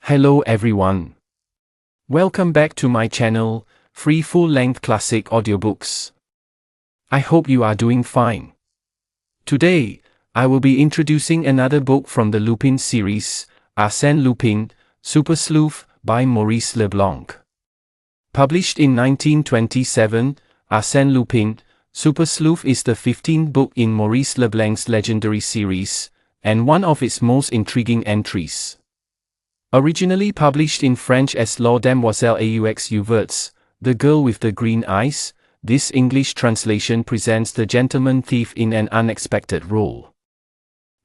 Hello everyone. Welcome back to my channel, Free Full-Length Classic Audiobooks. I hope you are doing fine. Today, I will be introducing another book from the Lupin series, Arsène Lupin, SUPER-SLEUTH by Maurice Leblanc. Published in 1927, Arsène Lupin, SUPER-SLEUTH is the 15th book in Maurice Leblanc's legendary series, and one of its most intriguing entries. Originally published in French as La Demoiselle aux yeux verts, The Girl with the Green Eyes, this English translation presents the gentleman thief in an unexpected role.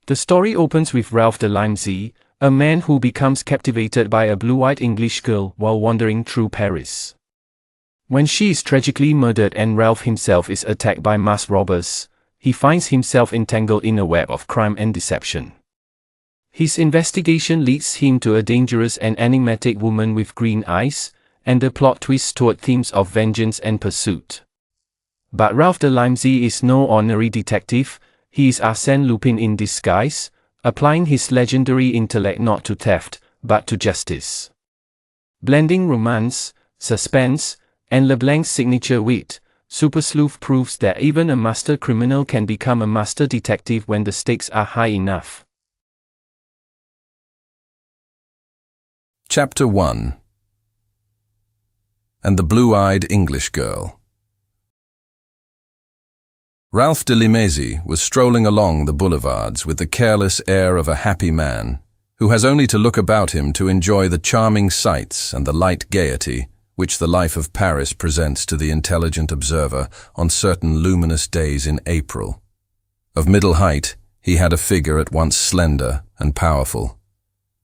The story opens with Ralph de Limézy, a man who becomes captivated by a blue-eyed English girl while wandering through Paris. When she is tragically murdered and Ralph himself is attacked by masked robbers, he finds himself entangled in a web of crime and deception. His investigation leads him to a dangerous and enigmatic woman with green eyes, and the plot twists toward themes of vengeance and pursuit. But Ralph de Limézy is no ordinary detective, he is Arsène Lupin in disguise, applying his legendary intellect not to theft, but to justice. Blending romance, suspense, and Leblanc's signature wit, SUPER-SLEUTH proves that even a master criminal can become a master detective when the stakes are high enough. Chapter 1. And the Blue-Eyed English Girl. Ralph de Limézy was strolling along the boulevards with the careless air of a happy man, who has only to look about him to enjoy the charming sights and the light gaiety which the life of Paris presents to the intelligent observer on certain luminous days in April. Of middle height, he had a figure at once slender and powerful.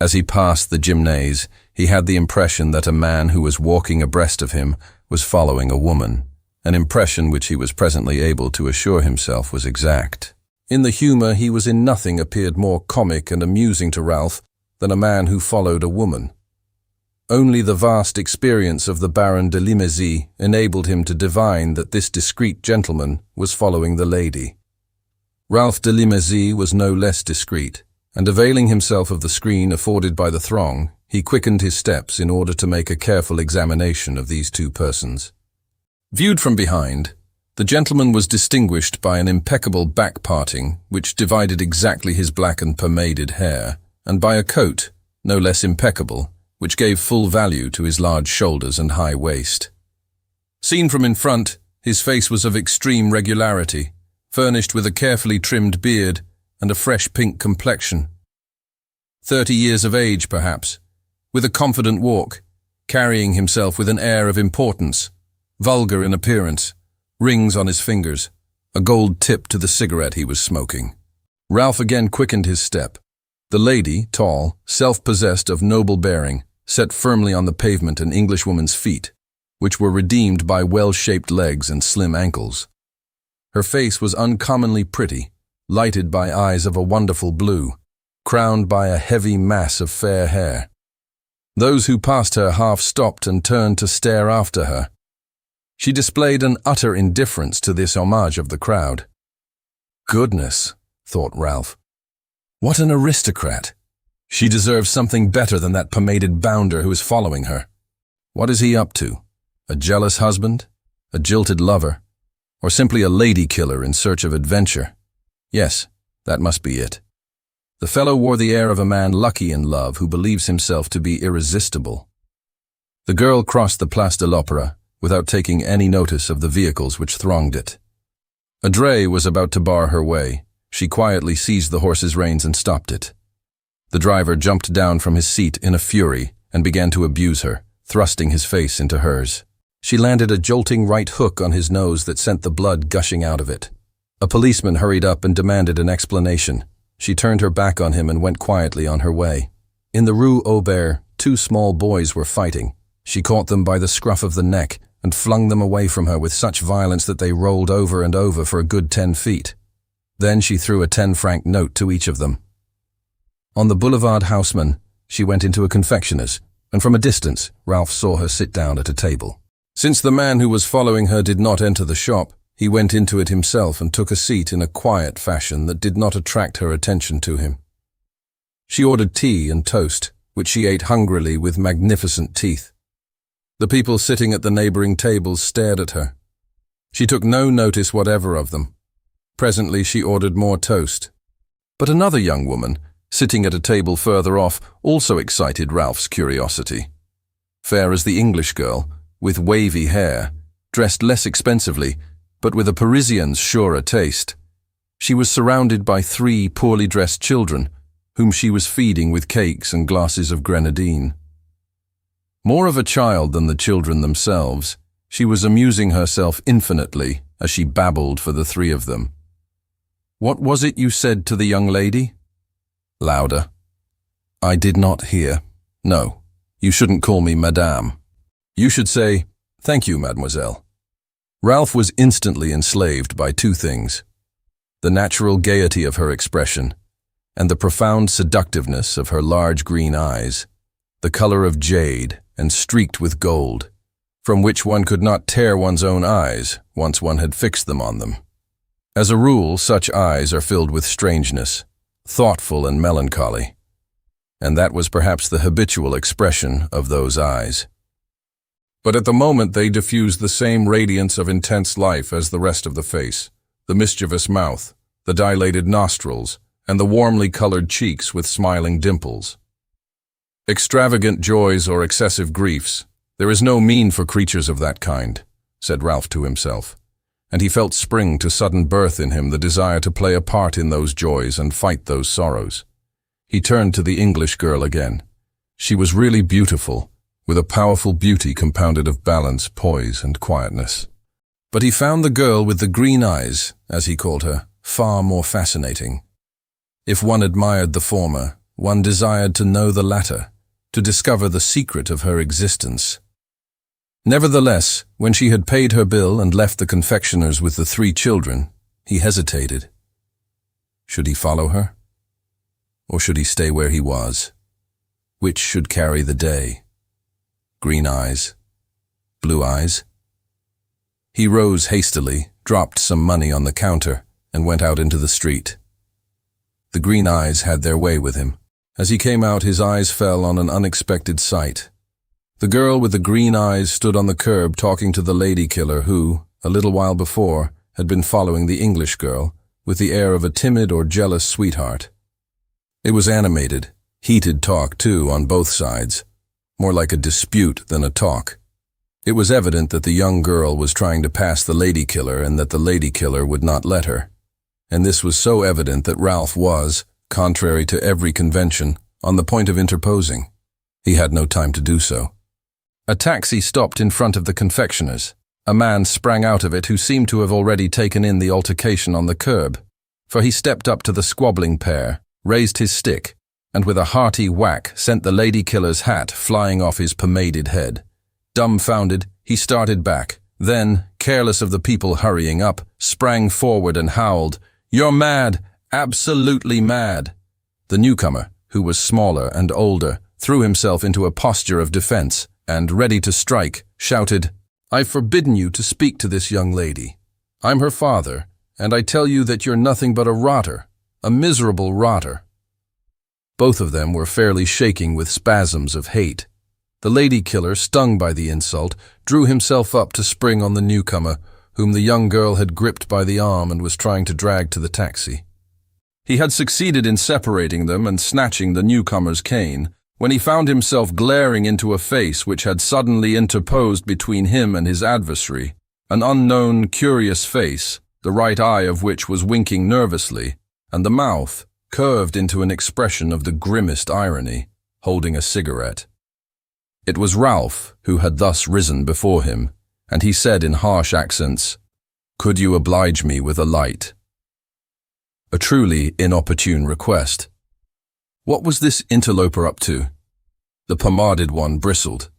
As he passed the gymnase, he had the impression that a man who was walking abreast of him was following a woman, an impression which he was presently able to assure himself was exact. In the humor he was in nothing appeared more comic and amusing to Ralph than a man who followed a woman. Only the vast experience of the Baron de Limézy enabled him to divine that this discreet gentleman was following the lady. Ralph de Limézy was no less discreet, and availing himself of the screen afforded by the throng, he quickened his steps in order to make a careful examination of these two persons. Viewed from behind, the gentleman was distinguished by an impeccable back parting which divided exactly his black and pomaded hair, and by a coat, no less impeccable, which gave full value to his large shoulders and high waist. Seen from in front, his face was of extreme regularity, furnished with a carefully trimmed beard and a fresh pink complexion. 30 years of age, perhaps, with a confident walk, carrying himself with an air of importance, vulgar in appearance, rings on his fingers, a gold tip to the cigarette he was smoking. Ralph again quickened his step. The lady, tall, self-possessed, of noble bearing, set firmly on the pavement an Englishwoman's feet, which were redeemed by well-shaped legs and slim ankles. Her face was uncommonly pretty, lighted by eyes of a wonderful blue, crowned by a heavy mass of fair hair. Those who passed her half stopped and turned to stare after her. She displayed an utter indifference to this homage of the crowd. Goodness, thought Ralph. What an aristocrat! She deserves something better than that pomaded bounder who is following her. What is he up to? A jealous husband? A jilted lover? Or simply a lady killer in search of adventure? Yes, that must be it. The fellow wore the air of a man lucky in love who believes himself to be irresistible. The girl crossed the Place de l'Opéra without taking any notice of the vehicles which thronged it. A dray was about to bar her way. She quietly seized the horse's reins and stopped it. The driver jumped down from his seat in a fury and began to abuse her, thrusting his face into hers. She landed a jolting right hook on his nose that sent the blood gushing out of it. A policeman hurried up and demanded an explanation. She turned her back on him and went quietly on her way. In the Rue Aubert, two small boys were fighting. She caught them by the scruff of the neck and flung them away from her with such violence that they rolled over and over for a good 10 feet. Then she threw a 10-franc note to each of them. On the Boulevard Haussmann, she went into a confectioner's, and from a distance, Ralph saw her sit down at a table. Since the man who was following her did not enter the shop, he went into it himself and took a seat in a quiet fashion that did not attract her attention to him. She ordered tea and toast, which she ate hungrily with magnificent teeth. The people sitting at the neighboring tables stared at her. She took no notice whatever of them. Presently she ordered more toast. But another young woman, sitting at a table further off, also excited Ralph's curiosity. Fair as the English girl, with wavy hair, dressed less expensively, but with a Parisian's surer taste. She was surrounded by 3 poorly dressed children, whom she was feeding with cakes and glasses of grenadine. More of a child than the children themselves, she was amusing herself infinitely as she babbled for the 3 of them. "What was it you said to the young lady?" Louder. "I did not hear. No, you shouldn't call me madame. You should say, 'Thank you, mademoiselle.'" Ralph was instantly enslaved by 2 things: the natural gaiety of her expression, and the profound seductiveness of her large green eyes, the color of jade and streaked with gold, from which one could not tear one's own eyes once one had fixed them on them. As a rule, such eyes are filled with strangeness, thoughtful and melancholy, and that was perhaps the habitual expression of those eyes. But at the moment they diffused the same radiance of intense life as the rest of the face, the mischievous mouth, the dilated nostrils, and the warmly colored cheeks with smiling dimples. "Extravagant joys or excessive griefs, there is no mean for creatures of that kind," said Ralph to himself, and he felt spring to sudden birth in him the desire to play a part in those joys and fight those sorrows. He turned to the English girl again. She was really beautiful, with a powerful beauty compounded of balance, poise, and quietness. But he found the girl with the green eyes, as he called her, far more fascinating. If one admired the former, one desired to know the latter, to discover the secret of her existence. Nevertheless, when she had paid her bill and left the confectioner's with the 3 children, he hesitated. Should he follow her? Or should he stay where he was? Which should carry the day? Green eyes? Blue eyes? He rose hastily, dropped some money on the counter, and went out into the street. The green eyes had their way with him. As he came out, his eyes fell on an unexpected sight. The girl with the green eyes stood on the curb talking to the lady killer who, a little while before, had been following the English girl, with the air of a timid or jealous sweetheart. It was animated, heated talk too on both sides, more like a dispute than a talk. It was evident that the young girl was trying to pass the lady killer and that the lady killer would not let her. And this was so evident that Ralph was, contrary to every convention, on the point of interposing. He had no time to do so. A taxi stopped in front of the confectioner's. A man sprang out of it who seemed to have already taken in the altercation on the curb, for he stepped up to the squabbling pair, raised his stick, and with a hearty whack sent the lady killer's hat flying off his pomaded head. Dumbfounded, he started back, then, careless of the people hurrying up, sprang forward and howled, "You're mad! Absolutely mad!" The newcomer, who was smaller and older, threw himself into a posture of defense, and, ready to strike, shouted, "I've forbidden you to speak to this young lady. I'm her father, and I tell you that you're nothing but a rotter, a miserable rotter." Both of them were fairly shaking with spasms of hate. The lady killer, stung by the insult, drew himself up to spring on the newcomer, whom the young girl had gripped by the arm and was trying to drag to the taxi. He had succeeded in separating them and snatching the newcomer's cane, when he found himself glaring into a face which had suddenly interposed between him and his adversary, an unknown, curious face, the right eye of which was winking nervously, and the mouth, curved into an expression of the grimmest irony, holding a cigarette. It was Ralph who had thus risen before him, and he said in harsh accents, "Could you oblige me with a light?" A truly inopportune request. What was this interloper up to? The pomaded one bristled.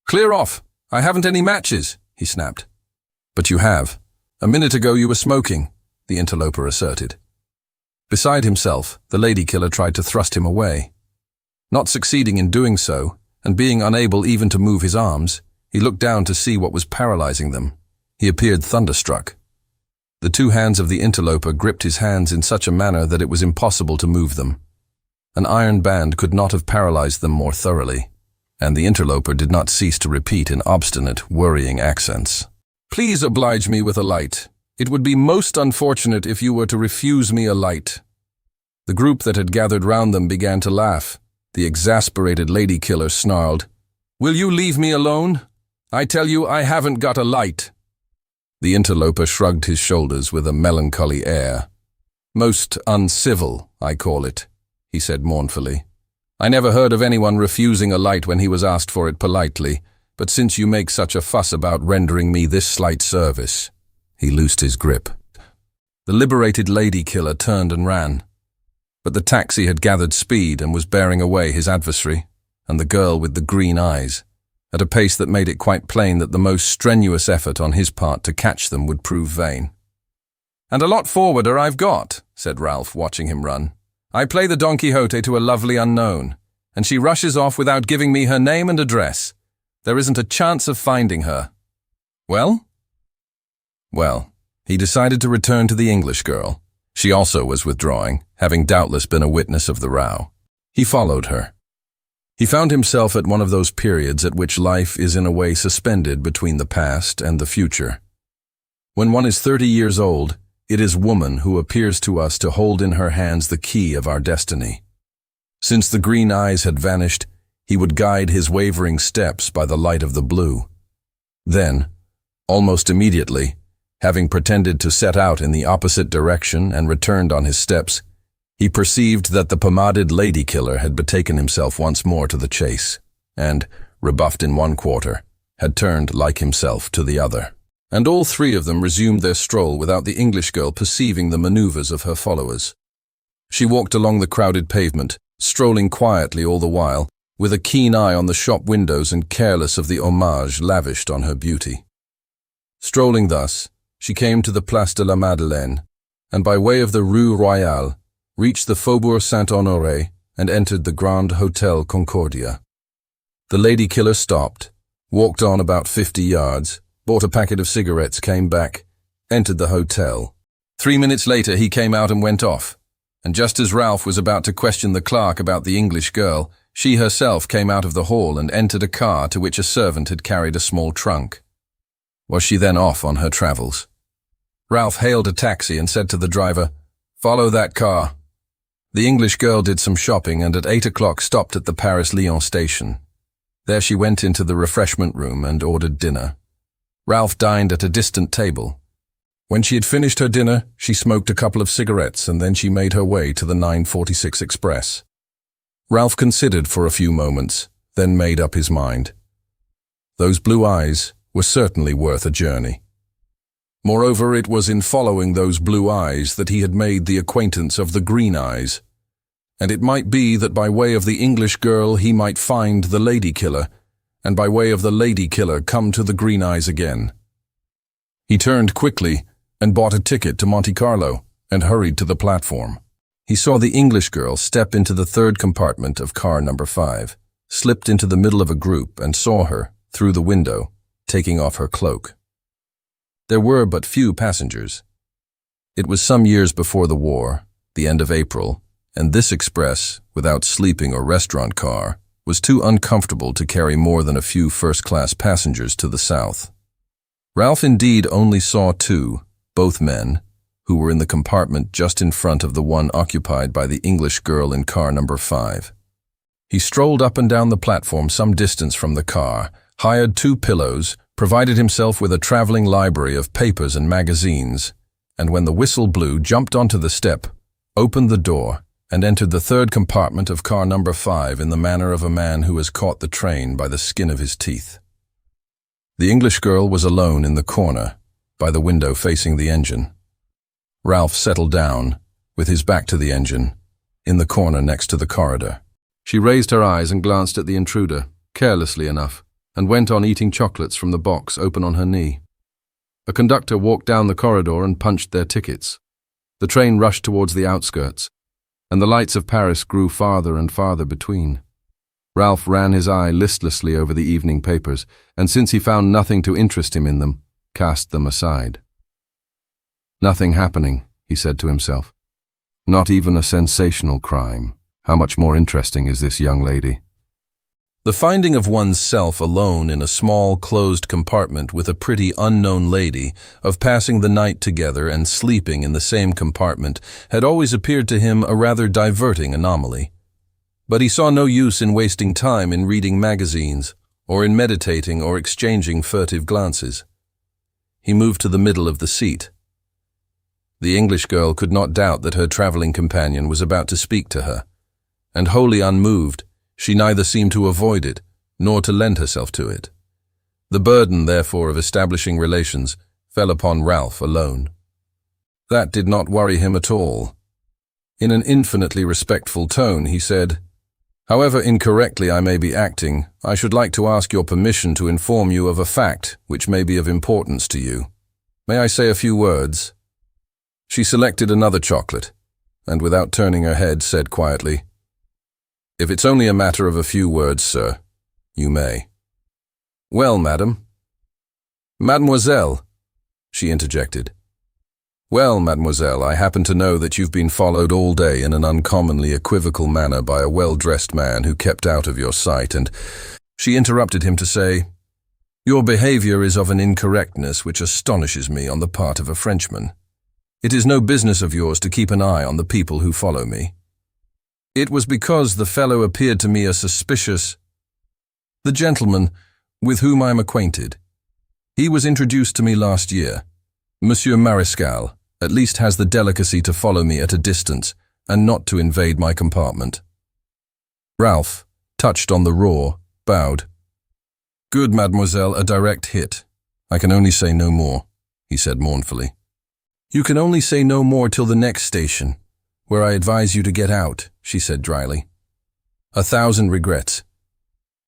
"Clear off! I haven't any matches," he snapped. "But you have. A minute ago you were smoking," the interloper asserted. Beside himself, the lady killer tried to thrust him away. Not succeeding in doing so, and being unable even to move his arms, he looked down to see what was paralyzing them. He appeared thunderstruck. The 2 hands of the interloper gripped his hands in such a manner that it was impossible to move them. An iron band could not have paralyzed them more thoroughly, and the interloper did not cease to repeat in obstinate, worrying accents. "Please oblige me with a light. It would be most unfortunate if you were to refuse me a light." The group that had gathered round them began to laugh. The exasperated lady killer snarled, "Will you leave me alone? I tell you I haven't got a light." The interloper shrugged his shoulders with a melancholy air. "Most uncivil, I call it," he said mournfully. "I never heard of anyone refusing a light when he was asked for it politely, but since you make such a fuss about rendering me this slight service—" He loosed his grip. The liberated lady killer turned and ran. But the taxi had gathered speed and was bearing away his adversary, and the girl with the green eyes, at a pace that made it quite plain that the most strenuous effort on his part to catch them would prove vain. "And a lot forwarder I've got," said Ralph, watching him run. "I play the Don Quixote to a lovely unknown, and she rushes off without giving me her name and address. There isn't a chance of finding her." "Well?" Well, he decided to return to the English girl. She also was withdrawing, having doubtless been a witness of the row. He followed her. He found himself at one of those periods at which life is in a way suspended between the past and the future. When one is 30 years old, it is woman who appears to us to hold in her hands the key of our destiny. Since the green eyes had vanished, he would guide his wavering steps by the light of the blue. Then, almost immediately, having pretended to set out in the opposite direction and returned on his steps, he perceived that the pomaded lady killer had betaken himself once more to the chase, and, rebuffed in one quarter, had turned, like himself, to the other. And all three of them resumed their stroll without the English girl perceiving the maneuvers of her followers. She walked along the crowded pavement, strolling quietly all the while, with a keen eye on the shop windows and careless of the homage lavished on her beauty. Strolling thus, she came to the Place de la Madeleine, and by way of the Rue Royale, reached the Faubourg Saint-Honoré and entered the Grand Hotel Concordia. The lady killer stopped, walked on about 50 yards, bought a packet of cigarettes, came back, entered the hotel. 3 minutes later he came out and went off, and just as Ralph was about to question the clerk about the English girl, she herself came out of the hall and entered a car to which a servant had carried a small trunk. Was she then off on her travels? Ralph hailed a taxi and said to the driver, "Follow that car." The English girl did some shopping and at 8 o'clock stopped at the Paris-Lyon station. There she went into the refreshment room and ordered dinner. Ralph dined at a distant table. When she had finished her dinner, she smoked a couple of cigarettes and then she made her way to the 9:46 express. Ralph considered for a few moments, then made up his mind. Those blue eyes were certainly worth a journey. Moreover, it was in following those blue eyes that he had made the acquaintance of the green eyes, and it might be that by way of the English girl he might find the lady killer, and by way of the lady killer come to the green eyes again. He turned quickly and bought a ticket to Monte Carlo and hurried to the platform. He saw the English girl step into the third compartment of car number 5, slipped into the middle of a group and saw her, through the window, taking off her cloak. There were but few passengers. It was some years before the war, the end of April, and this express, without sleeping or restaurant car, was too uncomfortable to carry more than a few first-class passengers to the south. Ralph indeed only saw 2, both men, who were in the compartment just in front of the one occupied by the English girl in car number 5. He strolled up and down the platform some distance from the car, hired 2 pillows, provided himself with a traveling library of papers and magazines, and when the whistle blew, jumped onto the step, opened the door, and entered the third compartment of car number 5 in the manner of a man who has caught the train by the skin of his teeth. The English girl was alone in the corner, by the window facing the engine. Ralph settled down, with his back to the engine, in the corner next to the corridor. She raised her eyes and glanced at the intruder, carelessly enough, and went on eating chocolates from the box open on her knee. A conductor walked down the corridor and punched their tickets. The train rushed towards the outskirts, and the lights of Paris grew farther and farther between. Ralph ran his eye listlessly over the evening papers, and since he found nothing to interest him in them, cast them aside. Nothing happening, he said to himself. Not even a sensational crime. How much more interesting is this young lady? The finding of one's self alone in a small, closed compartment with a pretty unknown lady, of passing the night together and sleeping in the same compartment, had always appeared to him a rather diverting anomaly. But he saw no use in wasting time in reading magazines, or in meditating or exchanging furtive glances. He moved to the middle of the seat. The English girl could not doubt that her traveling companion was about to speak to her, and wholly unmoved, she neither seemed to avoid it, nor to lend herself to it. The burden, therefore, of establishing relations fell upon Ralph alone. That did not worry him at all. In an infinitely respectful tone, he said, "However incorrectly I may be acting, I should like to ask your permission to inform you of a fact which may be of importance to you. May I say a few words?" She selected another chocolate, and without turning her head, said quietly, "If it's only a matter of a few words, sir, you may." "Well, madam." "Mademoiselle," she interjected. "Well, mademoiselle, I happen to know that you've been followed all day in an uncommonly equivocal manner by a well-dressed man who kept out of your sight, and—" She interrupted him to say, "Your behavior is of an incorrectness which astonishes me on the part of a Frenchman. It is no business of yours to keep an eye on the people who follow me. It was because the fellow appeared to me a suspicious—" "The gentleman with whom I am acquainted. He was introduced to me last year. Monsieur Mariscal at least has the delicacy to follow me at a distance and not to invade my compartment." Ralph, touched on the raw, bowed. "Good, mademoiselle, a direct hit. I can only say no more," he said mournfully. "You can only say no more till the next station, where I advise you to get out," she said dryly. "1,000 regrets.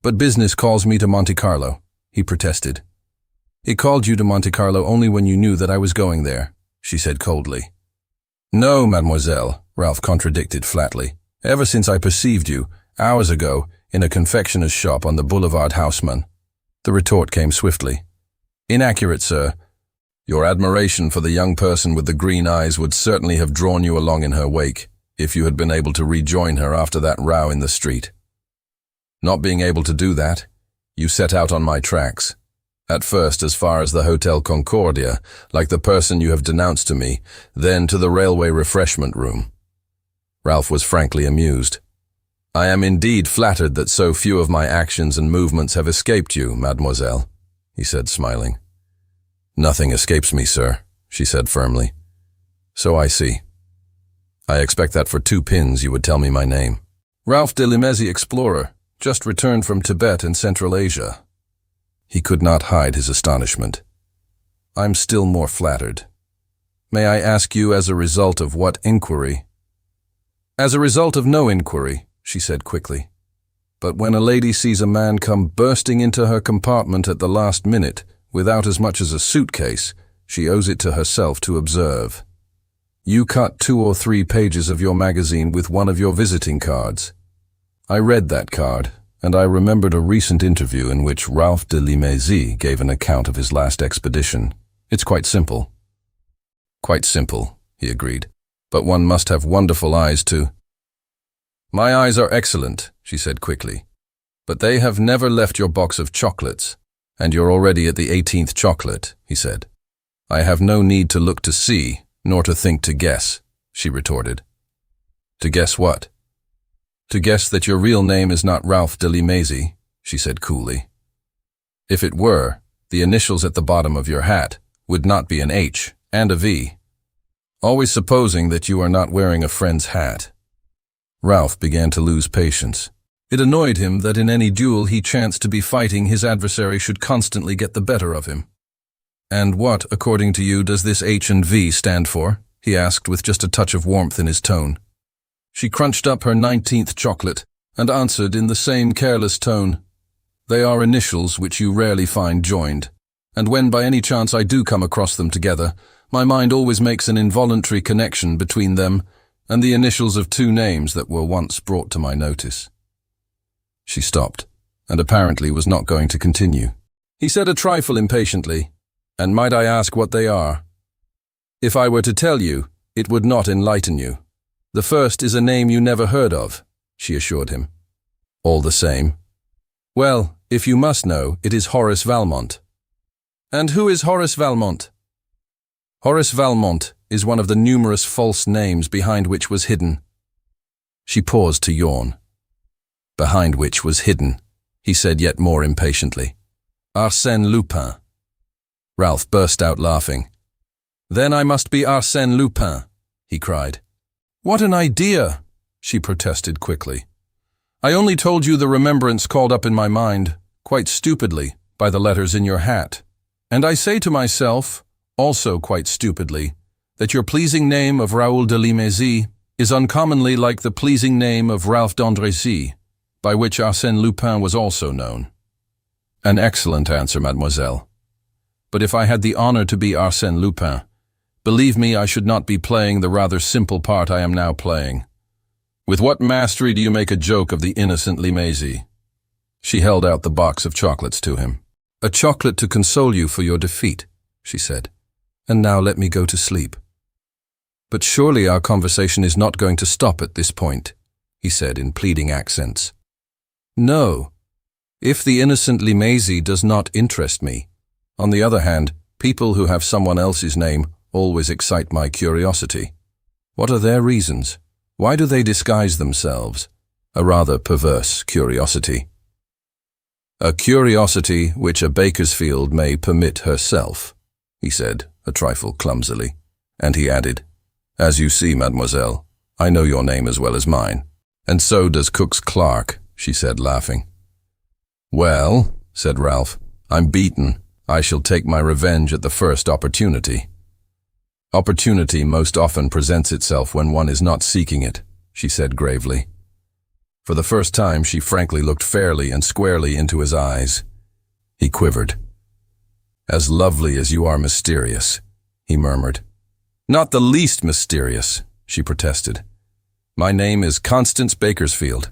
But business calls me to Monte Carlo," he protested. "It called you to Monte Carlo only when you knew that I was going there," she said coldly. "No, mademoiselle," Ralph contradicted flatly. "Ever since I perceived you, hours ago, in a confectioner's shop on the Boulevard Haussmann." The retort came swiftly. "Inaccurate, sir. Your admiration for the young person with the green eyes would certainly have drawn you along in her wake, if you had been able to rejoin her after that row in the street. Not being able to do that, you set out on my tracks. At first as far as the Hotel Concordia, like the person you have denounced to me, then to the railway refreshment room." Ralph was frankly amused. "I am indeed flattered that so few of my actions and movements have escaped you, mademoiselle," he said, smiling. "Nothing escapes me, sir," she said firmly. "So I see. I expect that for 2 pins you would tell me my name." "Ralph de Limézy, explorer, just returned from Tibet and Central Asia." He could not hide his astonishment. "I'm still more flattered. May I ask you as a result of what inquiry?" "As a result of no inquiry," she said quickly. "But when a lady sees a man come bursting into her compartment at the last minute, without as much as a suitcase, she owes it to herself to observe. You cut 2 or 3 pages of your magazine with one of your visiting cards. I read that card, and I remembered a recent interview in which Ralph de Limézy gave an account of his last expedition. It's quite simple." "Quite simple," he agreed, "but one must have wonderful eyes to—" "My eyes are excellent," she said quickly, "but they have never left your box of chocolates. And you're already at the 18th chocolate," he said. "I have no need to look to see, nor to think to guess," she retorted. "To guess what?" "To guess that your real name is not Ralph de Limézy," she said coolly. "If it were, the initials at the bottom of your hat would not be an H and a V. Always supposing that you are not wearing a friend's hat." Ralph began to lose patience. It annoyed him that in any duel he chanced to be fighting, his adversary should constantly get the better of him. "And what, according to you, does this H and V stand for?" he asked with just a touch of warmth in his tone. She crunched up her 19th chocolate and answered in the same careless tone, "They are initials which you rarely find joined, and when by any chance I do come across them together, my mind always makes an involuntary connection between them and the initials of 2 names that were once brought to my notice." She stopped, and apparently was not going to continue. He said a trifle impatiently, "And might I ask what they are?" "If I were to tell you, it would not enlighten you. The first is a name you never heard of, she assured him. All the same. Well, if you must know, it is Horace Valmont. And who is Horace Valmont? Horace Valmont is one of the numerous false names behind which was hidden. She paused to yawn. Behind which was hidden, he said yet more impatiently. Arsène Lupin. Ralph burst out laughing. Then I must be Arsène Lupin, he cried. What an idea, she protested quickly. I only told you the remembrance called up in my mind, quite stupidly, by the letters in your hat. And I say to myself, also quite stupidly, that your pleasing name of Ralph de Limézy is uncommonly like the pleasing name of Ralph d'Andrézy, by which Arsène Lupin was also known. An excellent answer, mademoiselle. But if I had the honor to be Arsène Lupin, believe me, I should not be playing the rather simple part I am now playing. With what mastery do you make a joke of the innocent Limézy? She held out the box of chocolates to him. A chocolate to console you for your defeat, she said. And now let me go to sleep. But surely our conversation is not going to stop at this point, he said in pleading accents. No. If the innocent Limézy does not interest me. On the other hand, people who have someone else's name always excite my curiosity. What are their reasons? Why do they disguise themselves? A rather perverse curiosity. A curiosity which a Bakersfield may permit herself, he said, a trifle clumsily. And he added, As you see, mademoiselle, I know your name as well as mine. And so does Cook's clerk, she said, laughing. Well, said Ralph, I'm beaten. I shall take my revenge at the first opportunity. Opportunity most often presents itself when one is not seeking it, she said gravely. For the first time, she frankly looked fairly and squarely into his eyes. He quivered. As lovely as you are mysterious, he murmured. Not the least mysterious, she protested. My name is Constance Bakersfield.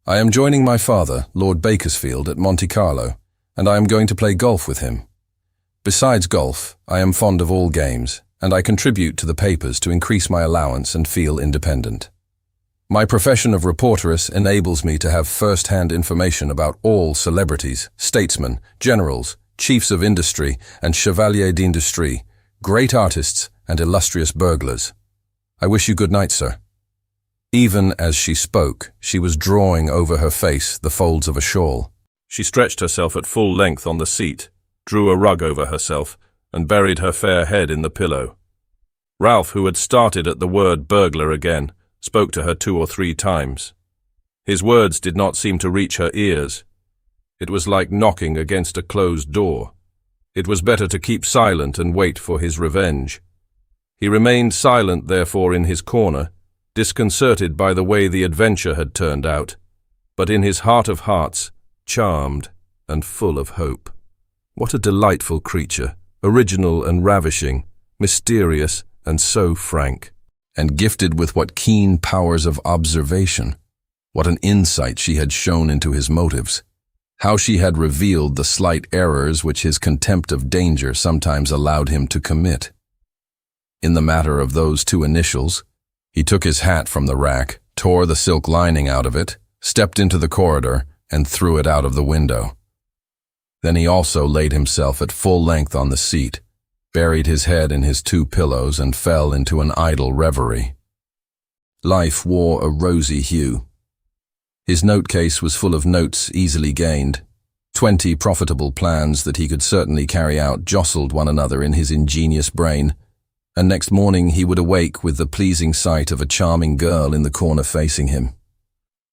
I am joining my father, Lord Bakersfield, at Monte Carlo, and I am going to play golf with him. Besides golf, I am fond of all games, and I contribute to the papers to increase my allowance and feel independent. My profession of reporteress enables me to have first-hand information about all celebrities, statesmen, generals, chiefs of industry and chevaliers d'industrie, great artists and illustrious burglars. I wish you good night, sir. Even as she spoke, she was drawing over her face the folds of a shawl. She stretched herself at full length on the seat, drew a rug over herself, and buried her fair head in the pillow. Ralph, who had started at the word burglar again, spoke to her 2 or 3 times. His words did not seem to reach her ears. It was like knocking against a closed door. It was better to keep silent and wait for his revenge. He remained silent, therefore, in his corner, disconcerted by the way the adventure had turned out, but in his heart of hearts, charmed and full of hope. What a delightful creature, original and ravishing, mysterious and so frank, and gifted with what keen powers of observation. What an insight she had shown into his motives. How she had revealed the slight errors which his contempt of danger sometimes allowed him to commit. In the matter of those 2 initials, he took his hat from the rack, tore the silk lining out of it, stepped into the corridor, and threw it out of the window. Then he also laid himself at full length on the seat, buried his head in his 2 pillows, and fell into an idle reverie. Life wore a rosy hue. His note-case was full of notes easily gained. 20 profitable plans that he could certainly carry out jostled one another in his ingenious brain, and next morning he would awake with the pleasing sight of a charming girl in the corner facing him.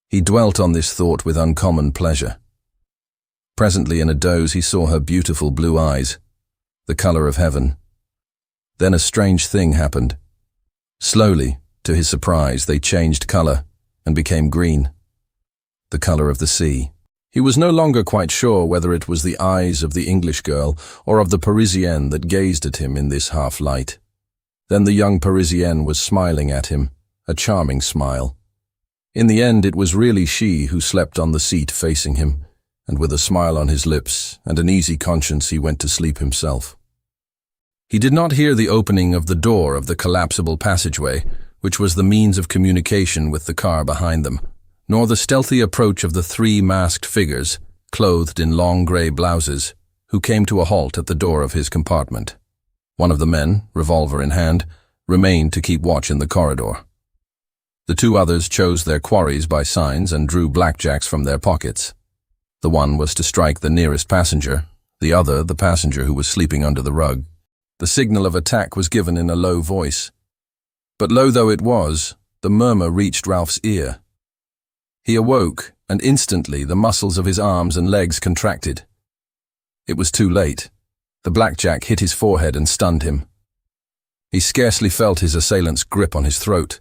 He dwelt on this thought with uncommon pleasure. Presently in a doze he saw her beautiful blue eyes, the color of heaven. Then a strange thing happened. Slowly, to his surprise, they changed color and became green, the color of the sea. He was no longer quite sure whether it was the eyes of the English girl or of the Parisienne that gazed at him in this half-light. Then the young Parisienne was smiling at him, a charming smile. In the end, it was really she who slept on the seat facing him, and with a smile on his lips and an easy conscience he went to sleep himself. He did not hear the opening of the door of the collapsible passageway, which was the means of communication with the car behind them, nor the stealthy approach of the three masked figures, clothed in long grey blouses, who came to a halt at the door of his compartment. One of the men, revolver in hand, remained to keep watch in the corridor. The two others chose their quarries by signs and drew blackjacks from their pockets. The one was to strike the nearest passenger, the other the passenger who was sleeping under the rug. The signal of attack was given in a low voice. But low though it was, the murmur reached Ralph's ear. He awoke, and instantly the muscles of his arms and legs contracted. It was too late. The blackjack hit his forehead and stunned him. He scarcely felt his assailant's grip on his throat.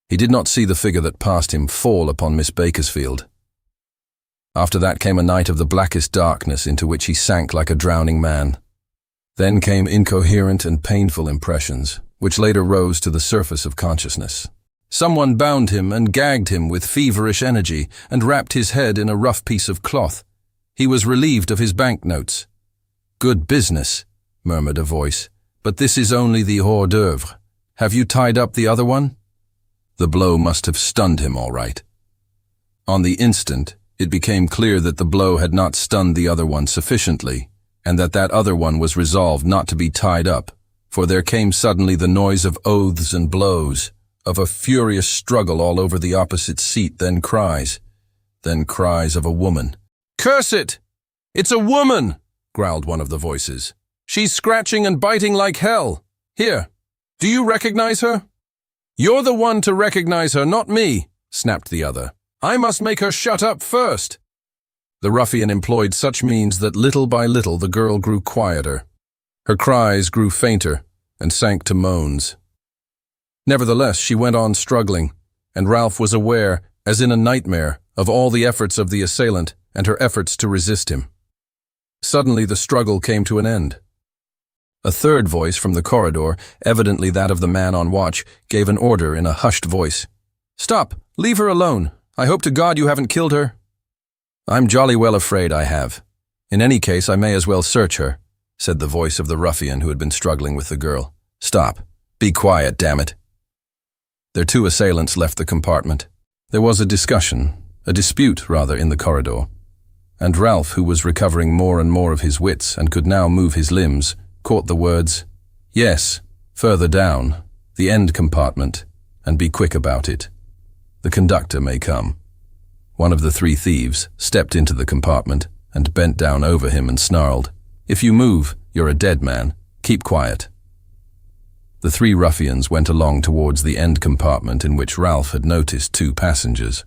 He did not see the figure that passed him fall upon Miss Bakersfield. After that came a night of the blackest darkness into which he sank like a drowning man. Then came incoherent and painful impressions, which later rose to the surface of consciousness. Someone bound him and gagged him with feverish energy and wrapped his head in a rough piece of cloth. He was relieved of his banknotes. "Good business," murmured a voice, "but this is only the hors d'oeuvre. Have you tied up the other one?" The blow must have stunned him all right. On the instant, it became clear that the blow had not stunned the other one sufficiently, and that other one was resolved not to be tied up, for there came suddenly the noise of oaths and blows, of a furious struggle all over the opposite seat, then cries of a woman. "Curse it! It's a woman!" growled one of the voices. "She's scratching and biting like hell. Here, do you recognize her?" "You're the one to recognize her, not me," snapped the other. "I must make her shut up first." The ruffian employed such means that little by little the girl grew quieter. Her cries grew fainter and sank to moans. Nevertheless, she went on struggling, and Ralph was aware, as in a nightmare, of all the efforts of the assailant and her efforts to resist him. Suddenly the struggle came to an end. A third voice from the corridor, evidently that of the man on watch, gave an order in a hushed voice. "Stop! Leave her alone! I hope to God you haven't killed her." "I'm jolly well afraid I have. In any case, I may as well search her," said the voice of the ruffian who had been struggling with the girl. "Stop! Be quiet, damn it!" Their two assailants left the compartment. There was a dispute rather, in the corridor, and Ralph, who was recovering more and more of his wits and could now move his limbs, caught the words, "Yes, further down, the end compartment, and be quick about it. The conductor may come." One of the three thieves stepped into the compartment and bent down over him and snarled, "If you move, you're a dead man. Keep quiet." The three ruffians went along towards the end compartment in which Ralph had noticed two passengers.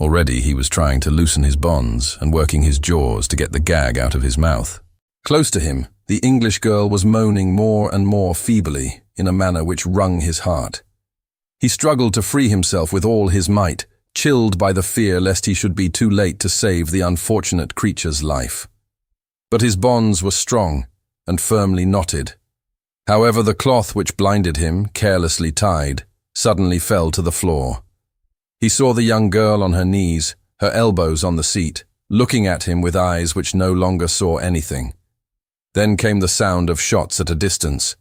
Already he was trying to loosen his bonds and working his jaws to get the gag out of his mouth. Close to him, the English girl was moaning more and more feebly in a manner which wrung his heart. He struggled to free himself with all his might, chilled by the fear lest he should be too late to save the unfortunate creature's life. But his bonds were strong and firmly knotted. However, the cloth which blinded him, carelessly tied, suddenly fell to the floor. He saw the young girl on her knees, her elbows on the seat, looking at him with eyes which no longer saw anything. Then came the sound of shots at a distance.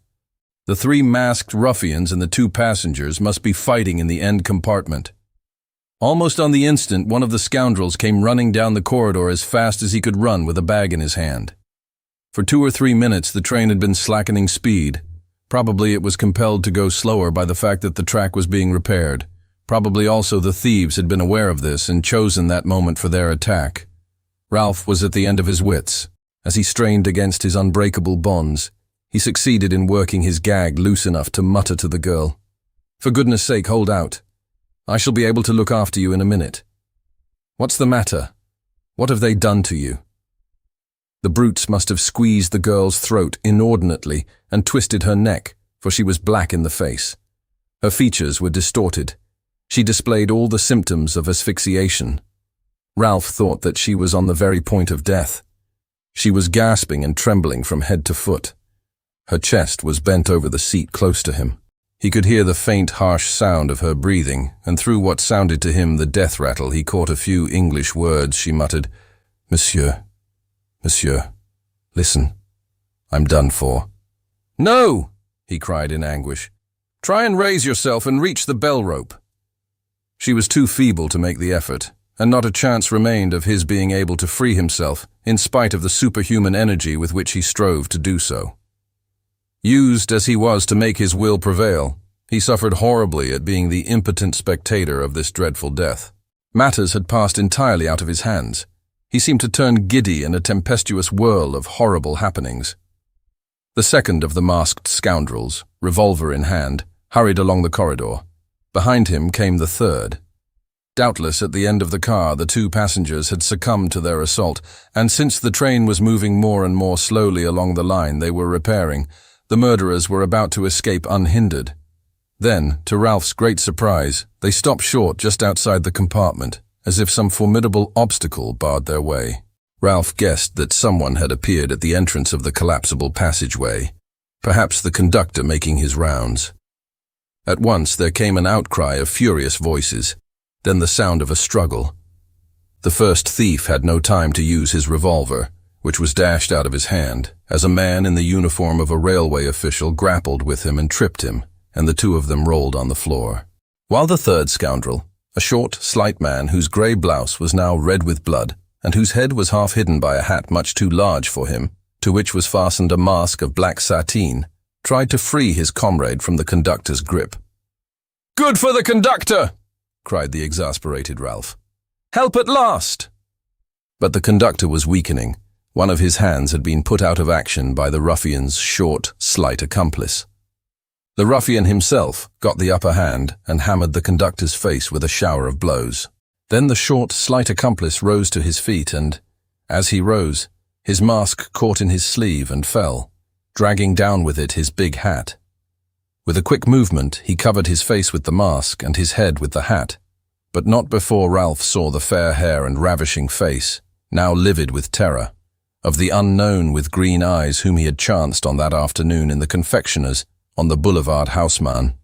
The three masked ruffians and the two passengers must be fighting in the end compartment. Almost on the instant, one of the scoundrels came running down the corridor as fast as he could run with a bag in his hand. For 2 or 3 minutes the train had been slackening speed. Probably it was compelled to go slower by the fact that the track was being repaired. Probably also the thieves had been aware of this and chosen that moment for their attack. Ralph was at the end of his wits. As he strained against his unbreakable bonds, he succeeded in working his gag loose enough to mutter to the girl, "For goodness sake, hold out. I shall be able to look after you in a minute. What's the matter? What have they done to you?" The brutes must have squeezed the girl's throat inordinately and twisted her neck, for she was black in the face. Her features were distorted. She displayed all the symptoms of asphyxiation. Ralph thought that she was on the very point of death. She was gasping and trembling from head to foot. Her chest was bent over the seat close to him. He could hear the faint, harsh sound of her breathing, and through what sounded to him the death rattle he caught a few English words. She muttered, Monsieur, listen, I'm done for." "No!" he cried in anguish. "Try and raise yourself and reach the bell rope." She was too feeble to make the effort, and not a chance remained of his being able to free himself, in spite of the superhuman energy with which he strove to do so. Used as he was to make his will prevail, he suffered horribly at being the impotent spectator of this dreadful death. Matters had passed entirely out of his hands. He seemed to turn giddy in a tempestuous whirl of horrible happenings. The second of the masked scoundrels, revolver in hand, hurried along the corridor. Behind him came the third. Doubtless at the end of the car the two passengers had succumbed to their assault, and since the train was moving more and more slowly along the line they were repairing, the murderers were about to escape unhindered. Then, to Ralph's great surprise, they stopped short just outside the compartment, as if some formidable obstacle barred their way. Ralph guessed that someone had appeared at the entrance of the collapsible passageway, perhaps the conductor making his rounds. At once there came an outcry of furious voices, then the sound of a struggle. The first thief had no time to use his revolver, which was dashed out of his hand, as a man in the uniform of a railway official grappled with him and tripped him, and the two of them rolled on the floor. While the third scoundrel, a short, slight man whose grey blouse was now red with blood, and whose head was half hidden by a hat much too large for him, to which was fastened a mask of black sateen, tried to free his comrade from the conductor's grip. "Good for the conductor!" cried the exasperated Ralph. "Help at last!" But the conductor was weakening. One of his hands had been put out of action by the ruffian's short, slight accomplice. The ruffian himself got the upper hand and hammered the conductor's face with a shower of blows. Then the short, slight accomplice rose to his feet and, as he rose, his mask caught in his sleeve and fell, dragging down with it his big hat. With a quick movement, he covered his face with the mask and his head with the hat, but not before Ralph saw the fair hair and ravishing face, now livid with terror, of the unknown with green eyes whom he had chanced on that afternoon in the confectioner's on the Boulevard Haussmann.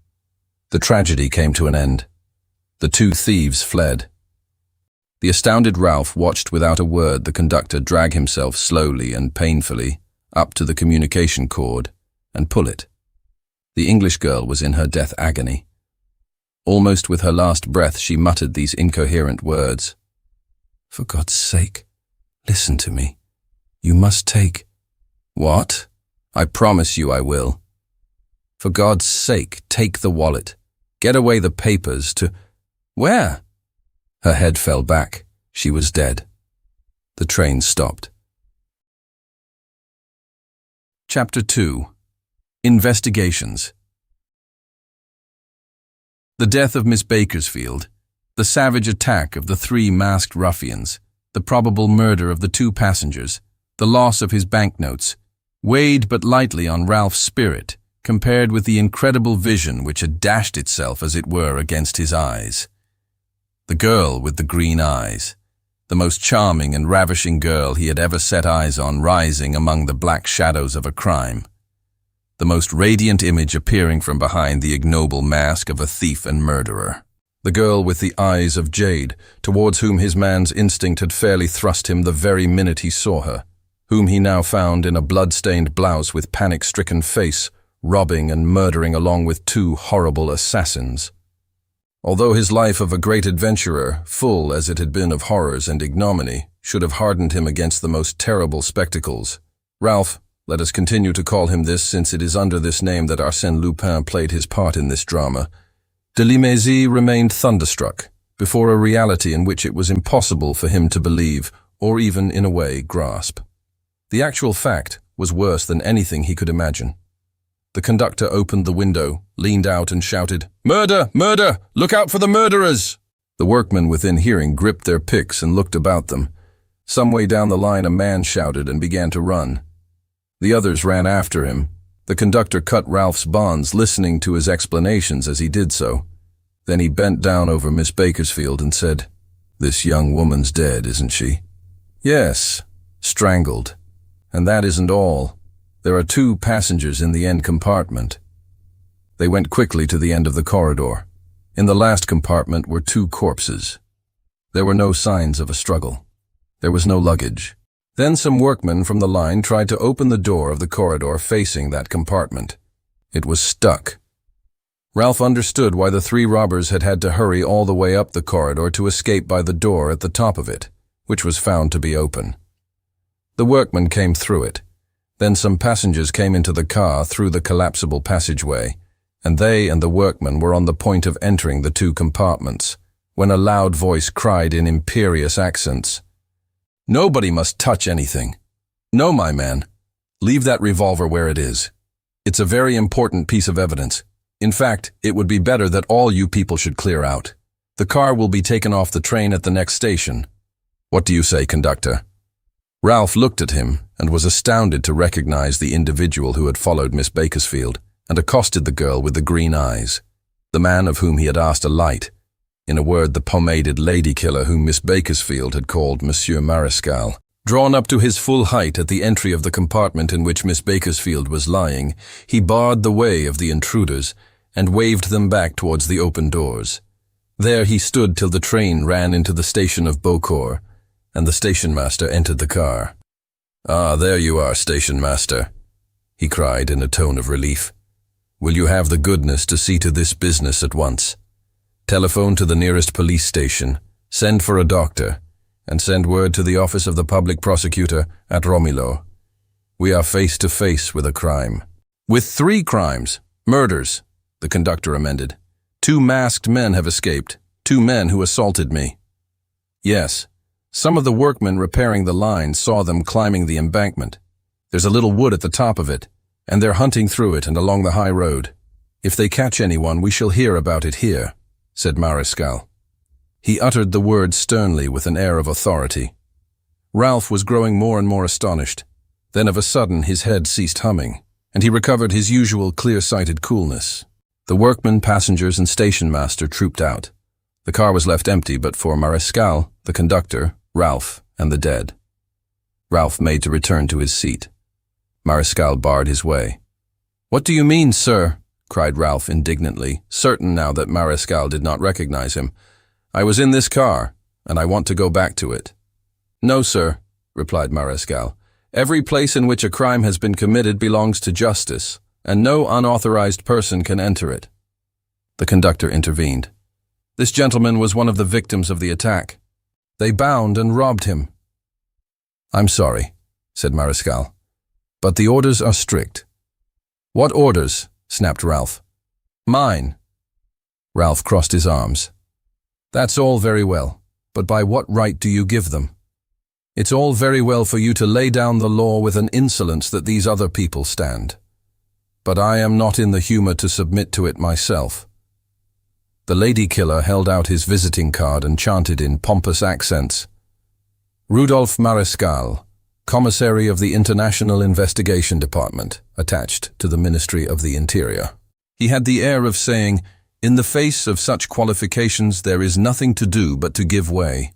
The tragedy came to an end. The two thieves fled. The astounded Ralph watched without a word the conductor drag himself slowly and painfully up to the communication cord and pull it. The English girl was in her death agony. Almost with her last breath she muttered these incoherent words. "For God's sake, listen to me. You must take—" "What? I promise you I will. For God's sake, take the wallet. Get away the papers to—" "Where?" Her head fell back. She was dead. The train stopped. Chapter 2. Investigations. The death of Miss Bakersfield, the savage attack of the three masked ruffians, the probable murder of the two passengers, the loss of his banknotes, weighed but lightly on Ralph's spirit, compared with the incredible vision which had dashed itself, as it were, against his eyes. The girl with the green eyes, the most charming and ravishing girl he had ever set eyes on, rising among the black shadows of a crime. The most radiant image appearing from behind the ignoble mask of a thief and murderer. The girl with the eyes of jade, towards whom his man's instinct had fairly thrust him the very minute he saw her, whom he now found in a blood-stained blouse with panic-stricken face, robbing and murdering along with two horrible assassins. Although his life of a great adventurer, full as it had been of horrors and ignominy, should have hardened him against the most terrible spectacles, Ralph, let us continue to call him this since it is under this name that Arsène Lupin played his part in this drama, de Limézy remained thunderstruck before a reality in which it was impossible for him to believe or even, in a way, grasp. The actual fact was worse than anything he could imagine. The conductor opened the window, leaned out and shouted, "Murder! Murder! Look out for the murderers!" The workmen within hearing gripped their picks and looked about them. Some way down the line a man shouted and began to run. The others ran after him. The conductor cut Ralph's bonds, listening to his explanations as he did so. Then he bent down over Miss Bakersfield and said, "This young woman's dead, isn't she?" "Yes, strangled. And that isn't all. There are two passengers in the end compartment." They went quickly to the end of the corridor. In the last compartment were two corpses. There were no signs of a struggle. There was no luggage. Then some workmen from the line tried to open the door of the corridor facing that compartment. It was stuck. Ralph understood why the three robbers had had to hurry all the way up the corridor to escape by the door at the top of it, which was found to be open. The workmen came through it. Then some passengers came into the car through the collapsible passageway, and they and the workmen were on the point of entering the two compartments, when a loud voice cried in imperious accents, "Nobody must touch anything. No, my man. Leave that revolver where it is. It's a very important piece of evidence. In fact, it would be better that all you people should clear out. The car will be taken off the train at the next station. What do you say, conductor?" Ralph looked at him and was astounded to recognize the individual who had followed Miss Bakersfield and accosted the girl with the green eyes, the man of whom he had asked a light, in a word, the pomaded lady-killer whom Miss Bakersfield had called Monsieur Marescal. Drawn up to his full height at the entry of the compartment in which Miss Bakersfield was lying, he barred the way of the intruders and waved them back towards the open doors. There he stood till the train ran into the station of Beaucourt, and the station-master entered the car. "Ah, there you are, station-master," he cried in a tone of relief. "Will you have the goodness to see to this business at once? Telephone to the nearest police station, send for a doctor, and send word to the office of the public prosecutor at Romillo. We are face to face with a crime." "With 3 crimes, murders," the conductor amended. 2 masked men have escaped, 2 men who assaulted me." "Yes. Some of the workmen repairing the line saw them climbing the embankment. There's a little wood at the top of it, and they're hunting through it and along the high road. If they catch anyone, we shall hear about it here," said Marescal. He uttered the words sternly with an air of authority. Ralph was growing more and more astonished. Then of a sudden his head ceased humming, and he recovered his usual clear-sighted coolness. The workmen, passengers, and station-master trooped out. The car was left empty but for Marescal, the conductor, Ralph, and the dead. Ralph made to return to his seat. Marescal barred his way. "What do you mean, sir?" cried Ralph indignantly, certain now that Marescal did not recognize him. "I was in this car, and I want to go back to it." "No, sir," replied Marescal. "Every place in which a crime has been committed belongs to justice, and no unauthorized person can enter it." The conductor intervened. "This gentleman was one of the victims of the attack. They bound and robbed him." "I'm sorry," said Marescal, "but the orders are strict." "What orders?" snapped Ralph. "Mine." Ralph crossed his arms. "That's all very well, but by what right do you give them? It's all very well for you to lay down the law with an insolence that these other people stand. But I am not in the humor to submit to it myself." The lady-killer held out his visiting card and chanted in pompous accents, "Rudolph Marescal, Commissary of the International Investigation Department, attached to the Ministry of the Interior." He had the air of saying, "In the face of such qualifications there is nothing to do but to give way."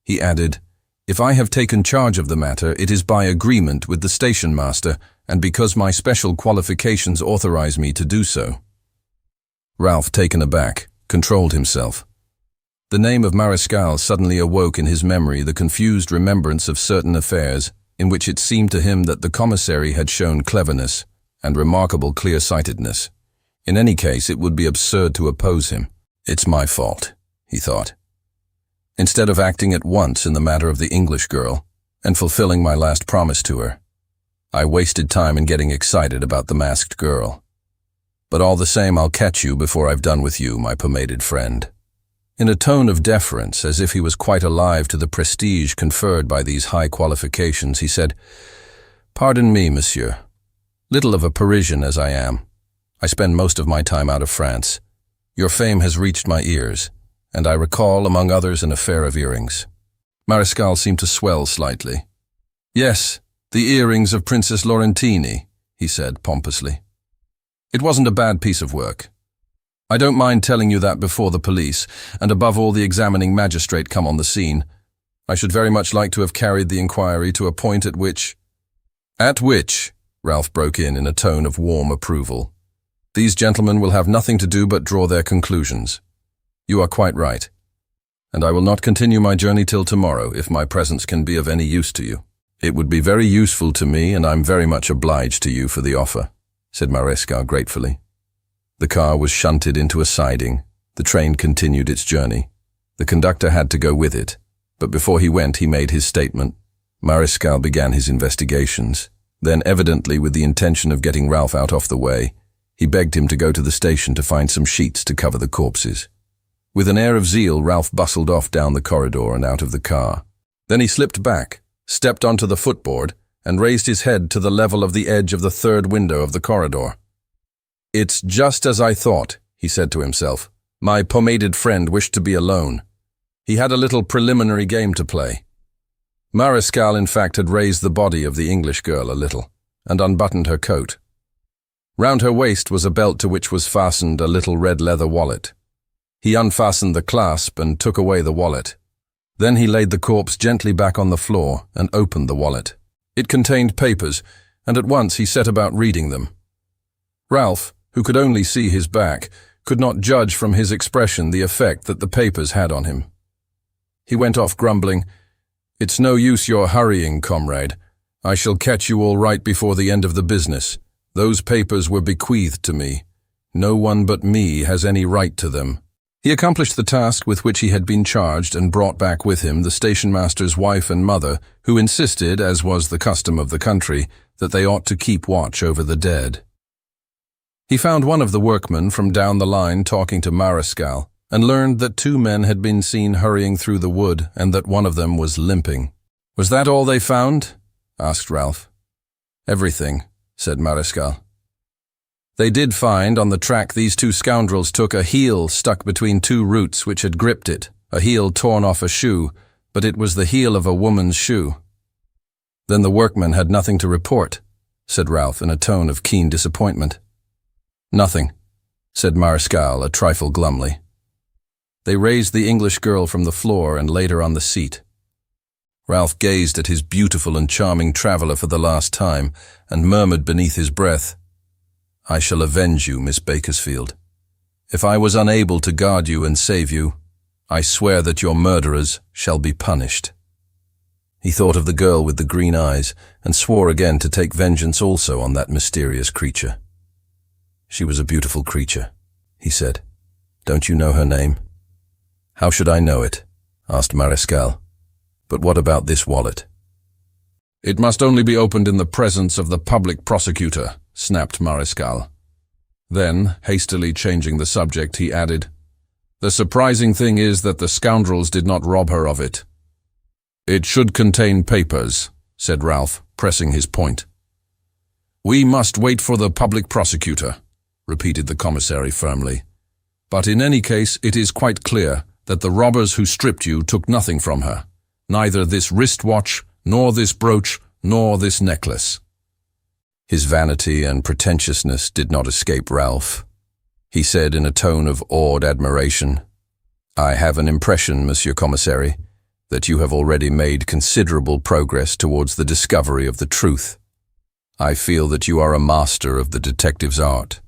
He added, "If I have taken charge of the matter, it is by agreement with the station-master, and because my special qualifications authorize me to do so." Ralph, taken aback, controlled himself. The name of Marescal suddenly awoke in his memory the confused remembrance of certain affairs in which it seemed to him that the commissary had shown cleverness and remarkable clear-sightedness. In any case, it would be absurd to oppose him. "It's my fault," he thought. Instead of acting at once in the matter of the English girl and fulfilling my last promise to her, I wasted time in getting excited about the masked girl. But all the same, I'll catch you before I've done with you, my pomaded friend." In a tone of deference, as if he was quite alive to the prestige conferred by these high qualifications, he said, "Pardon me, monsieur. Little of a Parisian as I am, I spend most of my time out of France. Your fame has reached my ears, and I recall, among others, an affair of earrings." Marescal seemed to swell slightly. "Yes, the earrings of Princess Laurentini," he said pompously. "It wasn't a bad piece of work. I don't mind telling you that before the police, and above all the examining magistrate come on the scene. I should very much like to have carried the inquiry to a point at which—" "At which," Ralph broke in a tone of warm approval, "these gentlemen will have nothing to do but draw their conclusions. You are quite right, and I will not continue my journey till tomorrow if my presence can be of any use to you." "It would be very useful to me, and I'm very much obliged to you for the offer," said Marescal gratefully. The car was shunted into a siding. The train continued its journey. The conductor had to go with it, but before he went, he made his statement. Mariscal began his investigations. Then, evidently with the intention of getting Ralph out of the way, he begged him to go to the station to find some sheets to cover the corpses. With an air of zeal, Ralph bustled off down the corridor and out of the car. Then he slipped back, stepped onto the footboard, and raised his head to the level of the edge of the third window of the corridor. "It's just as I thought," he said to himself. "My pomaded friend wished to be alone. He had a little preliminary game to play." Mariscal, in fact, had raised the body of the English girl a little, and unbuttoned her coat. Round her waist was a belt to which was fastened a little red leather wallet. He unfastened the clasp and took away the wallet. Then he laid the corpse gently back on the floor and opened the wallet. It contained papers, and at once he set about reading them. Ralph, who could only see his back, could not judge from his expression the effect that the papers had on him. He went off grumbling, "It's no use your hurrying, comrade. I shall catch you all right before the end of the business. Those papers were bequeathed to me. No one but me has any right to them." He accomplished the task with which he had been charged and brought back with him the station-master's wife and mother, who insisted, as was the custom of the country, that they ought to keep watch over the dead. He found one of the workmen from down the line talking to Mariscal, and learned that 2 men had been seen hurrying through the wood and that one of them was limping. "Was that all they found?" asked Ralph. "Everything," said Mariscal. "They did find, on the track these 2 scoundrels took a heel stuck between 2 roots which had gripped it, a heel torn off a shoe, but it was the heel of a woman's shoe." "Then the workmen had nothing to report," said Ralph in a tone of keen disappointment. "Nothing," said Mariscal a trifle glumly. They raised the English girl from the floor and laid her on the seat. Ralph gazed at his beautiful and charming traveller for the last time and murmured beneath his breath, "I shall avenge you, Miss Bakersfield. If I was unable to guard you and save you, I swear that your murderers shall be punished." He thought of the girl with the green eyes and swore again to take vengeance also on that mysterious creature. "She was a beautiful creature," he said. "Don't you know her name?" "How should I know it?" asked Mariscal. "But what about this wallet?" "It must only be opened in the presence of the public prosecutor," snapped Mariscal. Then, hastily changing the subject, he added, "The surprising thing is that the scoundrels did not rob her of it." "It should contain papers," said Ralph, pressing his point. "We must wait for the public prosecutor," repeated the commissary firmly. "But in any case, it is quite clear that the robbers who stripped you took nothing from her, neither this wristwatch, nor this brooch, nor this necklace." His vanity and pretentiousness did not escape Ralph. He said in a tone of awed admiration, "I have an impression, Monsieur Commissary, that you have already made considerable progress towards the discovery of the truth. I feel that you are a master of the detective's art.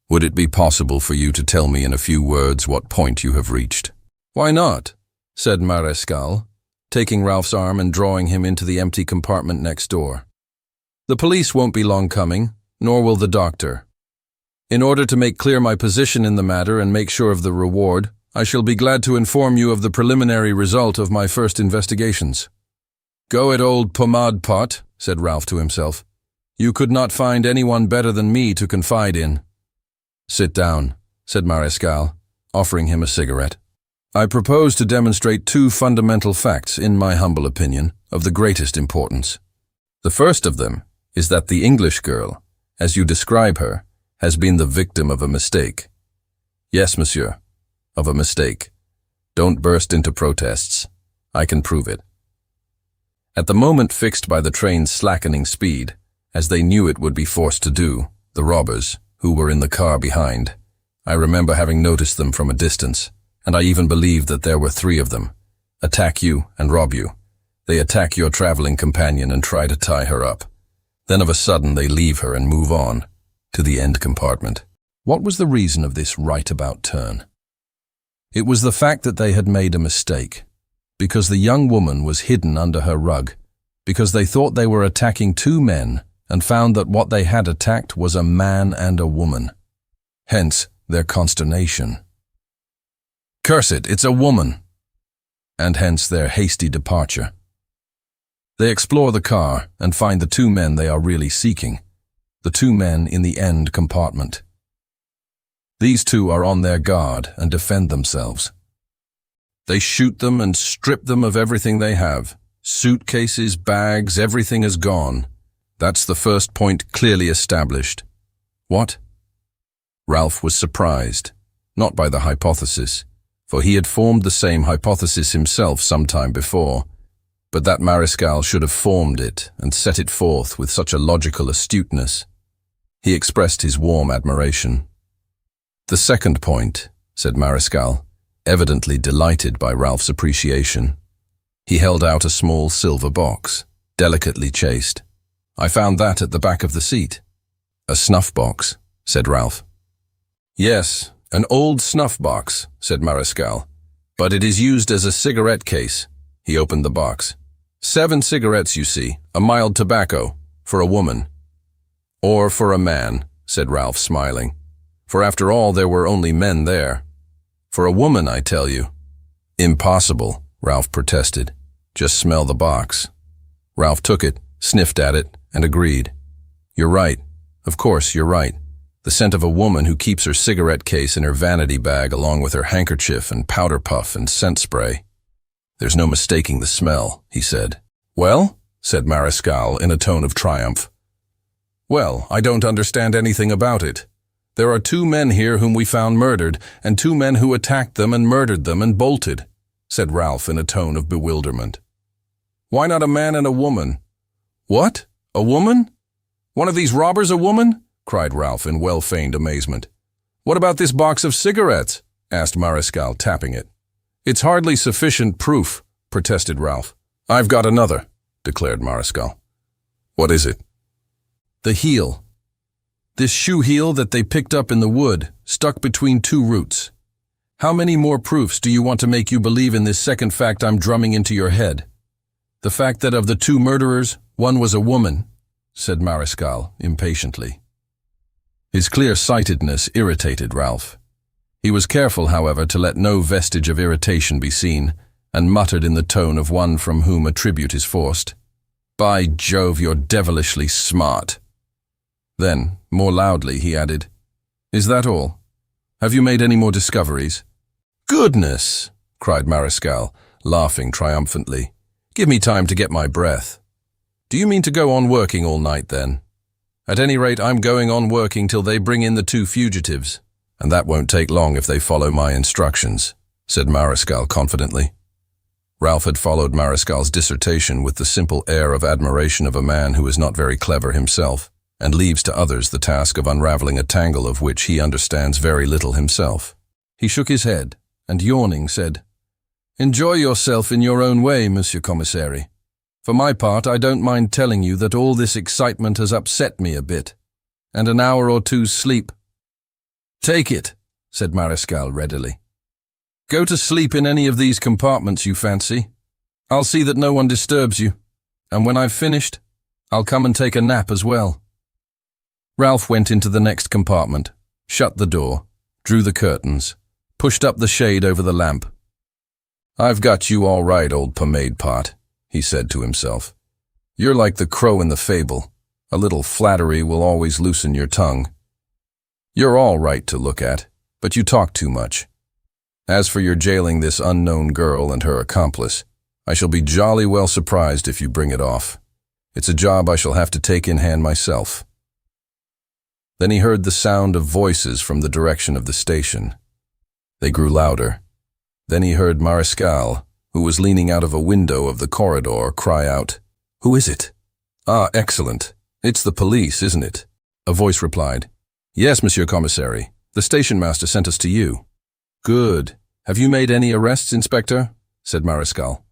Would it be possible for you to tell me in a few words what point you have reached?" "Why not?" said Mariscal, taking Ralph's arm and drawing him into the empty compartment next door. "The police won't be long coming, nor will the doctor. In order to make clear my position in the matter and make sure of the reward, I shall be glad to inform you of the preliminary result of my first investigations." "Go it, old pomade pot," said Ralph to himself. "You could not find anyone better than me to confide in." "Sit down," said Mariscal, offering him a cigarette. "I propose to demonstrate 2 fundamental facts, in my humble opinion, of the greatest importance. The first of them is that the English girl, as you describe her, has been the victim of a mistake. Yes, monsieur, of a mistake. Don't burst into protests. I can prove it. At the moment fixed by the train's slackening speed, as they knew it would be forced to do, the robbers, who were in the car behind, I remember having noticed them from a distance, and I even believed that there were 3 of them, attack you and rob you. They attack your traveling companion and try to tie her up. Then of a sudden they leave her and move on, to the end compartment. What was the reason of this right-about turn? It was the fact that they had made a mistake, because the young woman was hidden under her rug, because they thought they were attacking 2 men and found that what they had attacked was a man and a woman. hence their consternation. Curse it, it's a woman, and hence their hasty departure. They explore the car and find the two men they are really seeking, the two men in the end compartment. These two are on their guard and defend themselves. They shoot them and strip them of everything they have. Suitcases, bags, everything is gone. That's the first point clearly established. What? Ralph was surprised, not by the hypothesis, for he had formed the same hypothesis himself some time before, but that Mariscal should have formed it and set it forth with such a logical astuteness. He expressed his warm admiration. The second point, said Mariscal, evidently delighted by Ralph's appreciation. He held out a small silver box, delicately chased. I found that at the back of the seat. A snuff box, said Ralph. Yes, an old snuff box, said Mariscal, but it is used as a cigarette case. He opened the box. 7 cigarettes, you see, a mild tobacco, for a woman. Or for a man, said Ralph, smiling. For after all, there were only men there. For a woman, I tell you. Impossible, Ralph protested. Just smell the box. Ralph took it, sniffed at it, and agreed. You're right. Of course, you're right. The scent of a woman who keeps her cigarette case in her vanity bag along with her handkerchief and powder puff and scent spray. There's no mistaking the smell, he said. Well, said Mariscal in a tone of triumph. Well, I don't understand anything about it. There are 2 men here whom we found murdered, and 2 men who attacked them and murdered them and bolted, said Ralph in a tone of bewilderment. Why not a man and a woman? What? A woman? One of these robbers a woman? Cried Ralph in well-feigned amazement. What about this box of cigarettes? Asked Mariscal, tapping it. It's hardly sufficient proof, protested Ralph. I've got another, declared Mariscal. What is it? The heel. This shoe heel that they picked up in the wood, stuck between 2 roots. How many more proofs do you want to make you believe in this second fact I'm drumming into your head? The fact that of the 2 murderers, one was a woman, said Mariscal impatiently. His clear-sightedness irritated Ralph. He was careful, however, to let no vestige of irritation be seen, and muttered in the tone of one from whom a tribute is forced. By Jove, you're devilishly smart. Then, more loudly, he added, Is that all? Have you made any more discoveries? Goodness, cried Mariscal, laughing triumphantly. Give me time to get my breath. Do you mean to go on working all night, then? At any rate, I'm going on working till they bring in the 2 fugitives, and that won't take long if they follow my instructions, said Mariscal confidently. Ralph had followed Mariscal's dissertation with the simple air of admiration of a man who is not very clever himself, and leaves to others the task of unraveling a tangle of which he understands very little himself. He shook his head, and yawning said, Enjoy yourself in your own way, Monsieur Commissary. For my part, I don't mind telling you that all this excitement has upset me a bit, and an hour or two's sleep. Take it, said Mariscal readily. Go to sleep in any of these compartments you fancy. I'll see that no one disturbs you, and when I've finished, I'll come and take a nap as well. Ralph went into the next compartment, shut the door, drew the curtains, pushed up the shade over the lamp. I've got you all right, old pomade pot, he said to himself. You're like the crow in the fable. A little flattery will always loosen your tongue. You're all right to look at, but you talk too much. As for your jailing this unknown girl and her accomplice, I shall be jolly well surprised if you bring it off. It's a job I shall have to take in hand myself. Then he heard the sound of voices from the direction of the station. They grew louder. Then he heard Mariscal, who was leaning out of a window of the corridor, cry out, Who is it? Ah, excellent. It's the police, isn't it? A voice replied, Yes, Monsieur Commissary. The station master sent us to you. Good. Have you made any arrests, Inspector? Said Mariscal.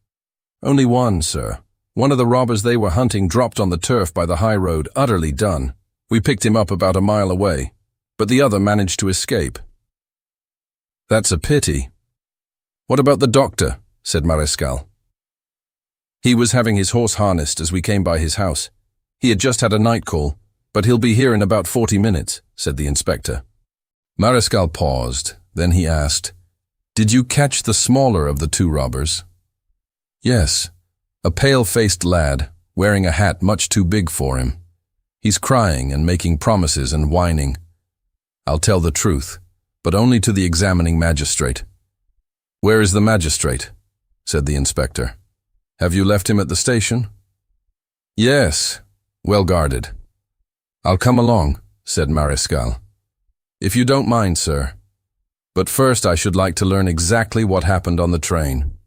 Only one, sir. One of the robbers they were hunting dropped on the turf by the high road, utterly done. We picked him up about a mile away, but the other managed to escape. That's a pity. What about the doctor? Said Mariscal. He was having his horse harnessed as we came by his house. He had just had a night call, but he'll be here in about 40 minutes, said the inspector. Mariscal paused, then he asked, "Did you catch the smaller of the two robbers?" "Yes, a pale-faced lad, wearing a hat much too big for him. He's crying and making promises and whining. I'll tell the truth, but only to the examining magistrate." "Where is the magistrate?" said the inspector. "Have you left him at the station?" "Yes, well guarded." "I'll come along," said Mariscal. "If you don't mind, sir. But first I should like to learn exactly what happened on the train."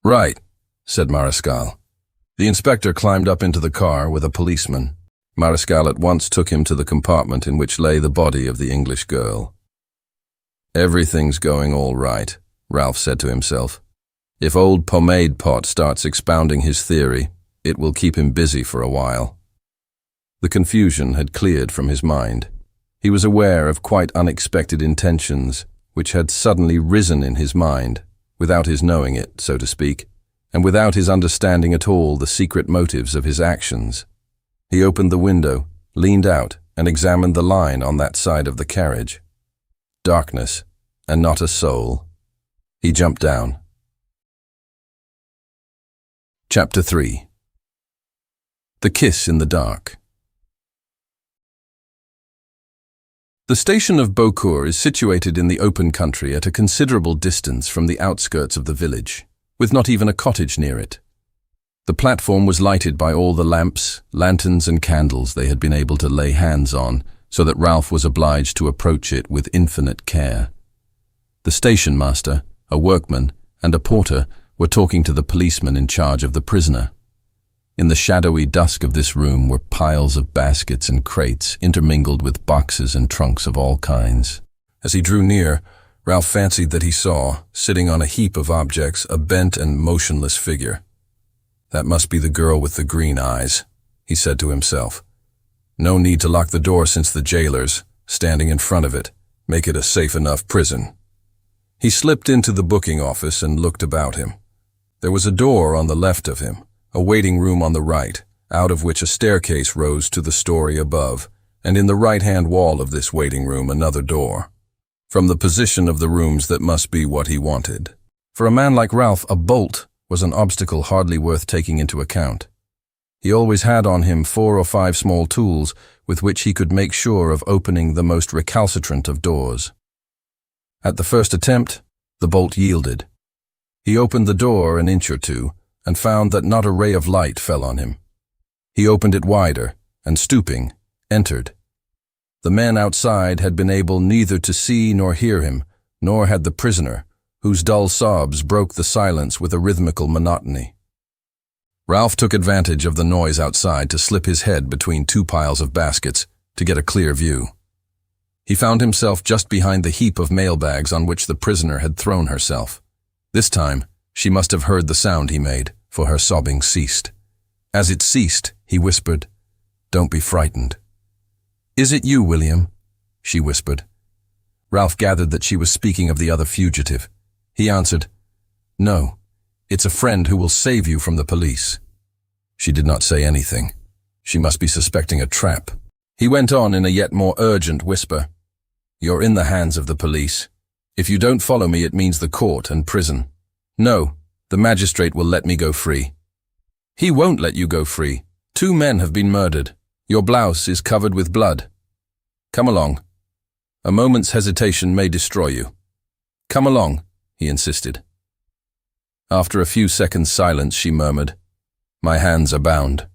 "Right," said Mariscal. The inspector climbed up into the car with a policeman. Mariscal at once took him to the compartment in which lay the body of the English girl. "Everything's going all right," Ralph said to himself. "If old Pomade Pot starts expounding his theory, it will keep him busy for a while." The confusion had cleared from his mind. He was aware of quite unexpected intentions, which had suddenly risen in his mind, without his knowing it, so to speak, and without his understanding at all the secret motives of his actions. He opened the window, leaned out, and examined the line on that side of the carriage. Darkness, and not a soul. He jumped down. Chapter 3. The Kiss in the Dark. The station of Beaucourt is situated in the open country at a considerable distance from the outskirts of the village, with not even a cottage near it. The platform was lighted by all the lamps, lanterns and candles they had been able to lay hands on, so that Ralph was obliged to approach it with infinite care. The station master, a workman, and a porter were talking to the policeman in charge of the prisoner. In the shadowy dusk of this room were piles of baskets and crates intermingled with boxes and trunks of all kinds. As he drew near, Ralph fancied that he saw, sitting on a heap of objects, a bent and motionless figure. "That must be the girl with the green eyes," he said to himself. "No need to lock the door since the jailers, standing in front of it, make it a safe enough prison." He slipped into the booking office and looked about him. There was a door on the left of him, a waiting room on the right, out of which a staircase rose to the story above, and in the right-hand wall of this waiting room another door. From the position of the rooms that must be what he wanted. For a man like Ralph, a bolt was an obstacle hardly worth taking into account. He always had on him 4 or 5 small tools with which he could make sure of opening the most recalcitrant of doors. At the first attempt, the bolt yielded. He opened the door an inch or two and found that not a ray of light fell on him. He opened it wider and, stooping, entered. The men outside had been able neither to see nor hear him, nor had the prisoner, whose dull sobs broke the silence with a rhythmical monotony. Ralph took advantage of the noise outside to slip his head between 2 piles of baskets to get a clear view. He found himself just behind the heap of mailbags on which the prisoner had thrown herself. This time, she must have heard the sound he made, for her sobbing ceased. As it ceased, he whispered, "Don't be frightened." "Is it you, William?" she whispered. Ralph gathered that she was speaking of the other fugitive. He answered, "No, it's a friend who will save you from the police." She did not say anything. She must be suspecting a trap. He went on in a yet more urgent whisper, "You're in the hands of the police. If you don't follow me, it means the court and prison. No, the magistrate will let me go free." "He won't let you go free. 2 men have been murdered. Your blouse is covered with blood. Come along. A moment's hesitation may destroy you. Come along," he insisted. After a few seconds' silence, she murmured, "My hands are bound."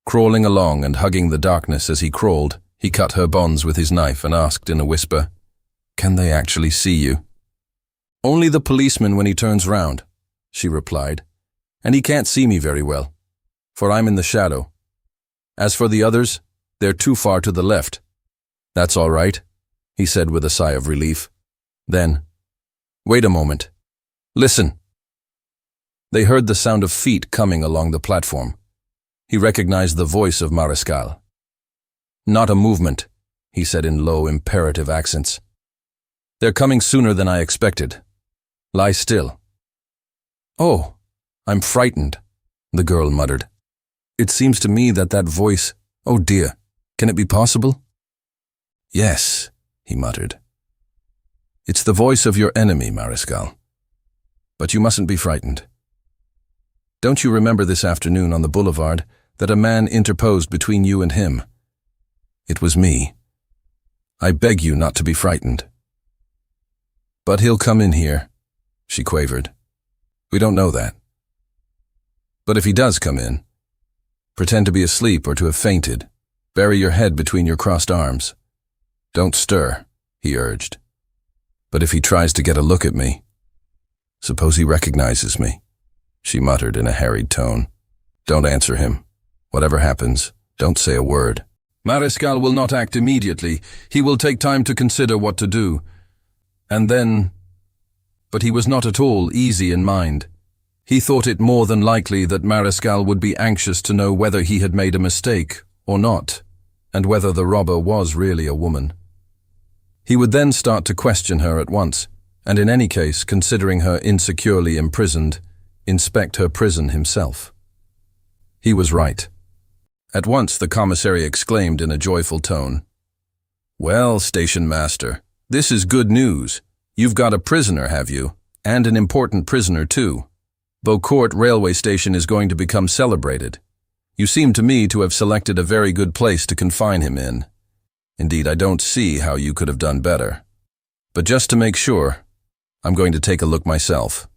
Crawling along and hugging the darkness as he crawled, he cut her bonds with his knife and asked in a whisper, "Can they actually see you?" "Only the policeman when he turns round," she replied, "and he can't see me very well, for I'm in the shadow. As for the others, they're too far to the left." "That's all right," he said with a sigh of relief. Then, "Wait a moment. Listen." They heard the sound of feet coming along the platform. He recognized the voice of Mariscal. "Not a movement," he said in low, imperative accents. "They're coming sooner than I expected. Lie still." "Oh, I'm frightened," the girl muttered. "It seems to me that voice, oh dear, can it be possible?" "Yes," he muttered. "It's the voice of your enemy, Mariscal. But you mustn't be frightened. Don't you remember this afternoon on the boulevard that a man interposed between you and him? It was me. I beg you not to be frightened." "But he'll come in here," she quavered. "We don't know that. But if he does come in, pretend to be asleep or to have fainted. Bury your head between your crossed arms. Don't stir," he urged. "But if he tries to get a look at me, suppose he recognizes me," she muttered in a harried tone. "Don't answer him. Whatever happens, don't say a word." "Mariscal will not act immediately. He will take time to consider what to do. And then—" But he was not at all easy in mind. He thought it more than likely that Mariscal would be anxious to know whether he had made a mistake or not, and whether the robber was really a woman. He would then start to question her at once, and in any case, considering her insecurely imprisoned, inspect her prison himself. He was right. At once the commissary exclaimed in a joyful tone, "Well, station master, this is good news. You've got a prisoner, have you? And an important prisoner, too. Beaucourt railway station is going to become celebrated. You seem to me to have selected a very good place to confine him in. Indeed, I don't see how you could have done better. But just to make sure, I'm going to take a look myself."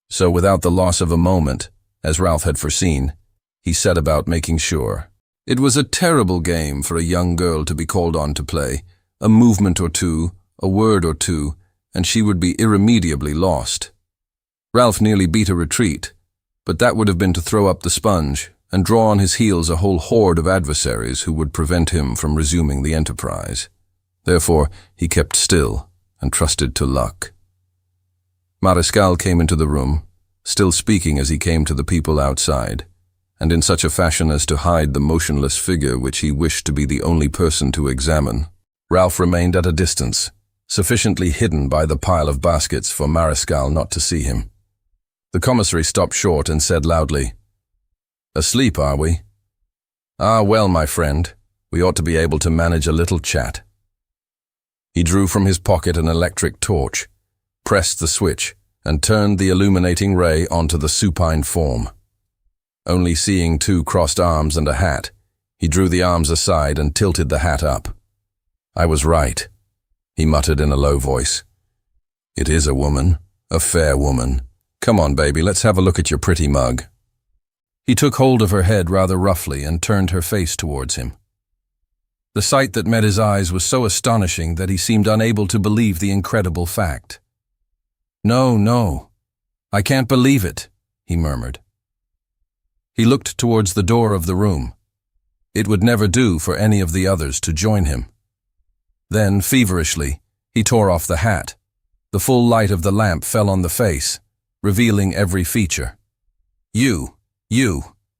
So without the loss of a moment, as Ralph had foreseen, he set about making sure. It was a terrible game for a young girl to be called on to play. A movement or two, a word or two, and she would be irremediably lost. Ralph nearly beat a retreat, but that would have been to throw up the sponge and draw on his heels a whole horde of adversaries who would prevent him from resuming the enterprise. Therefore, he kept still and trusted to luck. Mariscal came into the room, still speaking as he came to the people outside, and in such a fashion as to hide the motionless figure which he wished to be the only person to examine. Ralph remained at a distance, sufficiently hidden by the pile of baskets for Mariscal not to see him. The commissary stopped short and said loudly, "Asleep, are we? Ah, well, my friend, we ought to be able to manage a little chat." He drew from his pocket an electric torch, pressed the switch, and turned the illuminating ray onto the supine form. Only seeing two crossed arms and a hat, he drew the arms aside and tilted the hat up. "I was right," he muttered in a low voice. "It is a woman, a fair woman. Come on, baby, let's have a look at your pretty mug." He took hold of her head rather roughly and turned her face towards him. The sight that met his eyes was so astonishing that he seemed unable to believe the incredible fact. "No, no, I can't believe it," he murmured. He looked towards the door of the room. It would never do for any of the others to join him. Then, feverishly, he tore off the hat. The full light of the lamp fell on the face, revealing every feature. You,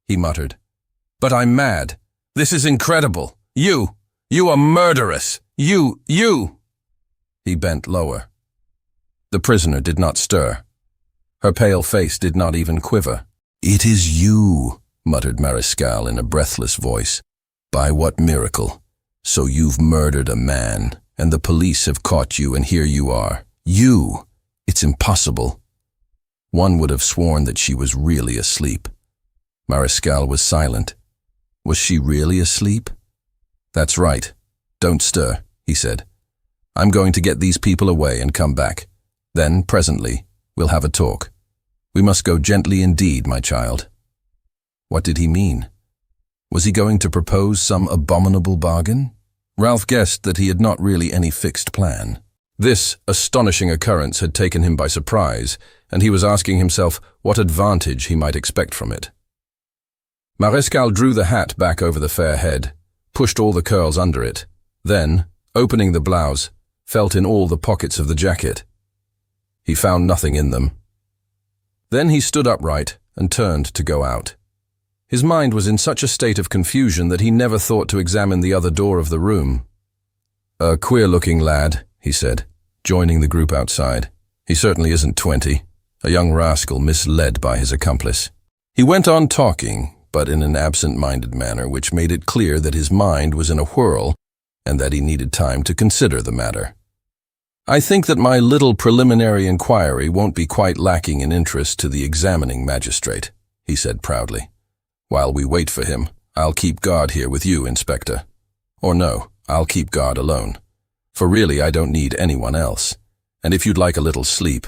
he muttered. "But I'm mad. This is incredible. You are murderous. You. He bent lower. The prisoner did not stir. Her pale face did not even quiver. "It is you," muttered Mariscal in a breathless voice. "By what miracle? So you've murdered a man, and the police have caught you, and here you are. You! It's impossible." One would have sworn that she was really asleep. Mariscal was silent. Was she really asleep? "That's right. Don't stir," he said. "I'm going to get these people away and come back. Then, presently, we'll have a talk. We must go gently indeed, my child." What did he mean? Was he going to propose some abominable bargain? Ralph guessed that he had not really any fixed plan. This astonishing occurrence had taken him by surprise, and he was asking himself what advantage he might expect from it. Mariscal drew the hat back over the fair head, pushed all the curls under it, then, opening the blouse, felt in all the pockets of the jacket. He found nothing in them. Then he stood upright and turned to go out. His mind was in such a state of confusion that he never thought to examine the other door of the room. "A queer-looking lad," he said, joining the group outside. "He certainly isn't 20, a young rascal misled by his accomplice." He went on talking, but in an absent-minded manner which made it clear that his mind was in a whirl and that he needed time to consider the matter. "I think that my little preliminary inquiry won't be quite lacking in interest to the examining magistrate," he said proudly. "While we wait for him, I'll keep guard here with you, Inspector. Or no, I'll keep guard alone. For really, I don't need anyone else. And if you'd like a little sleep..."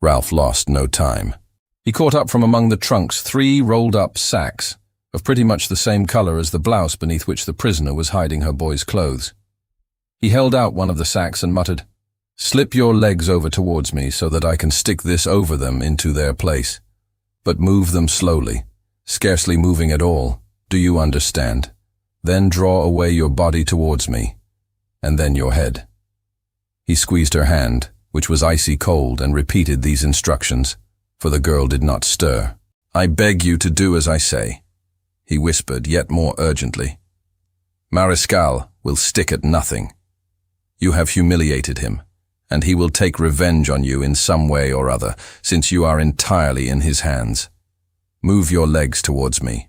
Ralph lost no time. He caught up from among the trunks 3 rolled-up sacks, of pretty much the same color as the blouse beneath which the prisoner was hiding her boy's clothes. He held out one of the sacks and muttered, "Slip your legs over towards me so that I can stick this over them into their place. But move them slowly, scarcely moving at all. Do you understand? Then draw away your body towards me, and then your head." He squeezed her hand, which was icy cold, and repeated these instructions, for the girl did not stir. "I beg you to do as I say," he whispered yet more urgently. "Mariscal will stick at nothing. You have humiliated him, and he will take revenge on you in some way or other, since you are entirely in his hands. Move your legs towards me."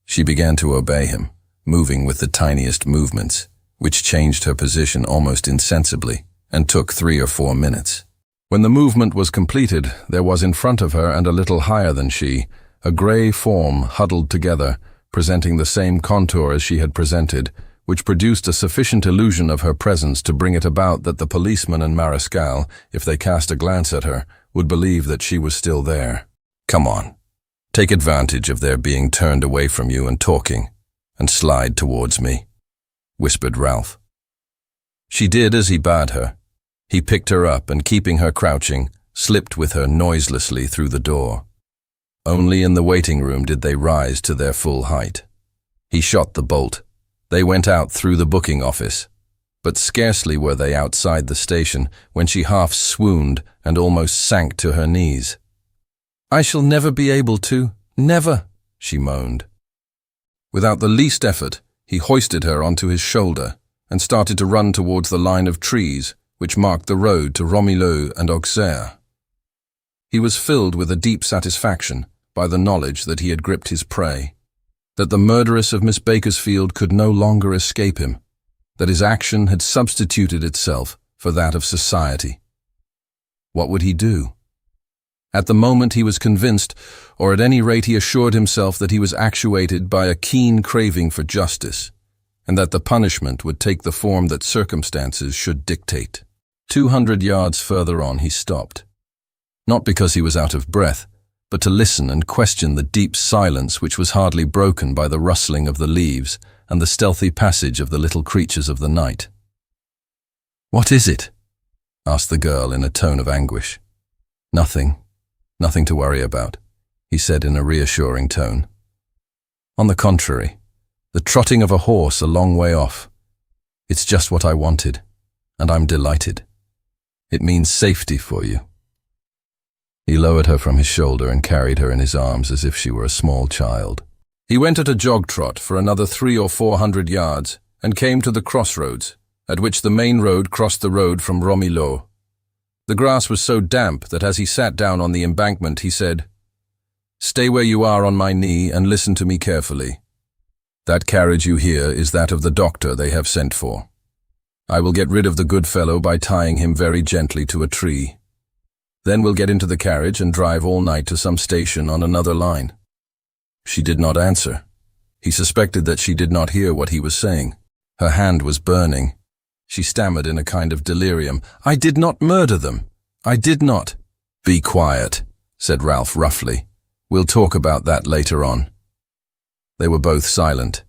She began to obey him, moving with the tiniest movements, which changed her position almost insensibly, and took 3 or 4 minutes. When the movement was completed, there was in front of her and a little higher than she, a grey form huddled together, presenting the same contour as she had presented, which produced a sufficient illusion of her presence to bring it about that the policeman and Mariscal, if they cast a glance at her, would believe that she was still there. "Come on. Take advantage of their being turned away from you and talking, and slide towards me," whispered Ralph. She did as he bade her. He picked her up and, keeping her crouching, slipped with her noiselessly through the door. Only in the waiting room did they rise to their full height. He shot the bolt. They went out through the booking office, but scarcely were they outside the station when she half swooned and almost sank to her knees. "I shall never be able to, never," she moaned. Without the least effort, he hoisted her onto his shoulder and started to run towards the line of trees which marked the road to Romileu and Auxerre. He was filled with a deep satisfaction by the knowledge that he had gripped his prey, that the murderess of Miss Bakersfield could no longer escape him, that his action had substituted itself for that of society. What would he do? At the moment he was convinced, or at any rate he assured himself that he was actuated by a keen craving for justice, and that the punishment would take the form that circumstances should dictate. 200 yards further on he stopped, not because he was out of breath, but to listen and question the deep silence which was hardly broken by the rustling of the leaves and the stealthy passage of the little creatures of the night. "What is it?" asked the girl in a tone of anguish. "Nothing. Nothing to worry about," he said in a reassuring tone. "On the contrary, the trotting of a horse a long way off. It's just what I wanted, and I'm delighted. It means safety for you." He lowered her from his shoulder and carried her in his arms as if she were a small child. He went at a jog trot for another 300 or 400 yards and came to the crossroads, at which the main road crossed the road from Romileu. The grass was so damp that as he sat down on the embankment he said, "Stay where you are on my knee and listen to me carefully. That carriage you hear is that of the doctor they have sent for. I will get rid of the good fellow by tying him very gently to a tree. Then we'll get into the carriage and drive all night to some station on another line." She did not answer. He suspected that she did not hear what he was saying. Her hand was burning. She stammered in a kind of delirium, "I did not murder them. I did not." "Be quiet," said Ralph roughly. "We'll talk about that later on." They were both silent.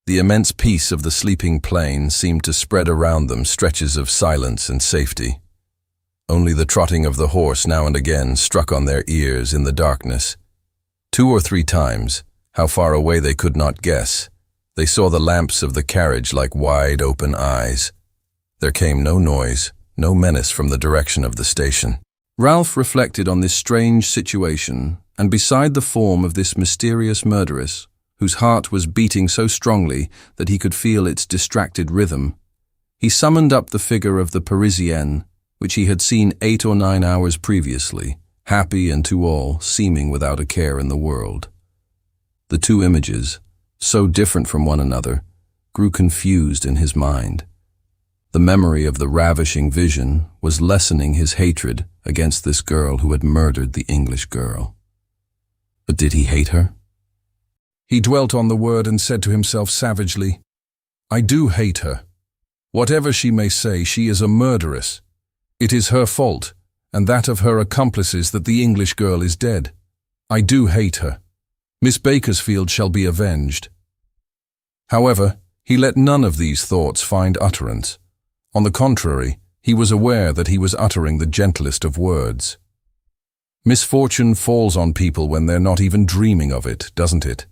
The immense peace of the sleeping plain seemed to spread around them stretches of silence and safety. Only the trotting of the horse now and again struck on their ears in the darkness. 2 or 3 times, how far away they could not guess, they saw the lamps of the carriage like wide open eyes. There came no noise, no menace from the direction of the station. Ralph reflected on this strange situation, and beside the form of this mysterious murderess, whose heart was beating so strongly that he could feel its distracted rhythm, he summoned up the figure of the Parisienne, which he had seen 8 or 9 hours previously, happy and to all seeming without a care in the world. The 2 images, so different from one another, grew confused in his mind. The memory of the ravishing vision was lessening his hatred against this girl who had murdered the English girl. But did he hate her? He dwelt on the word and said to himself savagely, "I do hate her. Whatever she may say, she is a murderess. It is her fault, and that of her accomplices, that the English girl is dead. I do hate her. Miss Bakersfield shall be avenged." However, he let none of these thoughts find utterance. On the contrary, he was aware that he was uttering the gentlest of words. Misfortune falls on people when they're not even dreaming of it, doesn't it?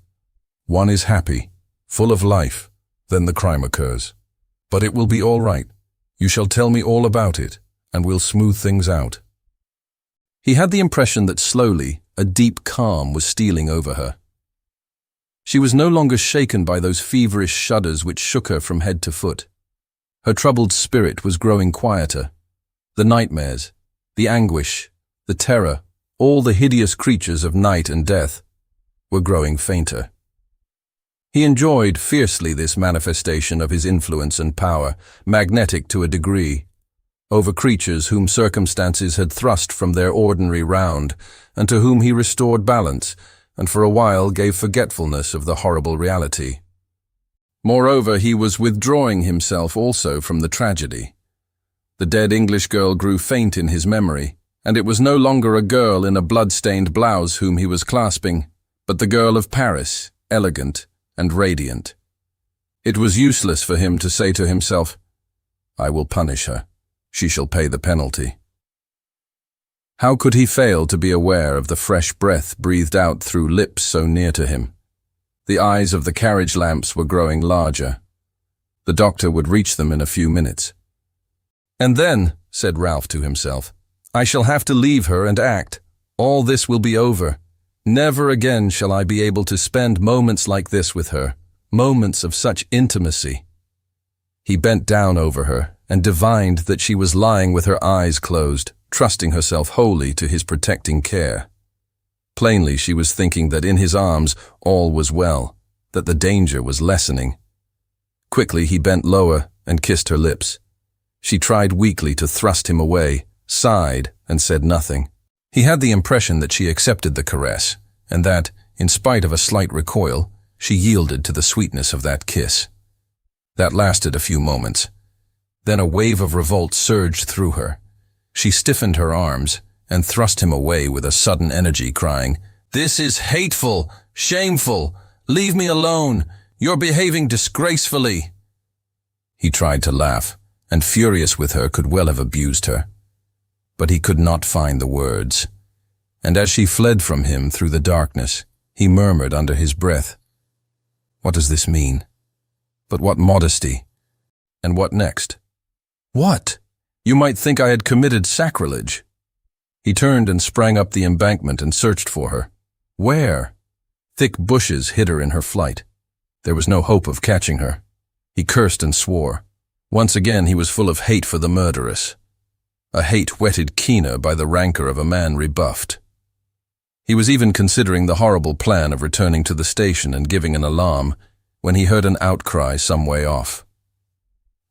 One is happy, full of life, then the crime occurs. But it will be all right. You shall tell me all about it, and we'll smooth things out. He had the impression that slowly a deep calm was stealing over her. She was no longer shaken by those feverish shudders which shook her from head to foot. Her troubled spirit was growing quieter. The nightmares, the anguish, the terror, all the hideous creatures of night and death, were growing fainter. He enjoyed fiercely this manifestation of his influence and power, magnetic to a degree, over creatures whom circumstances had thrust from their ordinary round, and to whom he restored balance, and for a while gave forgetfulness of the horrible reality. Moreover, he was withdrawing himself also from the tragedy. The dead English girl grew faint in his memory, and it was no longer a girl in a blood-stained blouse whom he was clasping, but the girl of Paris, elegant and radiant. It was useless for him to say to himself, "I will punish her. She shall pay the penalty." How could he fail to be aware of the fresh breath breathed out through lips so near to him? The eyes of the carriage lamps were growing larger. The doctor would reach them in a few minutes. "And then," said Ralph to himself, "I shall have to leave her and act. All this will be over. Never again shall I be able to spend moments like this with her, moments of such intimacy." He bent down over her and divined that she was lying with her eyes closed, trusting herself wholly to his protecting care. Plainly she was thinking that in his arms all was well, that the danger was lessening. Quickly he bent lower and kissed her lips. She tried weakly to thrust him away, sighed, and said nothing. He had the impression that she accepted the caress, and that, in spite of a slight recoil, she yielded to the sweetness of that kiss. That lasted a few moments. Then a wave of revolt surged through her. She stiffened her arms and thrust him away with a sudden energy, crying, "This is hateful, shameful. Leave me alone. You're behaving disgracefully." He tried to laugh, and furious with her could well have abused her. But he could not find the words. And as she fled from him through the darkness, he murmured under his breath, "What does this mean? But what modesty? And what next? What? You might think I had committed sacrilege." He turned and sprang up the embankment and searched for her. Where? Thick bushes hid her in her flight. There was no hope of catching her. He cursed and swore. Once again he was full of hate for the murderess. A hate whetted keener by the rancor of a man rebuffed. He was even considering the horrible plan of returning to the station and giving an alarm when he heard an outcry some way off.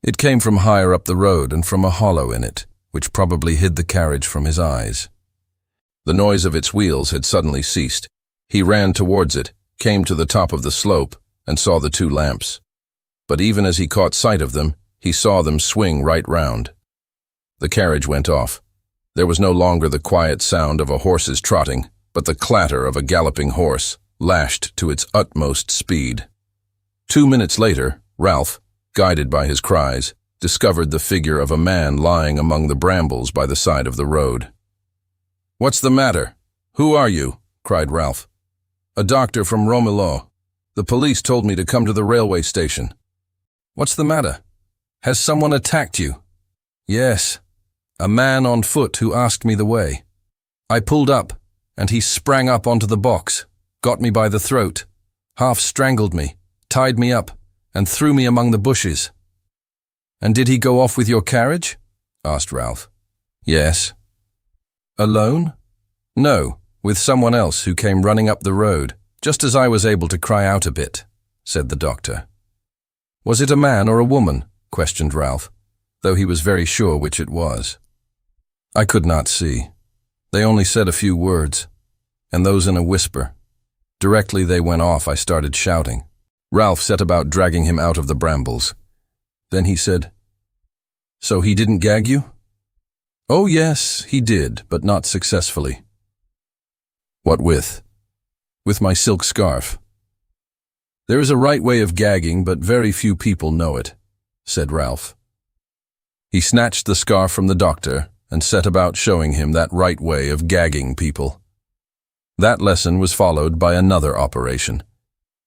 It came from higher up the road and from a hollow in it, which probably hid the carriage from his eyes. The noise of its wheels had suddenly ceased. He ran towards it, came to the top of the slope, and saw the two lamps. But even as he caught sight of them, he saw them swing right round. The carriage went off. There was no longer the quiet sound of a horse's trotting, but the clatter of a galloping horse, lashed to its utmost speed. 2 minutes later, Ralph, guided by his cries, discovered the figure of a man lying among the brambles by the side of the road. "What's the matter? Who are you?" cried Ralph. "A doctor from Romelot. The police told me to come to the railway station." "What's the matter? Has someone attacked you?" "Yes, a man on foot who asked me the way. I pulled up, and he sprang up onto the box, got me by the throat, half strangled me, tied me up, and threw me among the bushes." "And did he go off with your carriage?" asked Ralph. "Yes." "Alone?" "No, with someone else who came running up the road, just as I was able to cry out a bit," said the doctor. Was it a man or a woman? Questioned Ralph, though he was very sure which it was. I could not see. They only said a few words, and those in a whisper. Directly they went off, I started shouting. Ralph set about dragging him out of the brambles. Then he said, "So he didn't gag you?" "Oh yes, he did, but not successfully." "What with?" "With my silk scarf." "There is a right way of gagging, but very few people know it," said Ralph. He snatched the scarf from the doctor and set about showing him that right way of gagging people. That lesson was followed by another operation,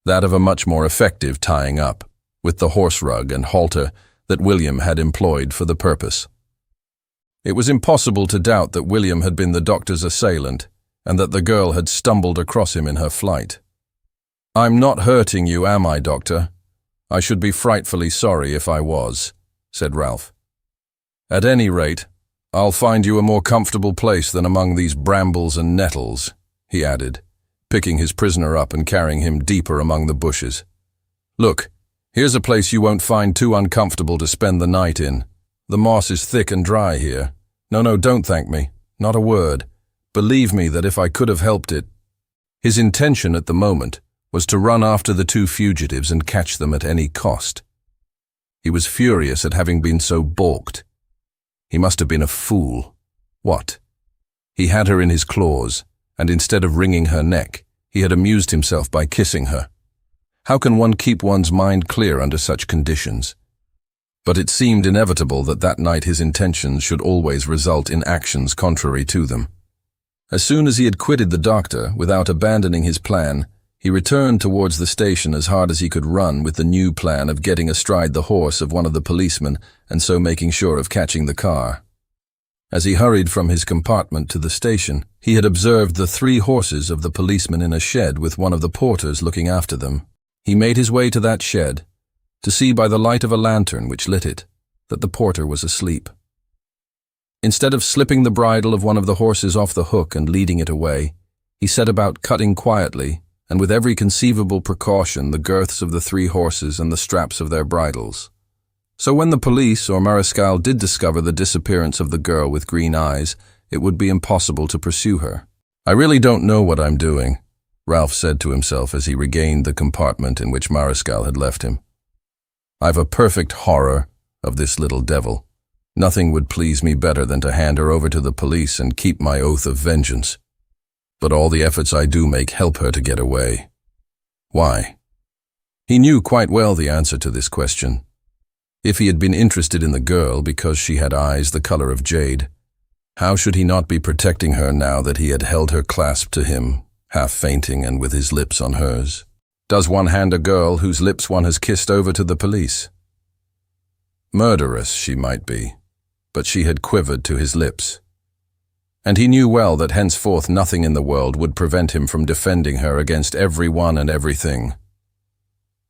that of a much more effective tying up, with the horse rug and halter that William had employed for the purpose. It was impossible to doubt that William had been the doctor's assailant, and that the girl had stumbled across him in her flight. "I'm not hurting you, am I, Doctor? I should be frightfully sorry if I was," said Ralph. "At any rate, I'll find you a more comfortable place than among these brambles and nettles," he added, picking his prisoner up and carrying him deeper among the bushes. "Look, here's a place you won't find too uncomfortable to spend the night in. The moss is thick and dry here. No, don't thank me. Not a word. Believe me that if I could have helped it—" His intention at the moment was to run after the two fugitives and catch them at any cost. He was furious at having been so balked. He must have been a fool. What? He had her in his claws, and instead of wringing her neck, he had amused himself by kissing her. How can one keep one's mind clear under such conditions? But it seemed inevitable that that night his intentions should always result in actions contrary to them. As soon as he had quitted the doctor, without abandoning his plan, he returned towards the station as hard as he could run, with the new plan of getting astride the horse of one of the policemen and so making sure of catching the car. As he hurried from his compartment to the station, he had observed the 3 horses of the policeman in a shed with one of the porters looking after them. He made his way to that shed, to see by the light of a lantern which lit it, that the porter was asleep. Instead of slipping the bridle of one of the horses off the hook and leading it away, he set about cutting quietly, and with every conceivable precaution, the girths of the 3 horses and the straps of their bridles. So when the police or Mariscal did discover the disappearance of the girl with green eyes, it would be impossible to pursue her. "I really don't know what I'm doing," Ralph said to himself as he regained the compartment in which Mariscal had left him. "I've a perfect horror of this little devil. Nothing would please me better than to hand her over to the police and keep my oath of vengeance. But all the efforts I do make help her to get away. Why?" He knew quite well the answer to this question. If he had been interested in the girl because she had eyes the color of jade, how should he not be protecting her now that he had held her clasped to him, half fainting and with his lips on hers? Does one hand a girl whose lips one has kissed over to the police? Murderous she might be, but she had quivered to his lips. And he knew well that henceforth nothing in the world would prevent him from defending her against everyone and everything.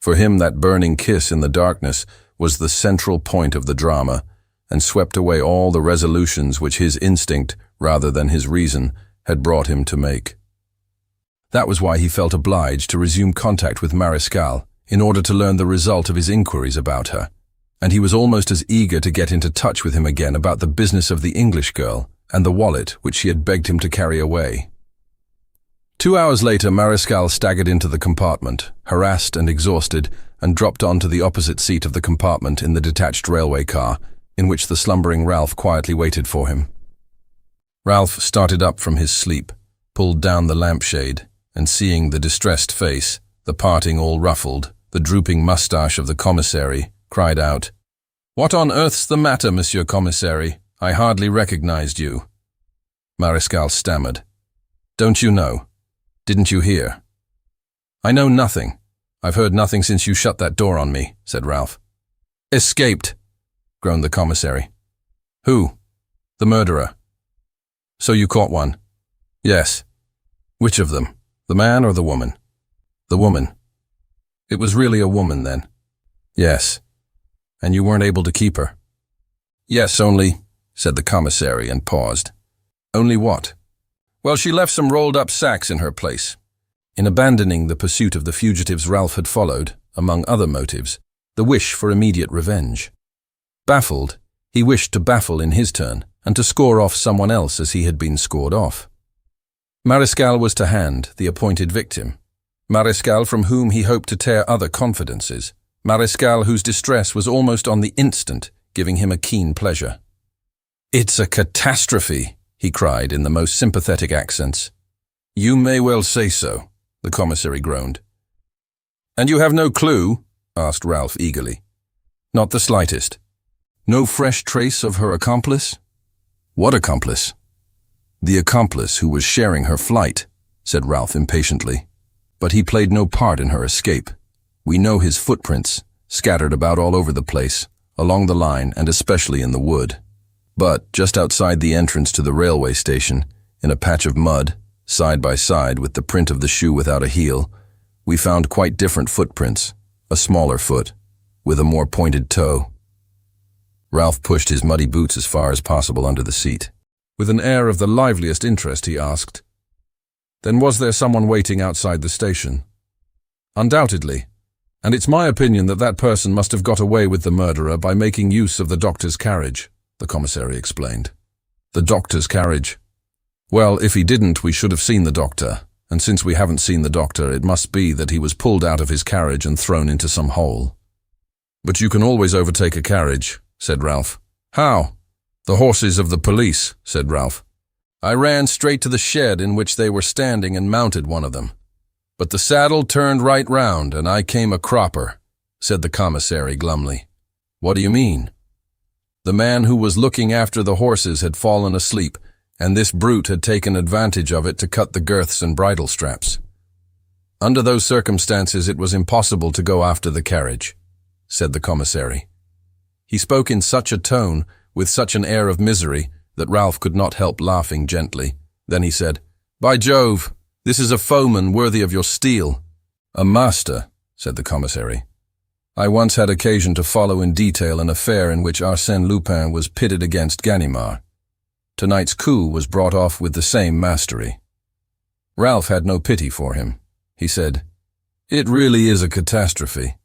For him that burning kiss in the darkness was the central point of the drama, and swept away all the resolutions which his instinct, rather than his reason, had brought him to make. That was why he felt obliged to resume contact with Mariscal, in order to learn the result of his inquiries about her, and he was almost as eager to get into touch with him again about the business of the English girl and the wallet which she had begged him to carry away. 2 hours later, Mariscal staggered into the compartment, harassed and exhausted, and dropped onto the opposite seat of the compartment in the detached railway car, in which the slumbering Ralph quietly waited for him. Ralph started up from his sleep, pulled down the lampshade, and seeing the distressed face, the parting all ruffled, the drooping moustache of the commissary, cried out, "What on earth's the matter, Monsieur Commissary? I hardly recognized you." Mariscal stammered. "Don't you know? Didn't you hear?" "I know nothing. I've heard nothing since you shut that door on me," said Ralph. "Escaped," groaned the commissary. "Who?" "The murderer." "So you caught one?" "Yes." "Which of them? The man or the woman?" "The woman." "It was really a woman, then?" "Yes." "And you weren't able to keep her?" "Yes, only," said the commissary and paused. "Only what?" "Well, she left some rolled-up sacks in her place." In abandoning the pursuit of the fugitives Ralph had followed, among other motives, the wish for immediate revenge. Baffled, he wished to baffle in his turn, and to score off someone else as he had been scored off. Mariscal was to hand, the appointed victim. Mariscal from whom he hoped to tear other confidences. Mariscal whose distress was almost on the instant, giving him a keen pleasure. "It's a catastrophe," he cried in the most sympathetic accents. "You may well say so," the commissary groaned. "And you have no clue?" asked Ralph eagerly. "Not the slightest." "No fresh trace of her accomplice?" "What accomplice?" "The accomplice who was sharing her flight," said Ralph impatiently. "But he played no part in her escape. We know his footprints, scattered about all over the place, along the line and especially in the wood. But just outside the entrance to the railway station, in a patch of mud, side by side with the print of the shoe without a heel, we found quite different footprints, a smaller foot, with a more pointed toe." Ralph pushed his muddy boots as far as possible under the seat. With an air of the liveliest interest, he asked, "Then was there someone waiting outside the station?" "Undoubtedly. And it's my opinion that that person must have got away with the murderer by making use of the doctor's carriage," the commissary explained. "The doctor's carriage? Well, if he didn't, we should have seen the doctor, and since we haven't seen the doctor, it must be that he was pulled out of his carriage and thrown into some hole." "But you can always overtake a carriage," said Ralph. "How?" "The horses of the police," said Ralph. "I ran straight to the shed in which they were standing and mounted one of them. But the saddle turned right round and I came a cropper," said the commissary glumly. "What do you mean?" "The man who was looking after the horses had fallen asleep, and this brute had taken advantage of it to cut the girths and bridle straps. Under those circumstances it was impossible to go after the carriage," said the commissary. He spoke in such a tone, with such an air of misery, that Ralph could not help laughing gently. Then he said, "By Jove, this is a foeman worthy of your steel." "A master," said the commissary. "I once had occasion to follow in detail an affair in which Arsène Lupin was pitted against Ganimard. Tonight's coup was brought off with the same mastery." Ralph had no pity for him. He said, "It really is a catastrophe,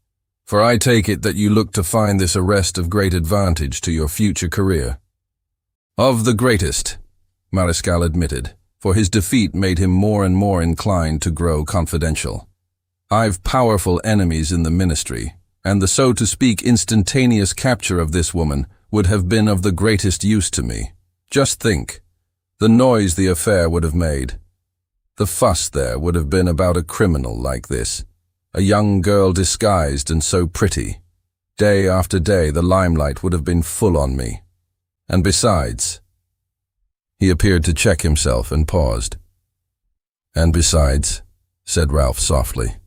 for I take it that you look to find this arrest of great advantage to your future career." "Of the greatest," Mariscal admitted, for his defeat made him more and more inclined to grow confidential. "I've powerful enemies in the ministry, and the so to speak instantaneous capture of this woman would have been of the greatest use to me. Just think, the noise the affair would have made. The fuss there would have been about a criminal like this, a young girl disguised and so pretty. Day after day the limelight would have been full on me. And besides—" He appeared to check himself and paused. "And besides," said Ralph softly.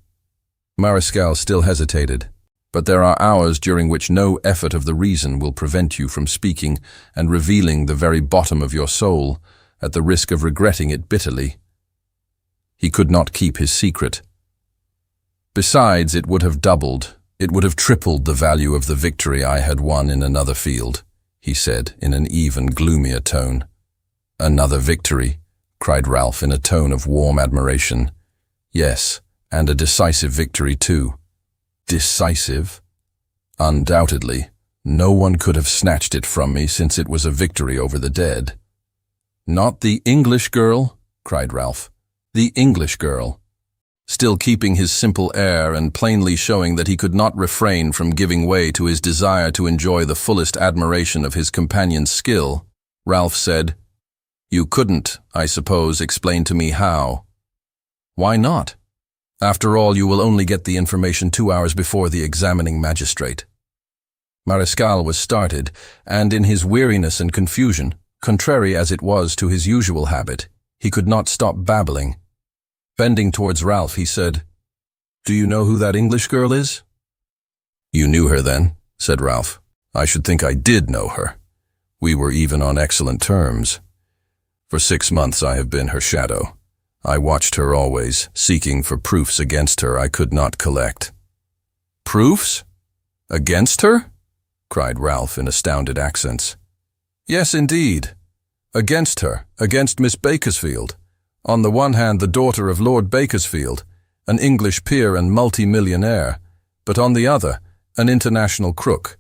Mariscal still hesitated, but there are hours during which no effort of the reason will prevent you from speaking and revealing the very bottom of your soul, at the risk of regretting it bitterly. He could not keep his secret. "Besides, it would have doubled, it would have tripled the value of the victory I had won in another field," he said in an even gloomier tone. "Another victory?" cried Ralph in a tone of warm admiration. "Yes, and a decisive victory too." "Decisive?" "Undoubtedly. No one could have snatched it from me since it was a victory over the dead." "Not the English girl?" cried Ralph. "The English girl." Still keeping his simple air and plainly showing that he could not refrain from giving way to his desire to enjoy the fullest admiration of his companion's skill, Ralph said, "You couldn't, I suppose, explain to me how." "Why not? After all, you will only get the information 2 hours before the examining magistrate." Mariscal was startled, and in his weariness and confusion, contrary as it was to his usual habit, he could not stop babbling. Bending towards Ralph, he said, "Do you know who that English girl is?" "You knew her then?" said Ralph. "I should think I did know her. We were even on excellent terms. For 6 months I have been her shadow. I watched her always, seeking for proofs against her I could not collect." "Proofs? Against her?" cried Ralph in astounded accents. "Yes, indeed. Against her, against Miss Bakersfield. On the one hand, the daughter of Lord Bakersfield, an English peer and multi-millionaire, but on the other, an international crook,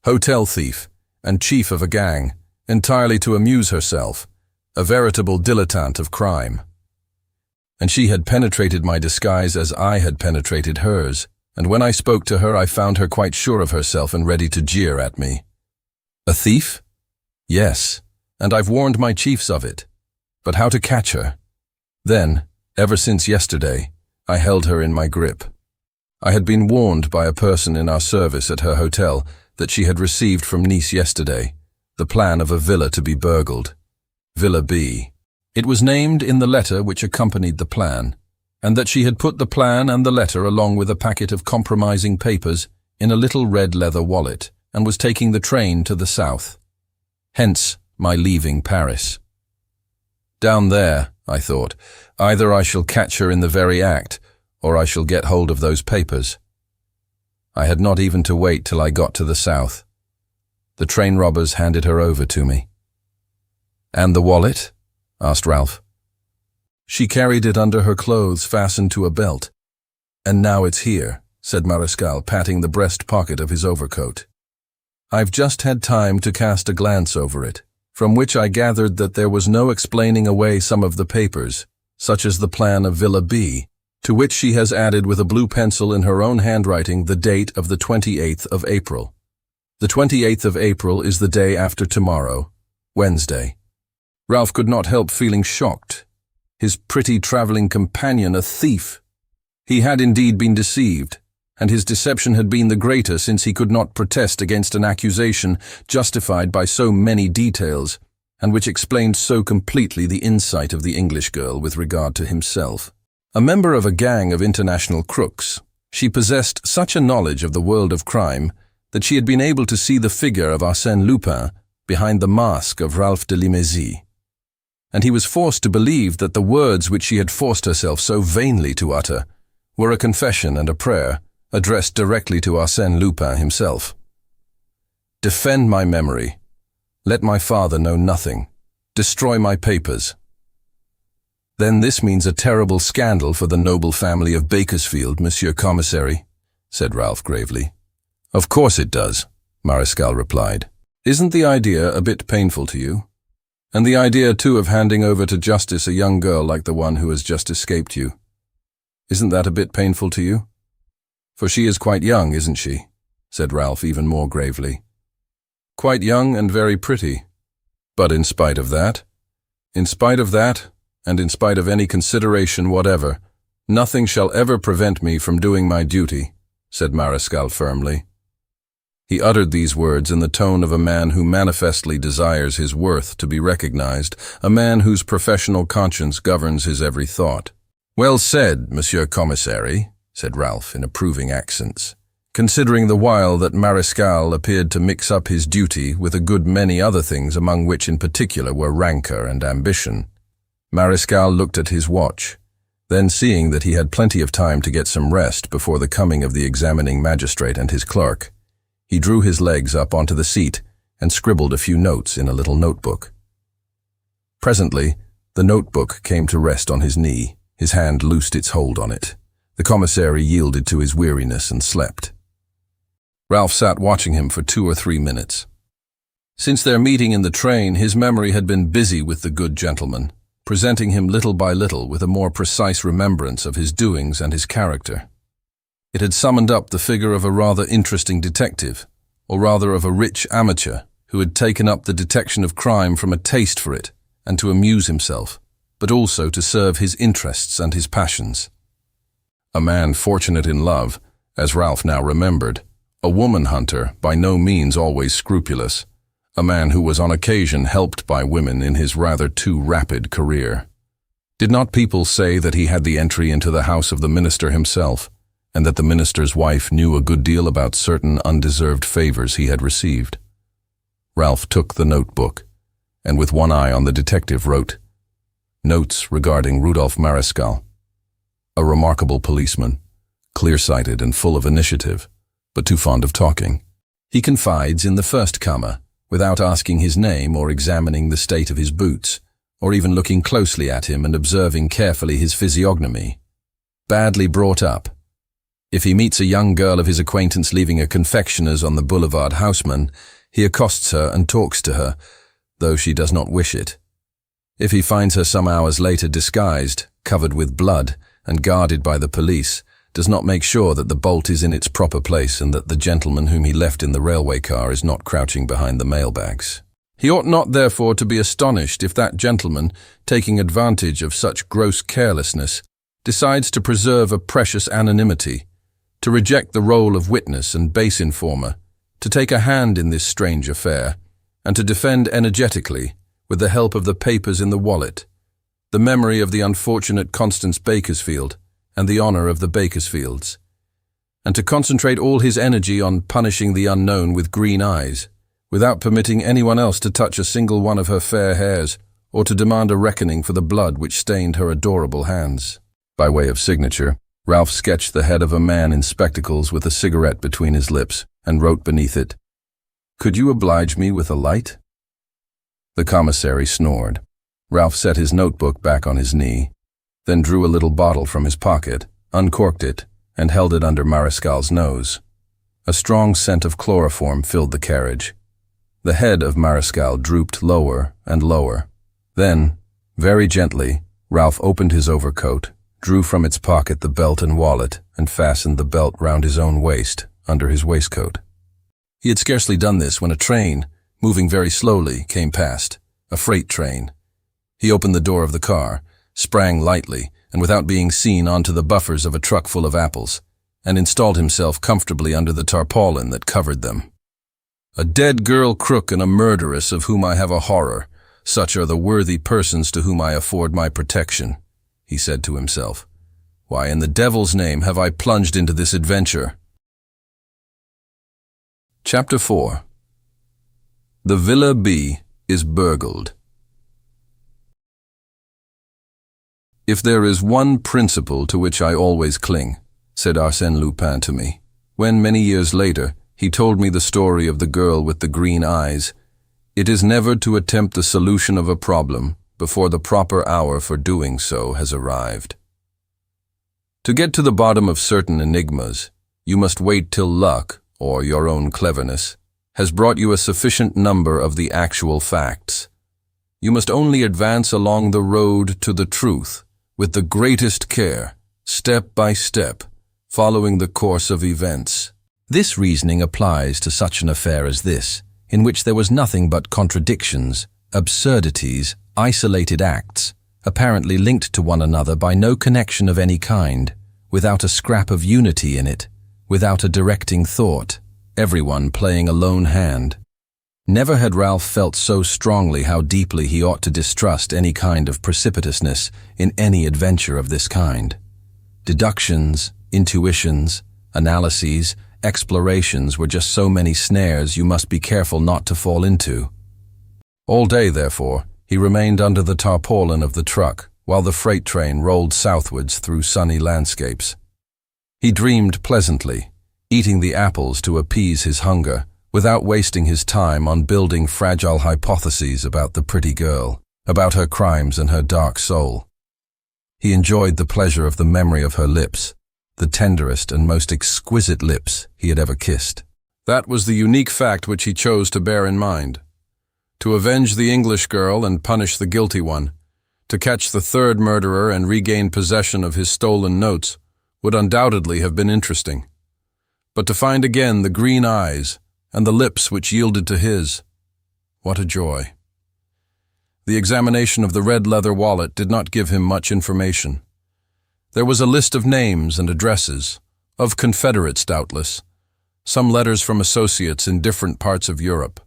hotel thief, and chief of a gang, entirely to amuse herself, a veritable dilettante of crime. And she had penetrated my disguise as I had penetrated hers, and when I spoke to her I found her quite sure of herself and ready to jeer at me. A thief? Yes, and I've warned my chiefs of it. But how to catch her? Then, ever since yesterday, I held her in my grip. I had been warned by a person in our service at her hotel that she had received from Nice yesterday the plan of a villa to be burgled. Villa B. It was named in the letter which accompanied the plan, and that she had put the plan and the letter along with a packet of compromising papers in a little red leather wallet and was taking the train to the south. Hence my leaving Paris. Down there, I thought, either I shall catch her in the very act, or I shall get hold of those papers. I had not even to wait till I got to the south. The train robbers handed her over to me. And the wallet? Asked Ralph. She carried it under her clothes fastened to a belt. And now it's here, said Mariscal, patting the breast pocket of his overcoat. I've just had time to cast a glance over it, from which I gathered that there was no explaining away some of the papers, such as the plan of Villa B, to which she has added with a blue pencil in her own handwriting the date of the 28th of April. The 28th of April is the day after tomorrow, Wednesday. Ralph could not help feeling shocked. His pretty traveling companion a thief! He had indeed been deceived, and his deception had been the greater since he could not protest against an accusation justified by so many details, and which explained so completely the insight of the English girl with regard to himself. A member of a gang of international crooks, she possessed such a knowledge of the world of crime that she had been able to see the figure of Arsène Lupin behind the mask of Ralph de Limézy. And he was forced to believe that the words which she had forced herself so vainly to utter were a confession and a prayer addressed directly to Arsène Lupin himself. Defend my memory. Let my father know nothing. Destroy my papers. Then this means a terrible scandal for the noble family of Bakersfield, Monsieur Commissary, said Ralph gravely. Of course it does, Mariscal replied. Isn't the idea a bit painful to you? And the idea, too, of handing over to justice a young girl like the one who has just escaped you. Isn't that a bit painful to you? For she is quite young, isn't she? Said Ralph even more gravely. Quite young and very pretty. But in spite of that, and in spite of any consideration whatever, nothing shall ever prevent me from doing my duty, said Mariscal firmly. He uttered these words in the tone of a man who manifestly desires his worth to be recognized, a man whose professional conscience governs his every thought. Well said, Monsieur Commissary, said Ralph in approving accents, considering the while that Mariscal appeared to mix up his duty with a good many other things, among which in particular were rancor and ambition. Mariscal looked at his watch. Then, seeing that he had plenty of time to get some rest before the coming of the examining magistrate and his clerk, he drew his legs up onto the seat and scribbled a few notes in a little notebook. Presently, the notebook came to rest on his knee. His hand loosed its hold on it. The commissary yielded to his weariness and slept. Ralph sat watching him for 2 or 3 minutes. Since their meeting in the train, his memory had been busy with the good gentleman, presenting him little by little with a more precise remembrance of his doings and his character. It had summoned up the figure of a rather interesting detective, or rather of a rich amateur who had taken up the detection of crime from a taste for it and to amuse himself, but also to serve his interests and his passions. A man fortunate in love, as Ralph now remembered, a woman hunter by no means always scrupulous, a man who was on occasion helped by women in his rather too rapid career. Did not people say that he had the entry into the house of the minister himself, and that the minister's wife knew a good deal about certain undeserved favors he had received? Ralph took the notebook, and with one eye on the detective wrote, Notes regarding Rudolf Mariscal. A remarkable policeman, clear-sighted and full of initiative, but too fond of talking. He confides in the first comer, without asking his name or examining the state of his boots, or even looking closely at him and observing carefully his physiognomy. Badly brought up. If he meets a young girl of his acquaintance leaving a confectioner's on the boulevard Haussmann, he accosts her and talks to her, though she does not wish it. If he finds her some hours later disguised, covered with blood, and guarded by the police, does not make sure that the bolt is in its proper place and that the gentleman whom he left in the railway car is not crouching behind the mailbags. He ought not therefore to be astonished if that gentleman, taking advantage of such gross carelessness, decides to preserve a precious anonymity, to reject the role of witness and base informer, to take a hand in this strange affair, and to defend energetically, with the help of the papers in the wallet, the memory of the unfortunate Constance Bakersfield and the honor of the Bakersfields, and to concentrate all his energy on punishing the unknown with green eyes, without permitting anyone else to touch a single one of her fair hairs or to demand a reckoning for the blood which stained her adorable hands. By way of signature, Ralph sketched the head of a man in spectacles with a cigarette between his lips and wrote beneath it, "Could you oblige me with a light?" The commissary snored. Ralph set his notebook back on his knee, then drew a little bottle from his pocket, uncorked it, and held it under Mariscal's nose. A strong scent of chloroform filled the carriage. The head of Mariscal drooped lower and lower. Then, very gently, Ralph opened his overcoat, drew from its pocket the belt and wallet, and fastened the belt round his own waist, under his waistcoat. He had scarcely done this when a train, moving very slowly, came past, a freight train. He opened the door of the car, sprang lightly, and without being seen onto the buffers of a truck full of apples, and installed himself comfortably under the tarpaulin that covered them. "A dead girl crook and a murderess of whom I have a horror. Such are the worthy persons to whom I afford my protection," he said to himself. "Why in the devil's name have I plunged into this adventure?" Chapter 4. The Villa B is burgled. "If there is one principle to which I always cling," said Arsène Lupin to me, when many years later he told me the story of the girl with the green eyes, "it is never to attempt the solution of a problem before the proper hour for doing so has arrived. To get to the bottom of certain enigmas, you must wait till luck, or your own cleverness, has brought you a sufficient number of the actual facts. You must only advance along the road to the truth with the greatest care, step by step, following the course of events." This reasoning applies to such an affair as this, in which there was nothing but contradictions, absurdities, isolated acts, apparently linked to one another by no connection of any kind, without a scrap of unity in it, without a directing thought, everyone playing a lone hand. Never had Ralph felt so strongly how deeply he ought to distrust any kind of precipitousness in any adventure of this kind. Deductions, intuitions, analyses, explorations were just so many snares you must be careful not to fall into. All day, therefore, he remained under the tarpaulin of the truck while the freight train rolled southwards through sunny landscapes. He dreamed pleasantly, eating the apples to appease his hunger, without wasting his time on building fragile hypotheses about the pretty girl, about her crimes and her dark soul. He enjoyed the pleasure of the memory of her lips, the tenderest and most exquisite lips he had ever kissed. That was the unique fact which he chose to bear in mind. To avenge the English girl and punish the guilty one, to catch the third murderer and regain possession of his stolen notes, would undoubtedly have been interesting. But to find again the green eyes and the lips which yielded to his, what a joy. The examination of the red leather wallet did not give him much information. There was a list of names and addresses, of Confederates doubtless, some letters from associates in different parts of Europe.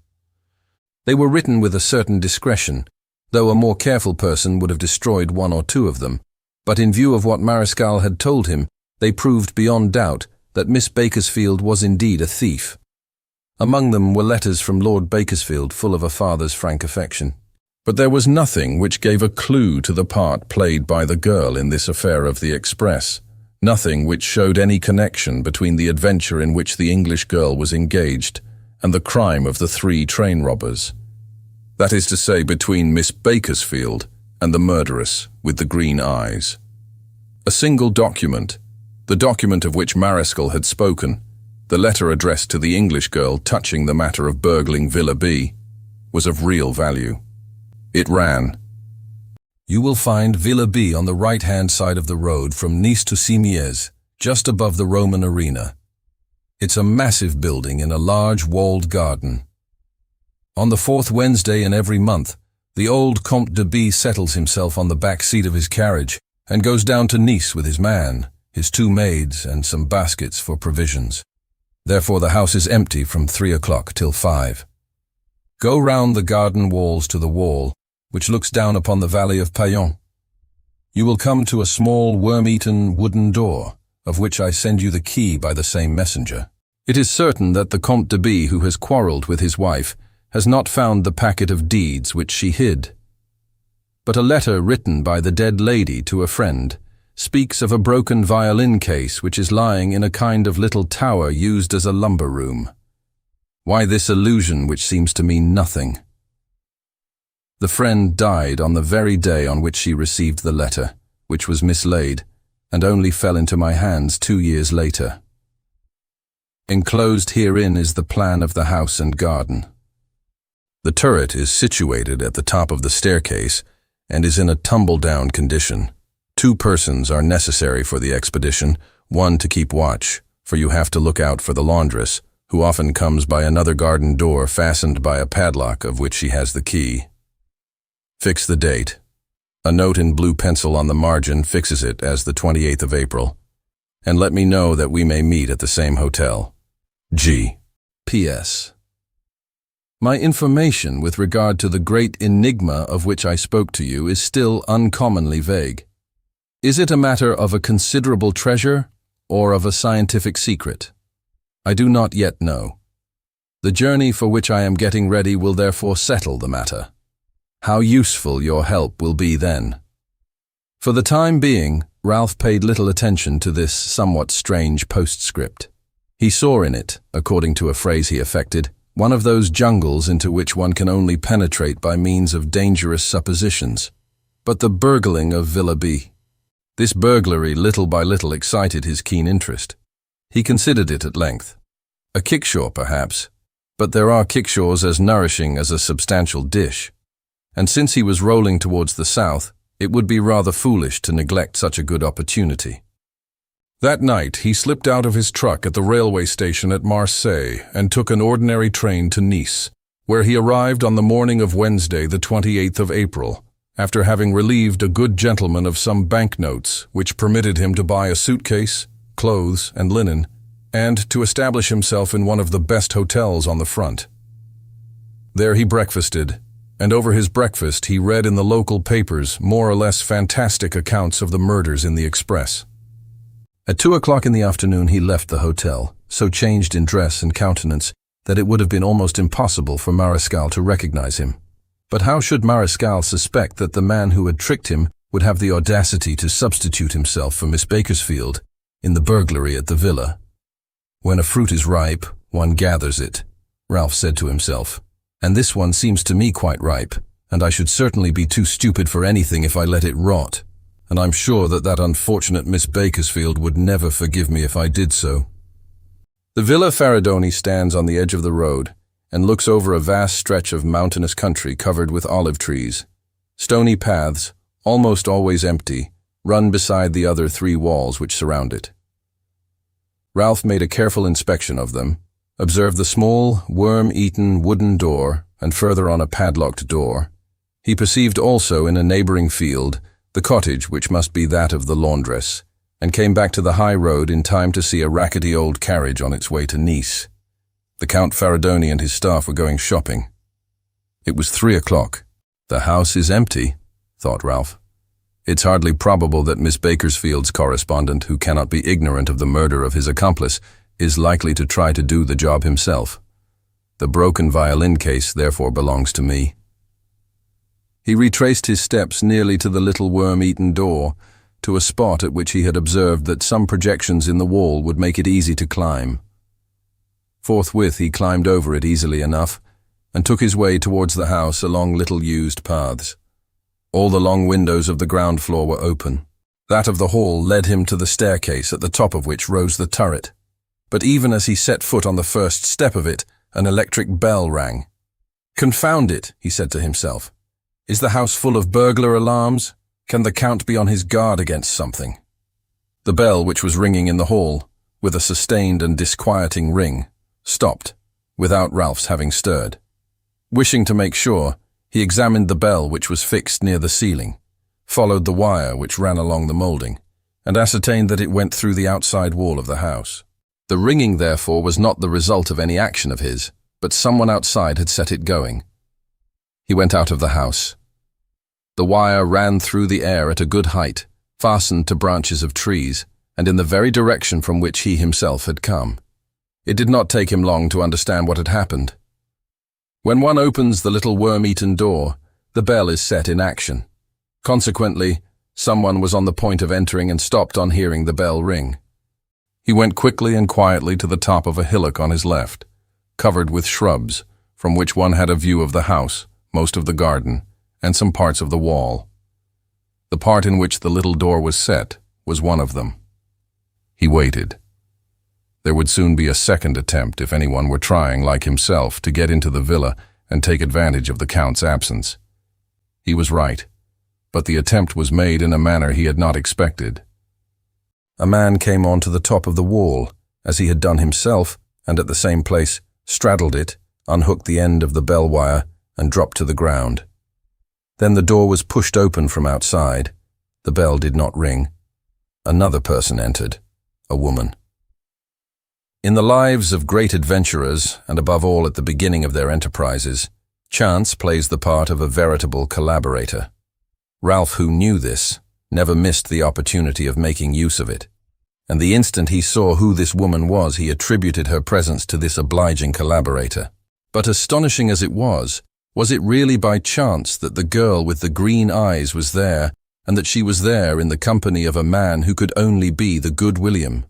They were written with a certain discretion, though a more careful person would have destroyed one or two of them, but in view of what Mariscal had told him, they proved beyond doubt that Miss Bakersfield was indeed a thief. Among them were letters from Lord Bakersfield full of a father's frank affection. But there was nothing which gave a clue to the part played by the girl in this affair of the Express, nothing which showed any connection between the adventure in which the English girl was engaged and the crime of the 3 train robbers. That is to say, between Miss Bakersfield and the murderess with the green eyes. A single document, The document of which Mariscal had spoken, the letter addressed to the English girl touching the matter of burgling Villa B, was of real value. It ran, "You will find Villa B on the right-hand side of the road from Nice to Simiez, just above the Roman arena. It's a massive building in a large walled garden. On the fourth Wednesday in every month, the old Comte de B settles himself on the back seat of his carriage and goes down to Nice with his man, his 2 maids, and some baskets for provisions. Therefore the house is empty from 3 o'clock till 5. Go round the garden walls to the wall, which looks down upon the valley of Paillon. You will come to a small worm-eaten wooden door, of which I send you the key by the same messenger. It is certain that the Comte de B, who has quarrelled with his wife, has not found the packet of deeds which she hid. But a letter written by the dead lady to a friend speaks of a broken violin case which is lying in a kind of little tower used as a lumber room. Why this allusion which seems to mean nothing? The friend died on the very day on which she received the letter, which was mislaid, and only fell into my hands 2 years later. Enclosed herein is the plan of the house and garden. The turret is situated at the top of the staircase and is in a tumble-down condition. 2 persons are necessary for the expedition, 1 to keep watch, for you have to look out for the laundress, who often comes by another garden door fastened by a padlock of which she has the key. Fix the date. A note in blue pencil on the margin fixes it as the 28th of April, and let me know that we may meet at the same hotel. G. P.S. My information with regard to the great enigma of which I spoke to you is still uncommonly vague. Is it a matter of a considerable treasure or of a scientific secret? I do not yet know. The journey for which I am getting ready will therefore settle the matter. How useful your help will be then. For the time being, Ralph paid little attention to this somewhat strange postscript. He saw in it, according to a phrase he affected, one of those jungles into which one can only penetrate by means of dangerous suppositions. But the burgling of Villa B. This burglary little by little excited his keen interest. He considered it at length. A kickshaw, perhaps, but there are kickshaws as nourishing as a substantial dish. And since he was rolling towards the south, it would be rather foolish to neglect such a good opportunity. That night he slipped out of his truck at the railway station at Marseille and took an ordinary train to Nice, where he arrived on the morning of Wednesday, the 28th of April, after having relieved a good gentleman of some banknotes which permitted him to buy a suitcase, clothes, and linen, and to establish himself in one of the best hotels on the front. There he breakfasted, and over his breakfast he read in the local papers more or less fantastic accounts of the murders in the Express. At 2 o'clock in the afternoon he left the hotel, so changed in dress and countenance that it would have been almost impossible for Mariscal to recognize him. But how should Mariscal suspect that the man who had tricked him would have the audacity to substitute himself for Miss Bakersfield in the burglary at the villa? When a fruit is ripe, one gathers it, Ralph said to himself, and this one seems to me quite ripe, and I should certainly be too stupid for anything if I let it rot, and I'm sure that that unfortunate Miss Bakersfield would never forgive me if I did so. The Villa Faridoni stands on the edge of the road and looks over a vast stretch of mountainous country covered with olive trees. Stony paths, almost always empty, run beside the other 3 walls which surround it. Ralph made a careful inspection of them, observed the small, worm-eaten wooden door, and further on a padlocked door. He perceived also in a neighboring field the cottage which must be that of the laundress, and came back to the high road in time to see a rackety old carriage on its way to Nice. The Count Faridoni and his staff were going shopping. It was 3 o'clock. The house is empty, thought Ralph. It's hardly probable that Miss Bakersfield's correspondent, who cannot be ignorant of the murder of his accomplice, is likely to try to do the job himself. The broken violin case therefore belongs to me. He retraced his steps nearly to the little worm-eaten door, to a spot at which he had observed that some projections in the wall would make it easy to climb. Forthwith he climbed over it easily enough, and took his way towards the house along little used paths. All the long windows of the ground floor were open. That of the hall led him to the staircase at the top of which rose the turret. But even as he set foot on the first step of it, an electric bell rang. "Confound it," he said to himself. "Is the house full of burglar alarms? Can the Count be on his guard against something?" The bell, which was ringing in the hall, with a sustained and disquieting ring, stopped, without Ralph's having stirred. Wishing to make sure, he examined the bell which was fixed near the ceiling, followed the wire which ran along the moulding, and ascertained that it went through the outside wall of the house. The ringing, therefore, was not the result of any action of his, but someone outside had set it going. He went out of the house. The wire ran through the air at a good height, fastened to branches of trees, and in the very direction from which he himself had come. It did not take him long to understand what had happened. When one opens the little worm-eaten door, the bell is set in action. Consequently, someone was on the point of entering and stopped on hearing the bell ring. He went quickly and quietly to the top of a hillock on his left, covered with shrubs, from which one had a view of the house, most of the garden, and some parts of the wall. The part in which the little door was set was one of them. He waited. There would soon be a second attempt if anyone were trying, like himself, to get into the villa and take advantage of the Count's absence. He was right, but the attempt was made in a manner he had not expected. A man came on to the top of the wall, as he had done himself, and at the same place straddled it, unhooked the end of the bell wire, and dropped to the ground. Then the door was pushed open from outside. The bell did not ring. Another person entered, a woman. In the lives of great adventurers, and above all at the beginning of their enterprises, chance plays the part of a veritable collaborator. Ralph, who knew this, never missed the opportunity of making use of it, and the instant he saw who this woman was, he attributed her presence to this obliging collaborator. But astonishing as it was it really by chance that the girl with the green eyes was there, and that she was there in the company of a man who could only be the good William?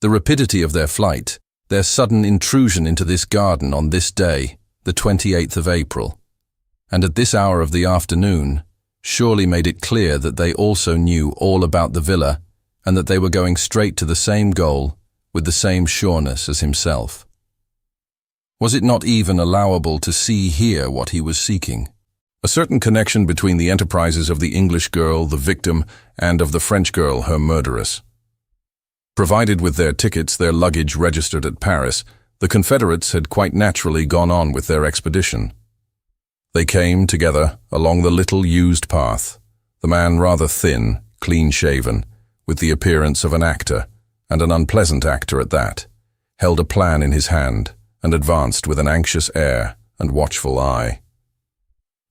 The rapidity of their flight, their sudden intrusion into this garden on this day, the 28th of April, and at this hour of the afternoon, surely made it clear that they also knew all about the villa, and that they were going straight to the same goal, with the same sureness as himself. Was it not even allowable to see here what he was seeking? A certain connection between the enterprises of the English girl, the victim, and of the French girl, her murderess. Provided with their tickets, their luggage registered at Paris, the Confederates had quite naturally gone on with their expedition. They came together along the little used path, the man rather thin, clean-shaven, with the appearance of an actor, and an unpleasant actor at that, held a plan in his hand, and advanced with an anxious air and watchful eye.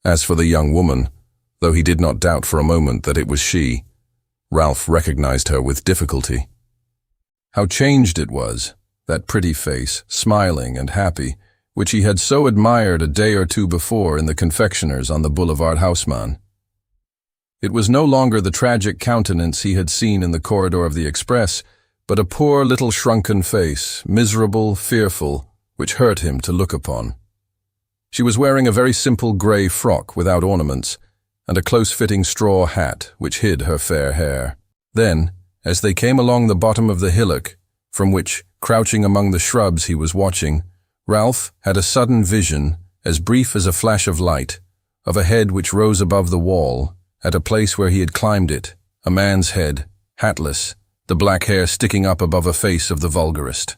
As for the young woman, though he did not doubt for a moment that it was she, Ralph recognized her with difficulty. How changed it was, that pretty face, smiling and happy, which he had so admired a day or two before in the confectioner's on the Boulevard Haussmann. It was no longer the tragic countenance he had seen in the corridor of the express, but a poor little shrunken face, miserable, fearful, which hurt him to look upon. She was wearing a very simple grey frock without ornaments, and a close-fitting straw hat which hid her fair hair. Then, as they came along the bottom of the hillock, from which, crouching among the shrubs he was watching, Ralph had a sudden vision, as brief as a flash of light, of a head which rose above the wall, at a place where he had climbed it, a man's head, hatless, the black hair sticking up above a face of the vulgarist.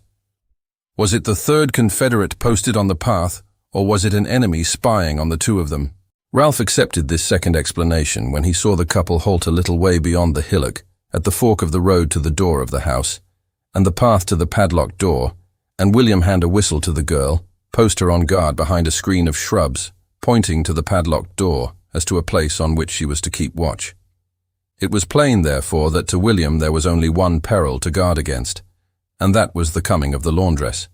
Was it the third Confederate posted on the path, or was it an enemy spying on the two of them? Ralph accepted this second explanation when he saw the couple halt a little way beyond the hillock, at the fork of the road to the door of the house, and the path to the padlocked door, and William hand a whistle to the girl, post her on guard behind a screen of shrubs, pointing to the padlocked door as to a place on which she was to keep watch. It was plain, therefore, that to William there was only one peril to guard against, and that was the coming of the laundress.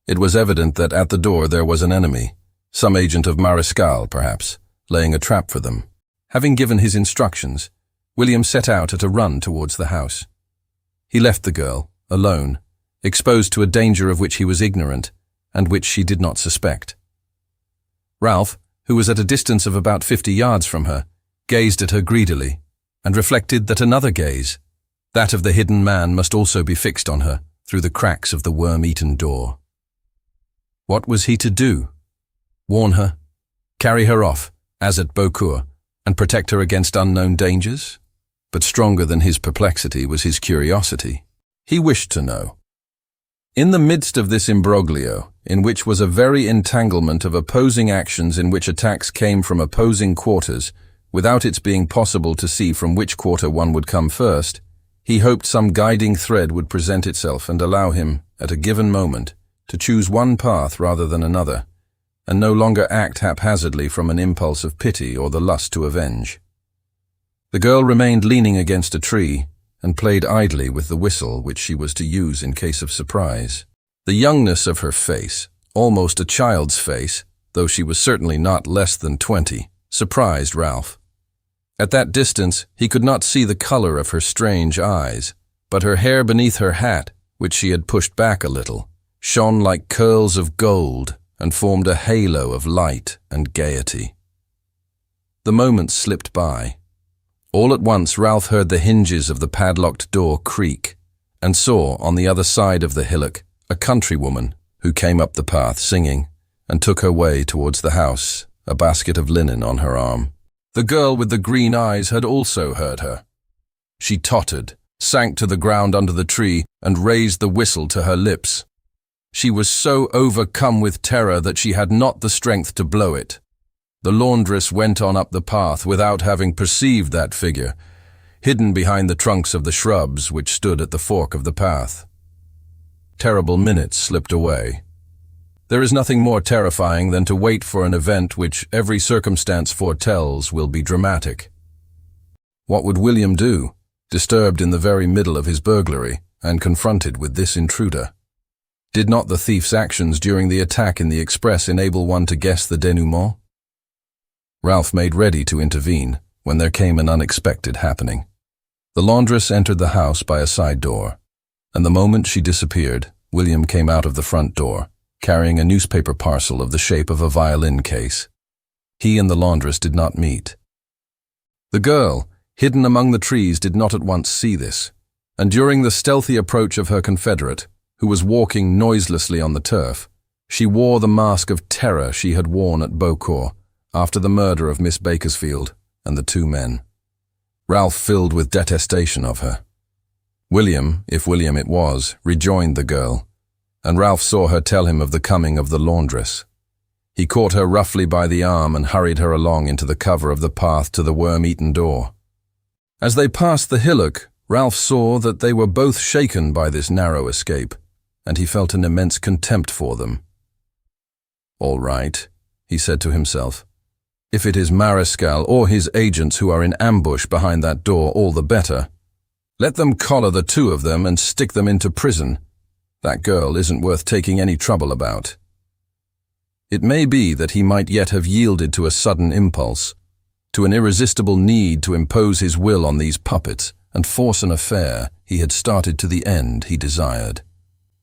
It was evident that at the door there was an enemy, some agent of Marescal, perhaps, laying a trap for them. Having given his instructions, William set out at a run towards the house. He left the girl, alone, exposed to a danger of which he was ignorant, and which she did not suspect. Ralph, who was at a distance of about 50 yards from her, gazed at her greedily, and reflected that another gaze, that of the hidden man, must also be fixed on her through the cracks of the worm-eaten door. What was he to do? Warn her? Carry her off, as at Beaucourt, and protect her against unknown dangers? But stronger than his perplexity was his curiosity. He wished to know. In the midst of this imbroglio, in which was a very entanglement of opposing actions in which attacks came from opposing quarters, without its being possible to see from which quarter one would come first, he hoped some guiding thread would present itself and allow him, at a given moment, to choose one path rather than another, and no longer act haphazardly from an impulse of pity or the lust to avenge. The girl remained leaning against a tree and played idly with the whistle which she was to use in case of surprise. The youngness of her face, almost a child's face, though she was certainly not less than 20, surprised Ralph. At that distance he could not see the color of her strange eyes, but her hair beneath her hat, which she had pushed back a little, shone like curls of gold and formed a halo of light and gaiety. The moments slipped by. All at once Ralph heard the hinges of the padlocked door creak, and saw, on the other side of the hillock, a countrywoman who came up the path singing, and took her way towards the house, a basket of linen on her arm. The girl with the green eyes had also heard her. She tottered, sank to the ground under the tree, and raised the whistle to her lips. She was so overcome with terror that she had not the strength to blow it. The laundress went on up the path without having perceived that figure, hidden behind the trunks of the shrubs which stood at the fork of the path. Terrible minutes slipped away. There is nothing more terrifying than to wait for an event which every circumstance foretells will be dramatic. What would William do, disturbed in the very middle of his burglary and confronted with this intruder? Did not the thief's actions during the attack in the express enable one to guess the denouement? Ralph made ready to intervene when there came an unexpected happening. The laundress entered the house by a side door, and the moment she disappeared, William came out of the front door, carrying a newspaper parcel of the shape of a violin case. He and the laundress did not meet. The girl, hidden among the trees, did not at once see this, and during the stealthy approach of her confederate, who was walking noiselessly on the turf, she wore the mask of terror she had worn at Beaucourt after the murder of Miss Bakersfield and the two men. Ralph filled with detestation of her. William, if William it was, rejoined the girl, and Ralph saw her tell him of the coming of the laundress. He caught her roughly by the arm and hurried her along into the cover of the path to the worm-eaten door. As they passed the hillock, Ralph saw that they were both shaken by this narrow escape, and he felt an immense contempt for them. "All right," he said to himself. "If it is Marescal or his agents who are in ambush behind that door, all the better. Let them collar the two of them and stick them into prison. That girl isn't worth taking any trouble about." It may be that he might yet have yielded to a sudden impulse, to an irresistible need to impose his will on these puppets and force an affair he had started to the end he desired.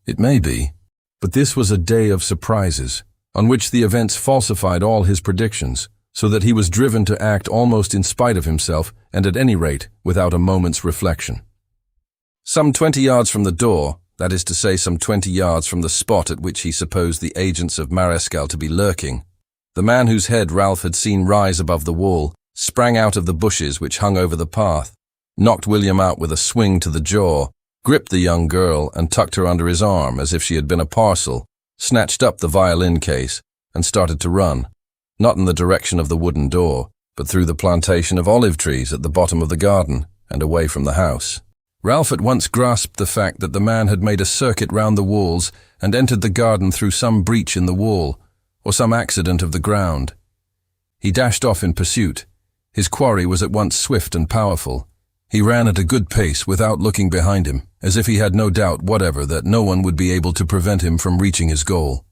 It may be, but this was a day of surprises, on which the events falsified all his predictions, so that he was driven to act almost in spite of himself, and at any rate without a moment's reflection. Some 20 yards from the door, that is to say some 20 yards from the spot at which he supposed the agents of Marescal to be lurking, the man whose head Ralph had seen rise above the wall sprang out of the bushes which hung over the path, knocked William out with a swing to the jaw, gripped the young girl and tucked her under his arm as if she had been a parcel, snatched up the violin case, and started to run, not in the direction of the wooden door, but through the plantation of olive trees at the bottom of the garden and away from the house. Ralph at once grasped the fact that the man had made a circuit round the walls and entered the garden through some breach in the wall, or some accident of the ground. He dashed off in pursuit. His quarry was at once swift and powerful. He ran at a good pace without looking behind him, as if he had no doubt whatever that no one would be able to prevent him from reaching his goal.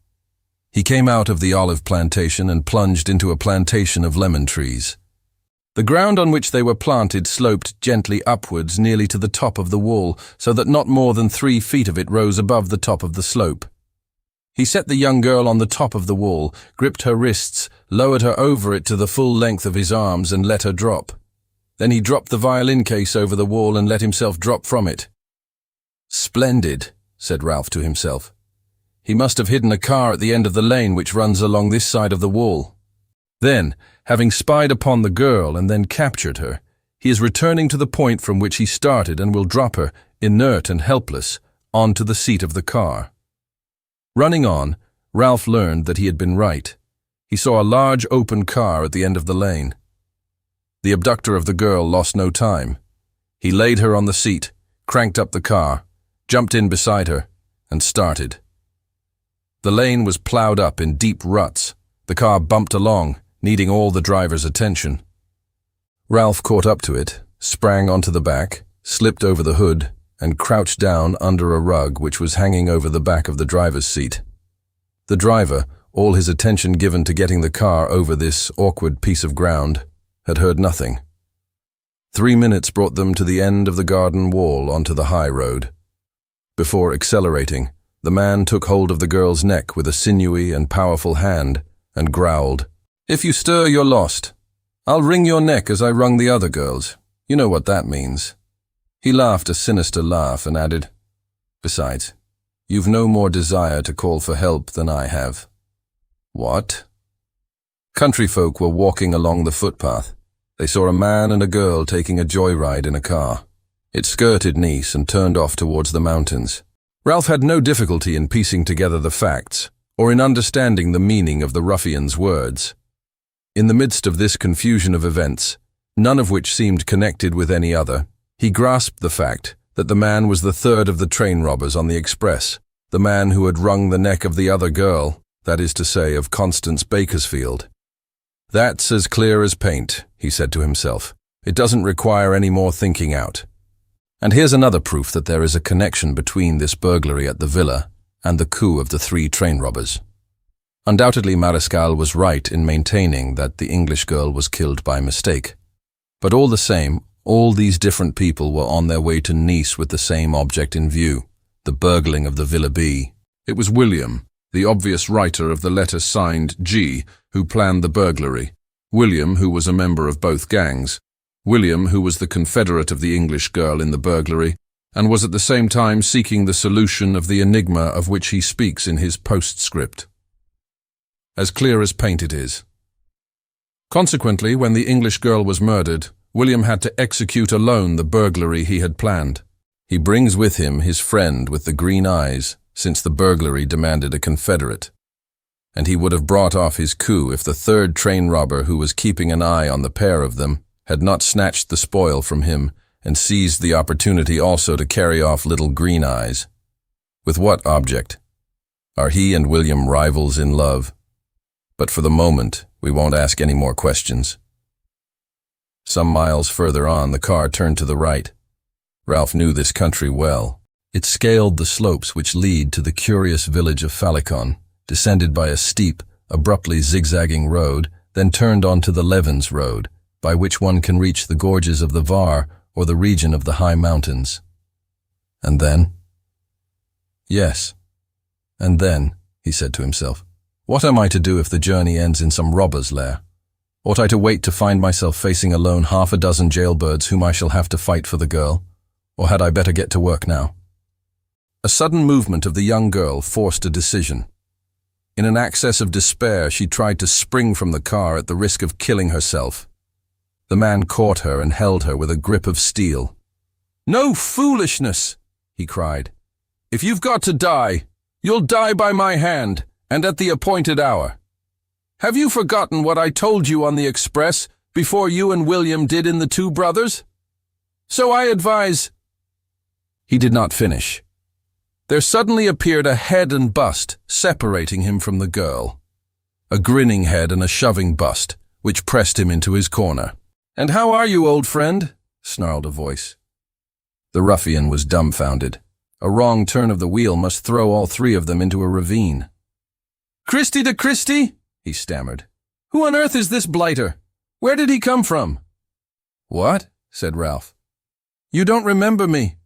He came out of the olive plantation and plunged into a plantation of lemon trees. The ground on which they were planted sloped gently upwards nearly to the top of the wall, so that not more than 3 feet of it rose above the top of the slope. He set the young girl on the top of the wall, gripped her wrists, lowered her over it to the full length of his arms, and let her drop. Then he dropped the violin case over the wall and let himself drop from it. "Splendid," said Ralph to himself. "He must have hidden a car at the end of the lane which runs along this side of the wall. Then, having spied upon the girl and then captured her, he is returning to the point from which he started and will drop her, inert and helpless, onto the seat of the car." Running on, Ralph learned that he had been right. He saw a large open car at the end of the lane. The abductor of the girl lost no time. He laid her on the seat, cranked up the car, jumped in beside her, and started. The lane was ploughed up in deep ruts. The car bumped along, needing all the driver's attention. Ralph caught up to it, sprang onto the back, slipped over the hood, and crouched down under a rug which was hanging over the back of the driver's seat. The driver, all his attention given to getting the car over this awkward piece of ground, had heard nothing. 3 minutes brought them to the end of the garden wall onto the high road. Before accelerating, the man took hold of the girl's neck with a sinewy and powerful hand and growled, "If you stir, you're lost. I'll wring your neck as I wrung the other girl's. You know what that means." He laughed a sinister laugh and added, "Besides, you've no more desire to call for help than I have." "What?" Country folk were walking along the footpath. They saw a man and a girl taking a joyride in a car. It skirted Nice and turned off towards the mountains. Ralph had no difficulty in piecing together the facts, or in understanding the meaning of the ruffian's words. In the midst of this confusion of events, none of which seemed connected with any other, he grasped the fact that the man was the third of the train robbers on the express, the man who had wrung the neck of the other girl, that is to say, of Constance Bakersfield. "That's as clear as paint," he said to himself. "It doesn't require any more thinking out." And here's another proof that there is a connection between this burglary at the villa and the coup of the 3 train robbers. Undoubtedly, Marescal was right in maintaining that the English girl was killed by mistake. But all the same, all these different people were on their way to Nice with the same object in view, the burgling of the Villa B. It was William, the obvious writer of the letter signed G, who planned the burglary. William, who was a member of both gangs. William, who was the confederate of the English girl in the burglary, and was at the same time seeking the solution of the enigma of which he speaks in his postscript. As clear as paint it is. Consequently, when the English girl was murdered, William had to execute alone the burglary he had planned. He brings with him his friend with the green eyes, since the burglary demanded a confederate. And he would have brought off his coup if the third train robber who was keeping an eye on the pair of them had not snatched the spoil from him and seized the opportunity also to carry off little Green Eyes. With what object? Are he and William rivals in love? But for the moment, we won't ask any more questions. Some miles further on, the car turned to the right. Ralph knew this country well. It scaled the slopes which lead to the curious village of Falicon, descended by a steep, abruptly zigzagging road, then turned onto the Levens Road, by which one can reach the gorges of the Var or the region of the high mountains. And then? Yes, and then, he said to himself, what am I to do if the journey ends in some robber's lair? Ought I to wait to find myself facing alone 6 jailbirds whom I shall have to fight for the girl, or had I better get to work now? A sudden movement of the young girl forced a decision. In an access of despair, she tried to spring from the car at the risk of killing herself. The man caught her and held her with a grip of steel. "No foolishness!" he cried. "If you've got to die, you'll die by my hand, and at the appointed hour. Have you forgotten what I told you on the express before you and William did in the Two Brothers? So I advise—" He did not finish. There suddenly appeared a head and bust separating him from the girl. A grinning head and a shoving bust, which pressed him into his corner. "And how are you, old friend?" snarled a voice. The ruffian was dumbfounded. A wrong turn of the wheel must throw all 3 of them into a ravine. "Christie de Christie," he stammered. "Who on earth is this blighter? Where did he come from?" "What?" said Ralph. "You don't remember me.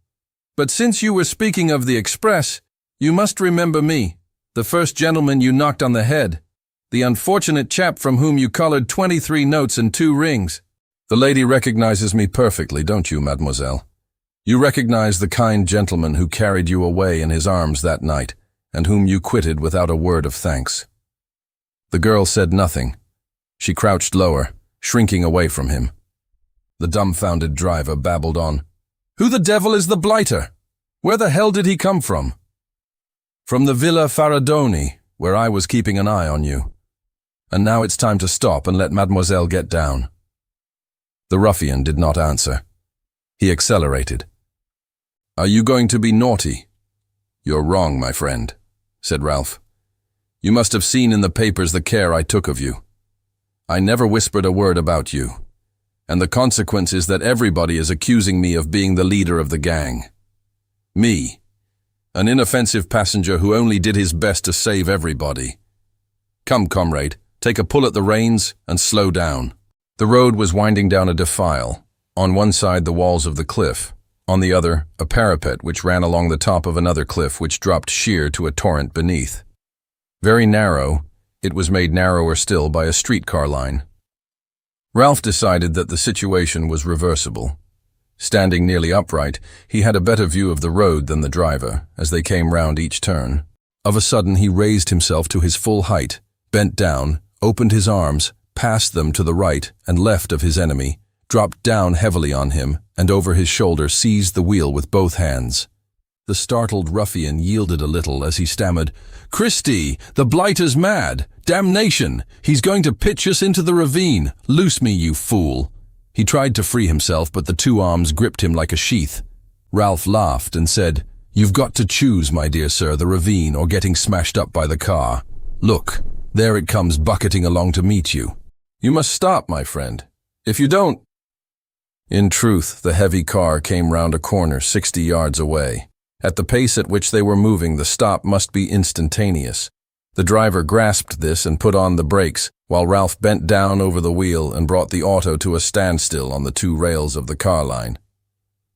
But since you were speaking of the express, you must remember me, the first gentleman you knocked on the head, the unfortunate chap from whom you collared 23 notes and 2 rings. The lady recognizes me perfectly, don't you, mademoiselle? You recognize the kind gentleman who carried you away in his arms that night, and whom you quitted without a word of thanks." The girl said nothing. She crouched lower, shrinking away from him. The dumbfounded driver babbled on. "Who the devil is the blighter? Where the hell did he come from?" "From the Villa Faradoni, where I was keeping an eye on you. And now it's time to stop and let mademoiselle get down." The ruffian did not answer. He accelerated. "Are you going to be naughty?" "You're wrong, my friend," said Ralph. "You must have seen in the papers the care I took of you. I never whispered a word about you, and the consequence is that everybody is accusing me of being the leader of the gang. Me, an inoffensive passenger who only did his best to save everybody. Come, comrade, take a pull at the reins and slow down." The road was winding down a defile. On one side, the walls of the cliff. On the other, a parapet which ran along the top of another cliff which dropped sheer to a torrent beneath. Very narrow, it was made narrower still by a streetcar line. Ralph decided that the situation was reversible. Standing nearly upright, he had a better view of the road than the driver as they came round each turn. Of a sudden, he raised himself to his full height, bent down, opened his arms, passed them to the right and left of his enemy, dropped down heavily on him, and over his shoulder seized the wheel with both hands. The startled ruffian yielded a little as he stammered, "Christy, the blighter's mad! Damnation! He's going to pitch us into the ravine! Loose me, you fool!" He tried to free himself, but the two arms gripped him like a sheath. Ralph laughed and said, "You've got to choose, my dear sir, the ravine or getting smashed up by the car. Look, there it comes bucketing along to meet you. You must stop, my friend. If you don't—" In truth, the heavy car came round a corner 60 yards away. At the pace at which they were moving, the stop must be instantaneous. The driver grasped this and put on the brakes, while Ralph bent down over the wheel and brought the auto to a standstill on the two rails of the car line.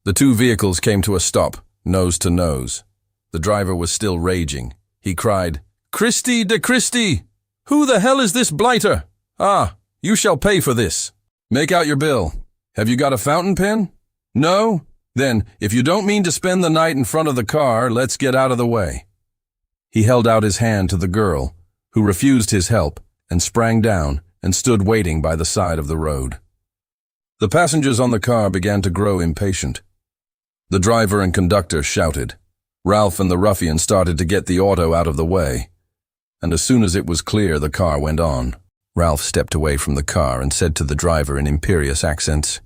The two vehicles came to a stop, nose to nose. The driver was still raging. He cried, "Christy de Christy! Who the hell is this blighter? Ah, you shall pay for this. Make out your bill. Have you got a fountain pen? No? Then, if you don't mean to spend the night in front of the car, let's get out of the way." He held out his hand to the girl, who refused his help and sprang down and stood waiting by the side of the road. The passengers on the car began to grow impatient. The driver and conductor shouted. Ralph and the ruffian started to get the auto out of the way, and as soon as it was clear, the car went on. Ralph stepped away from the car and said to the driver in imperious accents,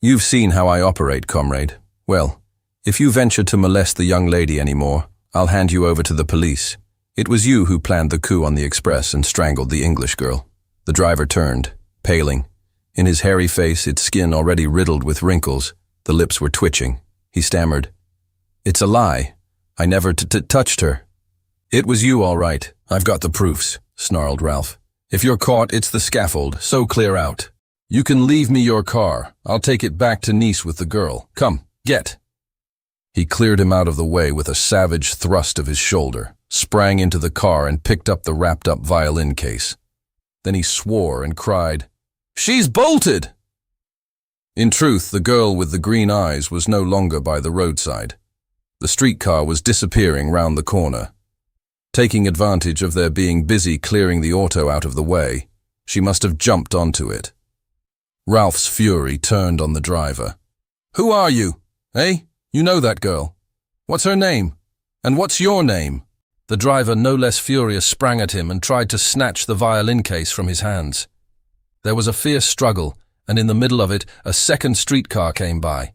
"You've seen how I operate, comrade. Well, if you venture to molest the young lady anymore, I'll hand you over to the police. It was you who planned the coup on the express and strangled the English girl." The driver turned, paling. In his hairy face, its skin already riddled with wrinkles, the lips were twitching. He stammered, "It's a lie. I never touched her." "It was you, all right. I've got the proofs," snarled Ralph. "If you're caught, it's the scaffold, so clear out. You can leave me your car. I'll take it back to Nice with the girl. Come, get." He cleared him out of the way with a savage thrust of his shoulder, sprang into the car and picked up the wrapped-up violin case. Then he swore and cried, "She's bolted!" In truth, the girl with the green eyes was no longer by the roadside. The streetcar was disappearing round the corner. Taking advantage of their being busy clearing the auto out of the way, she must have jumped onto it. Ralph's fury turned on the driver. "Who are you? Eh? You know that girl? What's her name? And what's your name?" The driver, no less furious, sprang at him and tried to snatch the violin case from his hands. There was a fierce struggle, and in the middle of it, a second streetcar came by.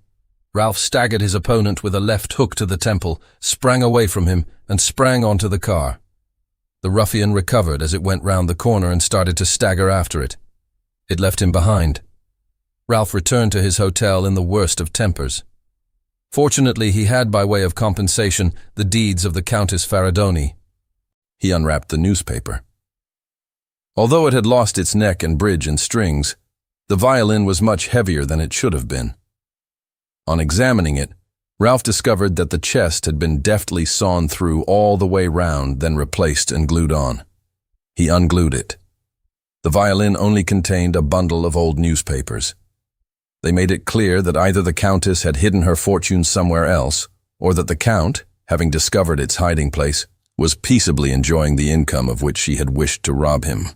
Ralph staggered his opponent with a left hook to the temple, sprang away from him, and sprang onto the car. The ruffian recovered as it went round the corner and started to stagger after it. It left him behind. Ralph returned to his hotel in the worst of tempers. Fortunately, he had, by way of compensation, the deeds of the Countess Faradoni. He unwrapped the newspaper. Although it had lost its neck and bridge and strings, the violin was much heavier than it should have been. On examining it, Ralph discovered that the chest had been deftly sawn through all the way round, then replaced and glued on. He unglued it. The violin only contained a bundle of old newspapers. They made it clear that either the Countess had hidden her fortune somewhere else, or that the Count, having discovered its hiding place, was peaceably enjoying the income of which she had wished to rob him.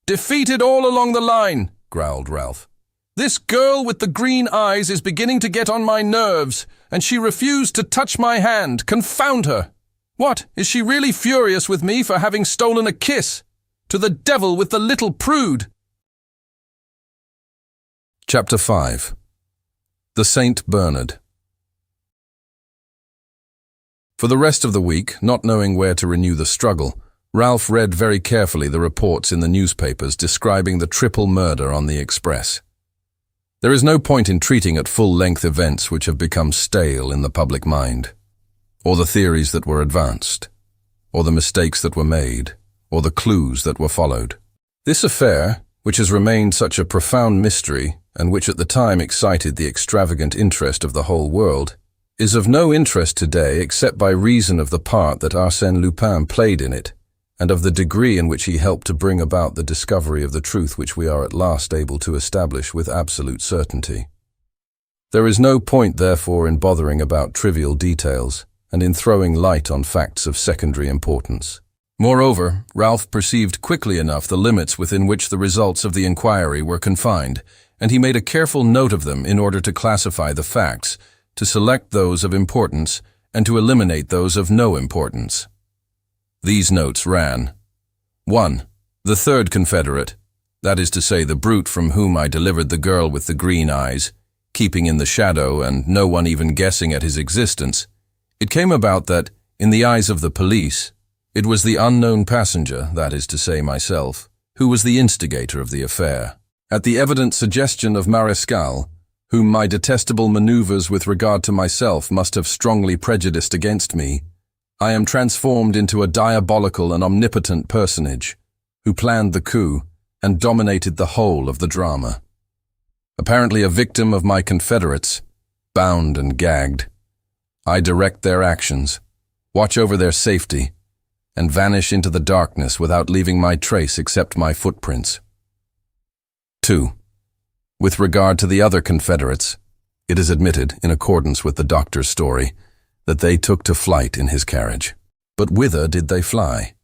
"Defeated all along the line," growled Ralph. "This girl with the green eyes is beginning to get on my nerves, and she refused to touch my hand. Confound her! What, is she really furious with me for having stolen a kiss? To the devil with the little prude!" Chapter 5. The St. Bernard. For the rest of the week, not knowing where to renew the struggle, Ralph read very carefully the reports in the newspapers describing the triple murder on the Express. There is no point in treating at full-length events which have become stale in the public mind, or the theories that were advanced, or the mistakes that were made, or the clues that were followed. This affair, which has remained such a profound mystery, and which at the time excited the extravagant interest of the whole world, is of no interest today except by reason of the part that Arsène Lupin played in it, and of the degree in which he helped to bring about the discovery of the truth which we are at last able to establish with absolute certainty. There is no point, therefore, in bothering about trivial details, and in throwing light on facts of secondary importance. Moreover, Ralph perceived quickly enough the limits within which the results of the inquiry were confined, and he made a careful note of them in order to classify the facts, to select those of importance, and to eliminate those of no importance. These notes ran: 1. The third confederate, that is to say the brute from whom I delivered the girl with the green eyes, keeping in the shadow and no one even guessing at his existence, it came about that, in the eyes of the police, it was the unknown passenger, that is to say myself, who was the instigator of the affair. At the evident suggestion of Marescal, whom my detestable maneuvers with regard to myself must have strongly prejudiced against me, I am transformed into a diabolical and omnipotent personage, who planned the coup and dominated the whole of the drama. Apparently a victim of my confederates, bound and gagged, I direct their actions, watch over their safety, and vanish into the darkness without leaving my trace except my footprints. 2. With regard to the other confederates, it is admitted, in accordance with the doctor's story, that they took to flight in his carriage. But whither did they fly?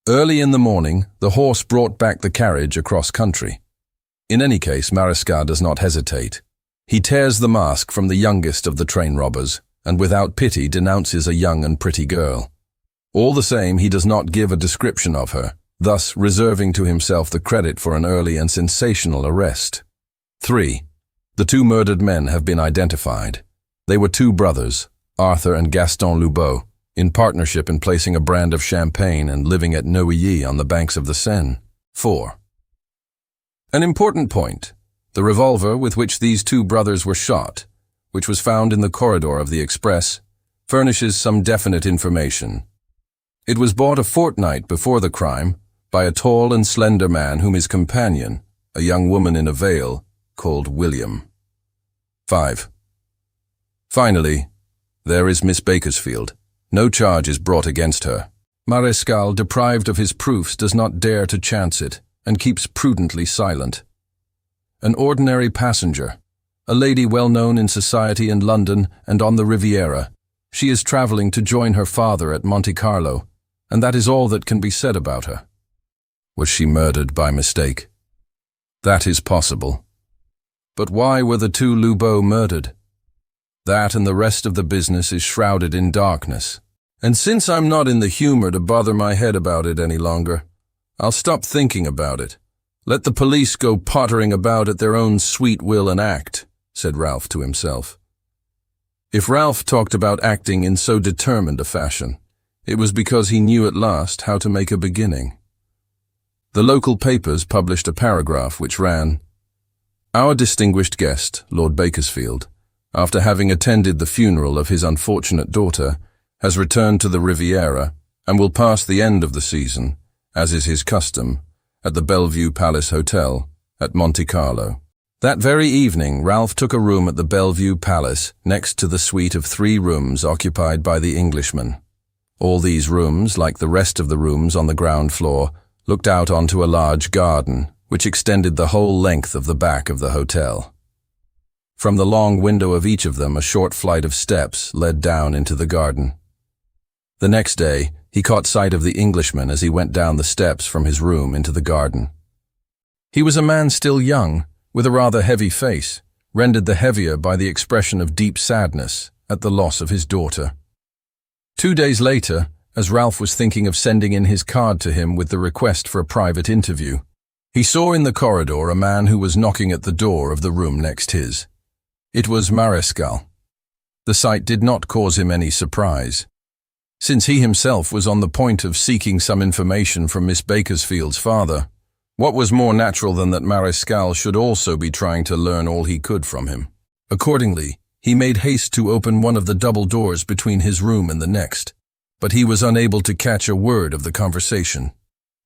Early in the morning, the horse brought back the carriage across country. In any case, Marescal does not hesitate. He tears the mask from the youngest of the train robbers, and without pity denounces a young and pretty girl. All the same, he does not give a description of her, thus reserving to himself the credit for an early and sensational arrest. 3. The two murdered men have been identified. They were two brothers, Arthur and Gaston Lubot, in partnership in placing a brand of champagne and living at Neuilly on the banks of the Seine. 4. An important point: the revolver with which these two brothers were shot, which was found in the corridor of the Express, furnishes some definite information. It was bought a fortnight before the crime by a tall and slender man whom his companion, a young woman in a veil, called William. 5. Finally, there is Miss Bakersfield. No charge is brought against her. Marescal, deprived of his proofs, does not dare to chance it, and keeps prudently silent. An ordinary passenger, a lady well known in society in London and on the Riviera. She is traveling to join her father at Monte Carlo, and that is all that can be said about her. Was she murdered by mistake? That is possible. But why were the two Lubot murdered? That and the rest of the business is shrouded in darkness. And since I'm not in the humor to bother my head about it any longer, I'll stop thinking about it. Let the police go pottering about at their own sweet will and act, said Ralph to himself. If Ralph talked about acting in so determined a fashion, it was because he knew at last how to make a beginning. The local papers published a paragraph which ran: Our distinguished guest, Lord Bakersfield, after having attended the funeral of his unfortunate daughter, has returned to the Riviera and will pass the end of the season, as is his custom, at the Bellevue Palace Hotel at Monte Carlo. That very evening, Ralph took a room at the Bellevue Palace next to the suite of 3 rooms occupied by the Englishman. All these rooms, like the rest of the rooms on the ground floor, looked out onto a large garden, which extended the whole length of the back of the hotel. From the long window of each of them, a short flight of steps led down into the garden. The next day, he caught sight of the Englishman as he went down the steps from his room into the garden. He was a man still young, with a rather heavy face, rendered the heavier by the expression of deep sadness at the loss of his daughter. 2 days later, as Ralph was thinking of sending in his card to him with the request for a private interview, he saw in the corridor a man who was knocking at the door of the room next his. It was Marescal. The sight did not cause him any surprise, since he himself was on the point of seeking some information from Miss Bakersfield's father. What was more natural than that Marescal should also be trying to learn all he could from him? Accordingly, he made haste to open one of the double doors between his room and the next, but he was unable to catch a word of the conversation.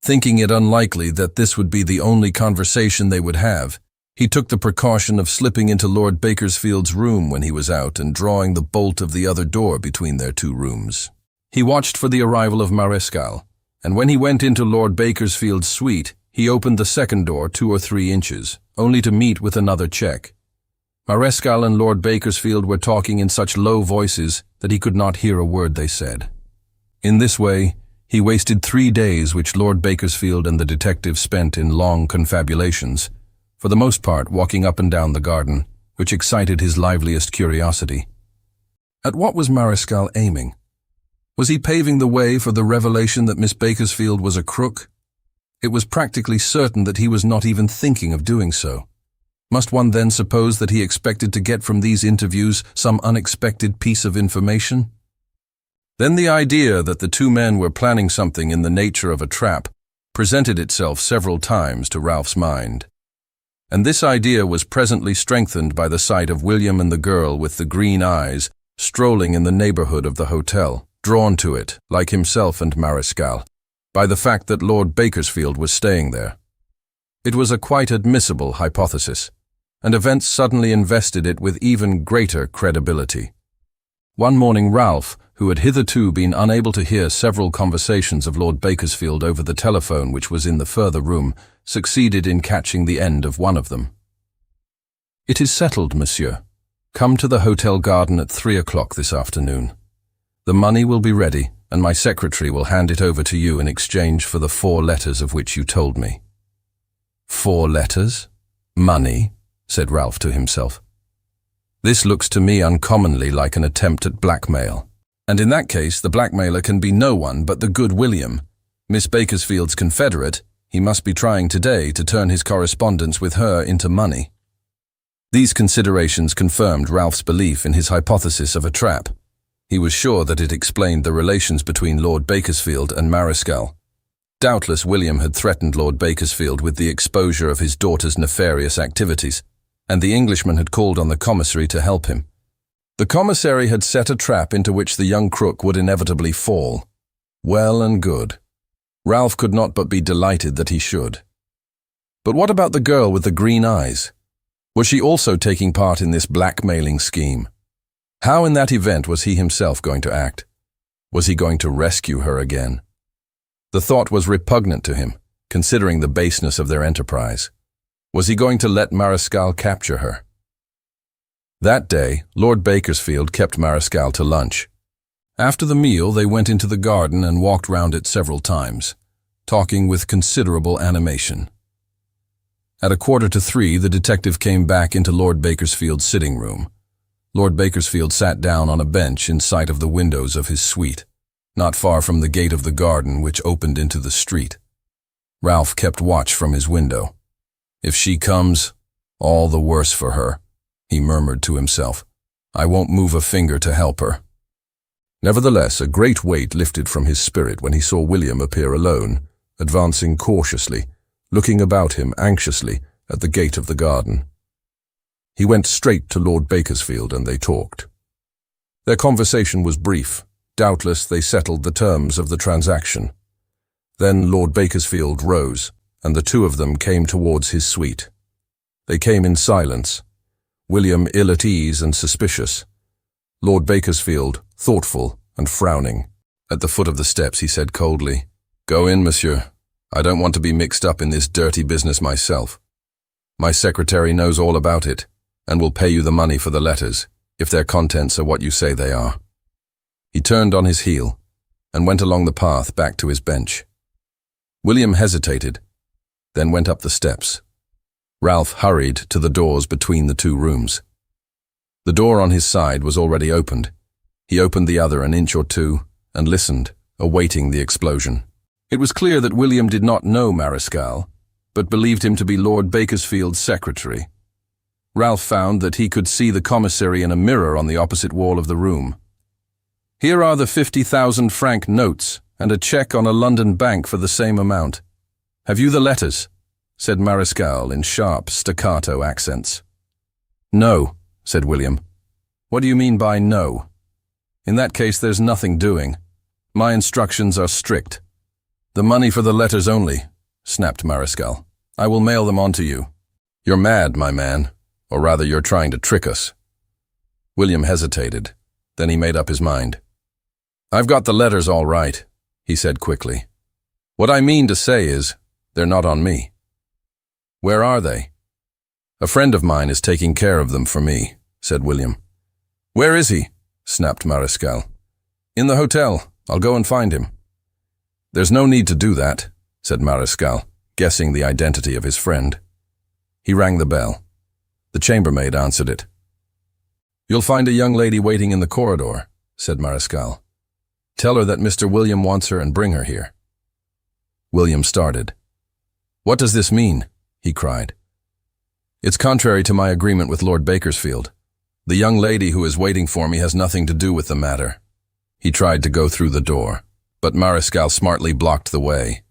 Thinking it unlikely that this would be the only conversation they would have, he took the precaution of slipping into Lord Bakersfield's room when he was out and drawing the bolt of the other door between their 2 rooms. He watched for the arrival of Marescal, and when he went into Lord Bakersfield's suite, he opened the second door 2 or 3 inches, only to meet with another check. Marescal and Lord Bakersfield were talking in such low voices that he could not hear a word they said. In this way, he wasted 3 days which Lord Bakersfield and the detective spent in long confabulations, for the most part walking up and down the garden, which excited his liveliest curiosity. At what was Marescal aiming? Was he paving the way for the revelation that Miss Bakersfield was a crook? It was practically certain that he was not even thinking of doing so. Must one then suppose that he expected to get from these interviews some unexpected piece of information? Then the idea that the 2 men were planning something in the nature of a trap presented itself several times to Ralph's mind. And this idea was presently strengthened by the sight of William and the girl with the green eyes strolling in the neighborhood of the hotel, drawn to it, like himself and Marescal, by the fact that Lord Bakersfield was staying there. It was a quite admissible hypothesis, and events suddenly invested it with even greater credibility. One morning Ralph, who had hitherto been unable to hear several conversations of Lord Bakersfield over the telephone which was in the further room, succeeded in catching the end of one of them. "It is settled, monsieur. Come to the hotel garden at 3 o'clock this afternoon. The money will be ready, and my secretary will hand it over to you in exchange for the 4 letters of which you told me." 4 letters? Money? Said Ralph to himself. This looks to me uncommonly like an attempt at blackmail. And in that case, the blackmailer can be no one but the good William, Miss Bakersfield's confederate. He must be trying today to turn his correspondence with her into money. These considerations confirmed Ralph's belief in his hypothesis of a trap. He was sure that it explained the relations between Lord Bakersfield and Marescal. Doubtless William had threatened Lord Bakersfield with the exposure of his daughter's nefarious activities, and the Englishman had called on the commissary to help him. The commissary had set a trap into which the young crook would inevitably fall. Well and good. Ralph could not but be delighted that he should. But what about the girl with the green eyes? Was she also taking part in this blackmailing scheme? How in that event was he himself going to act? Was he going to rescue her again? The thought was repugnant to him, considering the baseness of their enterprise. Was he going to let Marescal capture her? That day, Lord Bakersfield kept Marescal to lunch. After the meal, they went into the garden and walked round it several times, talking with considerable animation. At 2:45, the detective came back into Lord Bakersfield's sitting room. Lord Bakersfield sat down on a bench in sight of the windows of his suite, not far from the gate of the garden which opened into the street. Ralph kept watch from his window. "If she comes, all the worse for her," he murmured to himself. "I won't move a finger to help her." Nevertheless, a great weight lifted from his spirit when he saw William appear alone, advancing cautiously, looking about him anxiously at the gate of the garden. He went straight to Lord Bakersfield and they talked. Their conversation was brief. Doubtless they settled the terms of the transaction. Then Lord Bakersfield rose, and the 2 of them came towards his suite. They came in silence, William ill at ease and suspicious, Lord Bakersfield thoughtful and frowning. At the foot of the steps he said coldly, "Go in, monsieur. I don't want to be mixed up in this dirty business myself. My secretary knows all about it, and will pay you the money for the letters, if their contents are what you say they are." He turned on his heel and went along the path back to his bench. William hesitated, then went up the steps. Ralph hurried to the doors between the two rooms. The door on his side was already opened. He opened the other an inch or two and listened, awaiting the explosion. It was clear that William did not know Mariscal, but believed him to be Lord Bakersfield's secretary. Ralph found that he could see the commissary in a mirror on the opposite wall of the room. "Here are the 50,000 franc notes and a cheque on a London bank for the same amount. Have you the letters?" said Mariscal in sharp, staccato accents. "No," said William. "What do you mean by no? In that case, there's nothing doing. My instructions are strict." "The money for the letters only," snapped Mariscal. "I will mail them on to you." "You're mad, my man, or rather you're trying to trick us." William hesitated. Then he made up his mind. "I've got the letters all right," he said quickly. "What I mean to say is, they're not on me." "Where are they?" "A friend of mine is taking care of them for me," said William. "Where is he?" snapped Mariscal. "In the hotel. I'll go and find him." "There's no need to do that," said Mariscal, guessing the identity of his friend. He rang the bell. The chambermaid answered it. "You'll find a young lady waiting in the corridor," said Mariscal. "Tell her that Mr. William wants her and bring her here." William started. "What does this mean?" he cried. "It's contrary to my agreement with Lord Bakersfield. The young lady who is waiting for me has nothing to do with the matter." He tried to go through the door, but Mariscal smartly blocked the way.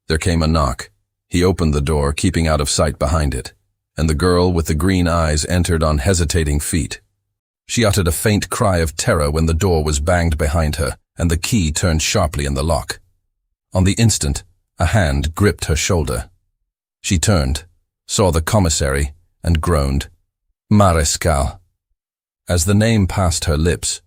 There came a knock. He opened the door, keeping out of sight behind it, and the girl with the green eyes entered on hesitating feet. She uttered a faint cry of terror when the door was banged behind her, and the key turned sharply in the lock. On the instant, a hand gripped her shoulder. She turned, saw the commissary, and groaned, "Mariscal." As the name passed her lips,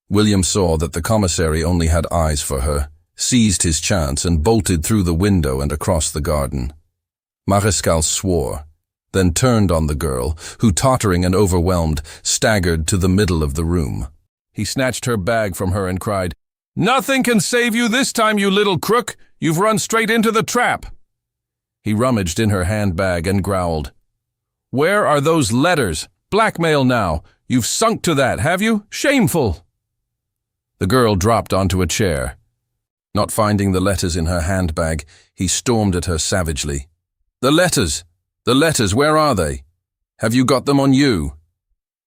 William saw that the commissary only had eyes for her, seized his chance and bolted through the window and across the garden. Mariscal swore, then turned on the girl, who, tottering and overwhelmed, staggered to the middle of the room. He snatched her bag from her and cried, "Nothing can save you this time, you little crook! You've run straight into the trap!" He rummaged in her handbag and growled, "Where are those letters? Blackmail now! You've sunk to that, have you? Shameful!" The girl dropped onto a chair. Not finding the letters in her handbag, he stormed at her savagely. "The letters! The letters, where are they? Have you got them on you?"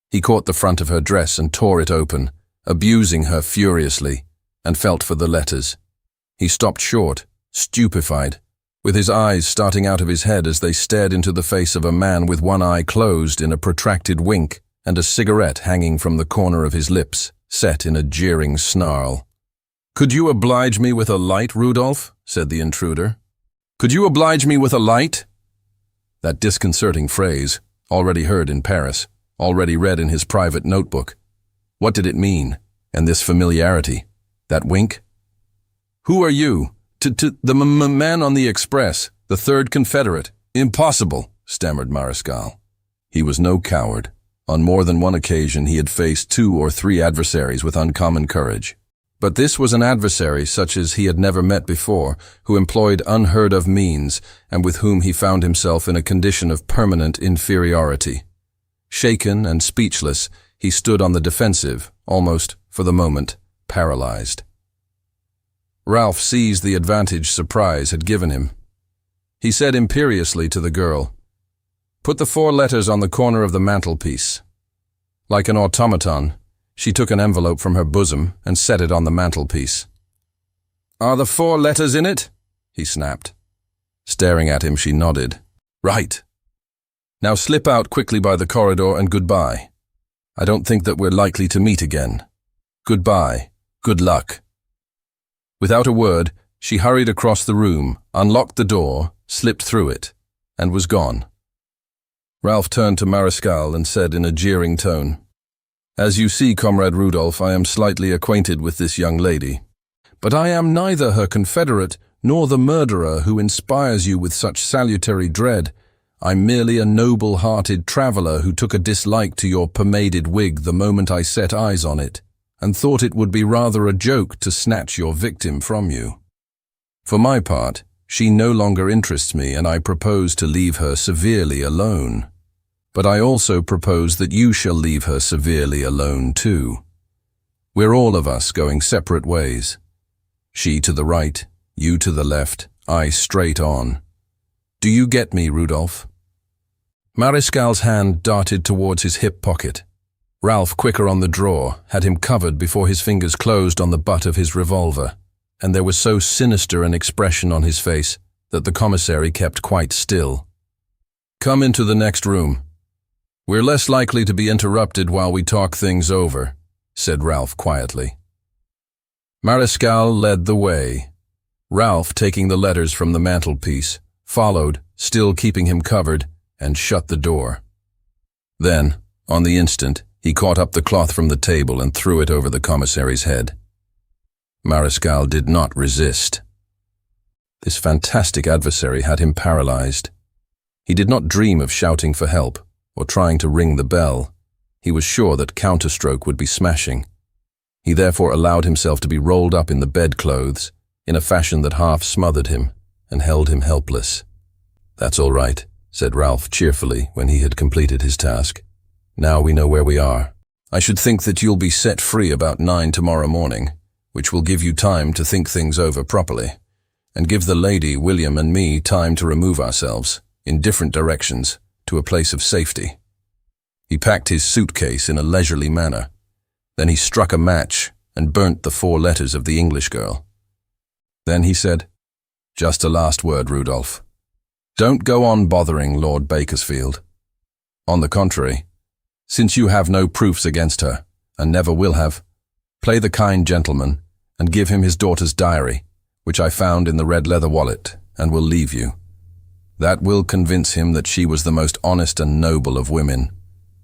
He caught the front of her dress and tore it open, abusing her furiously, and felt for the letters. He stopped short, stupefied, with his eyes starting out of his head as they stared into the face of a man with one eye closed in a protracted wink and a cigarette hanging from the corner of his lips, set in a jeering snarl. "Could you oblige me with a light, Rudolph?" said the intruder. "Could you oblige me with a light?" That disconcerting phrase, already heard in Paris, already read in his private notebook. What did it mean? And this familiarity? That wink? "Who are you?" The man on the express, the third Confederate." "Impossible," stammered Mariscal. He was no coward. On more than one occasion he had faced 2 or 3 adversaries with uncommon courage. But this was an adversary such as he had never met before, who employed unheard-of means, and with whom he found himself in a condition of permanent inferiority. Shaken and speechless, he stood on the defensive, almost, for the moment, paralyzed. Ralph seized the advantage surprise had given him. He said imperiously to the girl, "Put the 4 letters on the corner of the mantelpiece." Like an automaton, she took an envelope from her bosom and set it on the mantelpiece. "Are the 4 letters in it?" he snapped. Staring at him, she nodded. "Right. Now slip out quickly by the corridor and goodbye. I don't think that we're likely to meet again. Goodbye. Good luck." Without a word, she hurried across the room, unlocked the door, slipped through it, and was gone. Ralph turned to Mariscal and said in a jeering tone, "As you see, Comrade Rudolph, I am slightly acquainted with this young lady. But I am neither her confederate nor the murderer who inspires you with such salutary dread. I'm merely a noble-hearted traveller who took a dislike to your pomaded wig the moment I set eyes on it, and thought it would be rather a joke to snatch your victim from you. For my part, she no longer interests me, and I propose to leave her severely alone. But I also propose that you shall leave her severely alone too. We're all of us going separate ways. She to the right, you to the left, I straight on. Do you get me, Rudolph? Mariscal's hand darted towards his hip pocket. Ralph, quicker on the draw, had him covered before his fingers closed on the butt of his revolver, and there was so sinister an expression on his face that the commissary kept quite still. Come into the next room. We're less likely to be interrupted while we talk things over, said Ralph quietly. Mariscal led the way. Ralph, taking the letters from the mantelpiece, followed, still keeping him covered, and shut the door. Then, on the instant, he caught up the cloth from the table and threw it over the commissary's head. Mariscal did not resist. This fantastic adversary had him paralyzed. He did not dream of shouting for help or trying to ring the bell. He was sure that counterstroke would be smashing. He therefore allowed himself to be rolled up in the bedclothes in a fashion that half smothered him and held him helpless. That's all right, said Ralph cheerfully when he had completed his task. Now we know where we are. I should think that you'll be set free about 9 tomorrow morning, which will give you time to think things over properly, and give the lady, William, and me time to remove ourselves, in different directions, to a place of safety. He packed his suitcase in a leisurely manner. Then he struck a match and burnt the 4 letters of the English girl. Then he said, "Just a last word, Rudolph. Don't go on bothering Lord Bakersfield. On the contrary, since you have no proofs against her, and never will have, play the kind gentleman and give him his daughter's diary, which I found in the red leather wallet, and will leave you. That will convince him that she was the most honest and noble of women.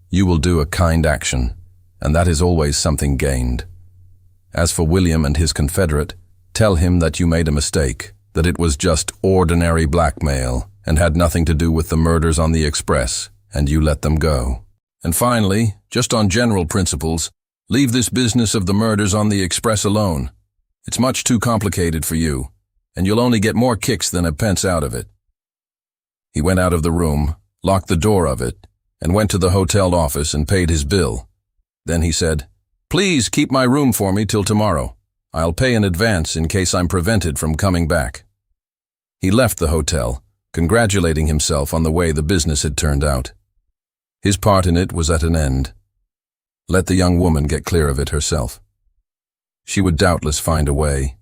You will do a kind action, and that is always something gained. As for William and his confederate, tell him that you made a mistake, that it was just ordinary blackmail and had nothing to do with the murders on the Express, and you let them go. And finally, just on general principles, leave this business of the murders on the Express alone. It's much too complicated for you, and you'll only get more kicks than a pence out of it." He went out of the room, locked the door of it, and went to the hotel office and paid his bill. Then he said, "Please keep my room for me till tomorrow. I'll pay in advance in case I'm prevented from coming back." He left the hotel, congratulating himself on the way the business had turned out. His part in it was at an end. Let the young woman get clear of it herself. She would doubtless find a way.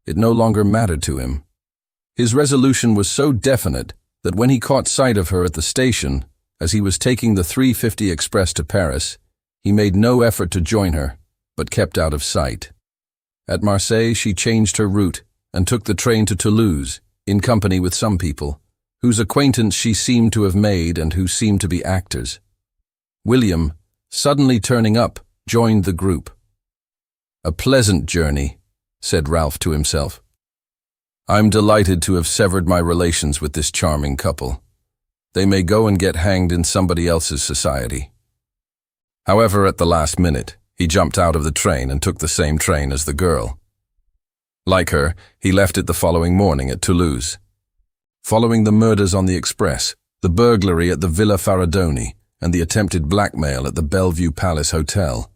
It no longer mattered to him. His resolution was so definite that when he caught sight of her at the station, as he was taking the 3:50 express to Paris, he made no effort to join her, but kept out of sight. At Marseille, she changed her route and took the train to Toulouse, in company with some people, whose acquaintance she seemed to have made and who seemed to be actors. William, suddenly turning up, joined the group. "A pleasant journey," said Ralph to himself. "I'm delighted to have severed my relations with this charming couple. They may go and get hanged in somebody else's society." However, at the last minute, he jumped out of the train and took the same train as the girl. Like her, he left it the following morning at Toulouse. Following the murders on the Express, the burglary at the Villa Faradoni, and the attempted blackmail at the Bellevue Palace Hotel,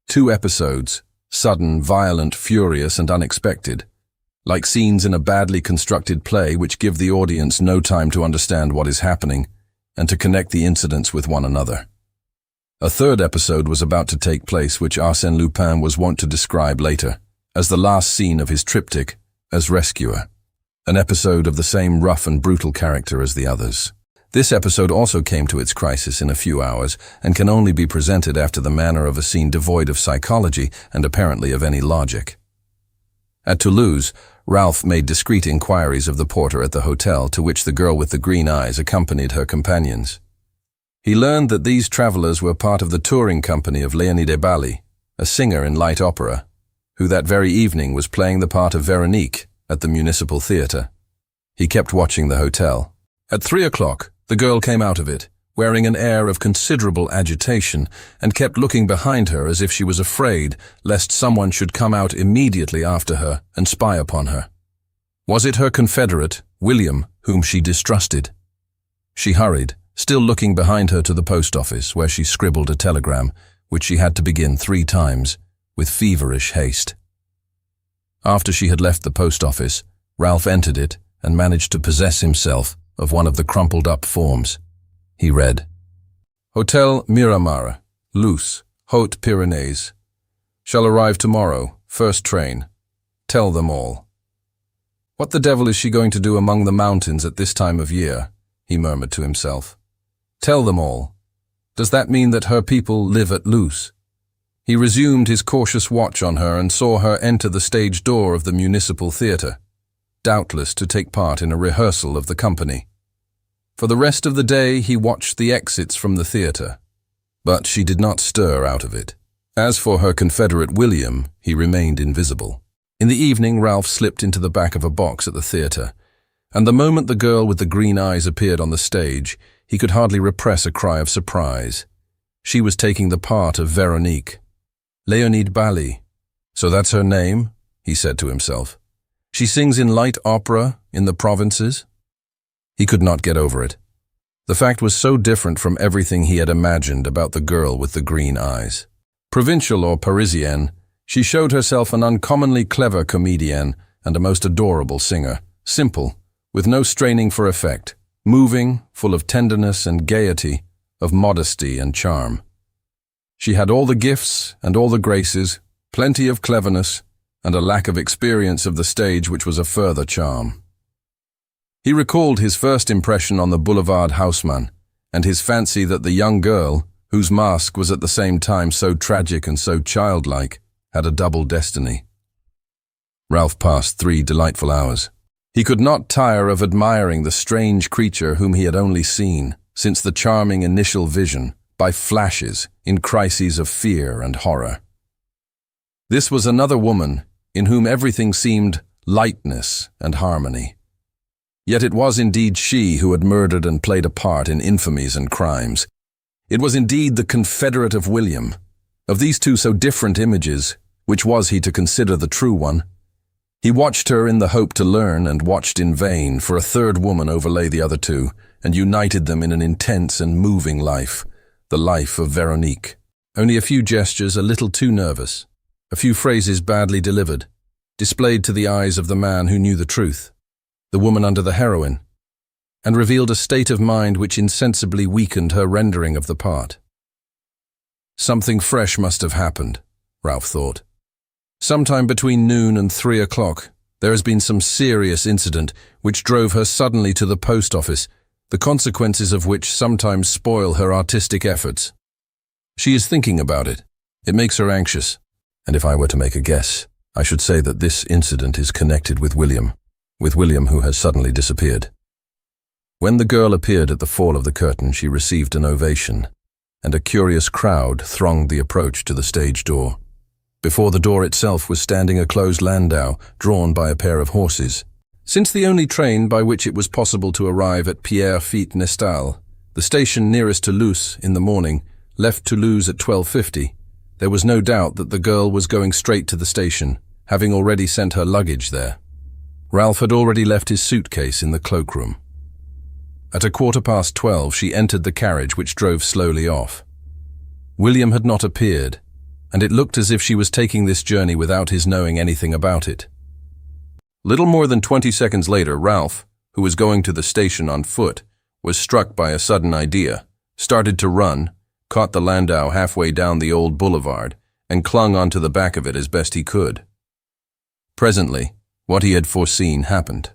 2 episodes, sudden, violent, furious, and unexpected, like scenes in a badly constructed play which give the audience no time to understand what is happening and to connect the incidents with one another. A 3rd episode was about to take place which Arsène Lupin was wont to describe later as the last scene of his triptych as rescuer, an episode of the same rough and brutal character as the others. This episode also came to its crisis in a few hours and can only be presented after the manner of a scene devoid of psychology and apparently of any logic. At Toulouse, Ralph made discreet inquiries of the porter at the hotel to which the girl with the green eyes accompanied her companions. He learned that these travelers were part of the touring company of Léonie de Bally, a singer in light opera, who that very evening was playing the part of Veronique at the Municipal Theatre. He kept watching the hotel. At 3 o'clock, The girl came out of it, wearing an air of considerable agitation, and kept looking behind her as if she was afraid lest someone should come out immediately after her and spy upon her. Was it her confederate, William, whom she distrusted? She hurried, still looking behind her, to the post office, where she scribbled a telegram, which she had to begin 3 times, with feverish haste. After she had left the post office, Ralph entered it and managed to possess himself of one of the crumpled-up forms. He read, "Hotel Miramar, Luce, Hautes-Pyrénées. Shall arrive tomorrow, first train. Tell them all." "What the devil is she going to do among the mountains at this time of year?" he murmured to himself. "Tell them all. Does that mean that her people live at Luce?" He resumed his cautious watch on her and saw her enter the stage door of the municipal theatre, doubtless to take part in a rehearsal of the company. For the rest of the day he watched the exits from the theatre, but she did not stir out of it. As for her confederate William, he remained invisible. In the evening, Ralph slipped into the back of a box at the theatre, and the moment the girl with the green eyes appeared on the stage, he could hardly repress a cry of surprise. She was taking the part of Veronique. Léonide Bally. "So that's her name?" he said to himself. "She sings in light opera in the provinces?" He could not get over it. The fact was so different from everything he had imagined about the girl with the green eyes. Provincial or Parisienne, she showed herself an uncommonly clever comedienne and a most adorable singer, simple, with no straining for effect, moving, full of tenderness and gaiety, of modesty and charm. She had all the gifts and all the graces, plenty of cleverness, and a lack of experience of the stage which was a further charm. He recalled his first impression on the Boulevard Haussmann, and his fancy that the young girl, whose mask was at the same time so tragic and so childlike, had a double destiny. Ralph passed 3 delightful hours. He could not tire of admiring the strange creature whom he had only seen, since the charming initial vision, by flashes, in crises of fear and horror. This was another woman, in whom everything seemed lightness and harmony. Yet it was indeed she who had murdered and played a part in infamies and crimes. It was indeed the confederate of William. Of these 2 so different images, which was he to consider the true one? He watched her in the hope to learn, and watched in vain, for a third woman overlay the other 2, and united them in an intense and moving life, the life of Veronique. Only a few gestures a little too nervous, a few phrases badly delivered, displayed to the eyes of the man who knew the truth, the woman under the heroine, and revealed a state of mind which insensibly weakened her rendering of the part. Something fresh must have happened, Ralph thought. Sometime between noon and 3 o'clock, there has been some serious incident which drove her suddenly to the post office, the consequences of which sometimes spoil her artistic efforts. She is thinking about it. It makes her anxious. And if I were to make a guess, I should say that this incident is connected with William who has suddenly disappeared. When the girl appeared at the fall of the curtain, she received an ovation, and a curious crowd thronged the approach to the stage door. Before the door itself was standing a closed landau, drawn by a pair of horses. Since the only train by which it was possible to arrive at Pierrefitte-Nestal, the station nearest to Luce in the morning, left Toulouse at 12:50, there was no doubt that the girl was going straight to the station, having already sent her luggage there. Ralph had already left his suitcase in the cloakroom. At 12:15 she entered the carriage which drove slowly off. William had not appeared, and it looked as if she was taking this journey without his knowing anything about it. Little more than 20 seconds later, Ralph, who was going to the station on foot, was struck by a sudden idea, started to run, caught the landau halfway down the old boulevard, and clung onto the back of it as best he could. Presently, what he had foreseen happened.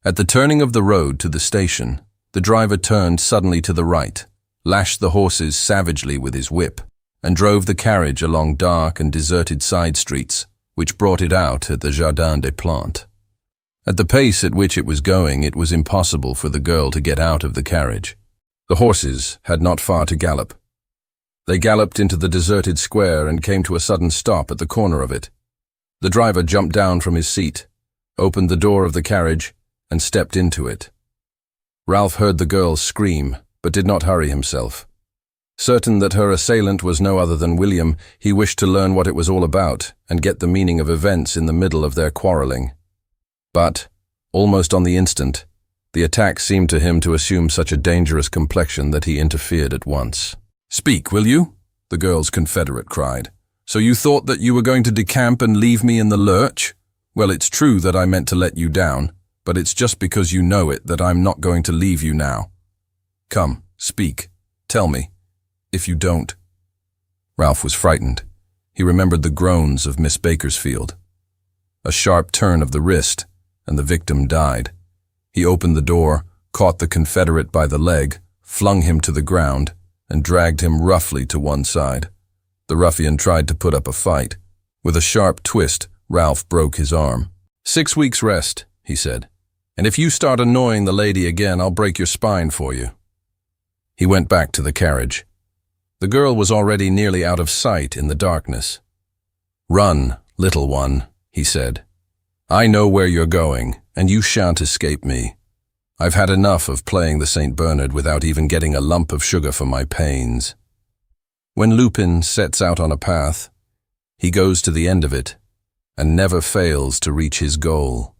At the turning of the road to the station, the driver turned suddenly to the right, lashed the horses savagely with his whip, and drove the carriage along dark and deserted side streets, which brought it out at the Jardin des Plantes. At the pace at which it was going, it was impossible for the girl to get out of the carriage. The horses had not far to gallop. They galloped into the deserted square and came to a sudden stop at the corner of it. The driver jumped down from his seat, opened the door of the carriage, and stepped into it. Ralph heard the girl scream, but did not hurry himself. Certain that her assailant was no other than William, he wished to learn what it was all about and get the meaning of events in the middle of their quarreling. But, almost on the instant, the attack seemed to him to assume such a dangerous complexion that he interfered at once. "Speak, will you?" the girl's confederate cried. "So you thought that you were going to decamp and leave me in the lurch? Well, it's true that I meant to let you down, but it's just because you know it that I'm not going to leave you now. Come, speak. Tell me. If you don't." Ralph was frightened. He remembered the groans of Miss Bakersfield. A sharp turn of the wrist, and the victim died. He opened the door, caught the confederate by the leg, flung him to the ground, and dragged him roughly to one side. The ruffian tried to put up a fight. With a sharp twist, Ralph broke his arm. "6 weeks rest," he said. "And if you start annoying the lady again, I'll break your spine for you." He went back to the carriage. The girl was already nearly out of sight in the darkness. "Run, little one," he said. "I know where you're going, and you shan't escape me. I've had enough of playing the St. Bernard without even getting a lump of sugar for my pains." When Lupin sets out on a path, he goes to the end of it, and never fails to reach his goal.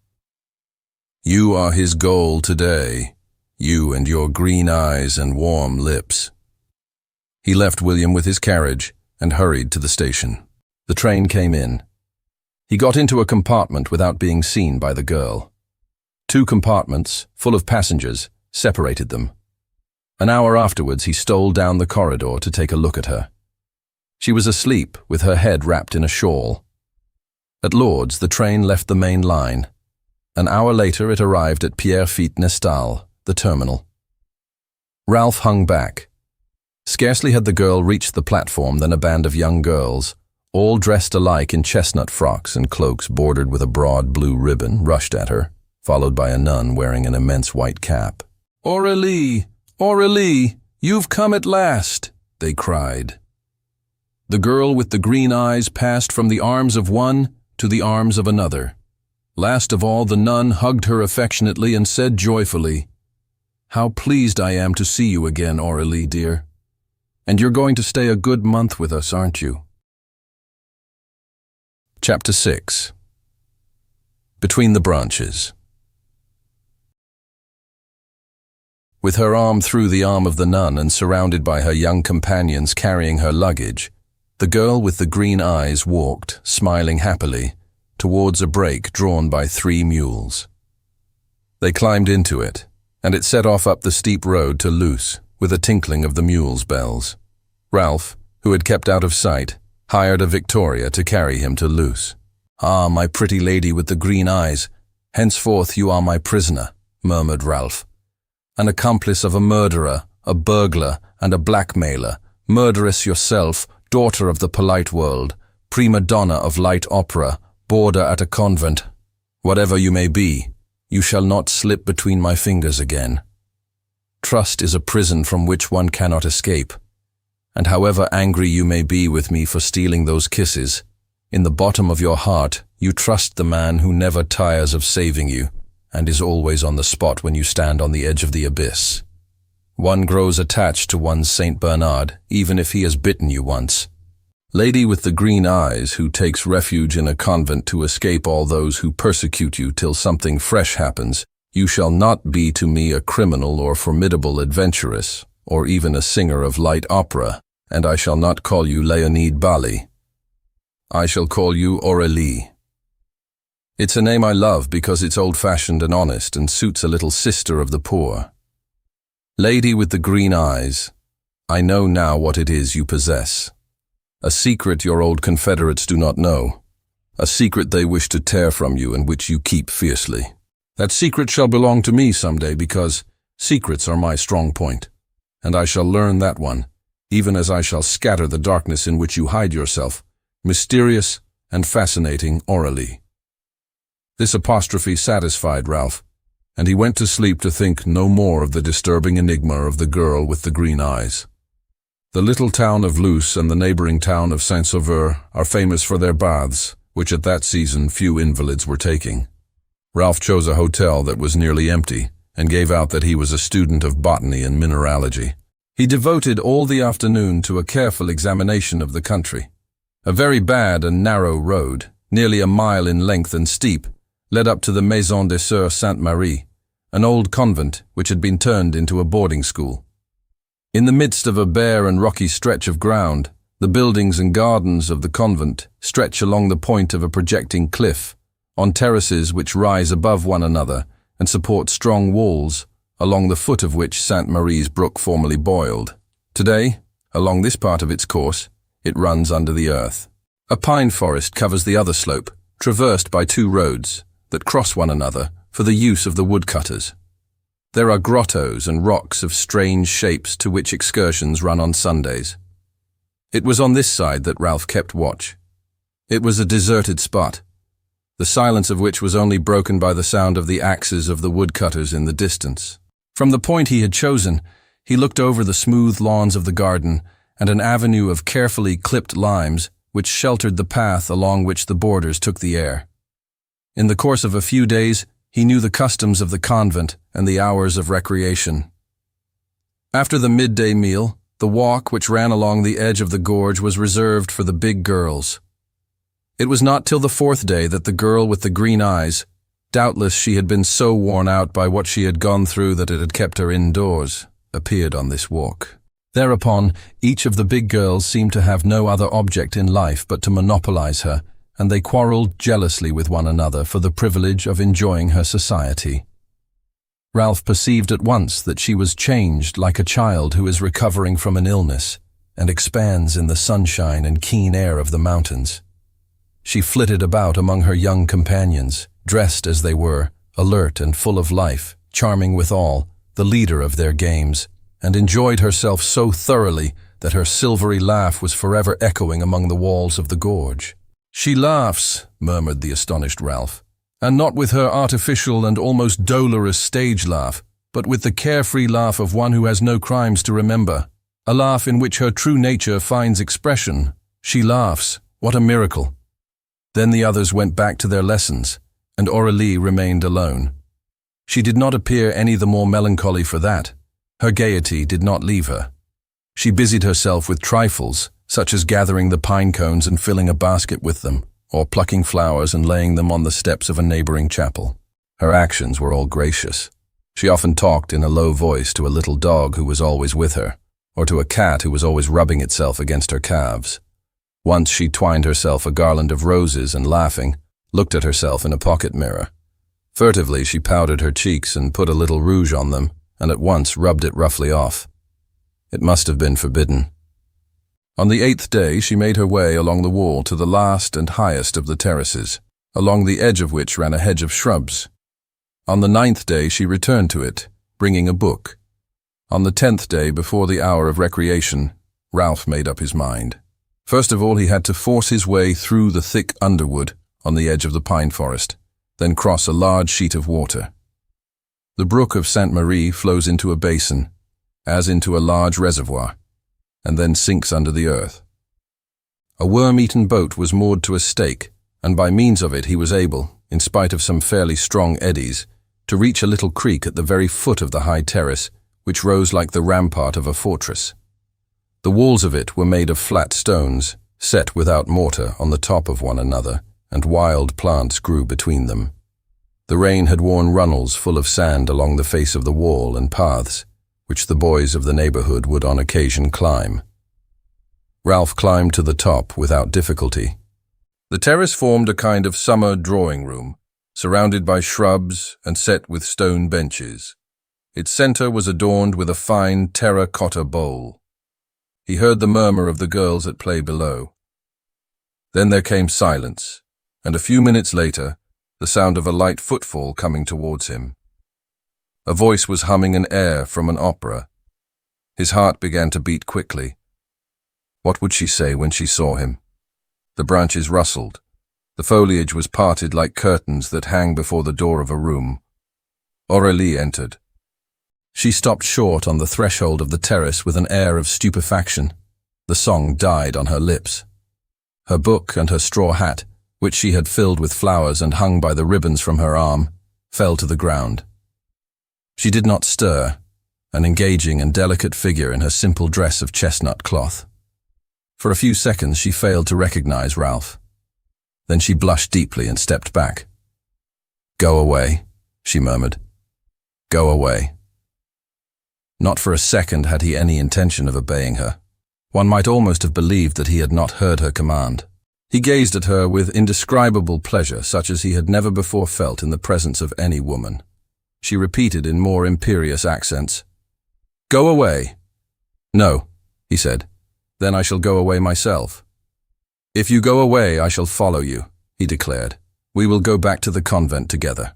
You are his goal today, you and your green eyes and warm lips. He left William with his carriage and hurried to the station. The train came in. He got into a compartment without being seen by the girl. 2 compartments, full of passengers, separated them. An hour afterwards, he stole down the corridor to take a look at her. She was asleep, with her head wrapped in a shawl. At Lord's, the train left the main line. An hour later, it arrived at Pierrefitte-Nestal, the terminal. Ralph hung back. Scarcely had the girl reached the platform than a band of young girls, all dressed alike in chestnut frocks and cloaks bordered with a broad blue ribbon, rushed at her, followed by a nun wearing an immense white cap. "Aurélie! Aurélie! You've come at last!" they cried. The girl with the green eyes passed from the arms of one to the arms of another. Last of all, the nun hugged her affectionately and said joyfully, "How pleased I am to see you again, Aurélie, dear. And you're going to stay a good month with us, aren't you?" Chapter 6. Between the Branches. With her arm through the arm of the nun and surrounded by her young companions carrying her luggage, the girl with the green eyes walked, smiling happily, towards a brake drawn by 3 mules. They climbed into it, and it set off up the steep road to Luce, with a tinkling of the mules' bells. Ralph, who had kept out of sight, hired a victoria to carry him to Luce. "Ah, my pretty lady with the green eyes, henceforth you are my prisoner," murmured Ralph. "An accomplice of a murderer, a burglar, and a blackmailer, murderess yourself, daughter of the polite world, prima donna of light opera, boarder at a convent. Whatever you may be, you shall not slip between my fingers again. Trust is a prison from which one cannot escape. And however angry you may be with me for stealing those kisses, in the bottom of your heart you trust the man who never tires of saving you and is always on the spot when you stand on the edge of the abyss. One grows attached to one's St. Bernard, even if he has bitten you once. Lady with the green eyes who takes refuge in a convent to escape all those who persecute you till something fresh happens, you shall not be to me a criminal or formidable adventuress, or even a singer of light opera, and I shall not call you Leonide Bali. I shall call you Aurélie. It's a name I love because it's old-fashioned and honest and suits a little sister of the poor. Lady with the green eyes, I know now what it is you possess. A secret your old confederates do not know. A secret they wish to tear from you and which you keep fiercely. That secret shall belong to me someday because secrets are my strong point, and I shall learn that one, even as I shall scatter the darkness in which you hide yourself, mysterious and fascinating Aurélie. This apostrophe satisfied Ralph, and he went to sleep to think no more of the disturbing enigma of the girl with the green eyes. The little town of Luce and the neighboring town of Saint-Sauveur are famous for their baths, which at that season few invalids were taking. Ralph chose a hotel that was nearly empty, and gave out that he was a student of botany and mineralogy. He devoted all the afternoon to a careful examination of the country. A very bad and narrow road, nearly a mile in length and steep, led up to the Maison des Sœurs Sainte-Marie, an old convent which had been turned into a boarding school. In the midst of a bare and rocky stretch of ground, the buildings and gardens of the convent stretch along the point of a projecting cliff, on terraces which rise above one another and support strong walls, along the foot of which Sainte-Marie's brook formerly boiled. Today, along this part of its course, it runs under the earth. A pine forest covers the other slope, traversed by two roads that cross one another for the use of the woodcutters. There are grottos and rocks of strange shapes to which excursions run on Sundays. It was on this side that Ralph kept watch. It was a deserted spot, the silence of which was only broken by the sound of the axes of the woodcutters in the distance. From the point he had chosen, he looked over the smooth lawns of the garden and an avenue of carefully clipped limes which sheltered the path along which the boarders took the air. In the course of a few days, he knew the customs of the convent and the hours of recreation. After the midday meal, the walk which ran along the edge of the gorge was reserved for the big girls. It was not till the fourth day that the girl with the green eyes, doubtless she had been so worn out by what she had gone through that it had kept her indoors, appeared on this walk. Thereupon, each of the big girls seemed to have no other object in life but to monopolize her, and they quarreled jealously with one another for the privilege of enjoying her society. Ralph perceived at once that she was changed like a child who is recovering from an illness and expands in the sunshine and keen air of the mountains. She flitted about among her young companions, dressed as they were, alert and full of life, charming withal, the leader of their games, and enjoyed herself so thoroughly that her silvery laugh was forever echoing among the walls of the gorge. "She laughs," murmured the astonished Ralph, "and not with her artificial and almost dolorous stage laugh, but with the carefree laugh of one who has no crimes to remember, a laugh in which her true nature finds expression. She laughs. What a miracle!" Then the others went back to their lessons, and Aurélie remained alone. She did not appear any the more melancholy for that. Her gaiety did not leave her. She busied herself with trifles, such as gathering the pine cones and filling a basket with them, or plucking flowers and laying them on the steps of a neighboring chapel. Her actions were all gracious. She often talked in a low voice to a little dog who was always with her, or to a cat who was always rubbing itself against her calves. Once she twined herself a garland of roses and, laughing, looked at herself in a pocket mirror. Furtively she powdered her cheeks and put a little rouge on them, and at once rubbed it roughly off. It must have been forbidden. On the 8th day she made her way along the wall to the last and highest of the terraces, along the edge of which ran a hedge of shrubs. On the 9th day she returned to it, bringing a book. On the 10th day, before the hour of recreation, Ralph made up his mind. First of all he had to force his way through the thick underwood on the edge of the pine forest, then cross a large sheet of water. The brook of Sainte-Marie flows into a basin, as into a large reservoir, and then sinks under the earth. A worm-eaten boat was moored to a stake, and by means of it he was able, in spite of some fairly strong eddies, to reach a little creek at the very foot of the high terrace, which rose like the rampart of a fortress. The walls of it were made of flat stones, set without mortar on the top of one another, and wild plants grew between them. The rain had worn runnels full of sand along the face of the wall and paths, which the boys of the neighborhood would on occasion climb. Ralph climbed to the top without difficulty. The terrace formed a kind of summer drawing room, surrounded by shrubs and set with stone benches. Its center was adorned with a fine terra-cotta bowl. He heard the murmur of the girls at play below. Then there came silence, and a few minutes later, the sound of a light footfall coming towards him. A voice was humming an air from an opera. His heart began to beat quickly. What would she say when she saw him? The branches rustled. The foliage was parted like curtains that hang before the door of a room. Aurélie entered. She stopped short on the threshold of the terrace with an air of stupefaction. The song died on her lips. Her book and her straw hat, which she had filled with flowers and hung by the ribbons from her arm, fell to the ground. She did not stir, an engaging and delicate figure in her simple dress of chestnut cloth. For a few seconds she failed to recognize Ralph. Then she blushed deeply and stepped back. "Go away," she murmured. "Go away." Not for a second had he any intention of obeying her. One might almost have believed that he had not heard her command. He gazed at her with indescribable pleasure, such as he had never before felt in the presence of any woman. She repeated in more imperious accents, "Go away." "No," he said. "Then I shall go away myself." "If you go away, I shall follow you," he declared. "We will go back to the convent together."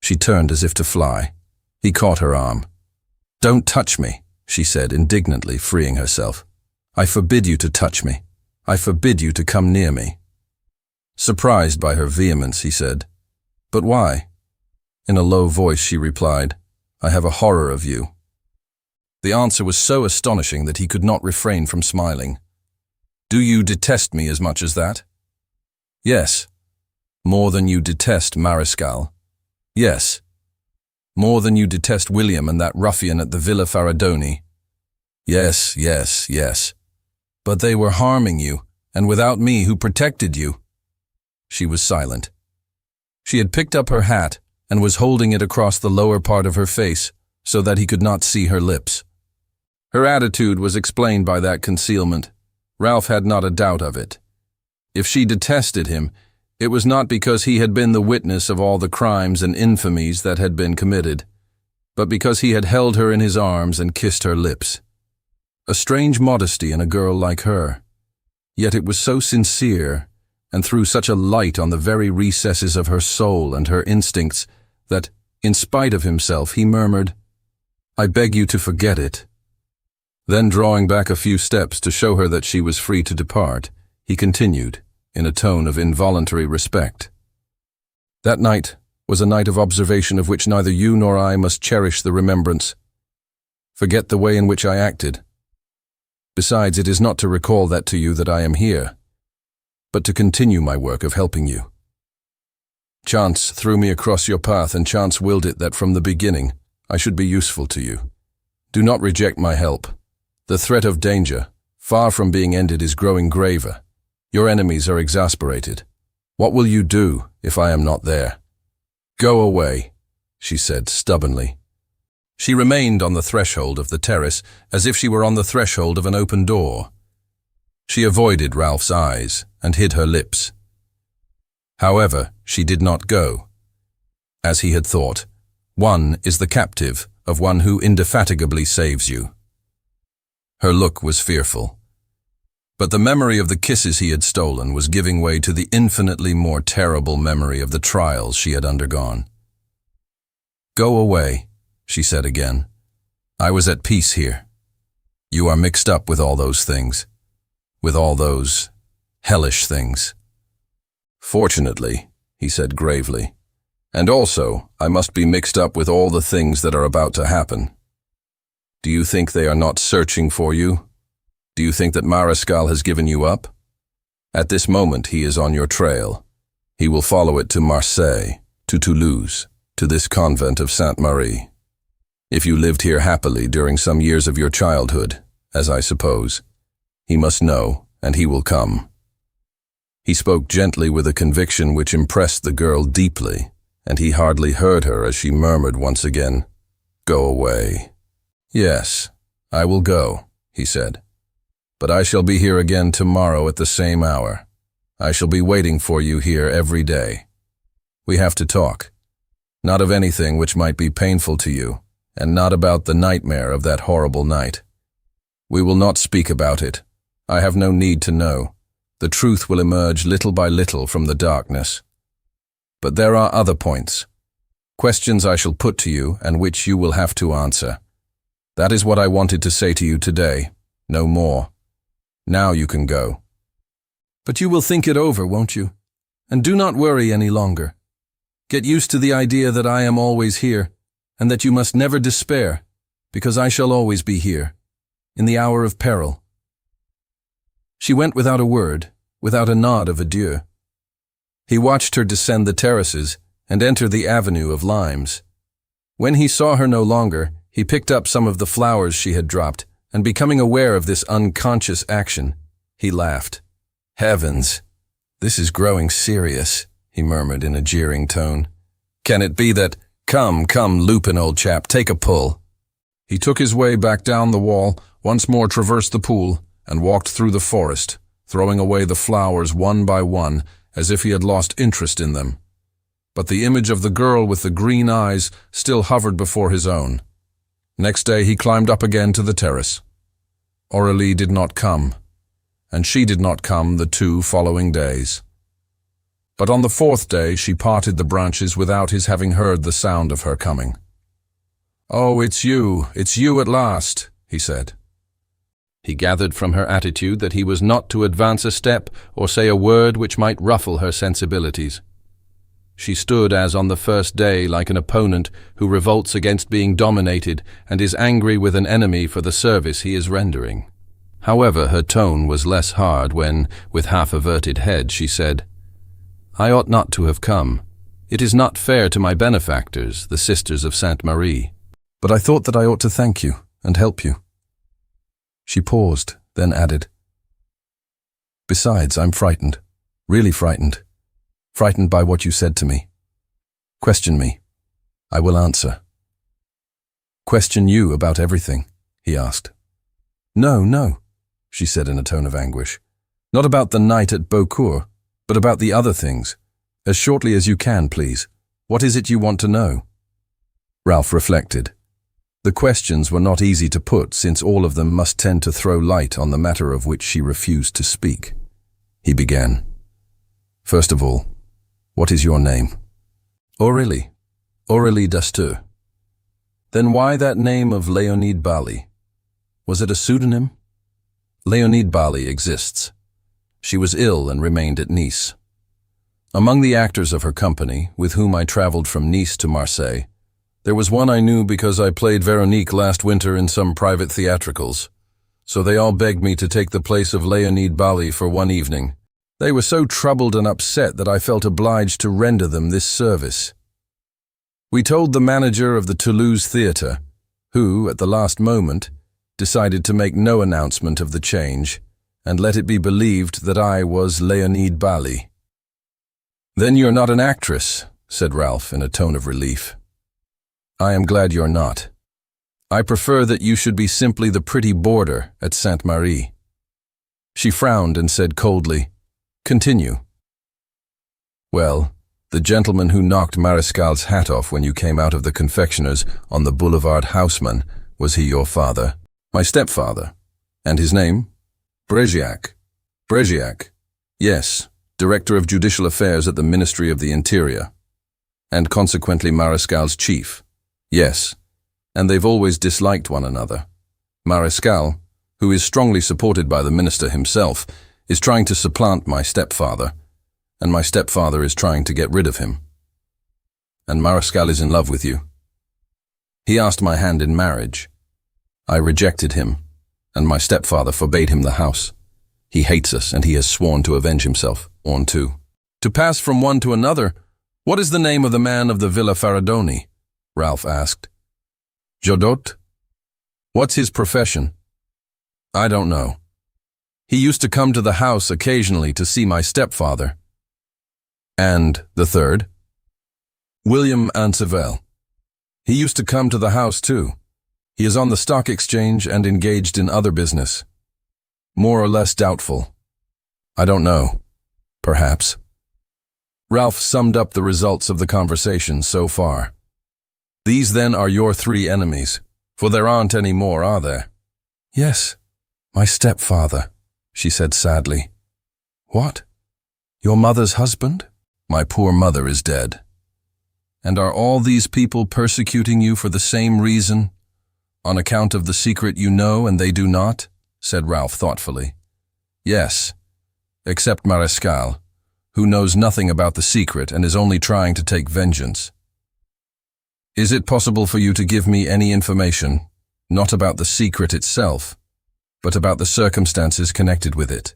She turned as if to fly. He caught her arm. "Don't touch me," she said indignantly, freeing herself. "I forbid you to touch me. I forbid you to come near me." Surprised by her vehemence, he said, "But why?" In a low voice she replied, "I have a horror of you." The answer was so astonishing that he could not refrain from smiling. "Do you detest me as much as that?" "Yes." "More than you detest Mariscal?" "Yes." "More than you detest William and that ruffian at the Villa Faradoni?" "Yes, yes, yes." "But they were harming you, and without me who protected you." She was silent. She had picked up her hat and was holding it across the lower part of her face so that he could not see her lips. Her attitude was explained by that concealment. Ralph had not a doubt of it. If she detested him, it was not because he had been the witness of all the crimes and infamies that had been committed, but because he had held her in his arms and kissed her lips. A strange modesty in a girl like her. Yet it was so sincere, and threw such a light on the very recesses of her soul and her instincts, that, in spite of himself, he murmured, "I beg you to forget it." Then, drawing back a few steps to show her that she was free to depart, he continued, in a tone of involuntary respect. "That night was a night of observation of which neither you nor I must cherish the remembrance. Forget the way in which I acted. Besides, it is not to recall that to you that I am here, but to continue my work of helping you. Chance threw me across your path, and chance willed it that from the beginning I should be useful to you. Do not reject my help. The threat of danger, far from being ended, is growing graver. Your enemies are exasperated. What will you do if I am not there?" "Go away," she said stubbornly. She remained on the threshold of the terrace as if she were on the threshold of an open door. She avoided Ralph's eyes and hid her lips. However, she did not go. As he had thought, one is the captive of one who indefatigably saves you. Her look was fearful. But the memory of the kisses he had stolen was giving way to the infinitely more terrible memory of the trials she had undergone. "Go away," she said again. "I was at peace here. You are mixed up with all those things, with all those hellish things." "Fortunately," he said gravely, "and also I must be mixed up with all the things that are about to happen. Do you think they are not searching for you? Do you think that Mariscal has given you up? At this moment he is on your trail. He will follow it to Marseille, to Toulouse, to this convent of Sainte-Marie. If you lived here happily during some years of your childhood, as I suppose, he must know, and he will come." He spoke gently with a conviction which impressed the girl deeply, and he hardly heard her as she murmured once again, "Go away." "Yes, I will go," he said. "But I shall be here again tomorrow at the same hour. I shall be waiting for you here every day. We have to talk, not of anything which might be painful to you, and not about the nightmare of that horrible night. We will not speak about it. I have no need to know. The truth will emerge little by little from the darkness. But there are other points, questions I shall put to you and which you will have to answer. That is what I wanted to say to you today, no more. Now you can go." "But you will think it over, won't you? And do not worry any longer. Get used to the idea that I am always here, and that you must never despair, because I shall always be here, in the hour of peril." She went without a word, without a nod of adieu. He watched her descend the terraces and enter the avenue of limes. When he saw her no longer, he picked up some of the flowers she had dropped, and becoming aware of this unconscious action, he laughed. Heavens, this is growing serious, he murmured in a jeering tone. Can it be that, come, Lupin, old chap, take a pull. He took his way back down the wall, once more traversed the pool, and walked through the forest, throwing away the flowers one by one, as if he had lost interest in them. But the image of the girl with the green eyes still hovered before his own. Next day he climbed up again to the terrace. Aurélie did not come, and she did not come the 2 following days. But on the 4th day she parted the branches without his having heard the sound of her coming. "Oh, it's you at last," he said. He gathered from her attitude that he was not to advance a step or say a word which might ruffle her sensibilities. She stood as on the first day like an opponent who revolts against being dominated and is angry with an enemy for the service he is rendering. However, her tone was less hard when, with half-averted head, she said, "I ought not to have come. It is not fair to my benefactors, the Sisters of Sainte Marie. But I thought that I ought to thank you and help you." She paused, then added, "Besides, I'm frightened, really frightened. Frightened by what you said to me. Question me. I will answer." "Question you about everything?" he asked. No, she said in a tone of anguish. "Not about the night at Beaucourt, but about the other things. As shortly as you can, please. What is it you want to know?" Ralph reflected. The questions were not easy to put, since all of them must tend to throw light on the matter of which she refused to speak. He began. "First of all, what is your name?" "Aurélie. Aurélie Dastur." "Then why that name of Léonide Bali? Was it a pseudonym?" "Léonide Bali exists. She was ill and remained at Nice. Among the actors of her company, with whom I traveled from Nice to Marseille, there was one I knew because I played Veronique last winter in some private theatricals, so they all begged me to take the place of Léonide Bali for one evening. They were so troubled and upset that I felt obliged to render them this service. We told the manager of the Toulouse theatre, who, at the last moment, decided to make no announcement of the change, and let it be believed that I was Léonide Bali." "Then you're not an actress," said Ralph in a tone of relief. "I am glad you're not. I prefer that you should be simply the pretty boarder at Sainte Marie." She frowned and said coldly, "Continue." "Well, the gentleman who knocked Marescal's hat off when you came out of the confectioner's on the Boulevard Haussmann, was he your father?" "My stepfather." "And his name?" "Bregiac." "Bregiac." "Yes, Director of Judicial Affairs at the Ministry of the Interior." "And consequently Marescal's chief." "Yes, and they've always disliked one another. Marescal, who is strongly supported by the minister himself, is trying to supplant my stepfather, and my stepfather is trying to get rid of him." "And Marescal is in love with you?" "He asked my hand in marriage. I rejected him, and my stepfather forbade him the house. He hates us, and he has sworn to avenge himself, on two." "To pass from one to another, what is the name of the man of the Villa Faradoni?" Ralph asked. "Jodot." "What's his profession?" "I don't know. He used to come to the house occasionally to see my stepfather." "And the third?" "William Ansevel. He used to come to the house too. He is on the stock exchange and engaged in other business. More or less doubtful. I don't know. Perhaps." Ralph summed up the results of the conversation so far. "These then are your 3 enemies, for there aren't any more, are there?" "Yes, my stepfather," she said sadly. "What? Your mother's husband?" "My poor mother is dead." "And are all these people persecuting you for the same reason? On account of the secret you know and they do not?" said Ralph thoughtfully. "Yes, except Marescal, who knows nothing about the secret and is only trying to take vengeance." "Is it possible for you to give me any information, not about the secret itself, but about the circumstances connected with it?"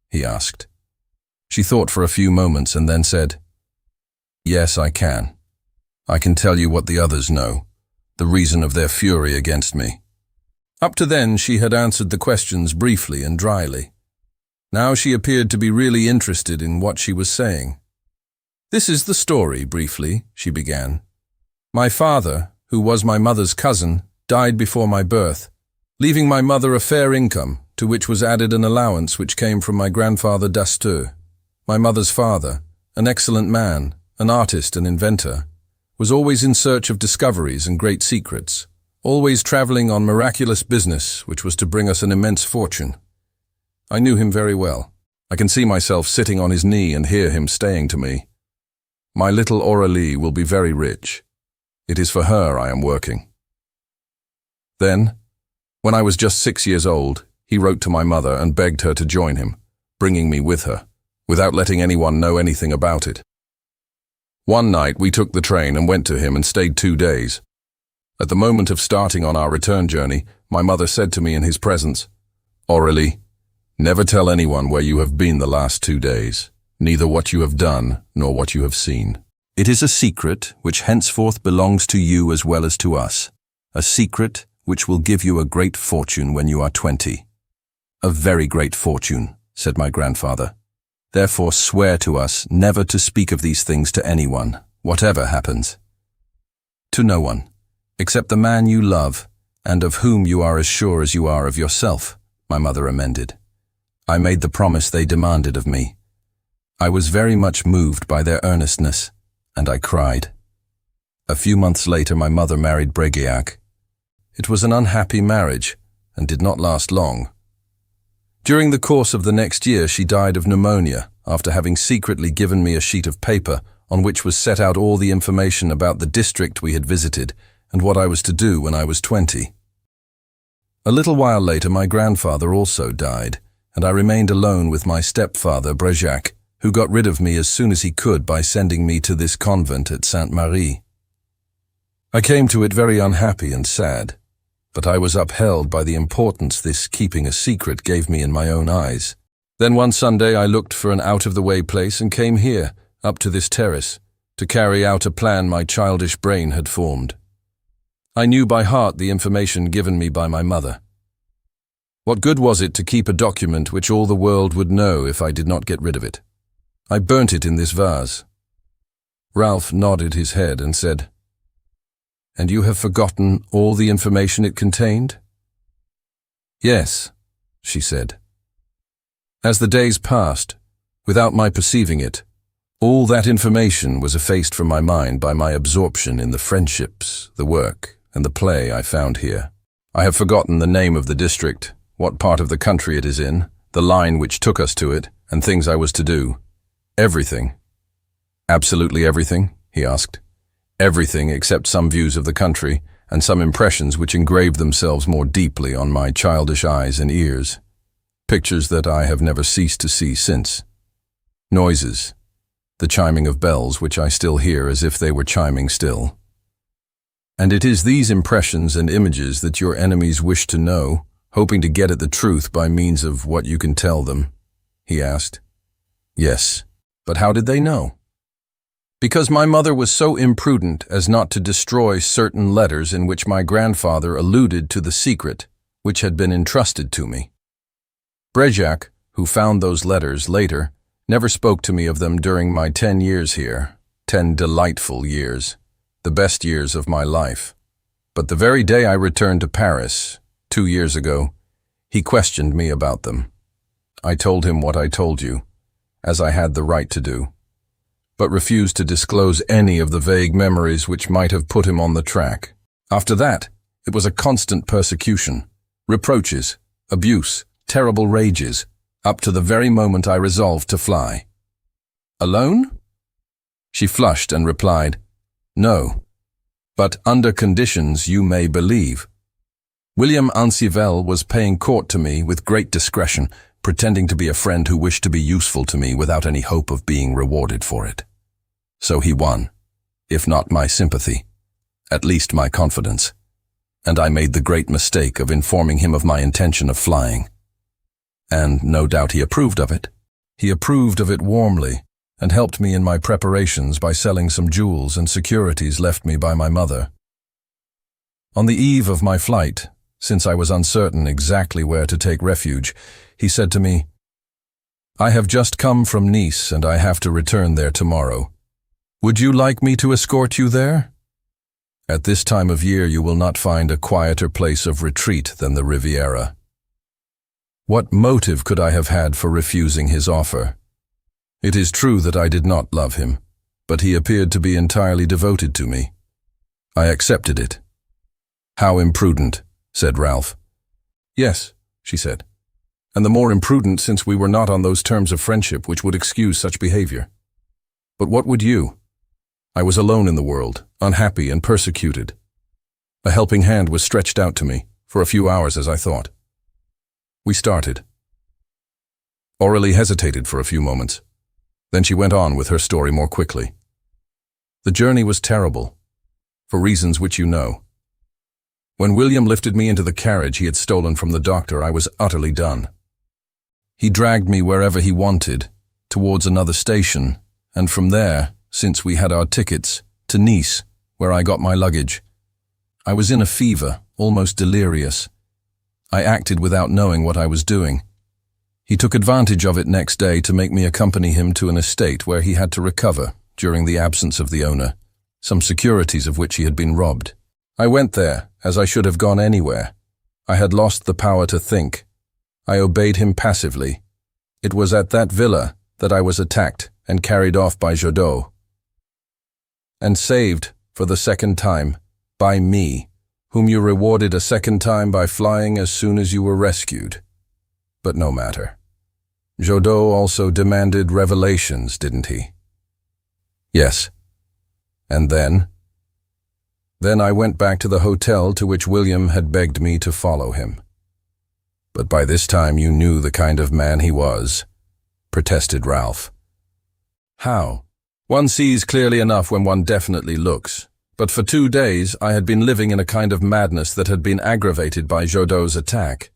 he asked. She thought for a few moments and then said, "Yes, I can. I can tell you what the others know. the reason of their fury against me. Up to then, she had answered the questions briefly and dryly. Now she appeared to be really interested in what she was saying. "This is the story, briefly," she began. "My father, who was my mother's cousin, died before my birth, leaving my mother a fair income, to which was added an allowance which came from my grandfather Dastur. My mother's father, an excellent man, an artist and inventor, was always in search of discoveries and great secrets, always traveling on miraculous business which was to bring us an immense fortune. I knew him very well. I can see myself sitting on his knee and hear him saying to me, 'My little Aurélie will be very rich. It is for her I am working.' Then, when I was just 6 years old, he wrote to my mother and begged her to join him, bringing me with her, without letting anyone know anything about it. One night we took the train and went to him and stayed 2 days. At the moment of starting on our return journey, my mother said to me in his presence, 'Aurélie, never tell anyone where you have been the last 2 days, neither what you have done nor what you have seen. It is a secret which henceforth belongs to you as well as to us, a secret which will give you a great fortune when you are 20. A very great fortune,' said my grandfather. 'Therefore swear to us never to speak of these things to anyone, whatever happens.' 'To no one, except the man you love, and of whom you are as sure as you are of yourself,' my mother amended. I made the promise they demanded of me. I was very much moved by their earnestness, and I cried. A few months later my mother married Breguiac. It was an unhappy marriage, and did not last long. During the course of the next year she died of pneumonia, after having secretly given me a sheet of paper on which was set out all the information about the district we had visited and what I was to do when I was 20. A little while later my grandfather also died, and I remained alone with my stepfather Breguiac, who got rid of me as soon as he could by sending me to this convent at Sainte-Marie. I came to it very unhappy and sad, but I was upheld by the importance this keeping a secret gave me in my own eyes. Then one Sunday I looked for an out-of-the-way place and came here, up to this terrace, to carry out a plan my childish brain had formed. I knew by heart the information given me by my mother. What good was it to keep a document which all the world would know if I did not get rid of it? I burnt it in this vase. Ralph nodded his head and said, "And you have forgotten all the information it contained?" "Yes," she said. As the days passed, without my perceiving it, all that information was effaced from my mind by my absorption in the friendships, the work, and the play I found here. I have forgotten the name of the district, what part of the country it is in, the line which took us to it, and things I was to do. Everything. "Absolutely everything?" he asked. "Everything except some views of the country, and some impressions which engraved themselves more deeply on my childish eyes and ears. Pictures that I have never ceased to see since. Noises. The chiming of bells which I still hear as if they were chiming still. And it is these impressions and images that your enemies wish to know, hoping to get at the truth by means of what you can tell them?" he asked. "Yes, but how did they know?" "Because my mother was so imprudent as not to destroy certain letters in which my grandfather alluded to the secret which had been entrusted to me. Breguiac, who found those letters later, never spoke to me of them during my 10 years here, 10 delightful years, the best years of my life. But the very day I returned to Paris, 2 years ago, he questioned me about them. I told him what I told you, as I had the right to do, but refused to disclose any of the vague memories which might have put him on the track. After that, it was a constant persecution, reproaches, abuse, terrible rages, up to the very moment I resolved to fly." "Alone?" She flushed and replied, "No, but under conditions you may believe. William Ancivel was paying court to me with great discretion, pretending to be a friend who wished to be useful to me without any hope of being rewarded for it. So he won, if not my sympathy, at least my confidence, and I made the great mistake of informing him of my intention of flying. And no doubt he approved of it. He approved of it warmly, and helped me in my preparations by selling some jewels and securities left me by my mother. On the eve of my flight, since I was uncertain exactly where to take refuge, he said to me, "I have just come from Nice and I have to return there tomorrow. Would you like me to escort you there? At this time of year you will not find a quieter place of retreat than the Riviera." What motive could I have had for refusing his offer? It is true that I did not love him, but he appeared to be entirely devoted to me. I accepted it. "How imprudent," said Ralph. "Yes," she said, "and the more imprudent since we were not on those terms of friendship which would excuse such behavior. But what would you? I was alone in the world, unhappy and persecuted. A helping hand was stretched out to me, for a few hours as I thought. We started. Aurélie hesitated for a few moments. Then she went on with her story more quickly. The journey was terrible, for reasons which you know. When William lifted me into the carriage he had stolen from the doctor, I was utterly done. He dragged me wherever he wanted, towards another station, and from there, since we had our tickets, to Nice, where I got my luggage. I was in a fever, almost delirious. I acted without knowing what I was doing. He took advantage of it next day to make me accompany him to an estate where he had to recover, during the absence of the owner, some securities of which he had been robbed. I went there, as I should have gone anywhere. I had lost the power to think. I obeyed him passively. It was at that villa that I was attacked and carried off by Jodot. And saved, for the second time, by me, whom you rewarded a second time by flying as soon as you were rescued. But no matter. Jodot also demanded revelations, didn't he? Yes. And then? Then I went back to the hotel to which William had begged me to follow him. But by this time you knew the kind of man he was, protested Ralph. How? One sees clearly enough when one definitely looks. But for 2 days I had been living in a kind of madness that had been aggravated by Jodot's attack.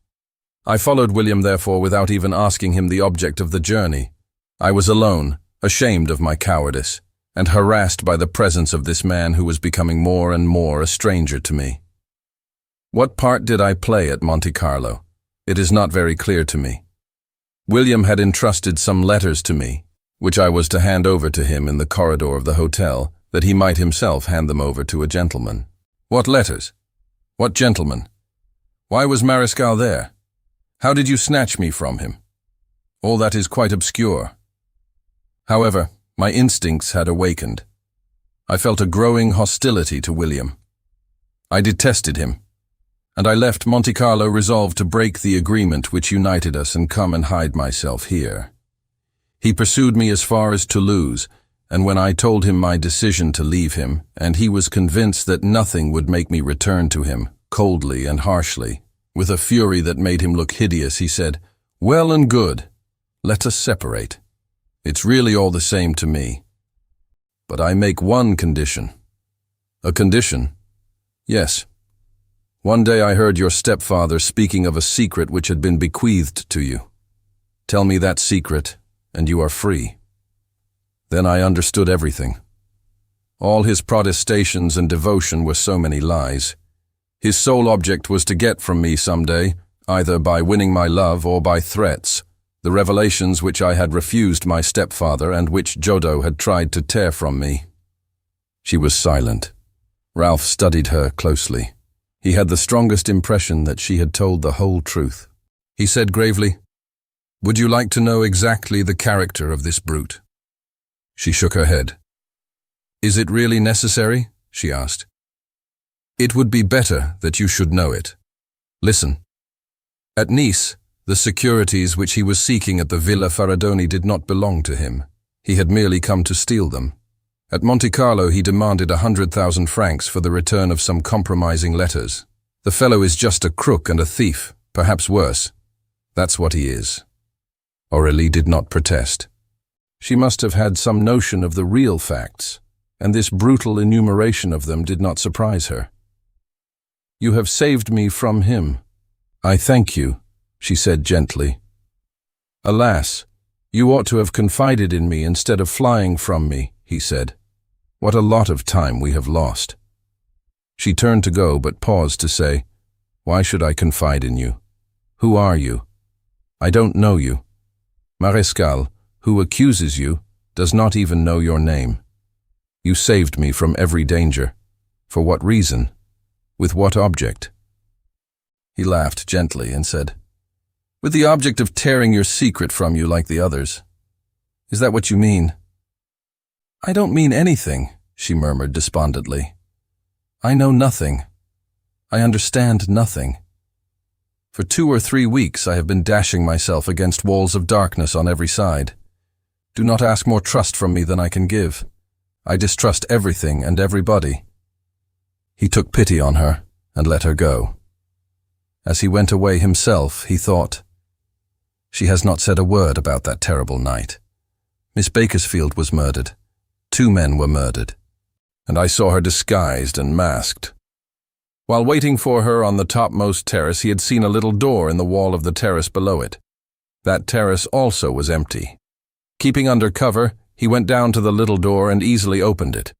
I followed William therefore without even asking him the object of the journey. I was alone, ashamed of my cowardice, and harassed by the presence of this man who was becoming more and more a stranger to me. What part did I play at Monte Carlo? It is not very clear to me. William had entrusted some letters to me, which I was to hand over to him in the corridor of the hotel, that he might himself hand them over to a gentleman. What letters? What gentleman? Why was Mariscal there? How did you snatch me from him? All that is quite obscure. However, my instincts had awakened. I felt a growing hostility to William. I detested him, and I left Monte Carlo resolved to break the agreement which united us and come and hide myself here. He pursued me as far as Toulouse, and when I told him my decision to leave him, and he was convinced that nothing would make me return to him, coldly and harshly, with a fury that made him look hideous, he said, "Well and good. Let us separate. It's really all the same to me. But I make one condition." "A condition?" "Yes. One day I heard your stepfather speaking of a secret which had been bequeathed to you. Tell me that secret, and you are free." Then I understood everything. All his protestations and devotion were so many lies. His sole object was to get from me some day, either by winning my love or by threats, the revelations which I had refused my stepfather and which Jodot had tried to tear from me. She was silent. Ralph studied her closely. He had the strongest impression that she had told the whole truth. He said gravely, "Would you like to know exactly the character of this brute?" She shook her head. "Is it really necessary?" she asked. "It would be better that you should know it. Listen. At Nice, the securities which he was seeking at the Villa Faradoni did not belong to him. He had merely come to steal them. At Monte Carlo he demanded 100,000 francs for the return of some compromising letters. The fellow is just a crook and a thief, perhaps worse. That's what he is." Aurélie did not protest. She must have had some notion of the real facts, and this brutal enumeration of them did not surprise her. "You have saved me from him." "I thank you," she said gently. "Alas, you ought to have confided in me instead of flying from me," he said. "What a lot of time we have lost." She turned to go, but paused to say, "Why should I confide in you? Who are you? I don't know you. Maréchal, who accuses you, does not even know your name. You saved me from every danger. For what reason? With what object?" He laughed gently and said, "With the object of tearing your secret from you like the others. Is that what you mean?" "I don't mean anything," she murmured despondently. "I know nothing. I understand nothing. For 2 or 3 weeks I have been dashing myself against walls of darkness on every side. Do not ask more trust from me than I can give. I distrust everything and everybody." He took pity on her and let her go. As he went away himself, he thought, "She has not said a word about that terrible night. Miss Bakersfield was murdered. 2 men were murdered. And I saw her disguised and masked." While waiting for her on the topmost terrace, he had seen a little door in the wall of the terrace below it. That terrace also was empty. Keeping under cover, he went down to the little door and easily opened it.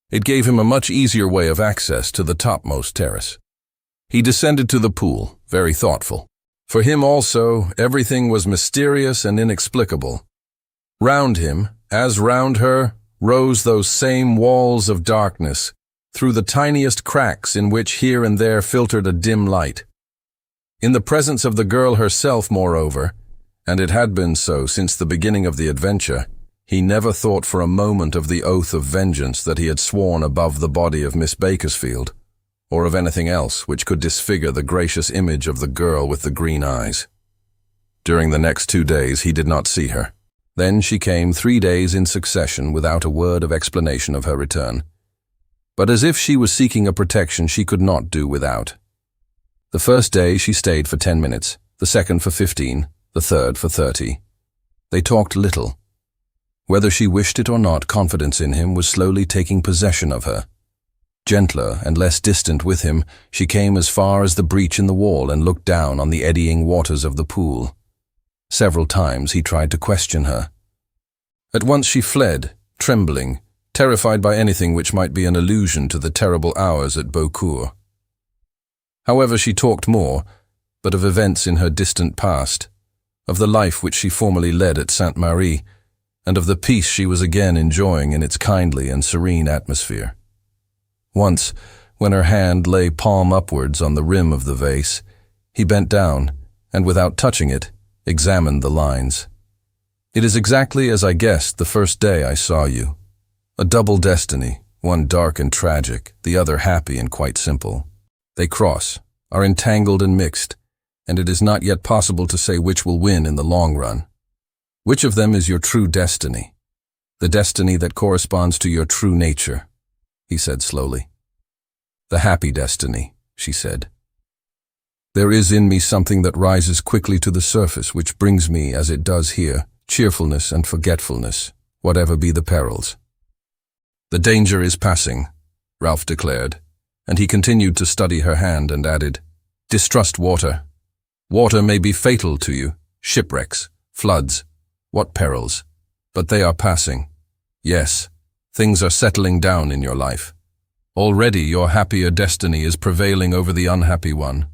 It gave him a much easier way of access to the topmost terrace. He descended to the pool, very thoughtful. For him also, everything was mysterious and inexplicable. Round him, as round her, rose those same walls of darkness, through the tiniest cracks in which here and there filtered a dim light. In the presence of the girl herself, moreover, and it had been so since the beginning of the adventure, he never thought for a moment of the oath of vengeance that he had sworn above the body of Miss Bakersfield, or of anything else which could disfigure the gracious image of the girl with the green eyes. During the next 2 days he did not see her. Then she came 3 days in succession without a word of explanation of her return. But as if she was seeking a protection she could not do without. The first day she stayed for 10 minutes, the second for 15, the third for 30. They talked little. Whether she wished it or not, confidence in him was slowly taking possession of her. Gentler and less distant with him, she came as far as the breach in the wall and looked down on the eddying waters of the pool. Several times he tried to question her. At once she fled, trembling, terrified by anything which might be an allusion to the terrible hours at Beaucourt. However, she talked more, but of events in her distant past, of the life which she formerly led at Sainte-Marie, and of the peace she was again enjoying in its kindly and serene atmosphere. Once, when her hand lay palm upwards on the rim of the vase, he bent down, and without touching it, examined the lines. "It is exactly as I guessed the first day I saw you. A double destiny, one dark and tragic, the other happy and quite simple. They cross, are entangled and mixed, and it is not yet possible to say which will win in the long run. Which of them is your true destiny? The destiny that corresponds to your true nature," he said slowly. "The happy destiny," she said. "There is in me something that rises quickly to the surface, which brings me, as it does here, cheerfulness and forgetfulness, whatever be the perils." "The danger is passing," Ralph declared, and he continued to study her hand and added, "Distrust water. Water may be fatal to you, shipwrecks, floods, what perils, but they are passing. Yes, things are settling down in your life. Already your happier destiny is prevailing over the unhappy one."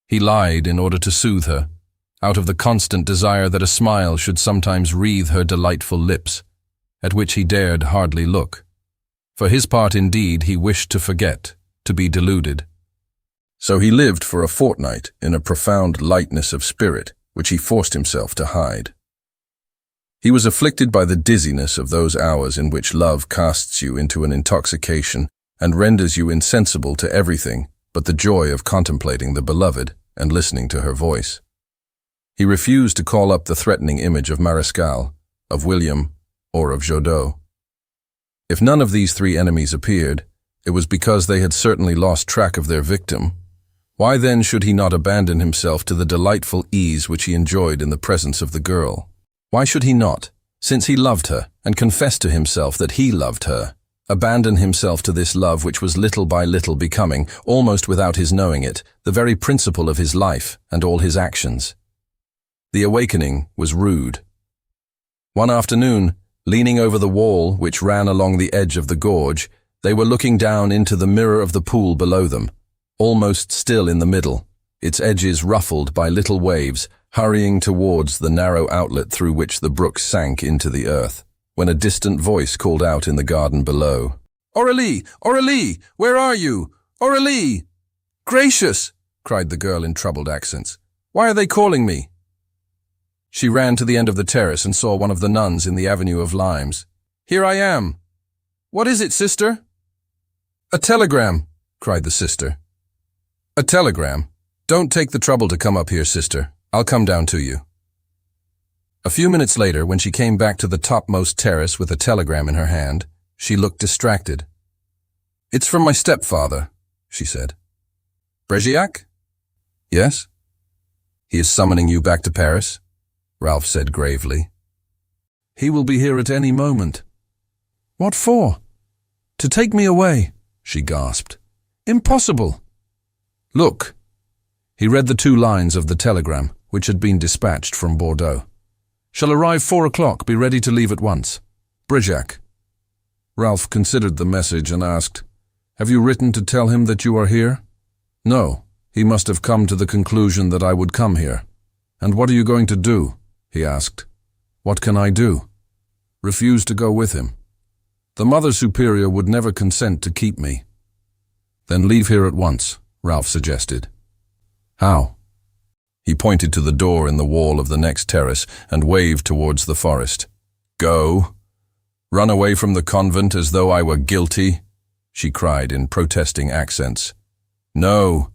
He lied in order to soothe her, out of the constant desire that a smile should sometimes wreathe her delightful lips, at which he dared hardly look. For his part, indeed, he wished to forget, to be deluded. So he lived for a fortnight in a profound lightness of spirit, which he forced himself to hide. He was afflicted by the dizziness of those hours in which love casts you into an intoxication and renders you insensible to everything but the joy of contemplating the beloved and listening to her voice. He refused to call up the threatening image of Maréchal, of William, or of Jodot. If none of these 3 enemies appeared, it was because they had certainly lost track of their victim. Why then should he not abandon himself to the delightful ease which he enjoyed in the presence of the girl? Why should he not, since he loved her and confessed to himself that he loved her, abandon himself to this love which was little by little becoming, almost without his knowing it, the very principle of his life and all his actions? The awakening was rude. One afternoon, leaning over the wall which ran along the edge of the gorge, They were looking down into the mirror of the pool below them, almost still in the middle, its edges ruffled by little waves, hurrying towards the narrow outlet through which the brook sank into the earth, when a distant voice called out in the garden below. "Aurélie! Aurélie! Where are you? Aurélie!" "Gracious!" cried the girl in troubled accents. "Why are they calling me?" She ran to the end of the terrace and saw one of the nuns in the avenue of limes. "Here I am." "What is it, sister?" "A telegram," cried the sister. "A telegram? Don't take the trouble to come up here, sister. I'll come down to you." A few minutes later, when she came back to the topmost terrace with a telegram in her hand, she looked distracted. "It's from my stepfather," she said. "Bregiac?" "Yes." "He is summoning you back to Paris," Ralph said gravely. "He will be here at any moment." "What for?" "To take me away," she gasped. "Impossible." "Look." He read the 2 lines of the telegram, which had been dispatched from Bordeaux. "Shall arrive 4 o'clock, be ready to leave at once. Bregiac." Ralph considered the message and asked, "Have you written to tell him that you are here?" "No, he must have come to the conclusion that I would come here." "And what are you going to do?" he asked. "What can I do?" "Refuse to go with him. The Mother Superior would never consent to keep me." "Then leave here at once," Ralph suggested. "How?" He pointed to the door in the wall of the next terrace and waved towards the forest. "Go? Run away from the convent as though I were guilty?" she cried in protesting accents. "No,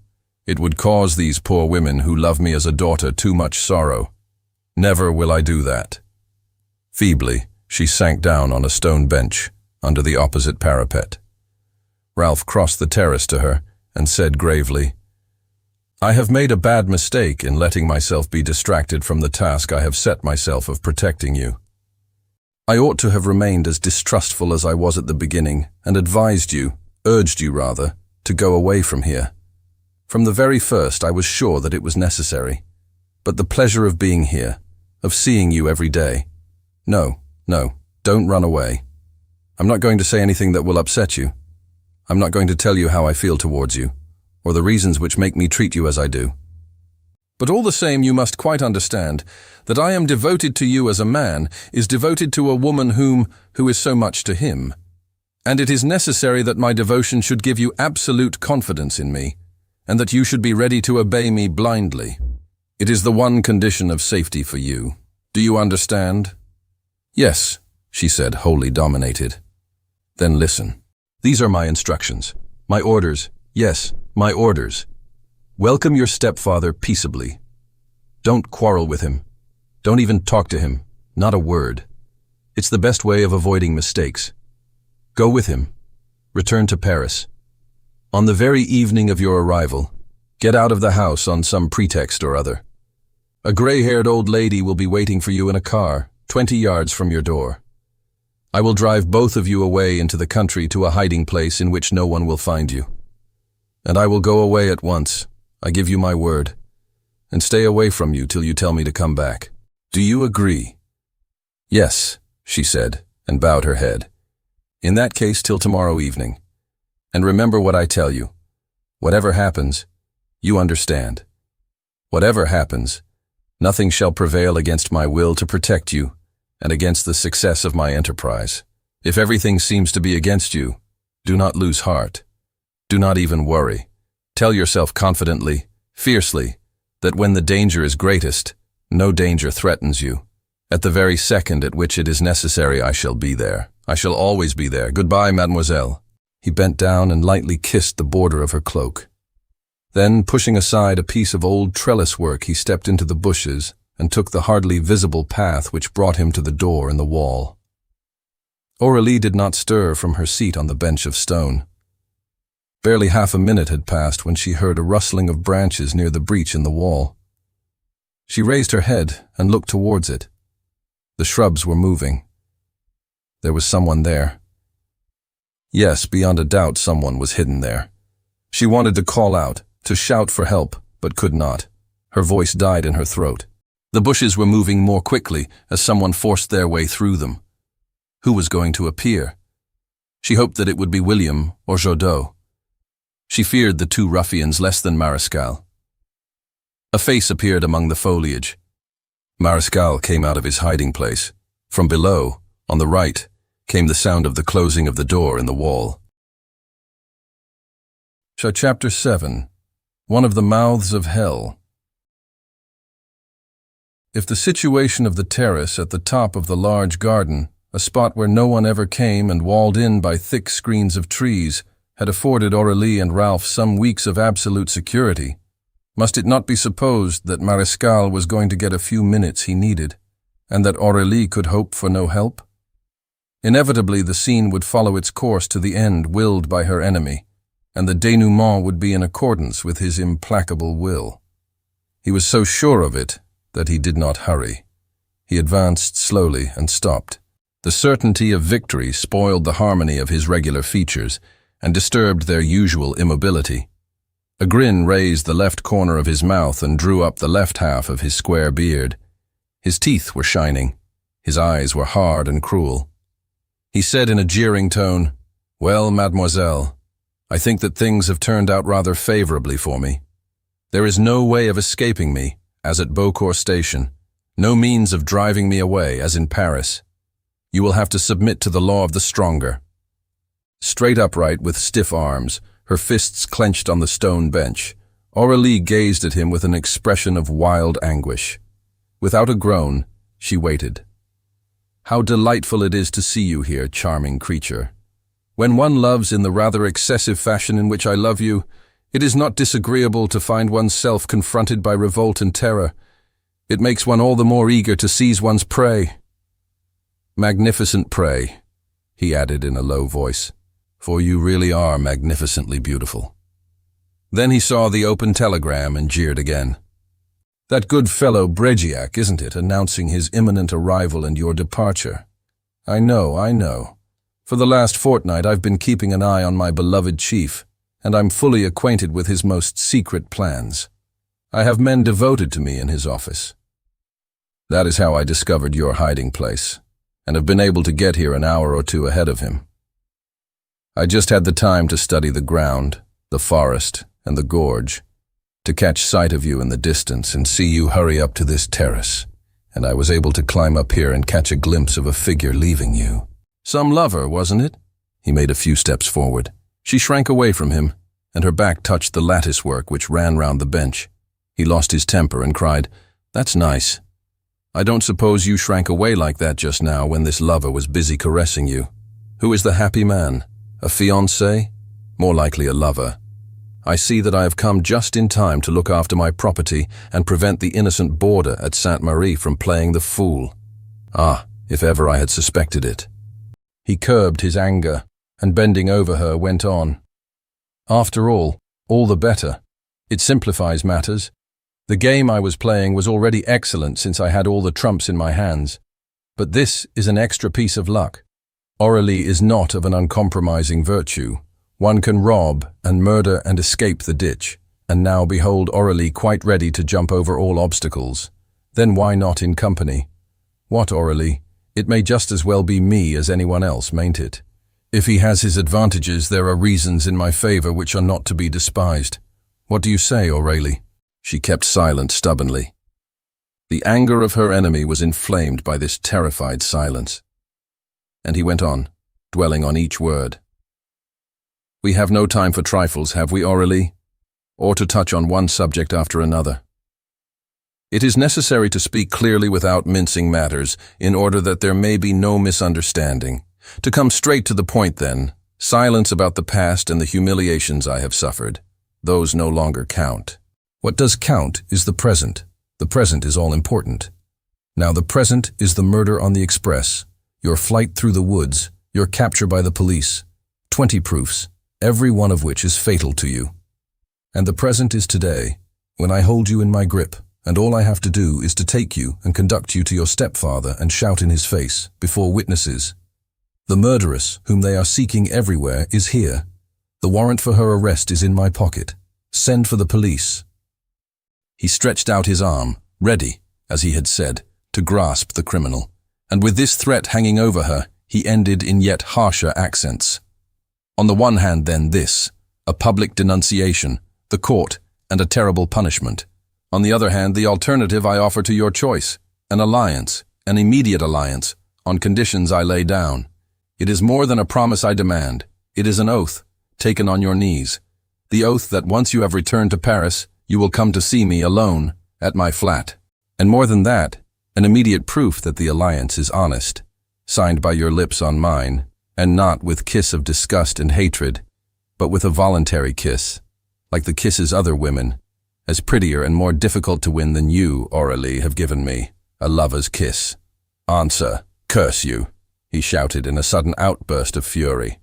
it would cause these poor women who love me as a daughter too much sorrow. Never will I do that." Feebly, she sank down on a stone bench under the opposite parapet. Ralph crossed the terrace to her and said gravely, "I have made a bad mistake in letting myself be distracted from the task I have set myself of protecting you. I ought to have remained as distrustful as I was at the beginning and advised you, urged you rather, to go away from here. From the very first I was sure that it was necessary. But the pleasure of being here, of seeing you every day. No, don't run away. I'm not going to say anything that will upset you. I'm not going to tell you how I feel towards you, or the reasons which make me treat you as I do. But all the same, you must quite understand that I am devoted to you as a man is devoted to a woman who is so much to him. And it is necessary that my devotion should give you absolute confidence in me, and that you should be ready to obey me blindly. It is the one condition of safety for you. Do you understand?" "Yes," she said, wholly dominated. "Then listen. These are my instructions, my orders, yes, my orders. Welcome your stepfather peaceably. Don't quarrel with him. Don't even talk to him, not a word. It's the best way of avoiding mistakes. Go with him. Return to Paris. On the very evening of your arrival, get out of the house on some pretext or other. A gray-haired old lady will be waiting for you in a car, 20 yards from your door. I will drive both of you away into the country to a hiding place in which no one will find you. And I will go away at once, I give you my word, and stay away from you till you tell me to come back. Do you agree?" "Yes," she said, and bowed her head. "In that case, till tomorrow evening. And remember what I tell you. Whatever happens, you understand. Whatever happens, nothing shall prevail against my will to protect you and against the success of my enterprise. If everything seems to be against you, do not lose heart. Do not even worry. Tell yourself confidently, fiercely, that when the danger is greatest, no danger threatens you. At the very second at which it is necessary, I shall be there. I shall always be there. Goodbye, mademoiselle." He bent down and lightly kissed the border of her cloak. Then, pushing aside a piece of old trellis work, he stepped into the bushes and took the hardly visible path which brought him to the door in the wall. Aurélie did not stir from her seat on the bench of stone. Barely half a minute had passed when she heard a rustling of branches near the breach in the wall. She raised her head and looked towards it. The shrubs were moving. There was someone there. Yes, beyond a doubt someone was hidden there. She wanted to call out, to shout for help, but could not. Her voice died in her throat. The bushes were moving more quickly as someone forced their way through them. Who was going to appear? She hoped that it would be William or Jodot. She feared the two ruffians less than Mariscal. A face appeared among the foliage. Mariscal came out of his hiding place. From below, on the right, came the sound of the closing of the door in the wall. Chapter 7. One of the Mouths of Hell. If the situation of the terrace at the top of the large garden, a spot where no one ever came and walled in by thick screens of trees, had afforded Aurélie and Ralph some weeks of absolute security, must it not be supposed that Mariscal was going to get a few minutes he needed, and that Aurélie could hope for no help? Inevitably the scene would follow its course to the end willed by her enemy, and the denouement would be in accordance with his implacable will. He was so sure of it that he did not hurry. He advanced slowly and stopped. The certainty of victory spoiled the harmony of his regular features and disturbed their usual immobility. A grin raised the left corner of his mouth and drew up the left half of his square beard. His teeth were shining. His eyes were hard and cruel. He said in a jeering tone, "Well, mademoiselle, I think that things have turned out rather favorably for me. There is no way of escaping me, as at Beaucourt Station, no means of driving me away, as in Paris. You will have to submit to the law of the stronger." Straight upright with stiff arms, her fists clenched on the stone bench, Aurélie gazed at him with an expression of wild anguish. Without a groan, she waited. "How delightful it is to see you here, charming creature. When one loves in the rather excessive fashion in which I love you, it is not disagreeable to find oneself confronted by revolt and terror. It makes one all the more eager to seize one's prey. Magnificent prey," he added in a low voice, "for you really are magnificently beautiful." Then he saw the open telegram and jeered again. "That good fellow Bregiac, isn't it, announcing his imminent arrival and your departure? I know. For the last fortnight I've been keeping an eye on my beloved chief, and I'm fully acquainted with his most secret plans. I have men devoted to me in his office. That is how I discovered your hiding place, and have been able to get here an hour or two ahead of him. I just had the time to study the ground, the forest, and the gorge, to catch sight of you in the distance and see you hurry up to this terrace, and I was able to climb up here and catch a glimpse of a figure leaving you. Some lover, wasn't it?" He made a few steps forward. She shrank away from him, and her back touched the lattice work which ran round the bench. He lost his temper and cried, "That's nice. I don't suppose you shrank away like that just now when this lover was busy caressing you. Who is the happy man? A fiancé? More likely a lover. I see that I have come just in time to look after my property and prevent the innocent boarder at Sainte-Marie from playing the fool. Ah, if ever I had suspected it." He curbed his anger, and bending over her went on. "After all the better. It simplifies matters. The game I was playing was already excellent since I had all the trumps in my hands. But this is an extra piece of luck. Aurélie is not of an uncompromising virtue. One can rob and murder and escape the ditch, and now behold Aurélie quite ready to jump over all obstacles. Then why not in company? What, Aurélie? It may just as well be me as anyone else, mayn't it? If he has his advantages, there are reasons in my favor which are not to be despised. What do you say, Aurélie?" She kept silent stubbornly. The anger of her enemy was inflamed by this terrified silence. And he went on, dwelling on each word. "We have no time for trifles, have we, Aurélie? Or to touch on one subject after another. It is necessary to speak clearly without mincing matters, in order that there may be no misunderstanding. To come straight to the point then, silence about the past and the humiliations I have suffered. Those no longer count. What does count is the present. The present is all important. Now the present is the murder on the express, your flight through the woods, your capture by the police. 20 proofs, every one of which is fatal to you. And the present is today, when I hold you in my grip, and all I have to do is to take you and conduct you to your stepfather and shout in his face, before witnesses. The murderess, whom they are seeking everywhere, is here. The warrant for her arrest is in my pocket. Send for the police." He stretched out his arm, ready, as he had said, to grasp the criminal, and with this threat hanging over her, he ended in yet harsher accents. On the one hand, then, this, a public denunciation, the court, and a terrible punishment. On the other hand, the alternative I offer to your choice, an alliance, an immediate alliance, on conditions I lay down. It is more than a promise I demand. It is an oath, taken on your knees. The oath that once you have returned to Paris, you will come to see me alone, at my flat. And more than that, an immediate proof that the alliance is honest, signed by your lips on mine, and not with kiss of disgust and hatred, but with a voluntary kiss, like the kisses other women, as prettier and more difficult to win than you, Aurélie, have given me, a lover's kiss. Answer, curse you, he shouted in a sudden outburst of fury.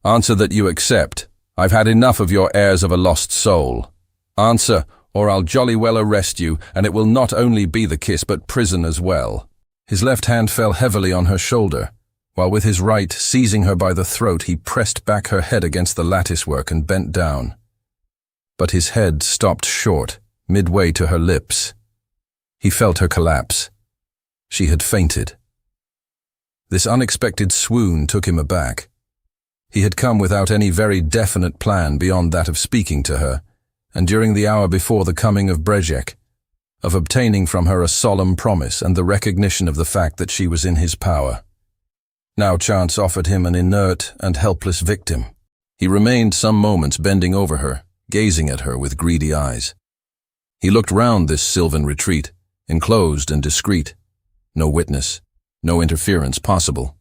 Answer that you accept. I've had enough of your airs of a lost soul. Answer, or I'll jolly well arrest you, and it will not only be the kiss but prison as well. His left hand fell heavily on her shoulder, while with his right, seizing her by the throat, he pressed back her head against the latticework and bent down. But his head stopped short, midway to her lips. He felt her collapse. She had fainted. This unexpected swoon took him aback. He had come without any very definite plan beyond that of speaking to her, and during the hour before the coming of Brejek, of obtaining from her a solemn promise and the recognition of the fact that she was in his power. Now chance offered him an inert and helpless victim. He remained some moments bending over her, gazing at her with greedy eyes. He looked round this sylvan retreat, enclosed and discreet. No witness, no interference possible.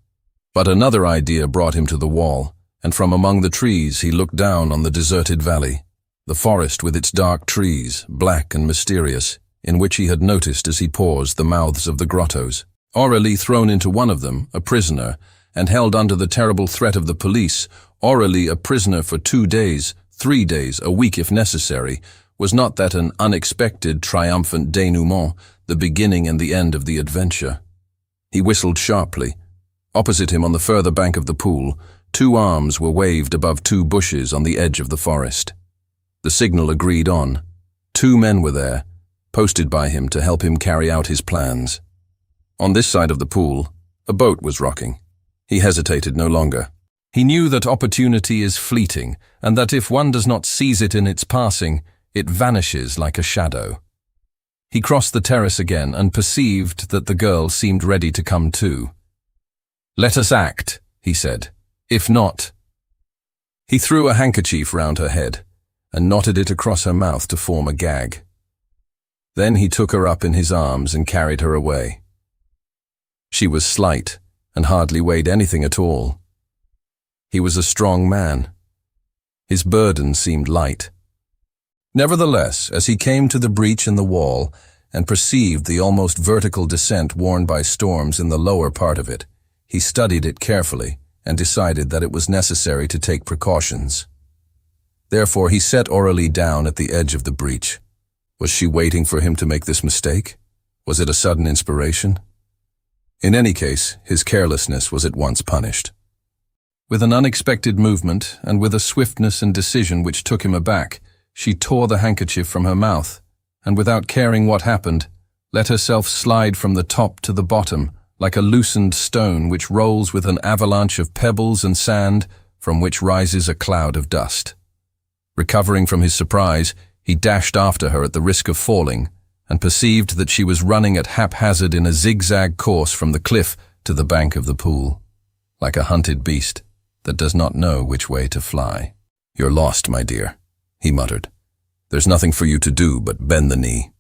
But another idea brought him to the wall, and from among the trees he looked down on the deserted valley, the forest with its dark trees, black and mysterious, in which he had noticed as he paused the mouths of the grottos. Aurélie thrown into one of them, a prisoner, and held under the terrible threat of the police, Aurélie a prisoner for 2 days, 3 days, a week if necessary, was not that an unexpected, triumphant denouement, the beginning and the end of the adventure? He whistled sharply. Opposite him on the further bank of the pool, 2 arms were waved above 2 bushes on the edge of the forest. The signal agreed on. 2 men were there, posted by him to help him carry out his plans. On this side of the pool, a boat was rocking. He hesitated no longer. He knew that opportunity is fleeting, and that if one does not seize it in its passing, it vanishes like a shadow. He crossed the terrace again and perceived that the girl seemed ready to come too. "Let us act," he said. "If not—" He threw a handkerchief round her head and knotted it across her mouth to form a gag. Then he took her up in his arms and carried her away. She was slight and hardly weighed anything at all. He was a strong man. His burden seemed light. Nevertheless, as he came to the breach in the wall and perceived the almost vertical descent worn by storms in the lower part of it, he studied it carefully and decided that it was necessary to take precautions. Therefore, he set Aurélie down at the edge of the breach. Was she waiting for him to make this mistake? Was it a sudden inspiration? In any case, his carelessness was at once punished. With an unexpected movement, and with a swiftness and decision which took him aback, she tore the handkerchief from her mouth, and without caring what happened, let herself slide from the top to the bottom, like a loosened stone which rolls with an avalanche of pebbles and sand, from which rises a cloud of dust. Recovering from his surprise, he dashed after her at the risk of falling, and perceived that she was running at haphazard in a zigzag course from the cliff to the bank of the pool, like a hunted beast that does not know which way to fly. "You're lost, my dear," he muttered. "There's nothing for you to do but bend the knee."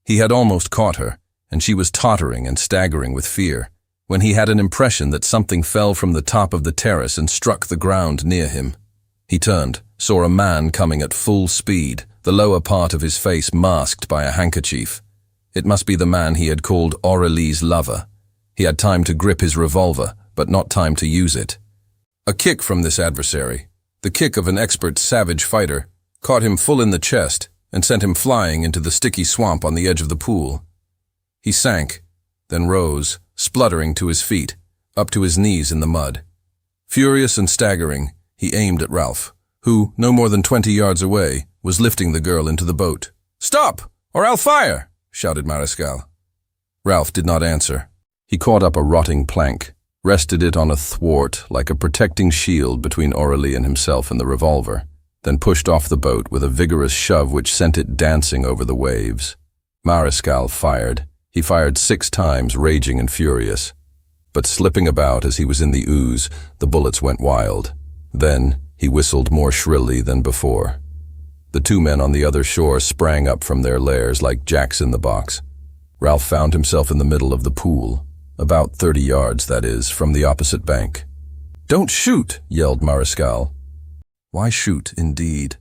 He had almost caught her, and she was tottering and staggering with fear, when he had an impression that something fell from the top of the terrace and struck the ground near him. He turned, saw a man coming at full speed, the lower part of his face masked by a handkerchief. It must be the man he had called Aurélie's lover. He had time to grip his revolver, but not time to use it. A kick from this adversary, the kick of an expert savage fighter, caught him full in the chest and sent him flying into the sticky swamp on the edge of the pool. He sank, then rose, spluttering to his feet, up to his knees in the mud. Furious and staggering, he aimed at Ralph, who, no more than 20 yards away, was lifting the girl into the boat. "Stop, or I'll fire!" shouted Mariscal. Ralph did not answer. He caught up a rotting plank, rested it on a thwart like a protecting shield between Aurélie and himself and the revolver, then pushed off the boat with a vigorous shove which sent it dancing over the waves. Mariscal fired. He fired 6 times, raging and furious. But slipping about as he was in the ooze, the bullets went wild. Then he whistled more shrilly than before. The 2 men on the other shore sprang up from their lairs like jacks in the box. Ralph found himself in the middle of the pool, about 30 yards, that is, from the opposite bank. "Don't shoot!" yelled Mariscal. Why shoot, indeed?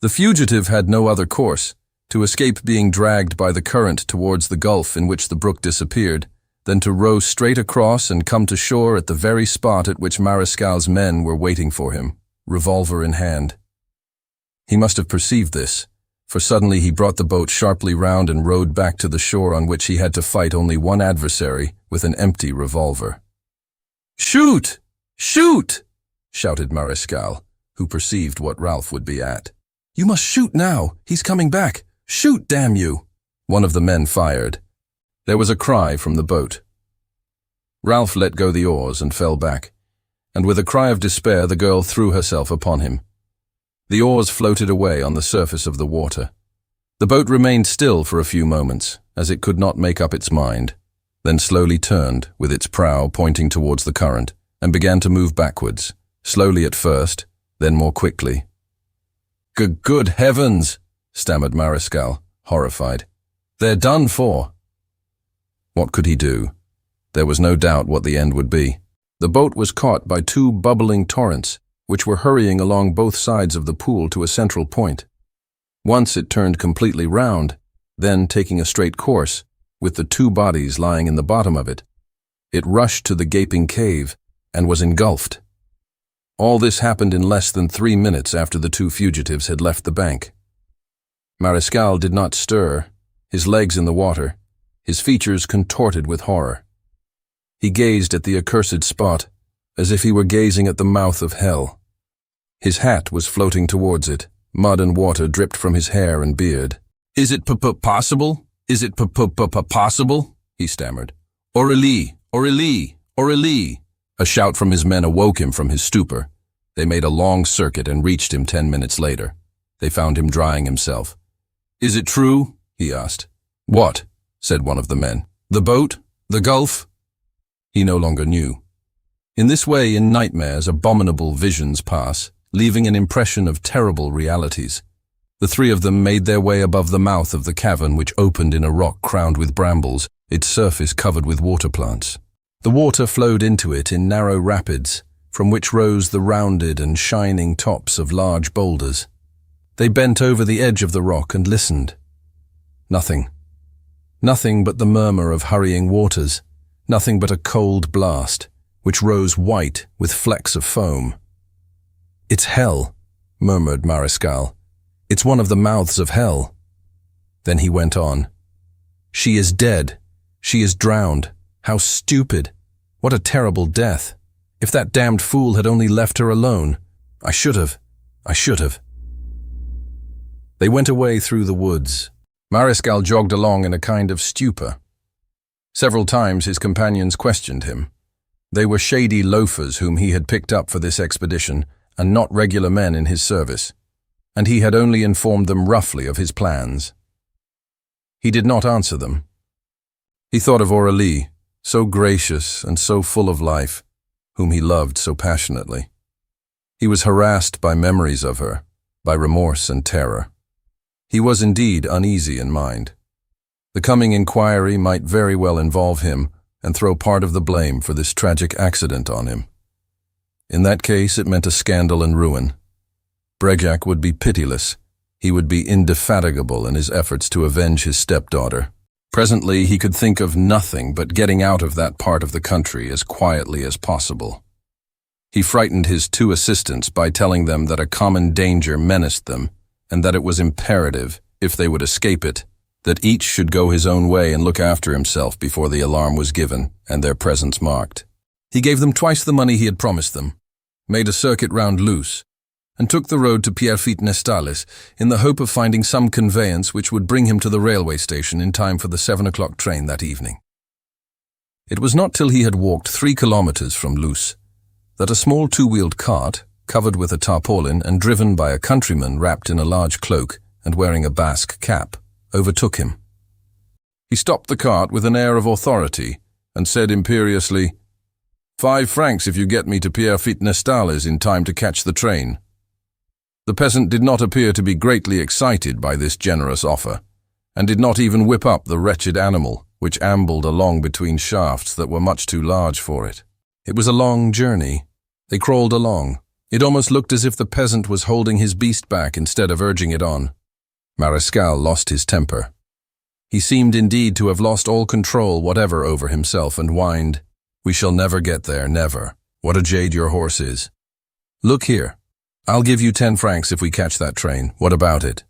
The fugitive had no other course, to escape being dragged by the current towards the gulf in which the brook disappeared, than to row straight across and come to shore at the very spot at which Mariscal's men were waiting for him, revolver in hand. He must have perceived this, for suddenly he brought the boat sharply round and rowed back to the shore on which he had to fight only one adversary with an empty revolver. "Shoot! Shoot!" shouted Mariscal, who perceived what Ralph would be at. "You must shoot now! He's coming back! Shoot, damn you!" One of the men fired. There was a cry from the boat. Ralph let go the oars and fell back, and with a cry of despair the girl threw herself upon him. The oars floated away on the surface of the water. The boat remained still for a few moments, as it could not make up its mind, then slowly turned, with its prow pointing towards the current, and began to move backwards, slowly at first, then more quickly. Good heavens!" stammered Mariscal, horrified. "They're done for." What could he do? There was no doubt what the end would be. The boat was caught by 2 bubbling torrents, which were hurrying along both sides of the pool to a central point. Once it turned completely round, then taking a straight course, with the 2 bodies lying in the bottom of it. It rushed to the gaping cave and was engulfed. All this happened in less than 3 minutes after the 2 fugitives had left the bank. Mariscal did not stir, his legs in the water, his features contorted with horror. He gazed at the accursed spot, as if he were gazing at the mouth of hell. His hat was floating towards it, mud and water dripped from his hair and beard. "Is it possible? Is it possible?" he stammered. "Aurélie! Aurélie! Aurélie!" A shout from his men awoke him from his stupor. They made a long circuit and reached him 10 minutes later. They found him drying himself. "Is it true?" he asked. "What?" said one of the men. "The boat? The gulf?" He no longer knew. In this way, in nightmares, abominable visions pass, leaving an impression of terrible realities. The 3 of them made their way above the mouth of the cavern, which opened in a rock crowned with brambles, its surface covered with water plants. The water flowed into it in narrow rapids, from which rose the rounded and shining tops of large boulders. They bent over the edge of the rock and listened. Nothing. Nothing but the murmur of hurrying waters, nothing but a cold blast, which rose white with flecks of foam. "It's hell," murmured Mariscal. "It's one of the mouths of hell." Then he went on. "She is dead. She is drowned. How stupid. What a terrible death. If that damned fool had only left her alone. I should have. They went away through the woods. Mariscal jogged along in a kind of stupor. Several times his companions questioned him. They were shady loafers whom he had picked up for this expedition, and not regular men in his service, and he had only informed them roughly of his plans. He did not answer them. He thought of Aurélie, so gracious and so full of life, whom he loved so passionately. He was harassed by memories of her, by remorse and terror. He was indeed uneasy in mind. The coming inquiry might very well involve him and throw part of the blame for this tragic accident on him. In that case, it meant a scandal and ruin. Breguet would be pitiless. He would be indefatigable in his efforts to avenge his stepdaughter. Presently, he could think of nothing but getting out of that part of the country as quietly as possible. He frightened his 2 assistants by telling them that a common danger menaced them, and that it was imperative, if they would escape it, that each should go his own way and look after himself before the alarm was given and their presence marked. He gave them twice the money he had promised them, made a circuit round Luce, and took the road to Pierrefitte-Nestales in the hope of finding some conveyance which would bring him to the railway station in time for the 7 o'clock train that evening. It was not till he had walked 3 kilometers from Luz that a small 2-wheeled cart, covered with a tarpaulin and driven by a countryman wrapped in a large cloak and wearing a Basque cap, overtook him. He stopped the cart with an air of authority and said imperiously, 5 francs if you get me to Pierrefitte-Nestales in time to catch the train. The peasant did not appear to be greatly excited by this generous offer, and did not even whip up the wretched animal, which ambled along between shafts that were much too large for it. It was a long journey. They crawled along. It almost looked as if the peasant was holding his beast back instead of urging it on. Marescal lost his temper. He seemed indeed to have lost all control whatever over himself and whined, "We shall never get there, never. What a jade your horse is. Look here. I'll give you 10 francs if we catch that train. What about it?"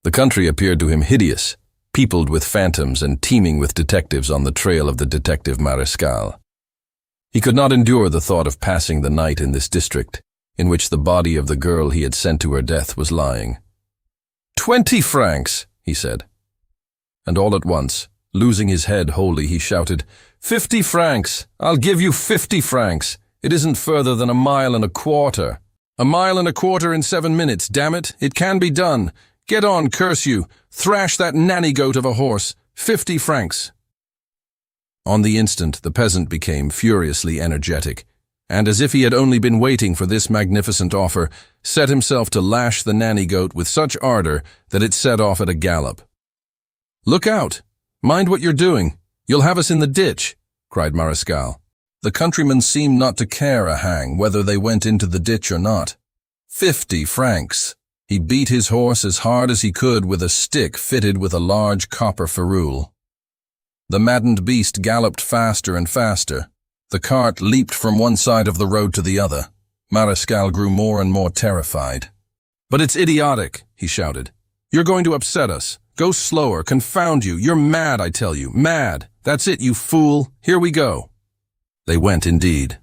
The country appeared to him hideous, peopled with phantoms and teeming with detectives on the trail of the detective Marescal. He could not endure the thought of passing the night in this district, in which the body of the girl he had sent to her death was lying. 20 francs, he said. And all at once, losing his head wholly, he shouted, 50 francs! I'll give you 50 francs! It isn't further than 1.25 miles. 1.25 miles in 7 minutes, damn it! It can be done! Get on, curse you! Thrash that nanny-goat of a horse! 50 francs! On the instant, the peasant became furiously energetic, and as if he had only been waiting for this magnificent offer, set himself to lash the nanny-goat with such ardor that it set off at a gallop. "Look out! Mind what you're doing! You'll have us in the ditch!" cried Marescal. The countryman seemed not to care a hang whether they went into the ditch or not. 50 francs! He beat his horse as hard as he could with a stick fitted with a large copper ferrule. The maddened beast galloped faster and faster. The cart leaped from one side of the road to the other. Marescal grew more and more terrified. "But it's idiotic," he shouted. "You're going to upset us. Go slower, confound you. You're mad, I tell you, mad. That's it, you fool. Here we go." They went indeed.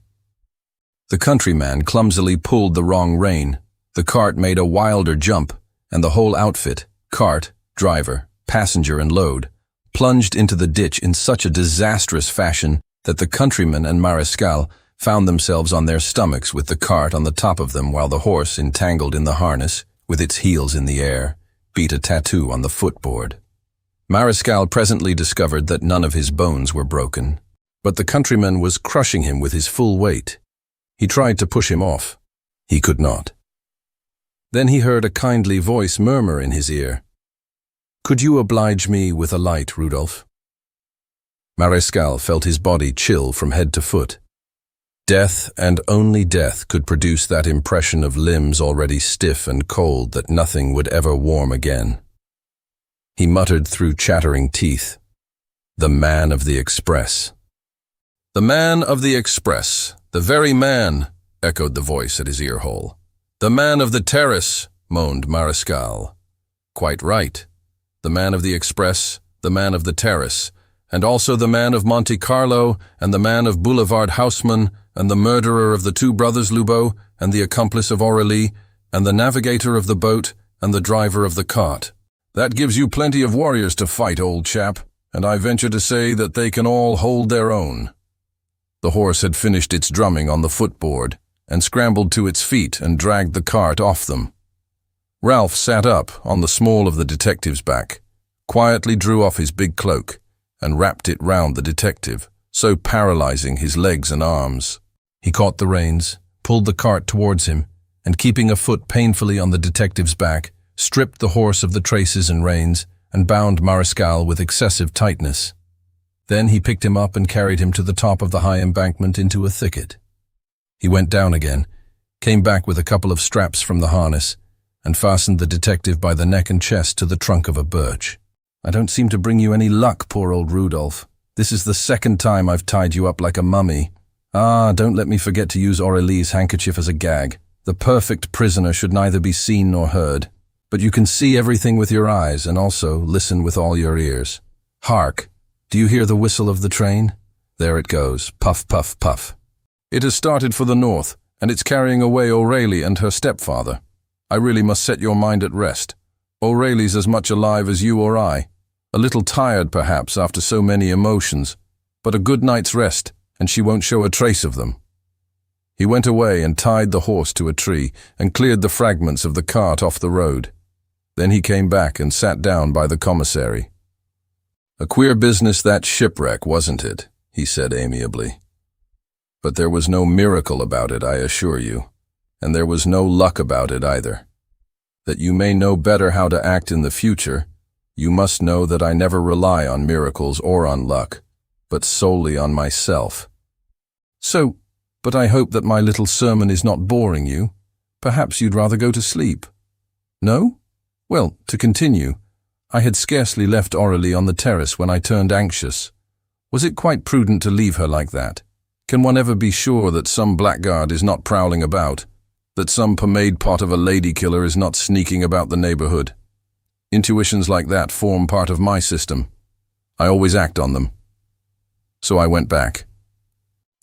The countryman clumsily pulled the wrong rein. The cart made a wilder jump, and the whole outfit, cart, driver, passenger, and load, plunged into the ditch in such a disastrous fashion that the countryman and Marescal found themselves on their stomachs with the cart on the top of them, while the horse, entangled in the harness, with its heels in the air, beat a tattoo on the footboard. Marescal presently discovered that none of his bones were broken, but the countryman was crushing him with his full weight. He tried to push him off. He could not. Then he heard a kindly voice murmur in his ear, "Could you oblige me with a light, Rudolph?" Marescal felt his body chill from head to foot. Death and only death could produce that impression of limbs already stiff and cold that nothing would ever warm again. He muttered through chattering teeth, "The man of the express." "The man of the express, the very man," echoed the voice at his ear hole. "The man of the terrace," moaned Marescal. "Quite right. The man of the express, the man of the terrace, and also the man of Monte Carlo, and the man of Boulevard Haussmann, and the murderer of the 2 brothers Lubeau, and the accomplice of Aurélie, and the navigator of the boat, and the driver of the cart. That gives you plenty of warriors to fight, old chap, and I venture to say that they can all hold their own." The horse had finished its drumming on the footboard, and scrambled to its feet and dragged the cart off them. Ralph sat up on the small of the detective's back, quietly drew off his big cloak, and wrapped it round the detective, so paralyzing his legs and arms. He caught the reins, pulled the cart towards him, and keeping a foot painfully on the detective's back, stripped the horse of the traces and reins, and bound Marescal with excessive tightness. Then he picked him up and carried him to the top of the high embankment into a thicket. He went down again, came back with a couple of straps from the harness, and fastened the detective by the neck and chest to the trunk of a birch. "I don't seem to bring you any luck, poor old Rudolph. This is the 2nd time I've tied you up like a mummy. Ah, don't let me forget to use Aurélie's handkerchief as a gag. The perfect prisoner should neither be seen nor heard. But you can see everything with your eyes and also listen with all your ears. Hark! Do you hear the whistle of the train? There it goes, puff, puff, puff. It has started for the north, and it's carrying away Aurélie and her stepfather. I really must set your mind at rest. Aurélie's as much alive as you or I. A little tired, perhaps, after so many emotions. but a good night's rest, and she won't show a trace of them." He went away and tied the horse to a tree and cleared the fragments of the cart off the road. Then he came back and sat down by the commissary. "A queer business, that shipwreck, wasn't it?" he said amiably. "But there was no miracle about it, I assure you, and there was no luck about it either. That you may know better how to act in the future, you must know that I never rely on miracles or on luck, but solely on myself. But I hope that my little sermon is not boring you. Perhaps you'd rather go to sleep. No? Well, to continue, I had scarcely left Aurélie on the terrace when I turned anxious. Was it quite prudent to leave her like that? Can one ever be sure that some blackguard is not prowling about? That some pomade pot of a lady killer is not sneaking about the neighborhood? Intuitions like that form part of my system. I always act on them. So I went back.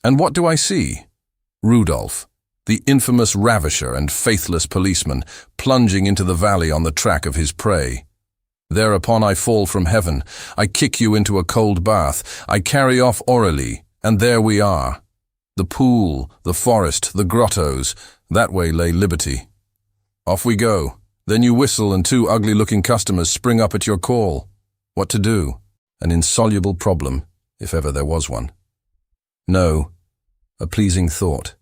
And what do I see? Rudolph, the infamous ravisher and faithless policeman, plunging into the valley on the track of his prey. Thereupon I fall from heaven, I kick you into a cold bath, I carry off Aurélie, and there we are. The pool, the forest, the grottos, that way lay liberty. Off we go. Then you whistle and two ugly-looking customers spring up at your call. What to do? An insoluble problem, if ever there was one. No, a pleasing thought.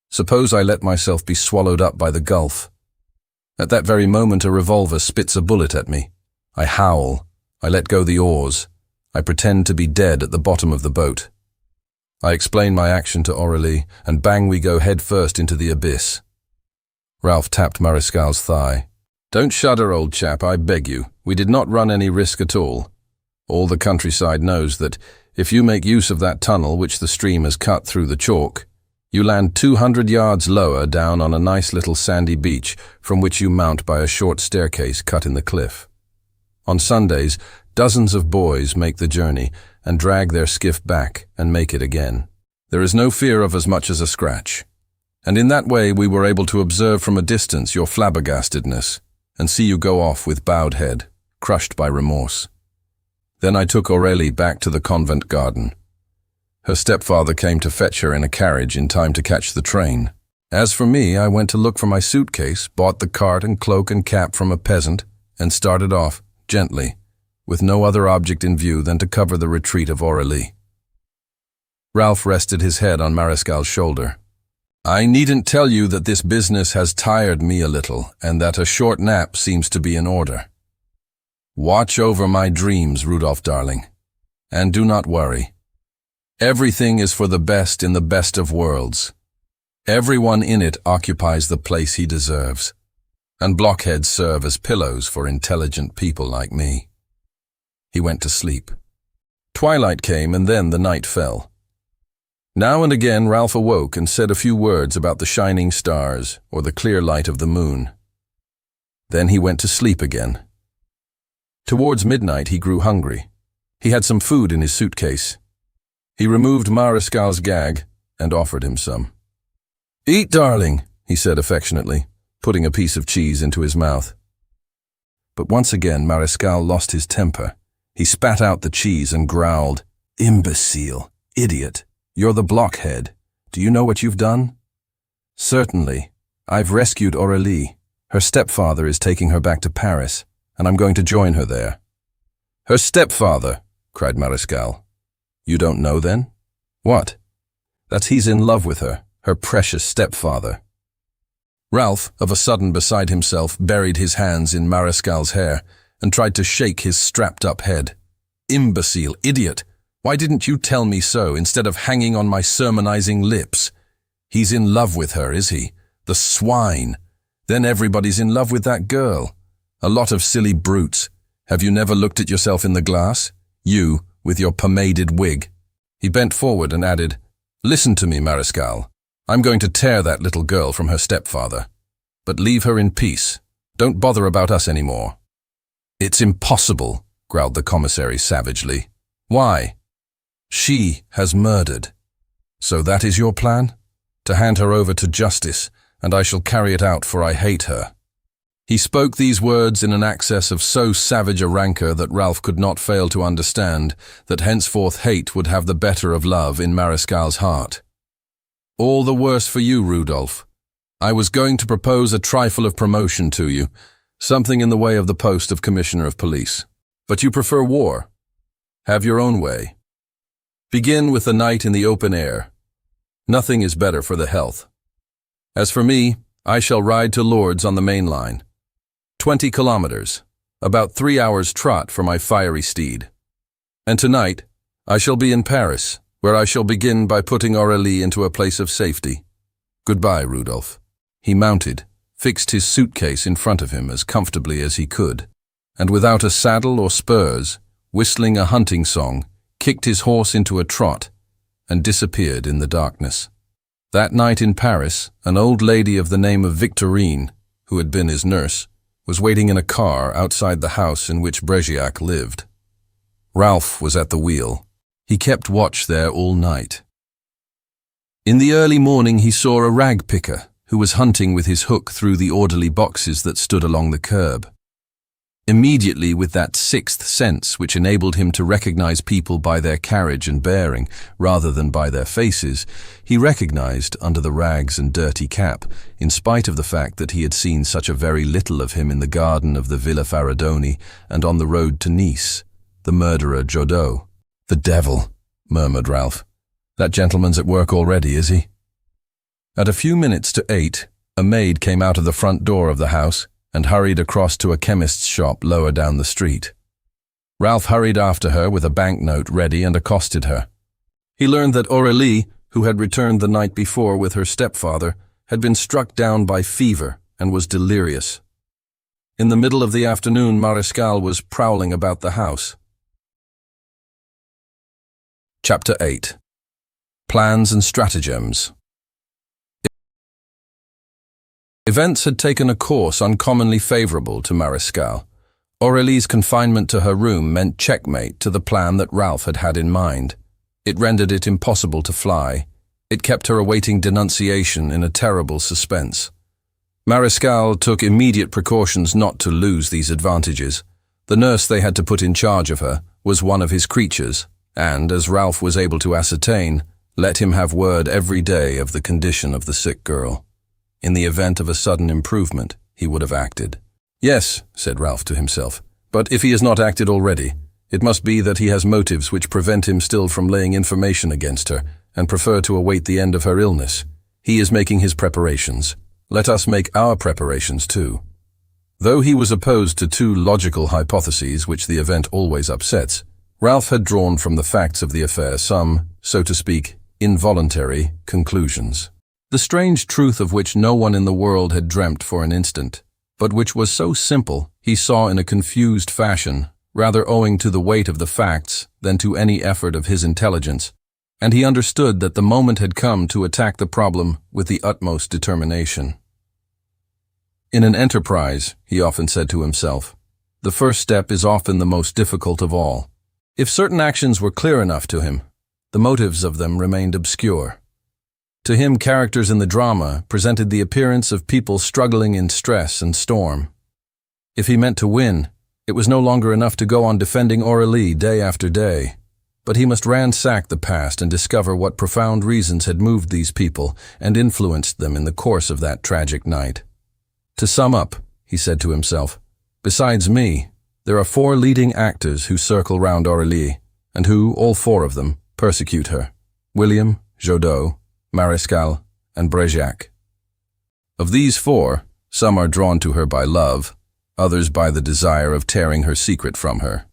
Suppose I let myself be swallowed up by the gulf. At that very moment a revolver spits a bullet at me. I howl. I let go the oars. I pretend to be dead at the bottom of the boat. I explain my action to Aurélie, and bang we go head first into the abyss. Ralph tapped Mariscal's thigh. "Don't shudder, old chap, I beg you. We did not run any risk at all. All the countryside knows that if you make use of that tunnel which the stream has cut through the chalk, you land 200 yards lower down on a nice little sandy beach from which you mount by a short staircase cut in the cliff. On Sundays, dozens of boys make the journey and drag their skiff back and make it again. There is no fear of as much as a scratch. And in that way we were able to observe from a distance your flabbergastedness and see you go off with bowed head, crushed by remorse. Then I took Aurélie back to the convent garden. Her stepfather came to fetch her in a carriage in time to catch the train. As for me, I went to look for my suitcase, bought the cart and cloak and cap from a peasant, and started off, gently, with no other object in view than to cover the retreat of Aurélie. Ralph rested his head on Mariscal's shoulder. "I needn't tell you that this business has tired me a little, and that a short nap seems to be in order. Watch over my dreams, Rudolph darling, and do not worry. Everything is for the best in the best of worlds. Everyone in it occupies the place he deserves, and blockheads serve as pillows for intelligent people like me." He went to sleep. Twilight came, and then the night fell. Now and again Ralph awoke and said a few words about the shining stars or the clear light of the moon. Then he went to sleep again. Towards midnight he grew hungry. He had some food in his suitcase. He removed Mariscal's gag and offered him some. "Eat, darling," he said affectionately, putting a piece of cheese into his mouth. But once again Mariscal lost his temper. He spat out the cheese and growled, "Imbecile, idiot, you're the blockhead. Do you know what you've done?" "Certainly. I've rescued Aurélie. Her stepfather is taking her back to Paris, and I'm going to join her there." "Her stepfather?" cried Mariscal. "You don't know then?" "What?" "That he's in love with her, her precious stepfather." Ralph, of a sudden beside himself, buried his hands in Mariscal's hair and tried to shake his strapped-up head. "Imbecile, idiot! Why didn't you tell me so instead of hanging on my sermonizing lips? He's in love with her, is he? The swine! Then everybody's in love with that girl. A lot of silly brutes. Have you never looked at yourself in the glass? You, with your pomaded wig." He bent forward and added, "Listen to me, Mariscal. I'm going to tear that little girl from her stepfather. But leave her in peace. Don't bother about us anymore." "It's impossible," growled the commissary savagely. "Why?" "She has murdered." "So that is your plan? To hand her over to justice, and I shall carry it out, for I hate her." He spoke these words in an access of so savage a rancour that Ralph could not fail to understand that henceforth hate would have the better of love in Mariscal's heart. "All the worse for you, Rudolph. I was going to propose a trifle of promotion to you, something in the way of the post of Commissioner of Police. But you prefer war. Have your own way. Begin with the night in the open air. Nothing is better for the health. As for me, I shall ride to Lourdes on the main line. 20 kilometers, about 3 hours' trot for my fiery steed. And tonight, I shall be in Paris, where I shall begin by putting Aurélie into a place of safety. Goodbye, Rudolph." He mounted, fixed his suitcase in front of him as comfortably as he could, and without a saddle or spurs, whistling a hunting song, kicked his horse into a trot, and disappeared in the darkness. That night in Paris, an old lady of the name of Victorine, who had been his nurse, was waiting in a car outside the house in which Bregiac lived. Ralph was at the wheel. He kept watch there all night. In the early morning he saw a rag picker who was hunting with his hook through the orderly boxes that stood along the curb. Immediately, with that sixth sense which enabled him to recognize people by their carriage and bearing, rather than by their faces, he recognized, under the rags and dirty cap, in spite of the fact that he had seen such a very little of him in the garden of the Villa Faradoni and on the road to Nice, the murderer Jodot. "The devil," murmured Ralph. "That gentleman's at work already, is he?" At a few minutes to 8, a maid came out of the front door of the house and hurried across to a chemist's shop lower down the street. Ralph hurried after her with a banknote ready and accosted her. He learned that Aurélie, who had returned the night before with her stepfather, had been struck down by fever and was delirious. In the middle of the afternoon, Mariscal was prowling about the house. Chapter 8. Plans and Stratagems. Events had taken a course uncommonly favourable to Mariscal. Aurélie's confinement to her room meant checkmate to the plan that Ralph had had in mind. It rendered it impossible to fly. It kept her awaiting denunciation in a terrible suspense. Mariscal took immediate precautions not to lose these advantages. The nurse they had to put in charge of her was one of his creatures, and, as Ralph was able to ascertain, let him have word every day of the condition of the sick girl. In the event of a sudden improvement, he would have acted. "Yes," said Ralph to himself, "but if he has not acted already, it must be that he has motives which prevent him still from laying information against her, and prefer to await the end of her illness. He is making his preparations. Let us make our preparations too." Though he was opposed to two logical hypotheses which the event always upsets, Ralph had drawn from the facts of the affair some, so to speak, involuntary conclusions. The strange truth of which no one in the world had dreamt for an instant, but which was so simple he saw in a confused fashion, rather owing to the weight of the facts than to any effort of his intelligence, and he understood that the moment had come to attack the problem with the utmost determination. In an enterprise, he often said to himself, the first step is often the most difficult of all. If certain actions were clear enough to him, the motives of them remained obscure. To him, characters in the drama presented the appearance of people struggling in stress and storm. If he meant to win, it was no longer enough to go on defending Aurélie day after day, but he must ransack the past and discover what profound reasons had moved these people and influenced them in the course of that tragic night. To sum up, he said to himself, besides me, there are 4 leading actors who circle round Aurélie, and who, all 4 of them, persecute her: William, Jodot, Mariscal, and Bregiac. Of these 4, some are drawn to her by love, others by the desire of tearing her secret from her.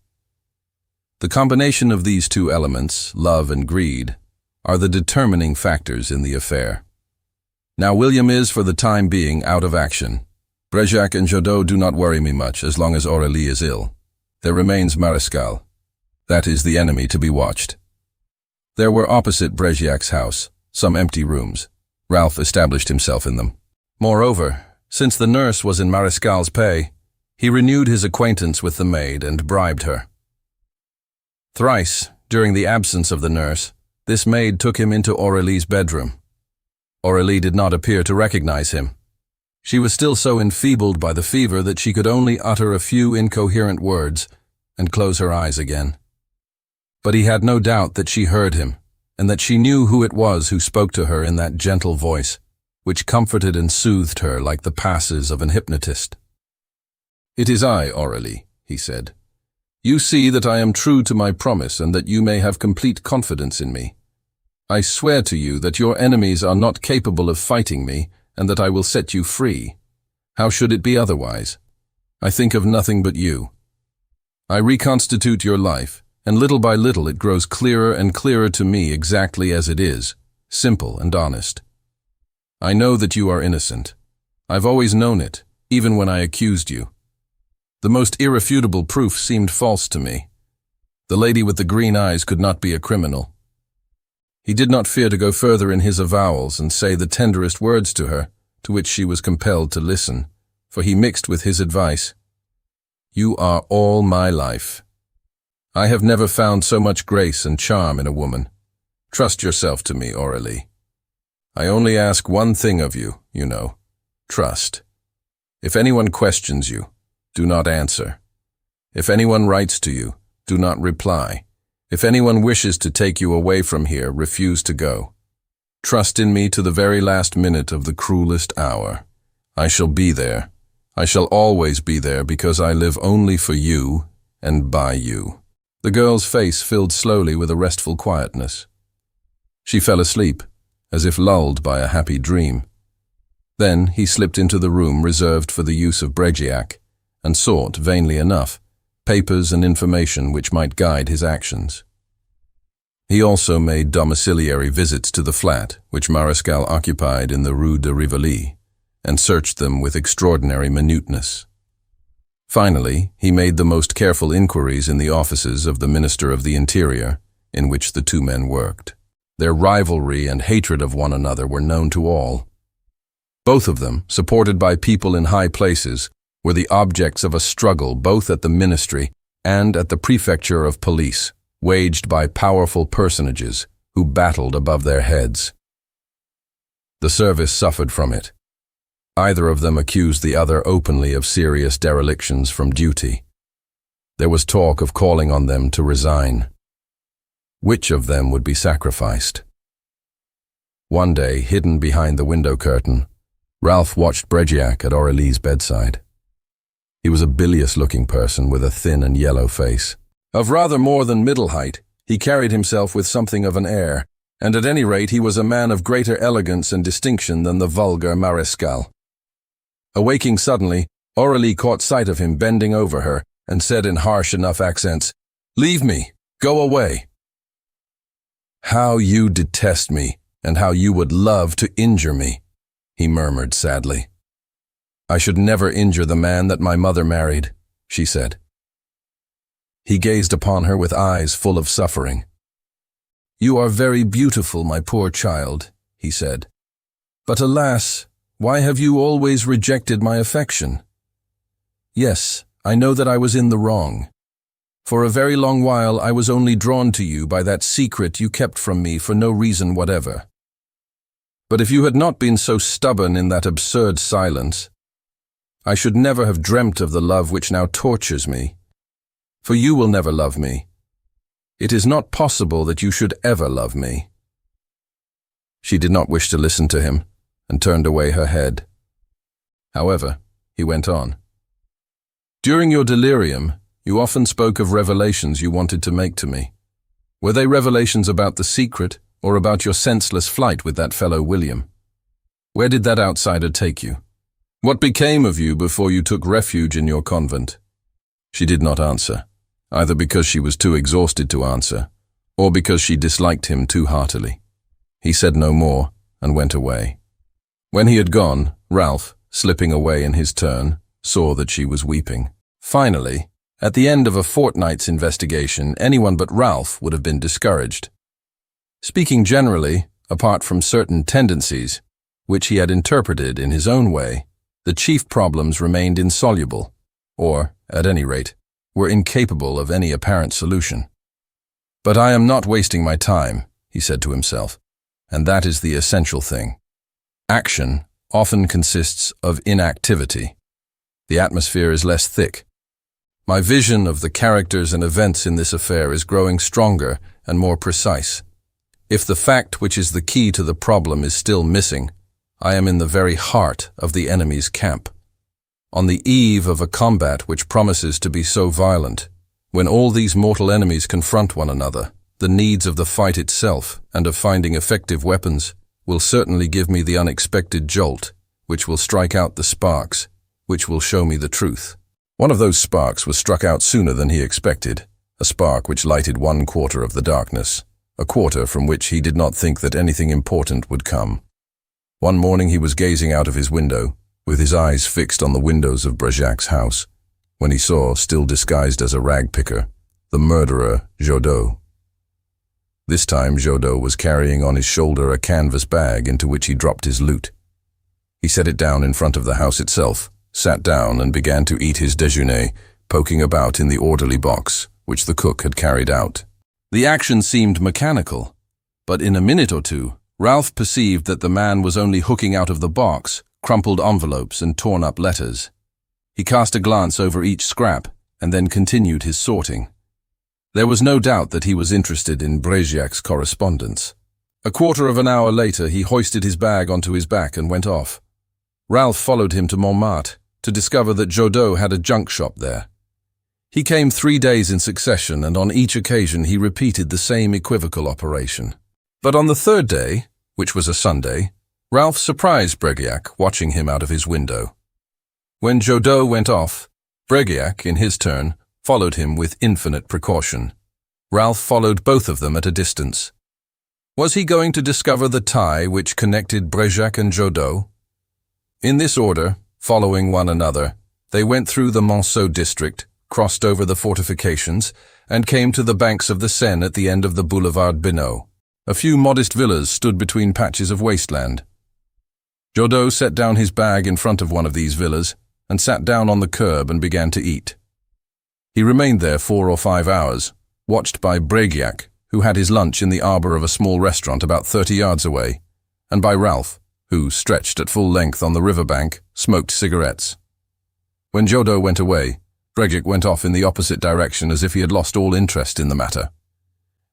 The combination of these 2 elements, love and greed, are the determining factors in the affair. Now William is, for the time being, out of action. Bregiac and Jodot do not worry me much as long as Aurélie is ill. There remains Mariscal. That is the enemy to be watched. There were opposite Bregiac's house some empty rooms. Ralph established himself in them. Moreover, since the nurse was in Mariscal's pay, he renewed his acquaintance with the maid and bribed her. Thrice, during the absence of the nurse, this maid took him into Aurélie's bedroom. Aurélie did not appear to recognize him. She was still so enfeebled by the fever that she could only utter a few incoherent words and close her eyes again. But he had no doubt that she heard him, and that she knew who it was who spoke to her in that gentle voice, which comforted and soothed her like the passes of an hypnotist. "It is I, Aurélie," he said. "You see that I am true to my promise and that you may have complete confidence in me. I swear to you that your enemies are not capable of fighting me and that I will set you free. How should it be otherwise? I think of nothing but you. I reconstitute your life, and little by little it grows clearer and clearer to me exactly as it is, simple and honest. I know that you are innocent. I've always known it, even when I accused you. The most irrefutable proof seemed false to me. The lady with the green eyes could not be a criminal." He did not fear to go further in his avowals and say the tenderest words to her, to which she was compelled to listen, for he mixed with his advice, "You are all my life. I have never found so much grace and charm in a woman. Trust yourself to me, Aurélie. I only ask one thing of you, you know, trust. If anyone questions you, do not answer. If anyone writes to you, do not reply. If anyone wishes to take you away from here, refuse to go. Trust in me to the very last minute of the cruelest hour. I shall be there. I shall always be there because I live only for you and by you." The girl's face filled slowly with a restful quietness. She fell asleep, as if lulled by a happy dream. Then he slipped into the room reserved for the use of Bregiac and sought, vainly enough, papers and information which might guide his actions. He also made domiciliary visits to the flat which Marescal occupied in the Rue de Rivoli, and searched them with extraordinary minuteness. Finally, he made the most careful inquiries in the offices of the Minister of the Interior, in which the two men worked. Their rivalry and hatred of one another were known to all. Both of them, supported by people in high places, were the objects of a struggle both at the ministry and at the prefecture of police, waged by powerful personages who battled above their heads. The service suffered from it. Either of them accused the other openly of serious derelictions from duty. There was talk of calling on them to resign. Which of them would be sacrificed? One day, hidden behind the window curtain, Ralph watched Bregiac at Aurélie's bedside. He was a bilious-looking person with a thin and yellow face. Of rather more than middle height, he carried himself with something of an air, and at any rate he was a man of greater elegance and distinction than the vulgar Marescal. Awaking suddenly, Aurélie caught sight of him bending over her and said in harsh enough accents, "Leave me, go away." "How you detest me, and how you would love to injure me," he murmured sadly. "I should never injure the man that my mother married," she said. He gazed upon her with eyes full of suffering. "You are very beautiful, my poor child," he said. "But alas, why have you always rejected my affection? Yes, I know that I was in the wrong. For a very long while I was only drawn to you by that secret you kept from me for no reason whatever. But if you had not been so stubborn in that absurd silence, I should never have dreamt of the love which now tortures me. For you will never love me. It is not possible that you should ever love me." She did not wish to listen to him, and turned away her head. However, he went on. "During your delirium, you often spoke of revelations you wanted to make to me. Were they revelations about the secret, or about your senseless flight with that fellow William? Where did that outsider take you? What became of you before you took refuge in your convent?" She did not answer, either because she was too exhausted to answer, or because she disliked him too heartily. He said no more, and went away. When he had gone, Ralph, slipping away in his turn, saw that she was weeping. Finally, at the end of a fortnight's investigation, anyone but Ralph would have been discouraged. Speaking generally, apart from certain tendencies, which he had interpreted in his own way, the chief problems remained insoluble, or, at any rate, were incapable of any apparent solution. "But I am not wasting my time," he said to himself, "and that is the essential thing. Action often consists of inactivity. The atmosphere is less thick. My vision of the characters and events in this affair is growing stronger and more precise. If the fact which is the key to the problem is still missing, I am in the very heart of the enemy's camp. On the eve of a combat which promises to be so violent, when all these mortal enemies confront one another, the needs of the fight itself and of finding effective weapons will certainly give me the unexpected jolt, which will strike out the sparks, which will show me the truth. One of those sparks was struck out sooner than he expected, a spark which lighted 1/4 of the darkness, a quarter from which he did not think that anything important would come. One morning he was gazing out of his window, with his eyes fixed on the windows of Brejac's house, when he saw, still disguised as a rag picker, the murderer Jodot. This time Jodot was carrying on his shoulder a canvas bag into which he dropped his loot. He set it down in front of the house itself, sat down and began to eat his déjeuner, poking about in the orderly box, which the cook had carried out. The action seemed mechanical, but in a minute or two, Ralph perceived that the man was only hooking out of the box crumpled envelopes and torn-up letters. He cast a glance over each scrap and then continued his sorting. There was no doubt that he was interested in Brejac's correspondence. A quarter of an hour later, he hoisted his bag onto his back and went off. Ralph followed him to Montmartre to discover that Jodot had a junk shop there. He came 3 days in succession, and on each occasion he repeated the same equivocal operation. But on the third day, which was a Sunday, Ralph surprised Breguiac watching him out of his window. When Jodot went off, Breguiac, in his turn, followed him with infinite precaution. Ralph followed both of them at a distance. Was he going to discover the tie which connected Breguiac and Jodot? In this order, following one another, they went through the Monceau district, crossed over the fortifications, and came to the banks of the Seine at the end of the boulevard Binot. A few modest villas stood between patches of wasteland. Jodot set down his bag in front of one of these villas and sat down on the curb and began to eat. He remained there 4 or 5 hours, watched by Breguiac, who had his lunch in the arbor of a small restaurant about 30 yards away, and by Ralph, who, stretched at full length on the riverbank, smoked cigarettes. When Jodot went away, Breguiac went off in the opposite direction as if he had lost all interest in the matter.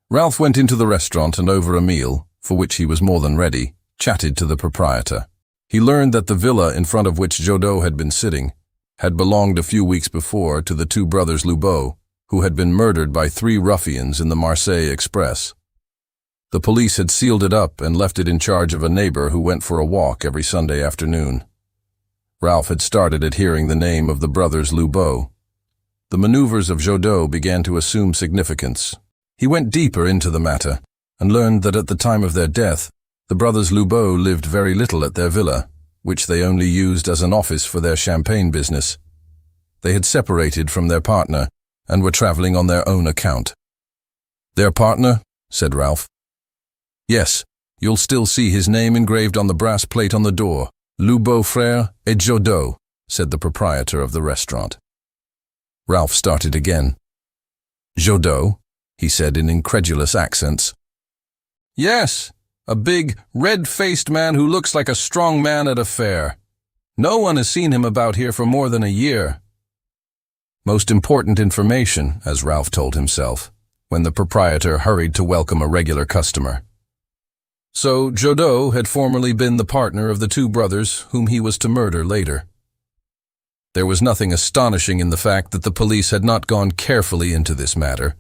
Ralph went into the restaurant and over a meal, for which he was more than ready, chatted to the proprietor. He learned that the villa in front of which Jodot had been sitting had belonged a few weeks before to the 2 brothers Lubot, who had been murdered by 3 ruffians in the Marseille Express. The police had sealed it up and left it in charge of a neighbor who went for a walk every Sunday afternoon. Ralph had started at hearing the name of the brothers Lubot. The maneuvers of Jodot began to assume significance. He went deeper into the matter and learned that at the time of their death, the brothers Lubot lived very little at their villa, which they only used as an office for their champagne business. They had separated from their partner and were traveling on their own account. "Their partner?" said Ralph. "Yes, you'll still see his name engraved on the brass plate on the door. Lubot Frères et Jodot," said the proprietor of the restaurant. Ralph started again. "Jodot?" he said in incredulous accents. "Yes, a big, red-faced man who looks like a strong man at a fair. No one has seen him about here for more than a year." Most important information, as Ralph told himself, when the proprietor hurried to welcome a regular customer. So Jodot had formerly been the partner of the 2 brothers whom he was to murder later. There was nothing astonishing in the fact that the police had not gone carefully into this matter,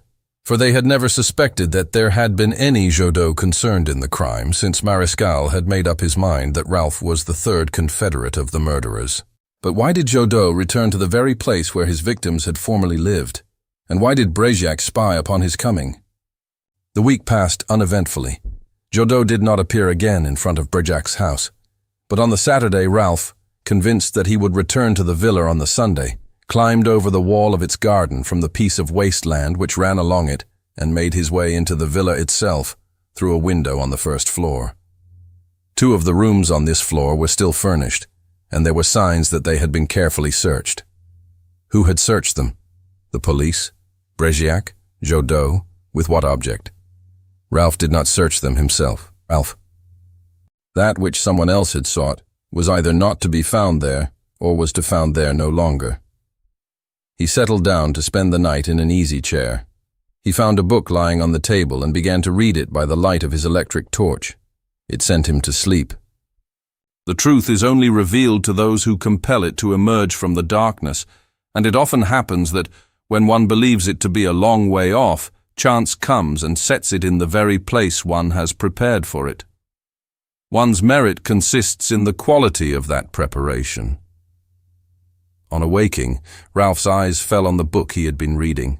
for they had never suspected that there had been any Jodot concerned in the crime since Mariscal had made up his mind that Ralph was the 3rd confederate of the murderers. But why did Jodot return to the very place where his victims had formerly lived? And why did Breguiac spy upon his coming? The week passed uneventfully. Jodot did not appear again in front of Breguiac's house, but on the Saturday Ralph, convinced that he would return to the villa on the Sunday, climbed over the wall of its garden from the piece of wasteland which ran along it and made his way into the villa itself through a window on the 1st floor. 2 of the rooms on this floor were still furnished, and there were signs that they had been carefully searched. Who had searched them? The police? Breguiac? Jodot? With what object? Ralph did not search them himself. That which someone else had sought was either not to be found there, or was to found there no longer. He settled down to spend the night in an easy chair. He found a book lying on the table and began to read it by the light of his electric torch. It sent him to sleep. The truth is only revealed to those who compel it to emerge from the darkness, and it often happens that, when one believes it to be a long way off, chance comes and sets it in the very place one has prepared for it. One's merit consists in the quality of that preparation. On awaking, Ralph's eyes fell on the book he had been reading.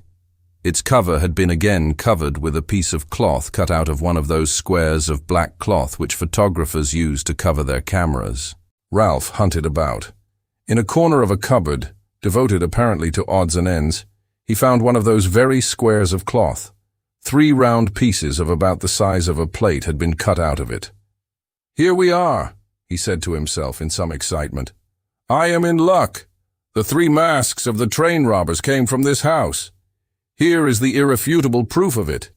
Its cover had been again covered with a piece of cloth cut out of one of those squares of black cloth which photographers use to cover their cameras. Ralph hunted about. In a corner of a cupboard, devoted apparently to odds and ends, he found one of those very squares of cloth. 3 round pieces of about the size of a plate had been cut out of it. "Here we are," he said to himself in some excitement. "I am in luck. The 3 masks of the train robbers came from this house. Here is the irrefutable proof of it.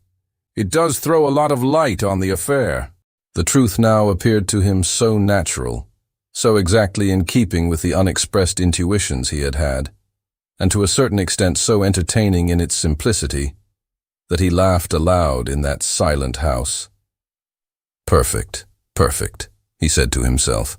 It does throw a lot of light on the affair." The truth now appeared to him so natural, so exactly in keeping with the unexpressed intuitions he had had, and to a certain extent so entertaining in its simplicity, that he laughed aloud in that silent house. "Perfect, perfect," he said to himself.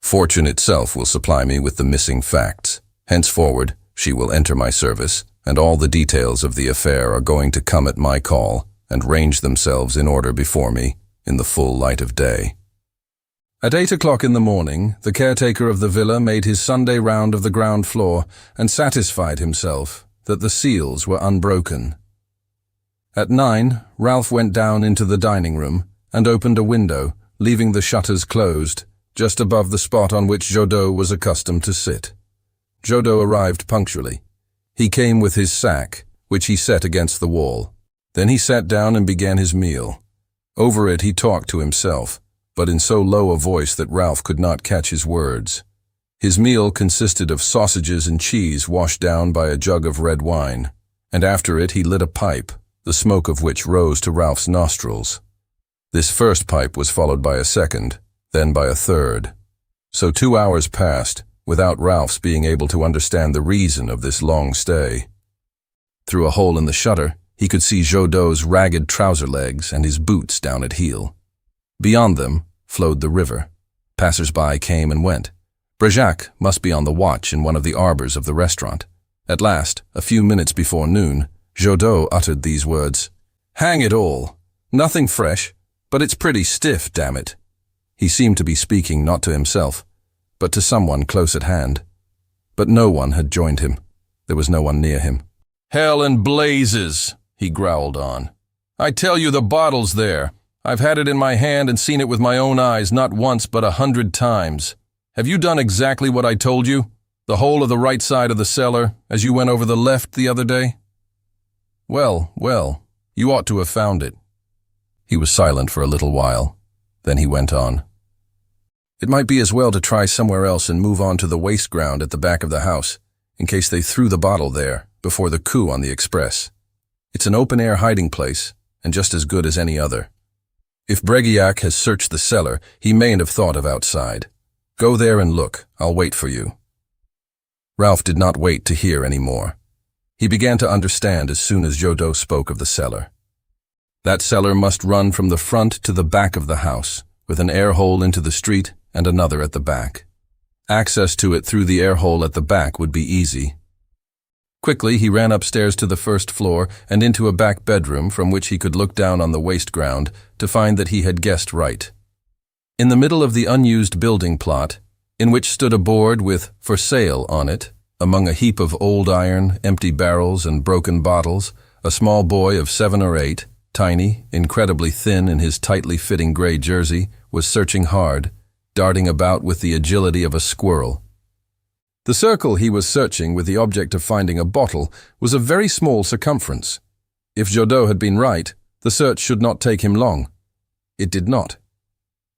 "Fortune itself will supply me with the missing facts. Henceforward, she will enter my service, and all the details of the affair are going to come at my call and range themselves in order before me in the full light of day." At 8 o'clock in the morning, the caretaker of the villa made his Sunday round of the ground floor and satisfied himself that the seals were unbroken. At 9, Ralph went down into the dining room and opened a window, leaving the shutters closed, just above the spot on which Jodo was accustomed to sit. Jodo arrived punctually. He came with his sack, which he set against the wall. Then he sat down and began his meal. Over it he talked to himself, but in so low a voice that Ralph could not catch his words. His meal consisted of sausages and cheese washed down by a jug of red wine, and after it he lit a pipe, the smoke of which rose to Ralph's nostrils. This first pipe was followed by a second, then by a third. So 2 hours passed, without Ralph's being able to understand the reason of this long stay. Through a hole in the shutter, he could see Jodo's ragged trouser legs and his boots down at heel. Beyond them flowed the river. Passers-by came and went. Brejac must be on the watch in one of the arbors of the restaurant. At last, a few minutes before noon, Jodo uttered these words, "Hang it all! Nothing fresh, but it's pretty stiff, damn it." He seemed to be speaking not to himself, but to someone close at hand. But no one had joined him. There was no one near him. "Hell and blazes," he growled on. "I tell you the bottle's there. I've had it in my hand and seen it with my own eyes not once but 100 times. Have you done exactly what I told you? The whole of the right side of the cellar, as you went over the left the other day? Well, you ought to have found it." He was silent for a little while. Then he went on. "It might be as well to try somewhere else and move on to the waste ground at the back of the house, in case they threw the bottle there before the coup on the express. It's an open-air hiding place, and just as good as any other. If Breguiac has searched the cellar, he mayn't have thought of outside. Go there and look. I'll wait for you." Ralph did not wait to hear any more. He began to understand as soon as Jodo spoke of the cellar. That cellar must run from the front to the back of the house, with an air hole into the street and another at the back. Access to it through the air hole at the back would be easy. Quickly he ran upstairs to the first floor and into a back bedroom from which he could look down on the waste ground to find that he had guessed right. In the middle of the unused building plot, in which stood a board with "For Sale" on it, among a heap of old iron, empty barrels, and broken bottles, a small boy of 7 or 8, tiny, incredibly thin in his tightly fitting gray jersey, was searching hard, darting about with the agility of a squirrel. The circle he was searching with the object of finding a bottle was of very small circumference. If Jodo had been right, the search should not take him long. It did not.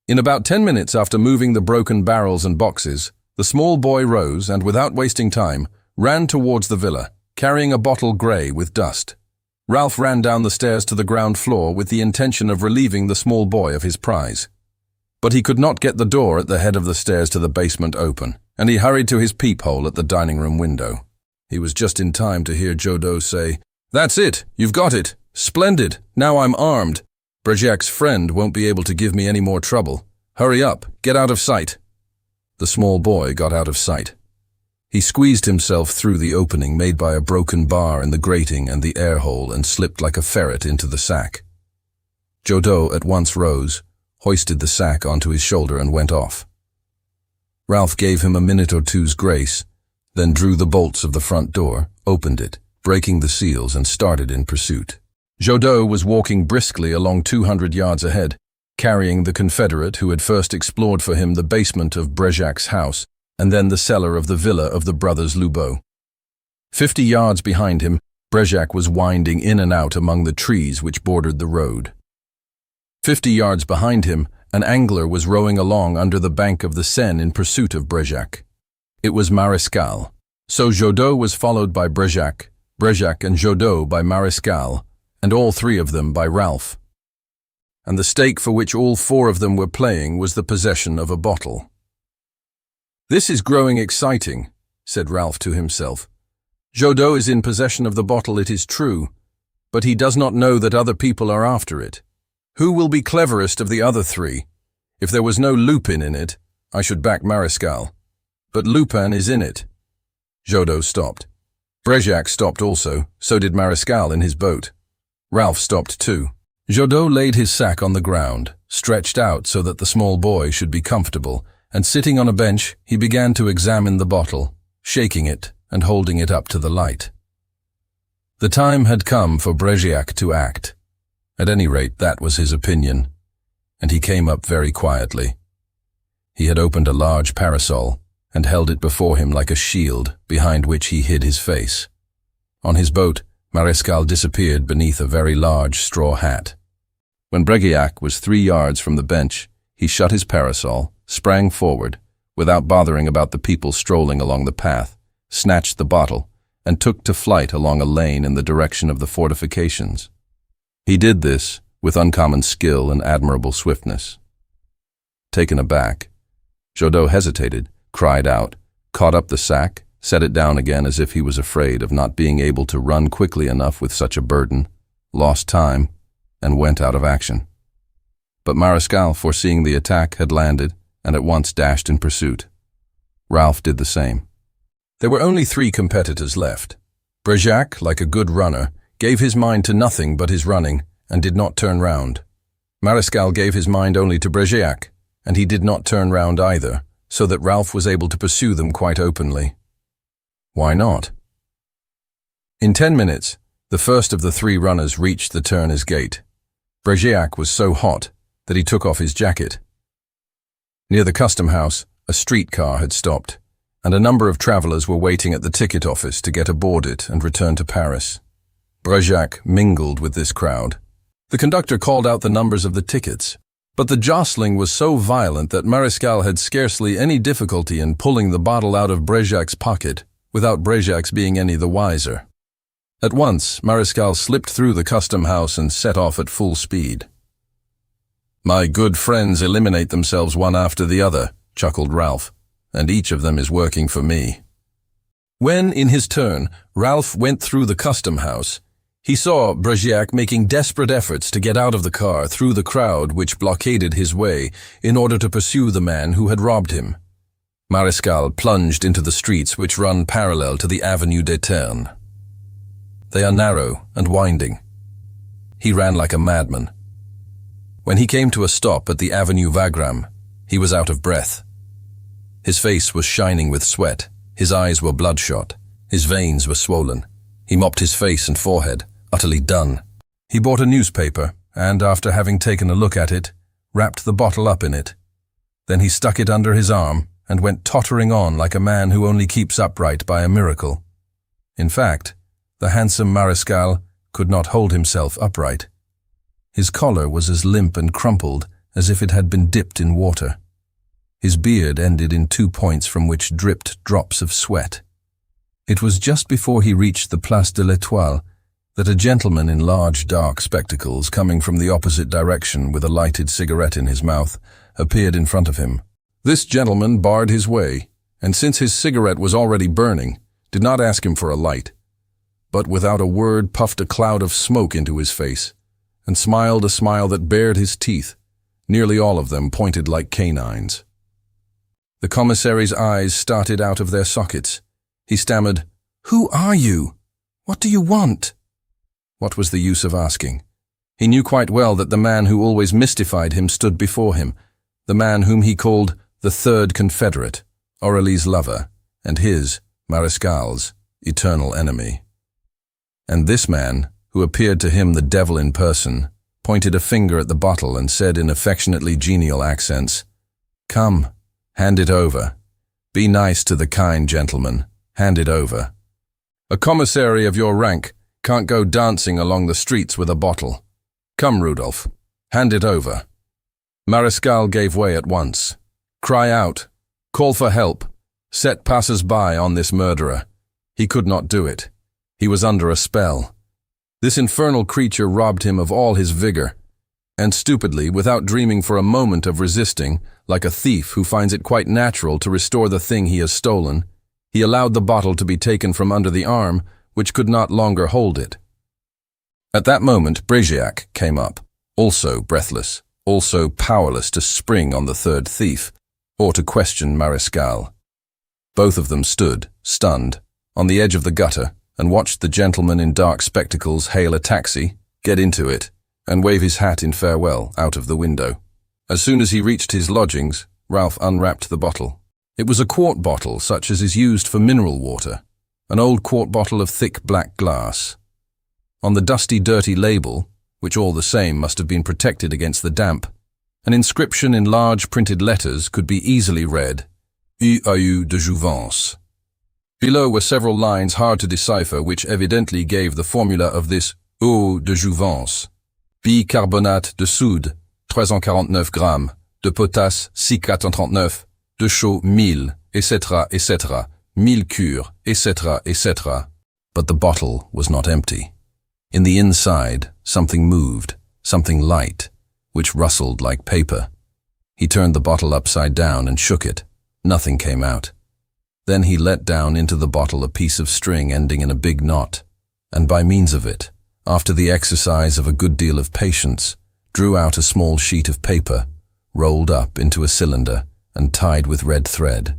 In about 10 minutes after moving the broken barrels and boxes, the small boy rose and, without wasting time, ran towards the villa, carrying a bottle grey with dust. Ralph ran down the stairs to the ground floor with the intention of relieving the small boy of his prize. But he could not get the door at the head of the stairs to the basement open, and he hurried to his peephole at the dining room window. He was just in time to hear Jodo say, "That's it, you've got it. Splendid, now I'm armed. Brejac's friend won't be able to give me any more trouble. Hurry up, get out of sight." The small boy got out of sight. He squeezed himself through the opening made by a broken bar in the grating and the air hole and slipped like a ferret into the sack. Jodo at once rose, hoisted the sack onto his shoulder and went off. Ralph gave him a minute or two's grace, then drew the bolts of the front door, opened it, breaking the seals, and started in pursuit. Jodo was walking briskly along 200 yards ahead, carrying the Confederate who had first explored for him the basement of Brejac's house and then the cellar of the villa of the brothers Lubeau. 50 yards behind him, Brejac was winding in and out among the trees which bordered the road. 50 yards behind him, an angler was rowing along under the bank of the Seine in pursuit of Brejac. It was Marescal. So Jodo was followed by Brejac, Brejac and Jodo by Marescal, and all three of them by Ralph. And the stake for which all four of them were playing was the possession of a bottle. "This is growing exciting," said Ralph to himself. "Jodo is in possession of the bottle, it is true, but he does not know that other people are after it. Who will be cleverest of the other three? If there was no Lupin in it, I should back Marescal. But Lupin is in it." Jodo stopped. Brejac stopped also, so did Marescal in his boat. Ralph stopped too. Jodo laid his sack on the ground, stretched out so that the small boy should be comfortable, and sitting on a bench, he began to examine the bottle, shaking it and holding it up to the light. The time had come for Brejac to act. At any rate, that was his opinion, and he came up very quietly. He had opened a large parasol and held it before him like a shield behind which he hid his face. On his boat, Marescal disappeared beneath a very large straw hat. When Brejac was 3 yards from the bench, he shut his parasol, sprang forward, without bothering about the people strolling along the path, snatched the bottle, and took to flight along a lane in the direction of the fortifications. He did this with uncommon skill and admirable swiftness. Taken aback, Jodo hesitated, cried out, caught up the sack, set it down again as if he was afraid of not being able to run quickly enough with such a burden, lost time, and went out of action. But Marescal, foreseeing the attack, had landed and at once dashed in pursuit. Ralph did the same. There were only 3 competitors left. Brejac, like a good runner, gave his mind to nothing but his running and did not turn round. Marescal gave his mind only to Brejac, and he did not turn round either, so that Ralph was able to pursue them quite openly. Why not? In 10 minutes, the first of the 3 runners reached the turner's gate. Brejac was so hot that he took off his jacket. Near the custom house, a streetcar had stopped, and a number of travelers were waiting at the ticket office to get aboard it and return to Paris. Brejac mingled with this crowd. The conductor called out the numbers of the tickets, but the jostling was so violent that Marescal had scarcely any difficulty in pulling the bottle out of Brejac's pocket, without Brejac's being any the wiser. At once, Marescal slipped through the custom house and set off at full speed. "My good friends eliminate themselves one after the other," chuckled Ralph, "and each of them is working for me." When, in his turn, Ralph went through the custom house, he saw Brejac making desperate efforts to get out of the car through the crowd which blockaded his way in order to pursue the man who had robbed him. Marescal plunged into the streets which run parallel to the Avenue des Ternes. They are narrow and winding. He ran like a madman. When he came to a stop at the Avenue Wagram, he was out of breath. His face was shining with sweat, his eyes were bloodshot, his veins were swollen. He mopped his face and forehead, utterly done. He bought a newspaper, and after having taken a look at it, wrapped the bottle up in it. Then he stuck it under his arm and went tottering on like a man who only keeps upright by a miracle. In fact, the handsome Marescal could not hold himself upright. His collar was as limp and crumpled as if it had been dipped in water. His beard ended in 2 points from which dripped drops of sweat. It was just before he reached the Place de l'Étoile that a gentleman in large dark spectacles coming from the opposite direction with a lighted cigarette in his mouth appeared in front of him. This gentleman barred his way, and since his cigarette was already burning, did not ask him for a light, but without a word puffed a cloud of smoke into his face, and smiled a smile that bared his teeth, nearly all of them pointed like canines. The commissary's eyes started out of their sockets. He stammered, "Who are you? What do you want?" What was the use of asking? He knew quite well that the man who always mystified him stood before him, the man whom he called the third confederate, Aurélie's lover, and his, Marescal's, eternal enemy. And this man, who appeared to him the devil in person, pointed a finger at the bottle and said in affectionately genial accents, "Come, hand it over. Be nice to the kind gentleman. Hand it over. A commissary of your rank can't go dancing along the streets with a bottle. Come, Rudolph, hand it over." Marescal gave way at once. Cry out, call for help, set passers-by on this murderer. He could not do it. He was under a spell. This infernal creature robbed him of all his vigor, and stupidly, without dreaming for a moment of resisting, like a thief who finds it quite natural to restore the thing he has stolen, he allowed the bottle to be taken from under the arm, which could not longer hold it. At that moment, Brejziak came up, also breathless, also powerless to spring on the third thief, or to question Marescal. Both of them stood, stunned, on the edge of the gutter, and watched the gentleman in dark spectacles hail a taxi, get into it, and wave his hat in farewell out of the window. As soon as he reached his lodgings, Ralph unwrapped the bottle. It was a quart bottle such as is used for mineral water, an old quart bottle of thick black glass. On the dusty, dirty label, which all the same must have been protected against the damp, an inscription in large printed letters could be easily read, yeux de jouvence. Below were several lines hard to decipher which evidently gave the formula of this eau de jouvence. Bicarbonate de soude, 349 grammes, de potasse 639, de chaux 1000, etc., etc., 1000 cures, etc., etc. But the bottle was not empty. In the inside, something moved, something light, which rustled like paper. He turned the bottle upside down and shook it. Nothing came out. Then he let down into the bottle a piece of string ending in a big knot, and by means of it, after the exercise of a good deal of patience, drew out a small sheet of paper, rolled up into a cylinder, and tied with red thread.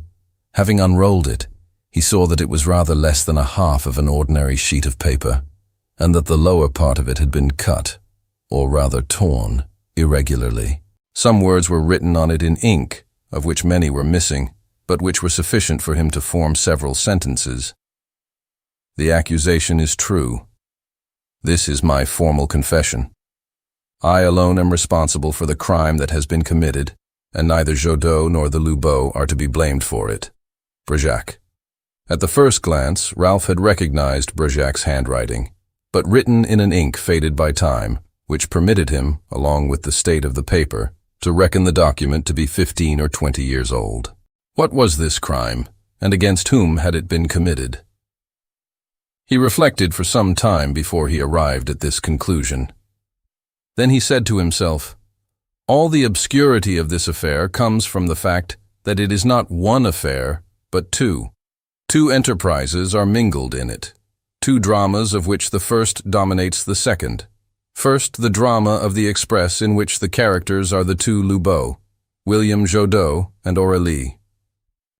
Having unrolled it, he saw that it was rather less than a half of an ordinary sheet of paper, and that the lower part of it had been cut, or rather torn, irregularly. Some words were written on it in ink, of which many were missing, but which were sufficient for him to form several sentences. The accusation is true. This is my formal confession. I alone am responsible for the crime that has been committed, and neither Jodot nor the Lubeau are to be blamed for it. Brejziak. At the first glance, Ralph had recognized Brejziak's handwriting, but written in an ink faded by time, which permitted him, along with the state of the paper, to reckon the document to be 15 or 20 years old. What was this crime, and against whom had it been committed? He reflected for some time before he arrived at this conclusion. Then he said to himself, all the obscurity of this affair comes from the fact that it is not one affair, but two. Two enterprises are mingled in it, two dramas of which the first dominates the second. First, the drama of the Express in which the characters are the two Lubeau, William Jodot and Aurélie.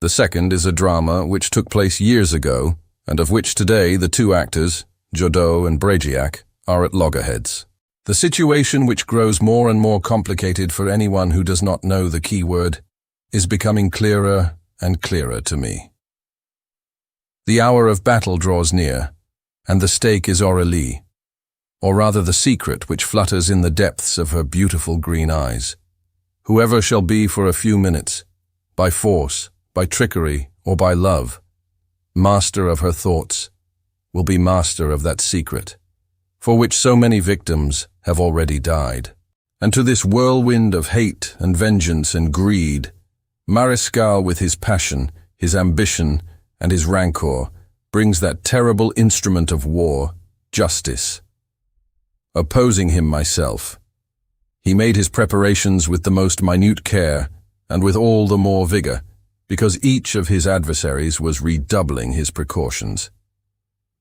The second is a drama which took place years ago, and of which today the two actors, Jodot and Brejziak, are at loggerheads. The situation, which grows more and more complicated for anyone who does not know the key word, is becoming clearer and clearer to me. The hour of battle draws near, and the stake is Aurélie, or rather the secret which flutters in the depths of her beautiful green eyes. Whoever shall be for a few minutes, by force, by trickery, or by love, master of her thoughts, will be master of that secret, for which so many victims have already died. And to this whirlwind of hate and vengeance and greed, Marescal with his passion, his ambition, and his rancor, brings that terrible instrument of war, justice, opposing him myself. He made his preparations with the most minute care and with all the more vigor, because each of his adversaries was redoubling his precautions.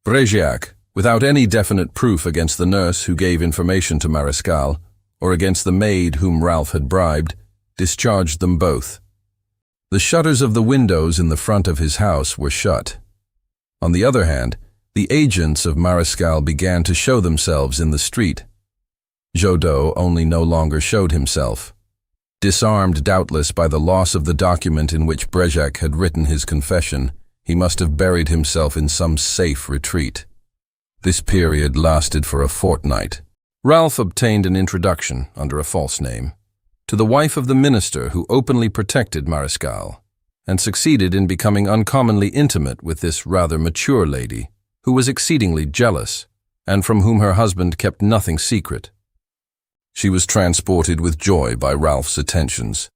Bregiac, without any definite proof against the nurse who gave information to Marescal, or against the maid whom Ralph had bribed, discharged them both. The shutters of the windows in the front of his house were shut. On the other hand, the agents of Marescal began to show themselves in the street. Jodot only no longer showed himself. Disarmed doubtless by the loss of the document in which Bregiac had written his confession, he must have buried himself in some safe retreat. This period lasted for a fortnight. Ralph obtained an introduction, under a false name, to the wife of the minister who openly protected Marescal, and succeeded in becoming uncommonly intimate with this rather mature lady, who was exceedingly jealous, and from whom her husband kept nothing secret. She was transported with joy by Ralph's attentions.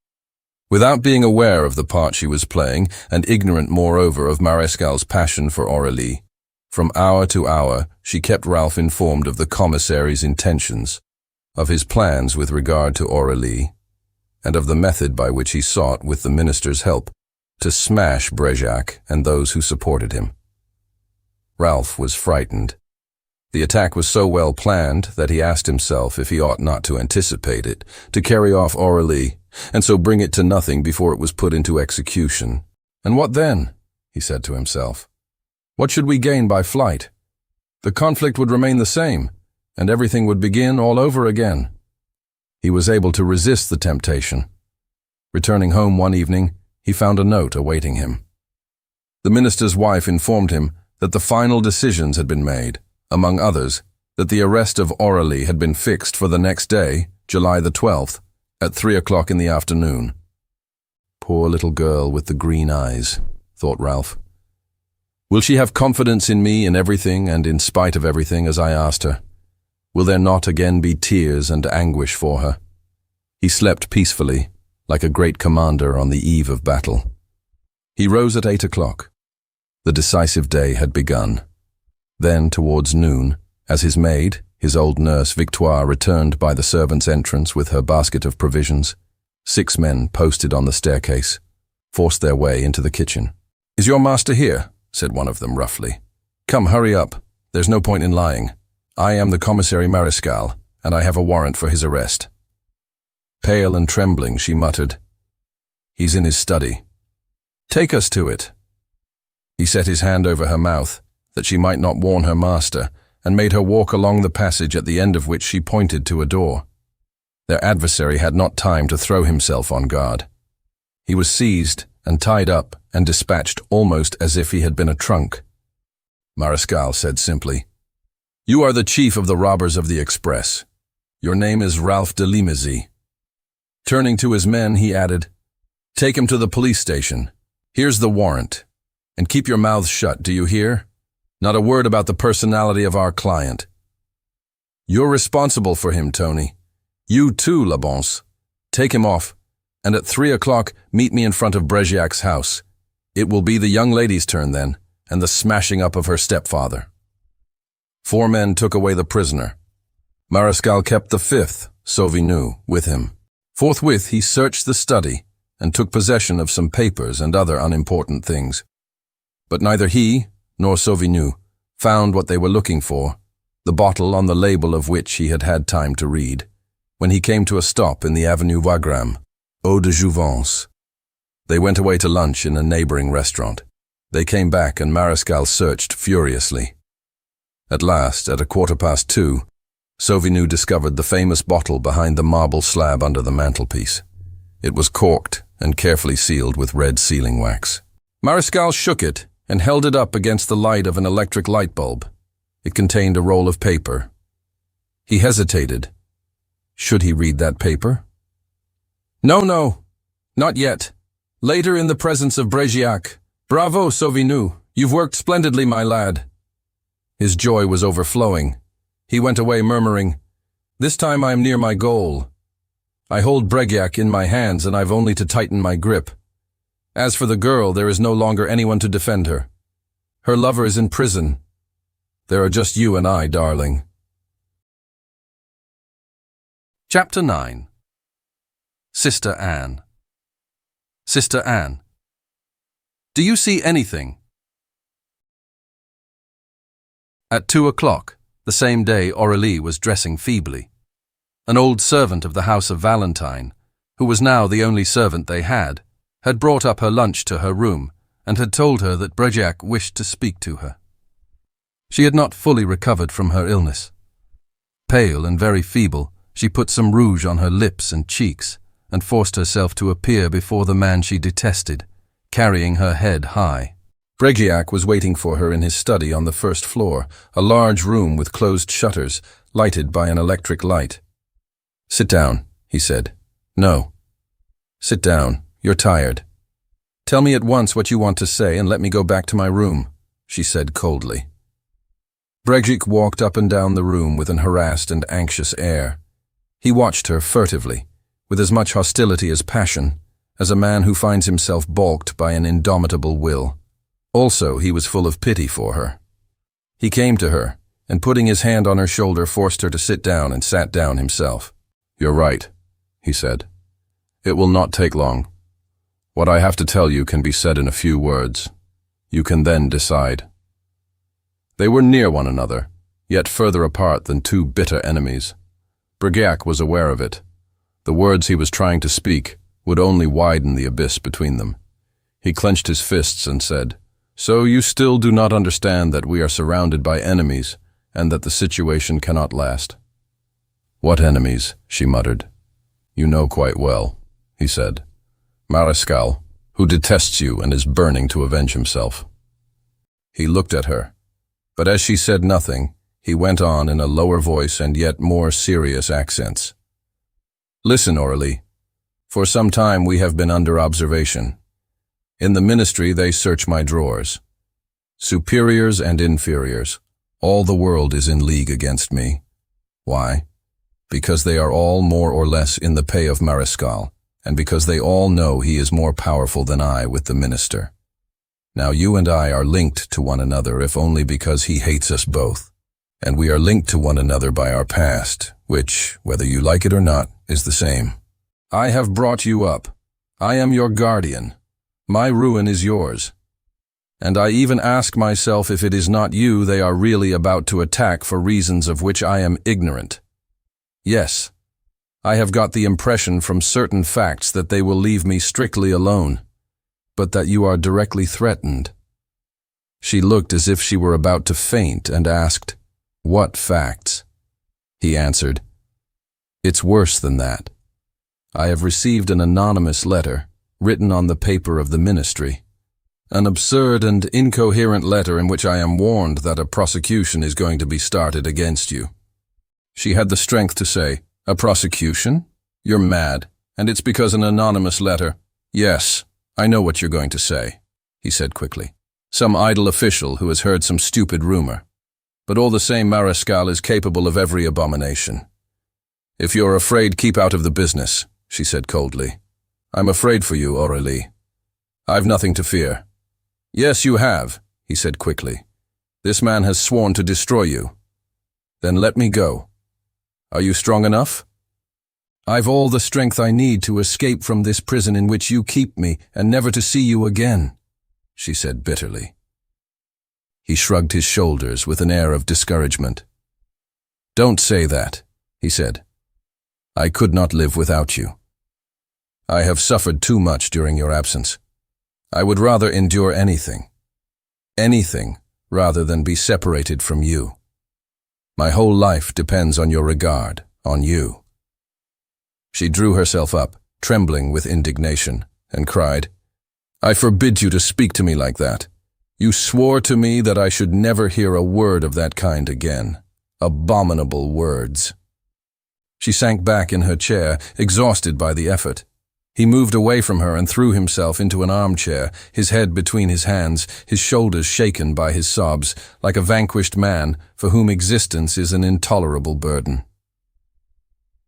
Without being aware of the part she was playing, and ignorant moreover of Marescal's passion for Aurélie, from hour to hour she kept Ralph informed of the commissary's intentions, of his plans with regard to Aurélie, and of the method by which he sought, with the minister's help, to smash Bregiac and those who supported him. Ralph was frightened. The attack was so well planned that he asked himself if he ought not to anticipate it, to carry off Aurélie, and so bring it to nothing before it was put into execution. And what then? He said to himself. What should we gain by flight? The conflict would remain the same, and everything would begin all over again. He was able to resist the temptation. Returning home one evening, he found a note awaiting him. The minister's wife informed him that the final decisions had been made, among others, that the arrest of Aurélie had been fixed for the next day, July the 12th, at 3 o'clock in the afternoon. Poor little girl with the green eyes, thought Ralph. Will she have confidence in me in everything and in spite of everything as I asked her? Will there not again be tears and anguish for her? He slept peacefully, like a great commander on the eve of battle. He rose at 8 o'clock. The decisive day had begun. Then, towards noon, as his maid, his old nurse Victoire, returned by the servants' entrance with her basket of provisions, 6 men posted on the staircase forced their way into the kitchen. "Is your master here?" said one of them roughly. "Come, hurry up. There's no point in lying. I am the commissary Marescal, and I have a warrant for his arrest." Pale and trembling, she muttered, "He's in his study. Take us to it." He set his hand over her mouth, that she might not warn her master, and made her walk along the passage, at the end of which she pointed to a door. Their adversary had not time to throw himself on guard. He was seized and tied up and dispatched almost as if he had been a trunk. Marescal said simply, "You are the chief of the robbers of the Express. Your name is Ralph de Limézy." Turning to his men, he added, "Take him to the police station. Here's the warrant. And keep your mouths shut, do you hear? Not a word about the personality of our client. You're responsible for him, Tony. You too, Labonce. Take him off, and at 3 o'clock meet me in front of Bregiac's house. It will be the young lady's turn then, and the smashing up of her stepfather." 4 men took away the prisoner. Marescal kept the 5th, Sauvigny, with him. Forthwith he searched the study and took possession of some papers and other unimportant things. But neither he nor Sauvigny found what they were looking for, the bottle on the label of which he had had time to read, when he came to a stop in the Avenue Wagram, Eau de Jouvence. They went away to lunch in a neighboring restaurant. They came back and Marescal searched furiously. At last, at 2:15, Sauvigny discovered the famous bottle behind the marble slab under the mantelpiece. It was corked and carefully sealed with red sealing wax. Marescal shook it and held it up against the light of an electric light bulb. It contained a roll of paper. He hesitated. Should he read that paper? No, not yet. Later, in the presence of Bregiac. Bravo, Sauvigny. You've worked splendidly, my lad. His joy was overflowing. He went away murmuring, "This time I am near my goal. I hold Bregiac in my hands and I've only to tighten my grip. As for the girl, there is no longer anyone to defend her. Her lover is in prison. There are just you and I, darling." Chapter 9. Sister Anne. Sister Anne. Do you see anything? At 2 o'clock, the same day Aurélie was dressing feebly. An old servant of the house of Valentine, who was now the only servant they had brought up her lunch to her room and had told her that Bergerac wished to speak to her. She had not fully recovered from her illness. Pale and very feeble, she put some rouge on her lips and cheeks and forced herself to appear before the man she detested, carrying her head high. Bergerac was waiting for her in his study on the first floor, a large room with closed shutters, lighted by an electric light. "Sit down," he said. "No. Sit down. You're tired. Tell me at once what you want to say and let me go back to my room," she said coldly. Bergerac walked up and down the room with an harassed and anxious air. He watched her furtively, with as much hostility as passion, as a man who finds himself balked by an indomitable will. Also, he was full of pity for her. He came to her, and putting his hand on her shoulder forced her to sit down and sat down himself. "You're right," he said. "It will not take long. What I have to tell you can be said in a few words. You can then decide." They were near one another, yet further apart than two bitter enemies. Bergerac was aware of it. The words he was trying to speak would only widen the abyss between them. He clenched his fists and said, "So you still do not understand that we are surrounded by enemies and that the situation cannot last?" "What enemies?" she muttered. "You know quite well," he said. "Marescal, who detests you and is burning to avenge himself." He looked at her, but as she said nothing, he went on in a lower voice and yet more serious accents. "Listen, Aurélie. For some time we have been under observation. In the ministry they search my drawers. Superiors and inferiors, all the world is in league against me. Why? Because they are all more or less in the pay of Marescal, and because they all know he is more powerful than I with the minister. Now you and I are linked to one another if only because he hates us both. And we are linked to one another by our past, which, whether you like it or not, is the same. I have brought you up. I am your guardian. My ruin is yours. And I even ask myself if it is not you they are really about to attack for reasons of which I am ignorant. Yes, I have got the impression from certain facts that they will leave me strictly alone, but that you are directly threatened." She looked as if she were about to faint and asked, "What facts?" He answered, "It's worse than that. I have received an anonymous letter, written on the paper of the ministry. An absurd and incoherent letter in which I am warned that a prosecution is going to be started against you." She had the strength to say, "A prosecution? You're mad, and it's because an anonymous letter—" "Yes, I know what you're going to say," he said quickly. "Some idle official who has heard some stupid rumor. But all the same, Marescal is capable of every abomination. If you're afraid, keep out of the business," she said coldly. "I'm afraid for you, Aurélie. I've nothing to fear." "Yes, you have," he said quickly. "This man has sworn to destroy you." "Then let me go." "Are you strong enough?" "I've all the strength I need to escape from this prison in which you keep me and never to see you again," she said bitterly. He shrugged his shoulders with an air of discouragement. "Don't say that," he said. "I could not live without you. I have suffered too much during your absence. I would rather endure anything rather than be separated from you. My whole life depends on your regard, on you." She drew herself up, trembling with indignation, and cried, "I forbid you to speak to me like that. You swore to me that I should never hear a word of that kind again. Abominable words." She sank back in her chair, exhausted by the effort. He moved away from her and threw himself into an armchair, his head between his hands, his shoulders shaken by his sobs, like a vanquished man for whom existence is an intolerable burden.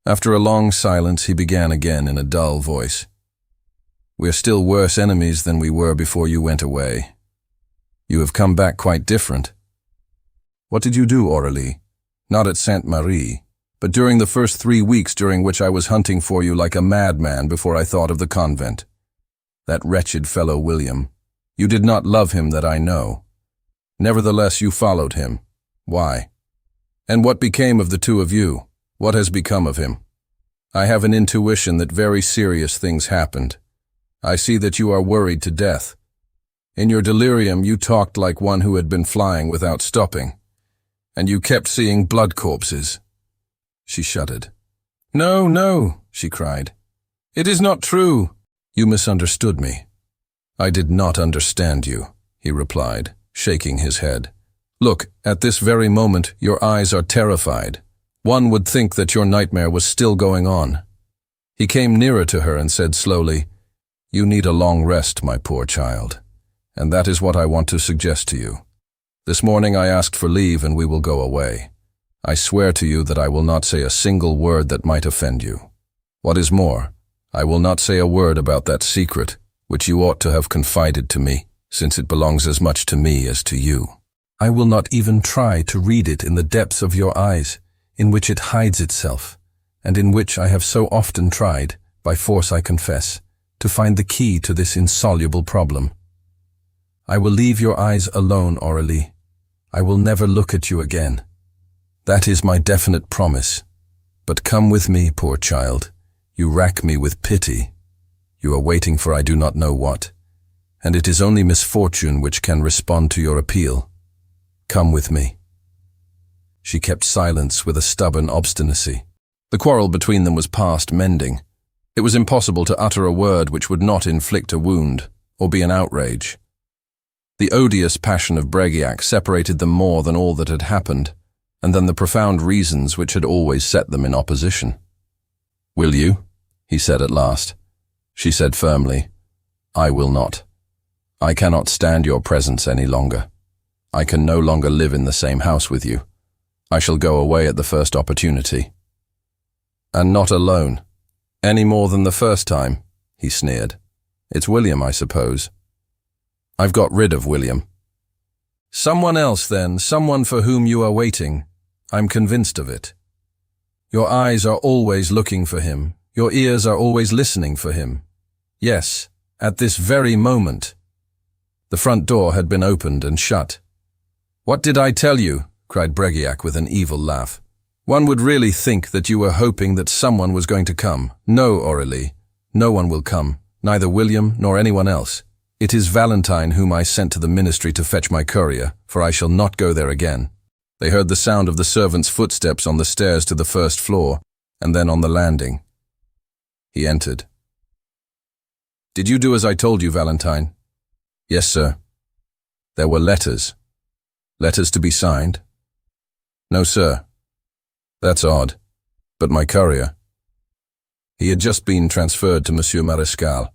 After a long silence, he began again in a dull voice. "We're still worse enemies than we were before you went away. You have come back quite different. What did you do, Aurélie? Not at Sainte-Marie, but during the first 3 weeks during which I was hunting for you like a madman before I thought of the convent. That wretched fellow William. You did not love him, that I know. Nevertheless, you followed him. Why? And what became of the two of you? What has become of him? I have an intuition that very serious things happened. I see that you are worried to death. In your delirium, you talked like one who had been flying without stopping. And you kept seeing blood corpses. She shuddered. No, no, she cried. It is not true. You misunderstood me. I did not understand you, he replied, shaking his head. Look, at this very moment, your eyes are terrified. One would think that your nightmare was still going on. He came nearer to her and said slowly, You need a long rest, my poor child. And that is what I want to suggest to you. This morning I asked for leave and we will go away. I swear to you that I will not say a single word that might offend you. What is more, I will not say a word about that secret, which you ought to have confided to me, since it belongs as much to me as to you. I will not even try to read it in the depths of your eyes, in which it hides itself, and in which I have so often tried, by force I confess, to find the key to this insoluble problem. I will leave your eyes alone, Aurélie. I will never look at you again. That is my definite promise. But come with me, poor child. You rack me with pity. You are waiting for I do not know what, and it is only misfortune which can respond to your appeal. Come with me. She kept silence with a stubborn obstinacy. The quarrel between them was past mending. It was impossible to utter a word which would not inflict a wound, or be an outrage. The odious passion of Bréguiac separated them more than all that had happened, and than the profound reasons which had always set them in opposition. Will you? He said at last. She said firmly, I will not. I cannot stand your presence any longer. I can no longer live in the same house with you. I shall go away at the first opportunity. And not alone. Any more than the first time, he sneered. It's William, I suppose. I've got rid of William. Someone else then, someone for whom you are waiting. I'm convinced of it. Your eyes are always looking for him. Your ears are always listening for him. Yes, at this very moment. The front door had been opened and shut. What did I tell you? Cried Bréguiac with an evil laugh. One would really think that you were hoping that someone was going to come. No, Aurélie, no one will come, neither William nor anyone else. It is Valentine whom I sent to the ministry to fetch my courier, for I shall not go there again. They heard the sound of the servant's footsteps on the stairs to the first floor, and then on the landing. He entered. Did you do as I told you, Valentine? Yes, sir. There were letters. Letters to be signed? No, sir. That's odd. But my courier? He had just been transferred to Monsieur Marescal.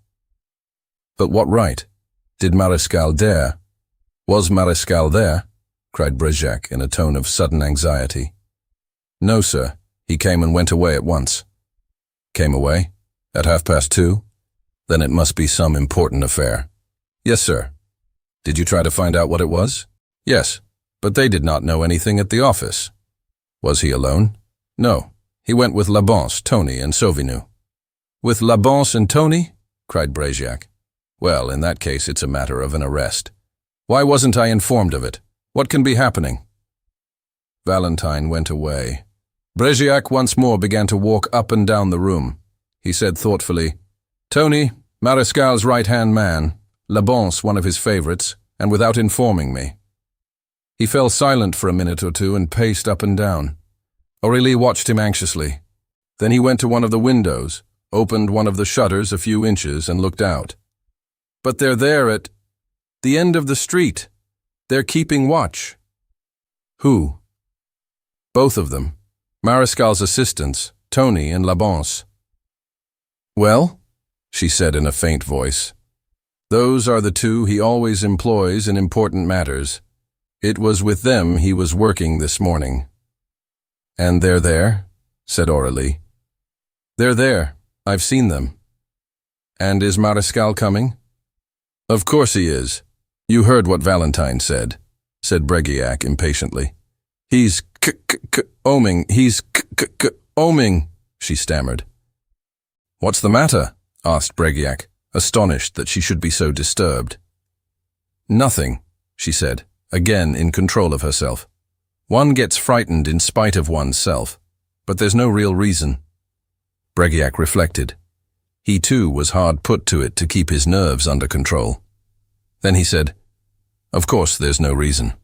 But what right? Did Marescal dare? Was Marescal there? Cried Bréguiac in a tone of sudden anxiety. No, sir. He came and went away at once. Came away? At 2:30? Then it must be some important affair. Yes, sir. Did you try to find out what it was? Yes, but they did not know anything at the office. Was he alone? No. He went with Labance, Tony, and Sauvigny. With Labance and Tony? Cried Bréguiac. Well, in that case it's a matter of an arrest. Why wasn't I informed of it? What can be happening? Valentine went away. Bréguiac once more began to walk up and down the room. He said thoughtfully, Tony, Marescal's right-hand man, Labance one of his favorites, and without informing me. He fell silent for a minute or two and paced up and down. Aurélie watched him anxiously. Then he went to one of the windows, opened one of the shutters a few inches and looked out. But they're there at the end of the street. They're keeping watch. Who? Both of them. Marescal's assistants, Tony and Labance. Well? She said in a faint voice. Those are the two he always employs in important matters. It was with them he was working this morning. And they're there? Said Aurélie. They're there. I've seen them. And is Marescal coming? Of course he is. You heard what Valentine said Bréguiac impatiently. He's "Oming, he's oming," she stammered. "What's the matter?" asked Breguiac, astonished that she should be so disturbed. "Nothing," she said, again in control of herself. "One gets frightened in spite of oneself, but there's no real reason." Breguiac reflected. He too was hard put to it to keep his nerves under control. Then he said, "Of course there's no reason.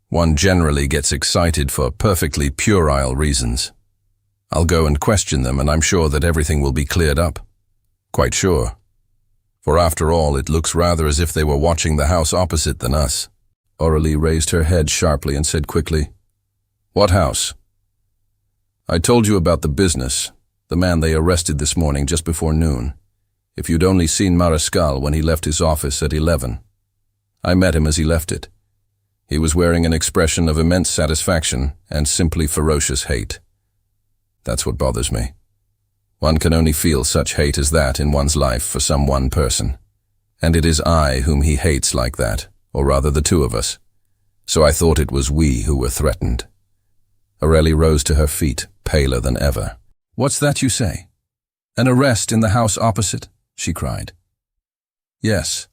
One generally gets excited for perfectly puerile reasons. I'll go and question them, and I'm sure that everything will be cleared up. Quite sure. For after all, it looks rather as if they were watching the house opposite than us." Aurélie raised her head sharply and said quickly, "What house?" "I told you about the business, the man they arrested this morning just before noon. If you'd only seen Marescal when he left his office at 11. I met him as he left it. He was wearing an expression of immense satisfaction and simply ferocious hate. That's what bothers me. One can only feel such hate as that in one's life for some one person. And it is I whom he hates like that, or rather the two of us. So I thought it was we who were threatened." Aurélie rose to her feet, paler than ever. "What's that you say? An arrest in the house opposite?" she cried. "Yes.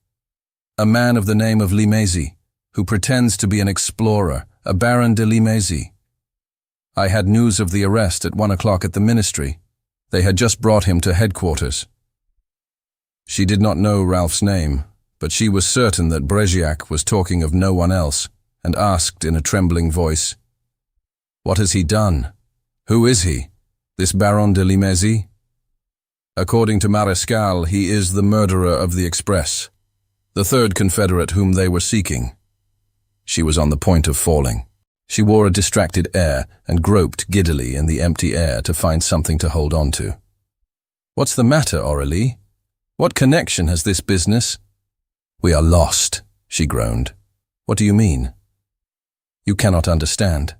A man of the name of Limézy, who pretends to be an explorer, a Baron de Limézy. I had news of the arrest at 1 o'clock at the ministry. They had just brought him to headquarters." She did not know Ralph's name, but she was certain that Breguiac was talking of no one else, and asked in a trembling voice, "What has he done? Who is he, this Baron de Limézy?" "According to Marescal, he is the murderer of the Express, the third confederate whom they were seeking." She was on the point of falling. She wore a distracted air and groped giddily in the empty air to find something to hold on to. "What's the matter, Aurélie? What connection has this business?" "We are lost," she groaned. "What do you mean?" "You cannot understand."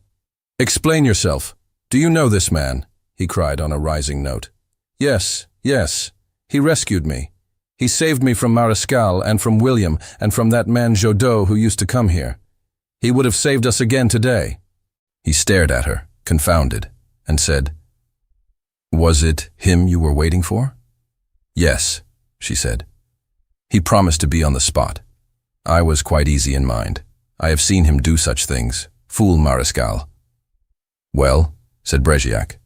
"Explain yourself. Do you know this man?" he cried on a rising note. "Yes, yes. He rescued me. He saved me from Marescal and from William and from that man Jodot who used to come here. He would have saved us again today." He stared at her, confounded, and said, "Was it him you were waiting for?" "Yes," she said. "He promised to be on the spot. I was quite easy in mind. I have seen him do such things, fool Marescal." "Well," said Breguiac.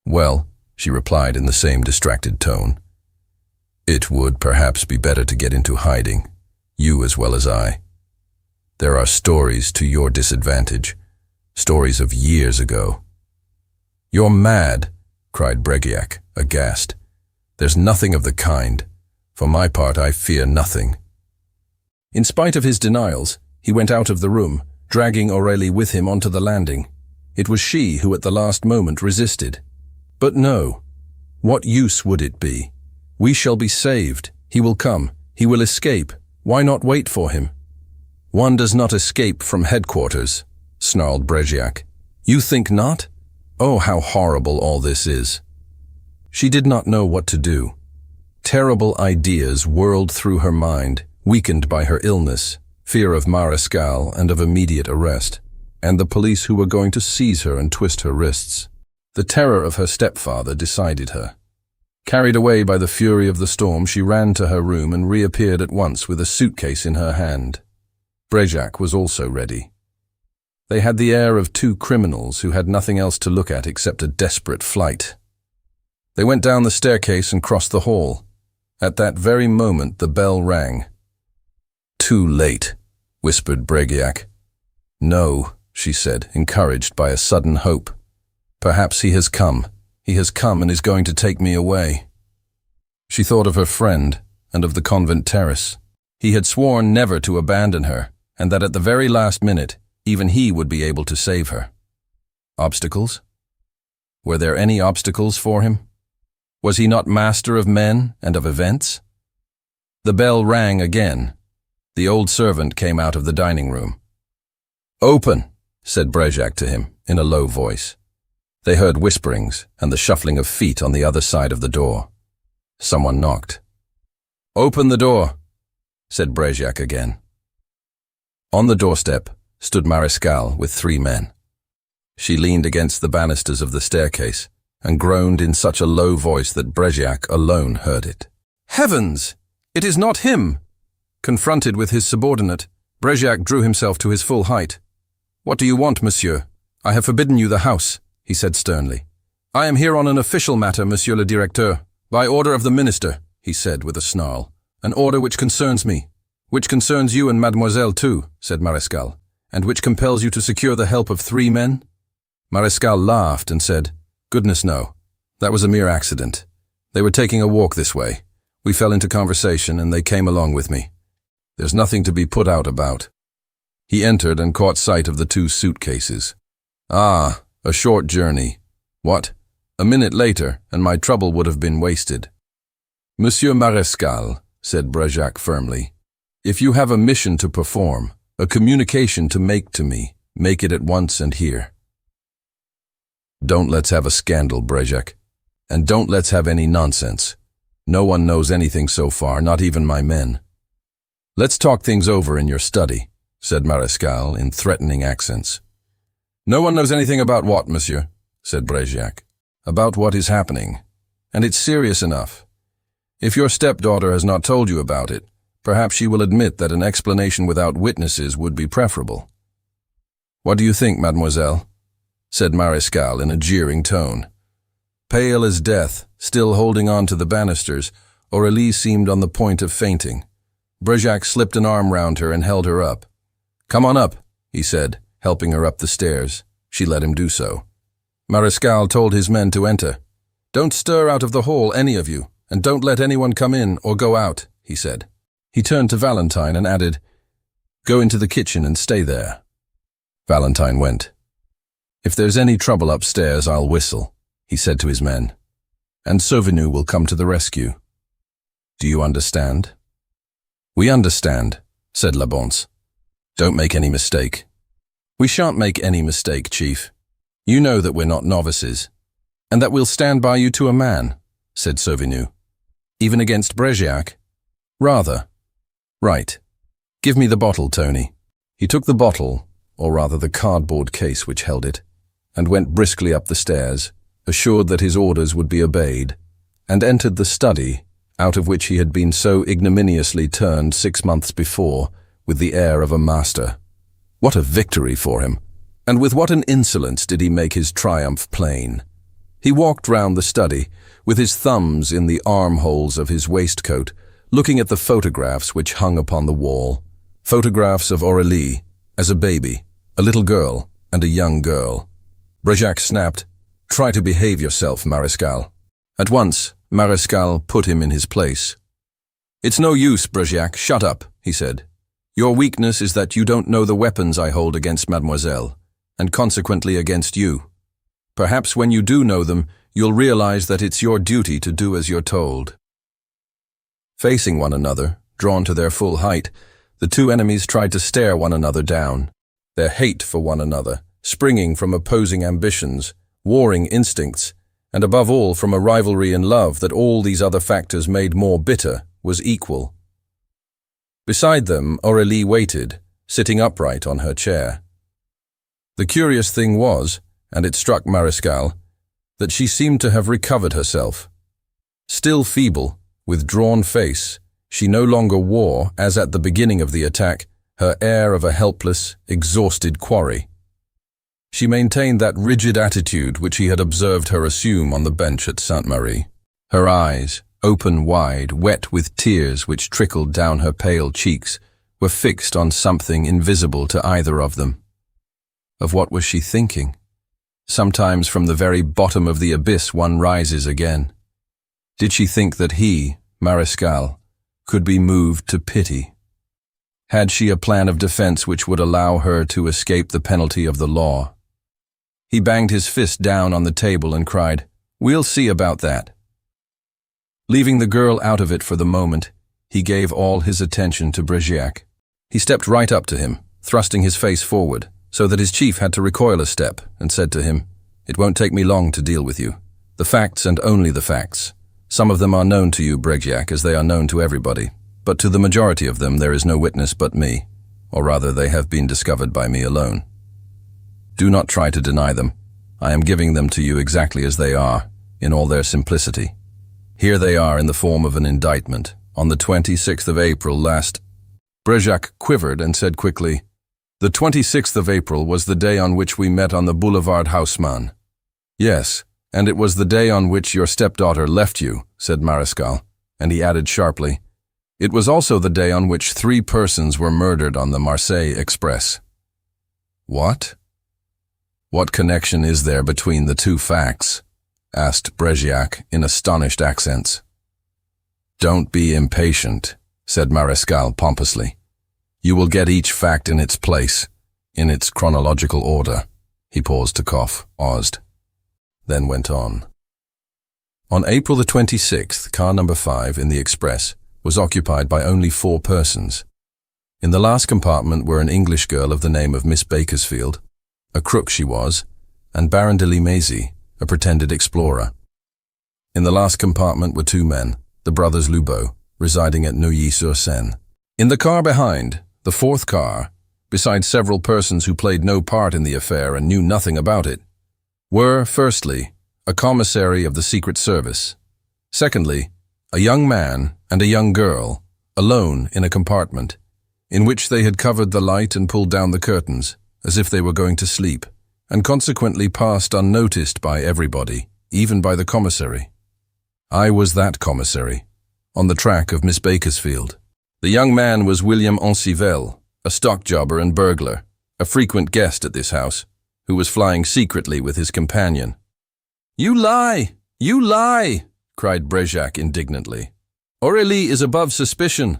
"Well," she replied in the same distracted tone. "It would perhaps be better to get into hiding, you as well as I. There are stories to your disadvantage, stories of years ago." "You're mad," cried Breguiac, aghast. "There's nothing of the kind. For my part, I fear nothing." In spite of his denials, he went out of the room, dragging Aurélie with him onto the landing. It was she who at the last moment resisted. But no. What use would it be? We shall be saved. He will come. He will escape. Why not wait for him? "One does not escape from headquarters," snarled Breguiac. "You think not? Oh, how horrible all this is." She did not know what to do. Terrible ideas whirled through her mind, weakened by her illness, fear of Marescal and of immediate arrest, and the police who were going to seize her and twist her wrists. The terror of her stepfather decided her. Carried away by the fury of the storm, she ran to her room and reappeared at once with a suitcase in her hand. Breguiac was also ready. They had the air of two criminals who had nothing else to look at except a desperate flight. They went down the staircase and crossed the hall. At that very moment the bell rang. "Too late," whispered Breguiac. "No," she said, encouraged by a sudden hope. "Perhaps he has come. He has come and is going to take me away." She thought of her friend and of the convent terrace. He had sworn never to abandon her, and that at the very last minute, even he would be able to save her. Obstacles? Were there any obstacles for him? Was he not master of men and of events? The bell rang again. The old servant came out of the dining room. "Open," said Breguiac to him in a low voice. They heard whisperings and the shuffling of feet on the other side of the door. Someone knocked. "Open the door," said Breguiac again. On the doorstep stood Marescal with 3 men. She leaned against the banisters of the staircase and groaned in such a low voice that Brejak alone heard it. "Heavens! It is not him!" Confronted with his subordinate, Brejak drew himself to his full height. "What do you want, monsieur? I have forbidden you the house," he said sternly. "I am here on an official matter, monsieur le directeur. By order of the minister," he said with a snarl. "An order which concerns me." "Which concerns you and mademoiselle too," said Marescal, "and which compels you to secure the help of 3 men?" Marescal laughed and said, "Goodness no. That was a mere accident. They were taking a walk this way. We fell into conversation and they came along with me. There's nothing to be put out about." He entered and caught sight of the 2 suitcases. "Ah, a short journey. What? A minute later, and my trouble would have been wasted." "Monsieur Marescal," said Brejak firmly, "if you have a mission to perform, a communication to make to me, make it at once and here. Don't let's have a scandal, Brejak. And don't let's have any nonsense. No one knows anything so far, not even my men." "Let's talk things over in your study," said Marescal in threatening accents. "No one knows anything about what, monsieur?" said Brejak. "About what is happening. And it's serious enough. If your stepdaughter has not told you about it, perhaps she will admit that an explanation without witnesses would be preferable." "What do you think, mademoiselle?" said Marescal in a jeering tone. Pale as death, still holding on to the banisters, Aurélie seemed on the point of fainting. Brejak slipped an arm round her and held her up. "Come on up," he said, helping her up the stairs. She let him do so. Marescal told his men to enter. "Don't stir out of the hall, any of you, and don't let anyone come in or go out," he said. He turned to Valentine and added, "Go into the kitchen and stay there." Valentine went. "If there's any trouble upstairs, I'll whistle," he said to his men. "And Sauvigny will come to the rescue. Do you understand?" "We understand," said Leblanc. "Don't make any mistake." "We shan't make any mistake, Chief. You know that we're not novices, and that we'll stand by you to a man," said Sauvigny. "Even against Brejak?" "Rather." "Right. Give me the bottle, Tony." He took the bottle, or rather the cardboard case which held it, and went briskly up the stairs, assured that his orders would be obeyed, and entered the study, out of which he had been so ignominiously turned 6 months before, with the air of a master. What a victory for him! And with what an insolence did he make his triumph plain! He walked round the study, with his thumbs in the armholes of his waistcoat, looking at the photographs which hung upon the wall. Photographs of Aurélie, as a baby, a little girl, and a young girl. Brejak snapped, "Try to behave yourself, Marescal." At once, Marescal put him in his place. "It's no use, Brejak, shut up," he said. "Your weakness is that you don't know the weapons I hold against mademoiselle, and consequently against you. Perhaps when you do know them, you'll realize that it's your duty to do as you're told." Facing one another, drawn to their full height, the 2 enemies tried to stare one another down. Their hate for one another, springing from opposing ambitions, warring instincts, and above all from a rivalry in love that all these other factors made more bitter, was equal. Beside them, Aurélie waited, sitting upright on her chair. The curious thing was, and it struck Marescal, that she seemed to have recovered herself. Still feeble, with drawn face, she no longer wore, as at the beginning of the attack, her air of a helpless, exhausted quarry. She maintained that rigid attitude which he had observed her assume on the bench at Sainte-Marie. Her eyes, open wide, wet with tears which trickled down her pale cheeks, were fixed on something invisible to either of them. Of what was she thinking? Sometimes from the very bottom of the abyss one rises again. Did she think that he, Marescal, could be moved to pity? Had she a plan of defense which would allow her to escape the penalty of the law? He banged his fist down on the table and cried, "We'll see about that." Leaving the girl out of it for the moment, he gave all his attention to Brejak. He stepped right up to him, thrusting his face forward, so that his chief had to recoil a step, and said to him, "It won't take me long to deal with you. The facts and only the facts. Some of them are known to you, Brejak, as they are known to everybody, but to the majority of them there is no witness but me, or rather they have been discovered by me alone." Do not try to deny them. I am giving them to you exactly as they are, in all their simplicity. Here they are in the form of an indictment. On the 26th of April last, Brejac quivered and said quickly, "The 26th of April was the day on which we met on the Boulevard Haussmann." "Yes, and it was the day on which your stepdaughter left you," said Mariscal, and he added sharply, "It was also the day on which 3 persons were murdered on the Marseille Express." "What? What connection is there between the 2 facts?" asked Brejac in astonished accents. "Don't be impatient," said Mariscal pompously. "You will get each fact in its place, in its chronological order." He paused to cough, paused, then went on. On April the 26th, car number 5 in the Express was occupied by only 4 persons. In the last compartment were an English girl of the name of Miss Bakersfield, a crook she was, and Baron de Limézy, a pretended explorer. In the last compartment were 2 men, the brothers Lubeau, residing at Neuilly-sur-Seine. In the car behind, the 4th car, besides several persons who played no part in the affair and knew nothing about it, were, firstly, a commissary of the Secret Service, secondly, a young man and a young girl, alone in a compartment, in which they had covered the light and pulled down the curtains, as if they were going to sleep, and consequently passed unnoticed by everybody, even by the commissary. I was that commissary, on the track of Miss Bakersfield. The young man was William Ancivel, a stock jobber and burglar, a frequent guest at this house, who was flying secretly with his companion. "You lie! You lie!" cried Brejac indignantly. "Aurélie is above suspicion."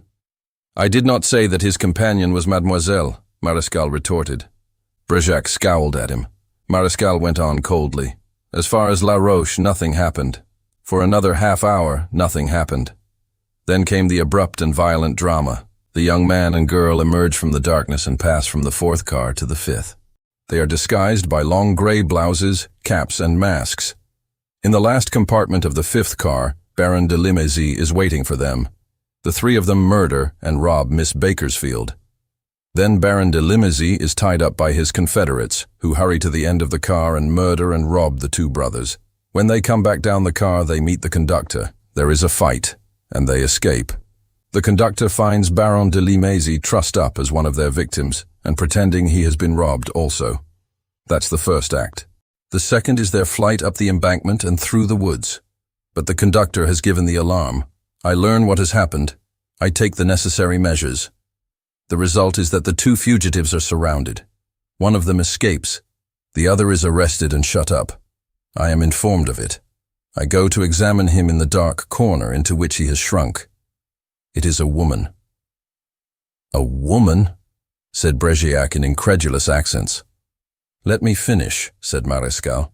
"I did not say that his companion was Mademoiselle," Mariscal retorted. Brejac scowled at him. Mariscal went on coldly. "As far as La Roche, nothing happened. For another half hour, nothing happened. Then came the abrupt and violent drama. The young man and girl emerge from the darkness and pass from the 4th car to the 5th. They are disguised by long grey blouses, caps and masks. In the last compartment of the 5th car, Baron de Limézy is waiting for them. The 3 of them murder and rob Miss Bakersfield. Then Baron de Limézy is tied up by his confederates, who hurry to the end of the car and murder and rob the 2 brothers. When they come back down the car, they meet the conductor. There is a fight, and they escape. The conductor finds Baron de Limézy trussed up as one of their victims, and pretending he has been robbed also. That's the first act. The second is their flight up the embankment and through the woods. But the conductor has given the alarm. I learn what has happened. I take the necessary measures. The result is that the 2 fugitives are surrounded. One of them escapes. The other is arrested and shut up. I am informed of it. I go to examine him in the dark corner into which he has shrunk. It is a woman. "A woman?" said Brejac in incredulous accents. "Let me finish," said Mariscal.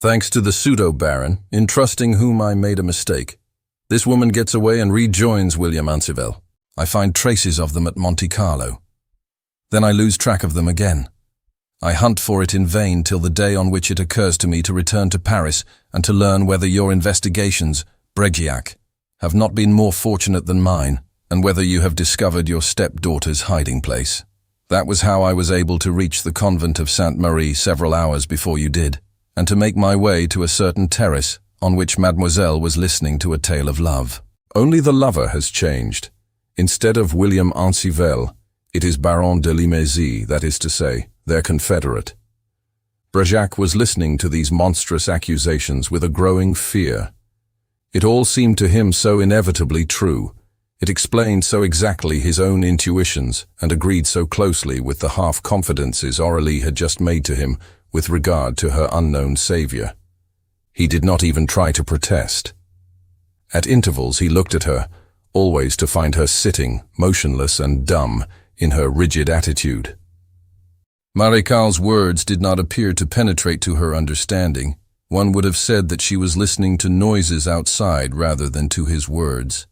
"Thanks to the pseudo-baron, in trusting whom I made a mistake, this woman gets away and rejoins William Ancivel. I find traces of them at Monte Carlo. Then I lose track of them again. I hunt for it in vain till the day on which it occurs to me to return to Paris and to learn whether your investigations, Brejac, have not been more fortunate than mine, and whether you have discovered your stepdaughter's hiding place. That was how I was able to reach the convent of Sainte-Marie several hours before you did, and to make my way to a certain terrace on which Mademoiselle was listening to a tale of love. Only the lover has changed. Instead of William Ancivel, it is Baron de Limézy, that is to say, their confederate." Brejac was listening to these monstrous accusations with a growing fear. It all seemed to him so inevitably true. It explained so exactly his own intuitions and agreed so closely with the half-confidences Aurélie had just made to him with regard to her unknown savior. He did not even try to protest. At intervals he looked at her, always to find her sitting, motionless and dumb, in her rigid attitude. Marical's words did not appear to penetrate to her understanding. One would have said that she was listening to noises outside rather than to his words.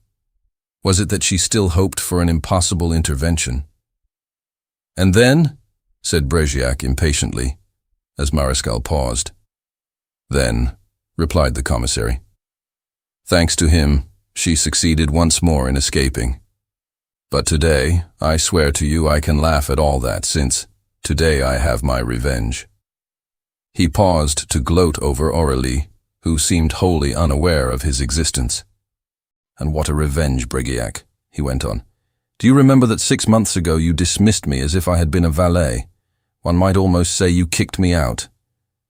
Was it that she still hoped for an impossible intervention? "And then?" said Brejac impatiently, as Mariscal paused. "Then," replied the commissary. "Thanks to him, she succeeded once more in escaping. But today, I swear to you I can laugh at all that, since, Today I have my revenge." He paused to gloat over Aurélie, who seemed wholly unaware of his existence. "And what a revenge, Brigiac," he went on. "Do you remember that 6 months ago you dismissed me as if I had been a valet? One might almost say you kicked me out.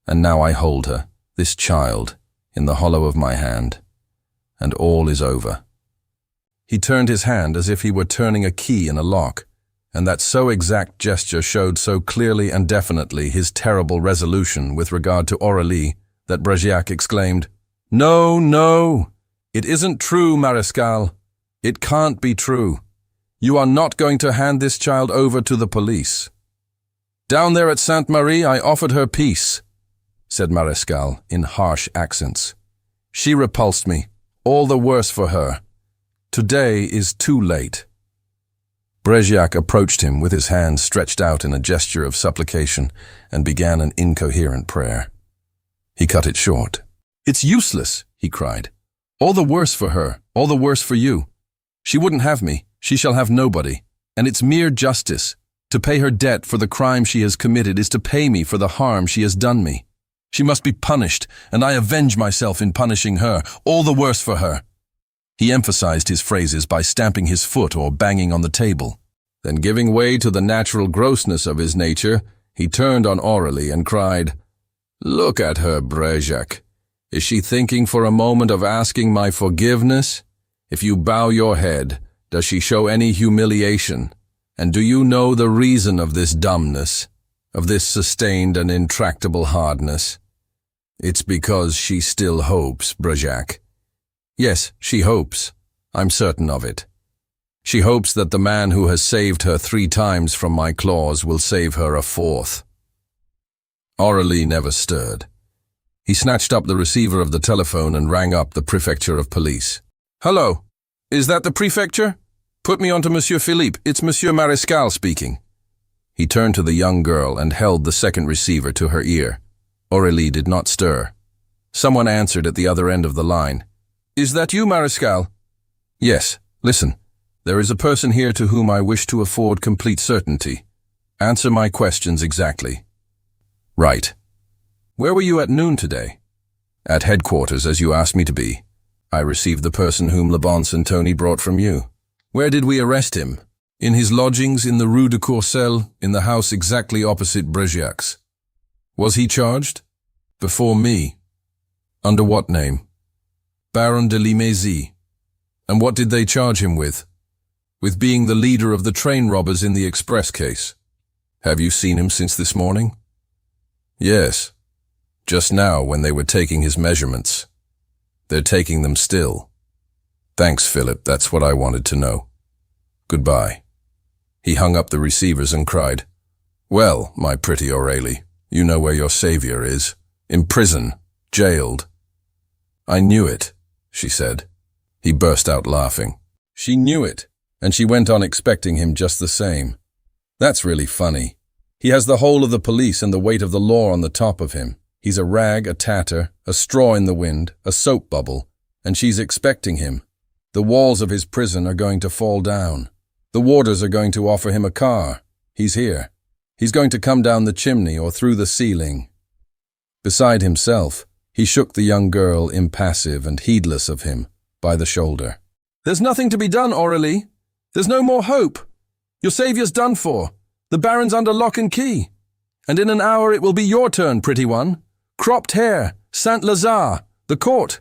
And now I hold her, this child, in the hollow of my hand. And all is over." He turned his hand as if he were turning a key in a lock, and that so exact gesture showed so clearly and definitely his terrible resolution with regard to Aurélie that Brigiac exclaimed, "No, no! It isn't true, Maréchal. It can't be true. You are not going to hand this child over to the police." "Down there at Sainte-Marie I offered her peace," said Maréchal in harsh accents. "She repulsed me, all the worse for her. Today is too late." Brigiac approached him with his hands stretched out in a gesture of supplication and began an incoherent prayer. He cut it short. "It's useless," he cried. "All the worse for her, all the worse for you. She wouldn't have me, she shall have nobody. And it's mere justice. To pay her debt for the crime she has committed is to pay me for the harm she has done me. She must be punished, and I avenge myself in punishing her, all the worse for her." He emphasized his phrases by stamping his foot or banging on the table. Then, giving way to the natural grossness of his nature, he turned on Aurélie and cried, "Look at her, Brigiac. Is she thinking for a moment of asking my forgiveness? If you bow your head, does she show any humiliation? And do you know the reason of this dumbness, of this sustained and intractable hardness? It's because she still hopes, Brigiac. Yes, she hopes. I'm certain of it. She hopes that the man who has saved her 3 times from my claws will save her a 4th. Aurélie never stirred. He snatched up the receiver of the telephone and rang up the prefecture of police. "Hello, is that the prefecture? Put me on to Monsieur Philippe. It's Monsieur Maréchal speaking." He turned to the young girl and held the second receiver to her ear. Aurélie did not stir. Someone answered at the other end of the line. "Is that you, Maréchal?" "Yes. Listen. There is a person here to whom I wish to afford complete certainty. Answer my questions exactly." "Right. Where were you at noon today?" "At headquarters, as you asked me to be. I received the person whom Leblanc and Tony brought from you." "Where did we arrest him?" "In his lodgings in the Rue de Courcelles, in the house exactly opposite Brigiac's." "Was he charged?" "Before me." "Under what name?" "Baron de Limézy." "And what did they charge him with?" "With being the leader of the train robbers in the express case." "Have you seen him since this morning?" "Yes. Just now when they were taking his measurements. They're taking them still." "Thanks, Philip. That's what I wanted to know. Goodbye." He hung up the receivers and cried, "Well, my pretty Aurélie, you know where your savior is. In prison, jailed." "I knew it," she said. He burst out laughing. She knew it, and she went on expecting him just the same. That's really funny. He has the whole of the police and the weight of the law on the top of him. He's a rag, a tatter, a straw in the wind, a soap bubble, and she's expecting him. The walls of his prison are going to fall down. The warders are going to offer him a car. He's here. He's going to come down the chimney or through the ceiling. Beside himself, he shook the young girl, impassive and heedless of him, by the shoulder. "There's nothing to be done, Aurélie. There's no more hope. Your saviour's done for. The Baron's under lock and key. And in an hour it will be your turn, pretty one. Cropped hair, Saint-Lazare, the court.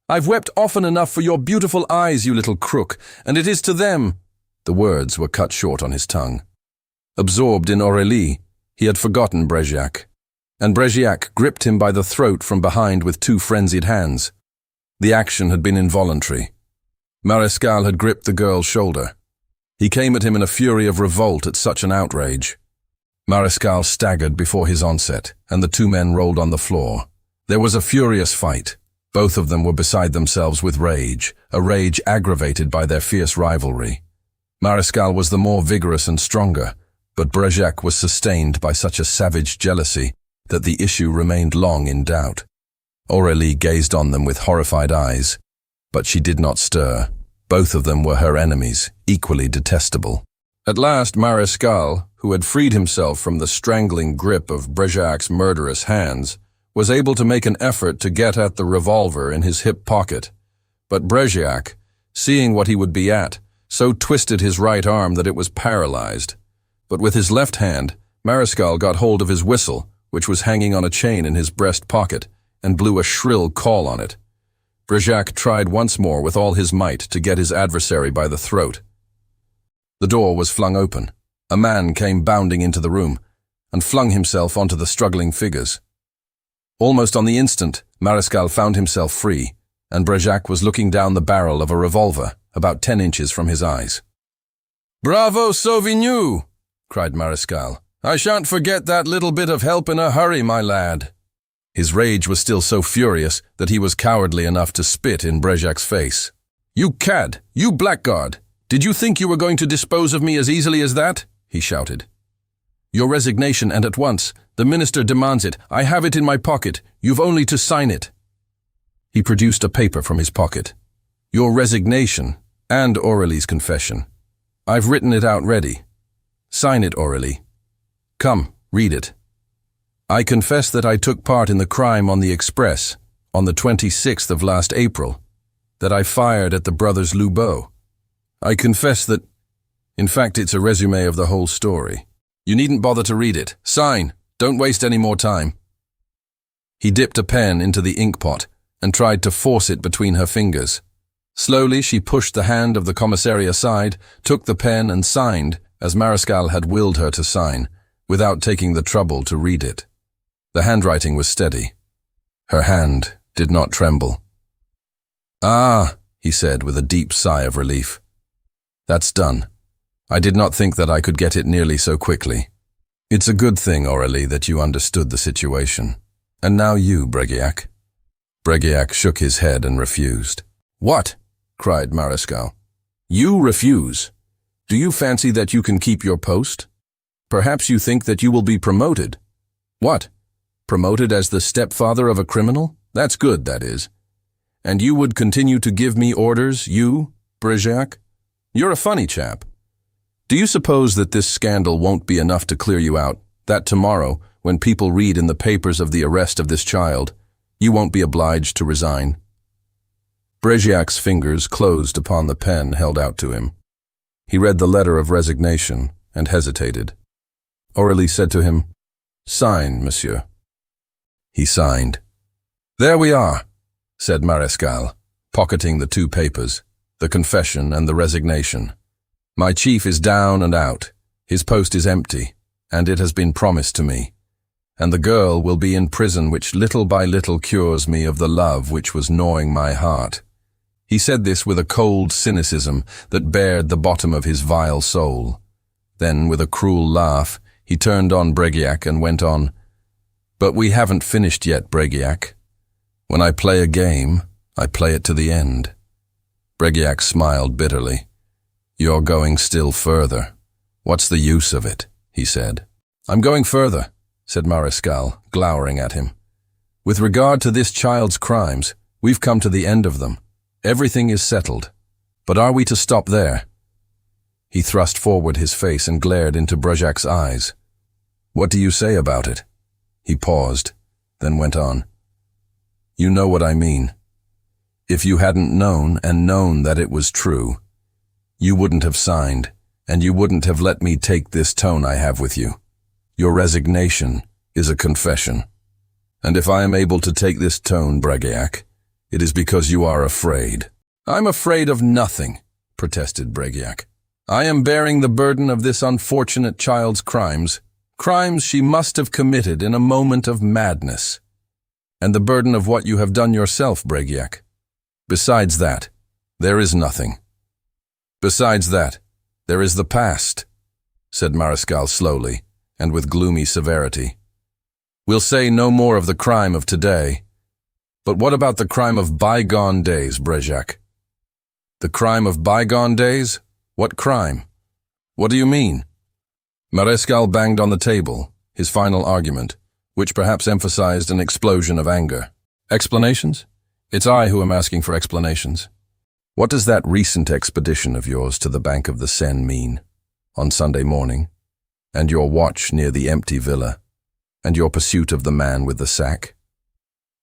I've wept often enough for your beautiful eyes, you little crook, and it is to them—" The words were cut short on his tongue. Absorbed in Aurélie, he had forgotten Brigiac, and Brigiac gripped him by the throat from behind with 2 frenzied hands. The action had been involuntary. Maréchal had gripped the girl's shoulder. He came at him in a fury of revolt at such an outrage. Maréchal staggered before his onset, and the 2 men rolled on the floor. There was a furious fight. Both of them were beside themselves with rage, a rage aggravated by their fierce rivalry. Maréchal was the more vigorous and stronger, but Brigiac was sustained by such a savage jealousy that the issue remained long in doubt. Aurélie gazed on them with horrified eyes, but she did not stir. Both of them were her enemies, equally detestable. At last, Marescal, who had freed himself from the strangling grip of Brejac's murderous hands, was able to make an effort to get at the revolver in his hip pocket. But Brejac, seeing what he would be at, so twisted his right arm that it was paralyzed. But with his left hand, Marescal got hold of his whistle, which was hanging on a chain in his breast pocket, and blew a shrill call on it. Brejac tried once more with all his might to get his adversary by the throat. The door was flung open. A man came bounding into the room and flung himself onto the struggling figures. Almost on the instant, Marescal found himself free, and Brejac was looking down the barrel of a revolver, about 10 inches from his eyes. "Bravo, Sauvignou!" cried Marescal. "I shan't forget that little bit of help in a hurry, my lad." His rage was still so furious that he was cowardly enough to spit in Brejac's face. "You cad! You blackguard! Did you think you were going to dispose of me as easily as that?" he shouted. "Your resignation, and at once. The minister demands it. I have it in my pocket. You've only to sign it." He produced a paper from his pocket. "Your resignation, and Aurélie's confession. I've written it out ready. Sign it, Aurélie. Come, read it. I confess that I took part in the crime on the Express on the 26th of last April, that I fired at the brothers Lubeau. I confess that, in fact, it's a resume of the whole story. You needn't bother to read it. Sign. Don't waste any more time." He dipped a pen into the ink pot and tried to force it between her fingers. Slowly she pushed the hand of the commissary aside, took the pen and signed, as Marescal had willed her to sign, without taking the trouble to read it. The handwriting was steady. Her hand did not tremble. "Ah," he said with a deep sigh of relief. "That's done. I did not think that I could get it nearly so quickly. It's a good thing, Aurélie, that you understood the situation. And now you, Breguiac." Breguiac shook his head and refused. "What?" cried Marescal. "You refuse? Do you fancy that you can keep your post? Perhaps you think that you will be promoted. What? Promoted as the stepfather of a criminal? That's good, that is. And you would continue to give me orders, you, Breguiac? You're a funny chap. Do you suppose that this scandal won't be enough to clear you out, that tomorrow, when people read in the papers of the arrest of this child, you won't be obliged to resign?" Breguiac's fingers closed upon the pen held out to him. He read the letter of resignation and hesitated. Aurélie said to him, "Sign, monsieur." He signed. "There we are," said Marescal, pocketing the two papers, the confession and the resignation. "My chief is down and out. His post is empty, and it has been promised to me. And the girl will be in prison, which little by little cures me of the love which was gnawing my heart." He said this with a cold cynicism that bared the bottom of his vile soul. Then, with a cruel laugh, he turned on Breguiac and went on, "But we haven't finished yet, Breguiac. When I play a game, I play it to the end." Breguiac smiled bitterly. "You're going still further. What's the use of it?" he said. "I'm going further," said Marescal, glowering at him. "With regard to this child's crimes, we've come to the end of them. Everything is settled. But are we to stop there?" He thrust forward his face and glared into Brejac's eyes. "What do you say about it?" He paused, then went on. "You know what I mean. If you hadn't known that it was true, you wouldn't have signed, and you wouldn't have let me take this tone I have with you. Your resignation is a confession. And if I am able to take this tone, Breguiac, it is because you are afraid." "I'm afraid of nothing," protested Breguiac. "I am bearing the burden of this unfortunate child's crimes she must have committed in a moment of madness. And the burden of what you have done yourself, Breguiac. Besides that, there is nothing. Besides that, there is the past," said Marescal slowly, and with gloomy severity. "We'll say no more of the crime of today. But what about the crime of bygone days, Breguiac?" "The crime of bygone days? What crime? What do you mean?" Marescal banged on the table, his final argument, which perhaps emphasized an explosion of anger. "Explanations? It's I who am asking for explanations. What does that recent expedition of yours to the bank of the Seine mean? on Sunday morning, and your watch near the empty villa, and your pursuit of the man with the sack?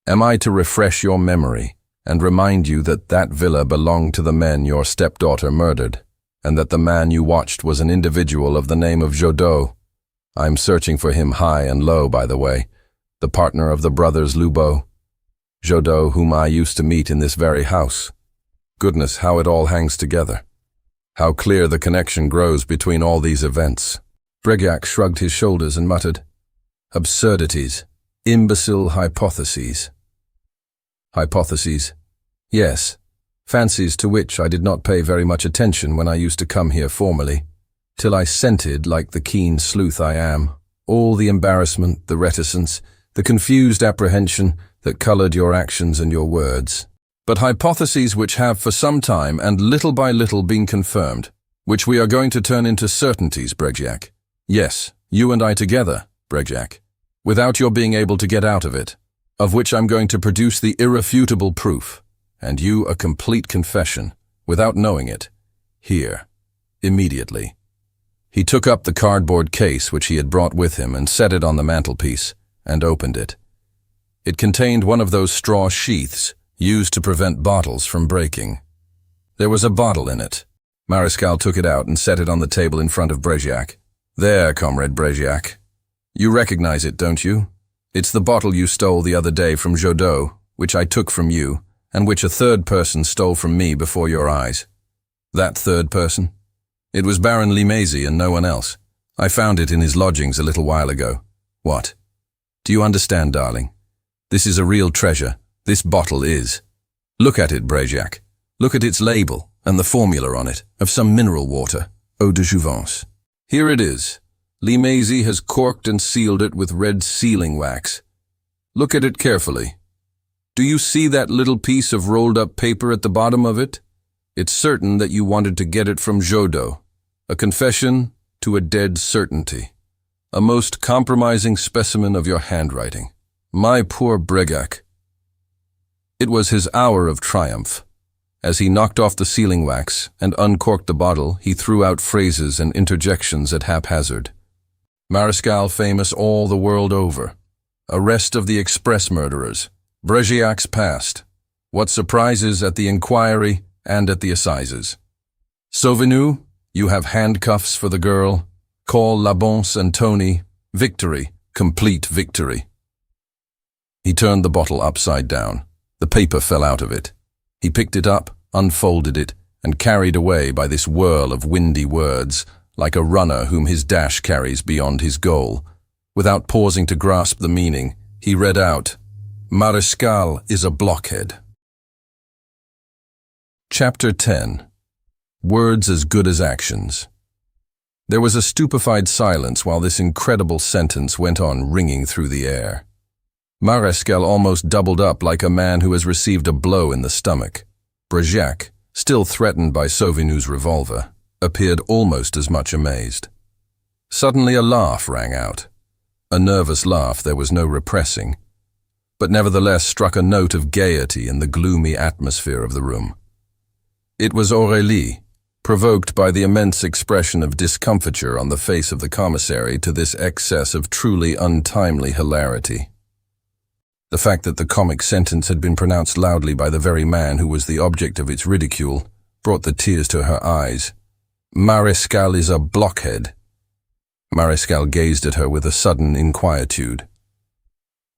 Am I to refresh your memory and remind you that that villa belonged to the men your stepdaughter murdered, and that the man you watched was an individual of the name of Jodot? I'm searching for him high and low, by the way, the partner of the brothers Lubo. Jodot, whom I used to meet in this very house. Goodness, how it all hangs together. How clear the connection grows between all these events. Brignac shrugged his shoulders and muttered, "Absurdities, imbecile hypotheses." Hypotheses? Yes, fancies to which I did not pay very much attention when I used to come here formerly, till I scented, like the keen sleuth I am, all the embarrassment, the reticence, the confused apprehension that colored your actions and your words. But hypotheses which have for some time and little by little been confirmed, which we are going to turn into certainties, Brignac. Yes, you and I together, Brignac, without your being able to get out of it, of which I'm going to produce the irrefutable proof, and you a complete confession, without knowing it, here, immediately. He took up the cardboard case which he had brought with him and set it on the mantelpiece, and opened it. It contained one of those straw sheaths used to prevent bottles from breaking. There was a bottle in it. Mariscal took it out and set it on the table in front of Brignac. "There, Comrade Brignac. You recognize it, don't you? It's the bottle you stole the other day from Jodot, which I took from you, and which a third person stole from me before your eyes. That third person? It was Baron Limézy and no one else. I found it in his lodgings a little while ago. What? Do you understand, darling? This is a real treasure. This bottle is. Look at it, Brignac. Look at its label and the formula on it, of some mineral water, eau de jouvence. Here it is. Limézy has corked and sealed it with red sealing wax. Look at it carefully. Do you see that little piece of rolled-up paper at the bottom of it? It's certain that you wanted to get it from Jodot. A confession to a dead certainty. A most compromising specimen of your handwriting. My poor Brignac. It was his hour of triumph. As he knocked off the sealing wax and uncorked the bottle, he threw out phrases and interjections at haphazard. Mariscal famous all the world over. Arrest of the express murderers. Brignac's past. What surprises at the inquiry and at the assizes. Sauvigny, you have handcuffs for the girl. Call Labonce and Tony. Victory. Complete victory. He turned the bottle upside down. The paper fell out of it. He picked it up, unfolded it, and carried away by this whirl of windy words, like a runner whom his dash carries beyond his goal. Without pausing to grasp the meaning, he read out, "Mariscal is a blockhead." Chapter 10. Words as good as actions. There was a stupefied silence while this incredible sentence went on ringing through the air. Mariscal almost doubled up like a man who has received a blow in the stomach. Brignac, still threatened by Sauvigny's revolver, appeared almost as much amazed. Suddenly a laugh rang out. A nervous laugh there was no repressing, but nevertheless struck a note of gaiety in the gloomy atmosphere of the room. It was Aurélie, provoked by the immense expression of discomfiture on the face of the commissary to this excess of truly untimely hilarity. The fact that the comic sentence had been pronounced loudly by the very man who was the object of its ridicule brought the tears to her eyes. "Mariscal is a blockhead." Mariscal gazed at her with a sudden inquietude.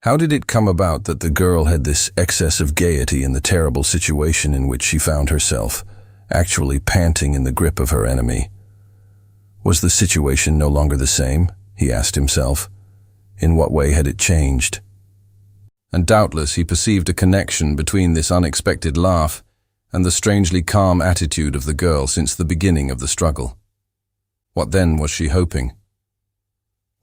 How did it come about that the girl had this excess of gaiety in the terrible situation in which she found herself, actually panting in the grip of her enemy? Was the situation no longer the same? He asked himself. In what way had it changed? And doubtless he perceived a connection between this unexpected laugh and the strangely calm attitude of the girl since the beginning of the struggle. What then was she hoping?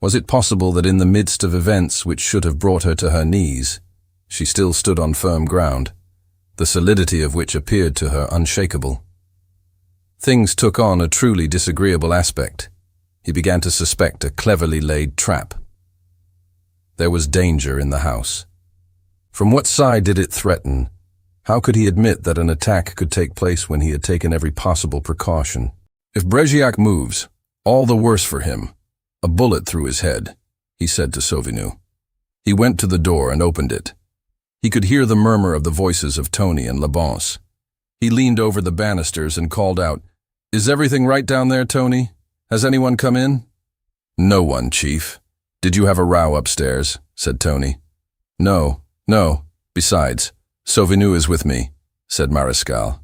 Was it possible that in the midst of events which should have brought her to her knees, she still stood on firm ground, the solidity of which appeared to her unshakable? Things took on a truly disagreeable aspect. He began to suspect a cleverly laid trap. There was danger in the house. From what side did it threaten? How could he admit that an attack could take place when he had taken every possible precaution? If Brignac moves, All the worse for him. A bullet through his head, he said to Sauvigny. He went to the door and opened it. He could hear the murmur of the voices of Tony and Leblanc. He leaned over the banisters and called out, "Is everything right down there, Tony? Has anyone come in?" "No one, Chief. Did you have a row upstairs?" said Tony. No. Besides, Sauvigny is with me," said Mariscal.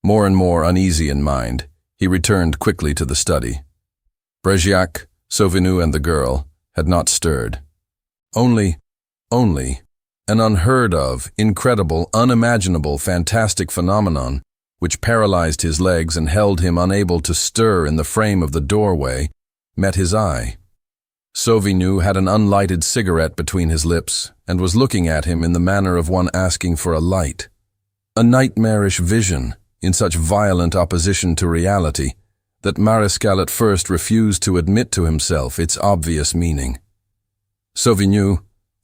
More and more uneasy in mind, he returned quickly to the study. Bregiac, Sauvigny and the girl had not stirred. Only, an unheard of, incredible, unimaginable, fantastic phenomenon, which paralyzed his legs and held him unable to stir in the frame of the doorway, met his eye. Sauvigny had an unlighted cigarette between his lips and was looking at him in the manner of one asking for a light. A nightmarish vision, in such violent opposition to reality, that Mariscal at first refused to admit to himself its obvious meaning. Sauvigny,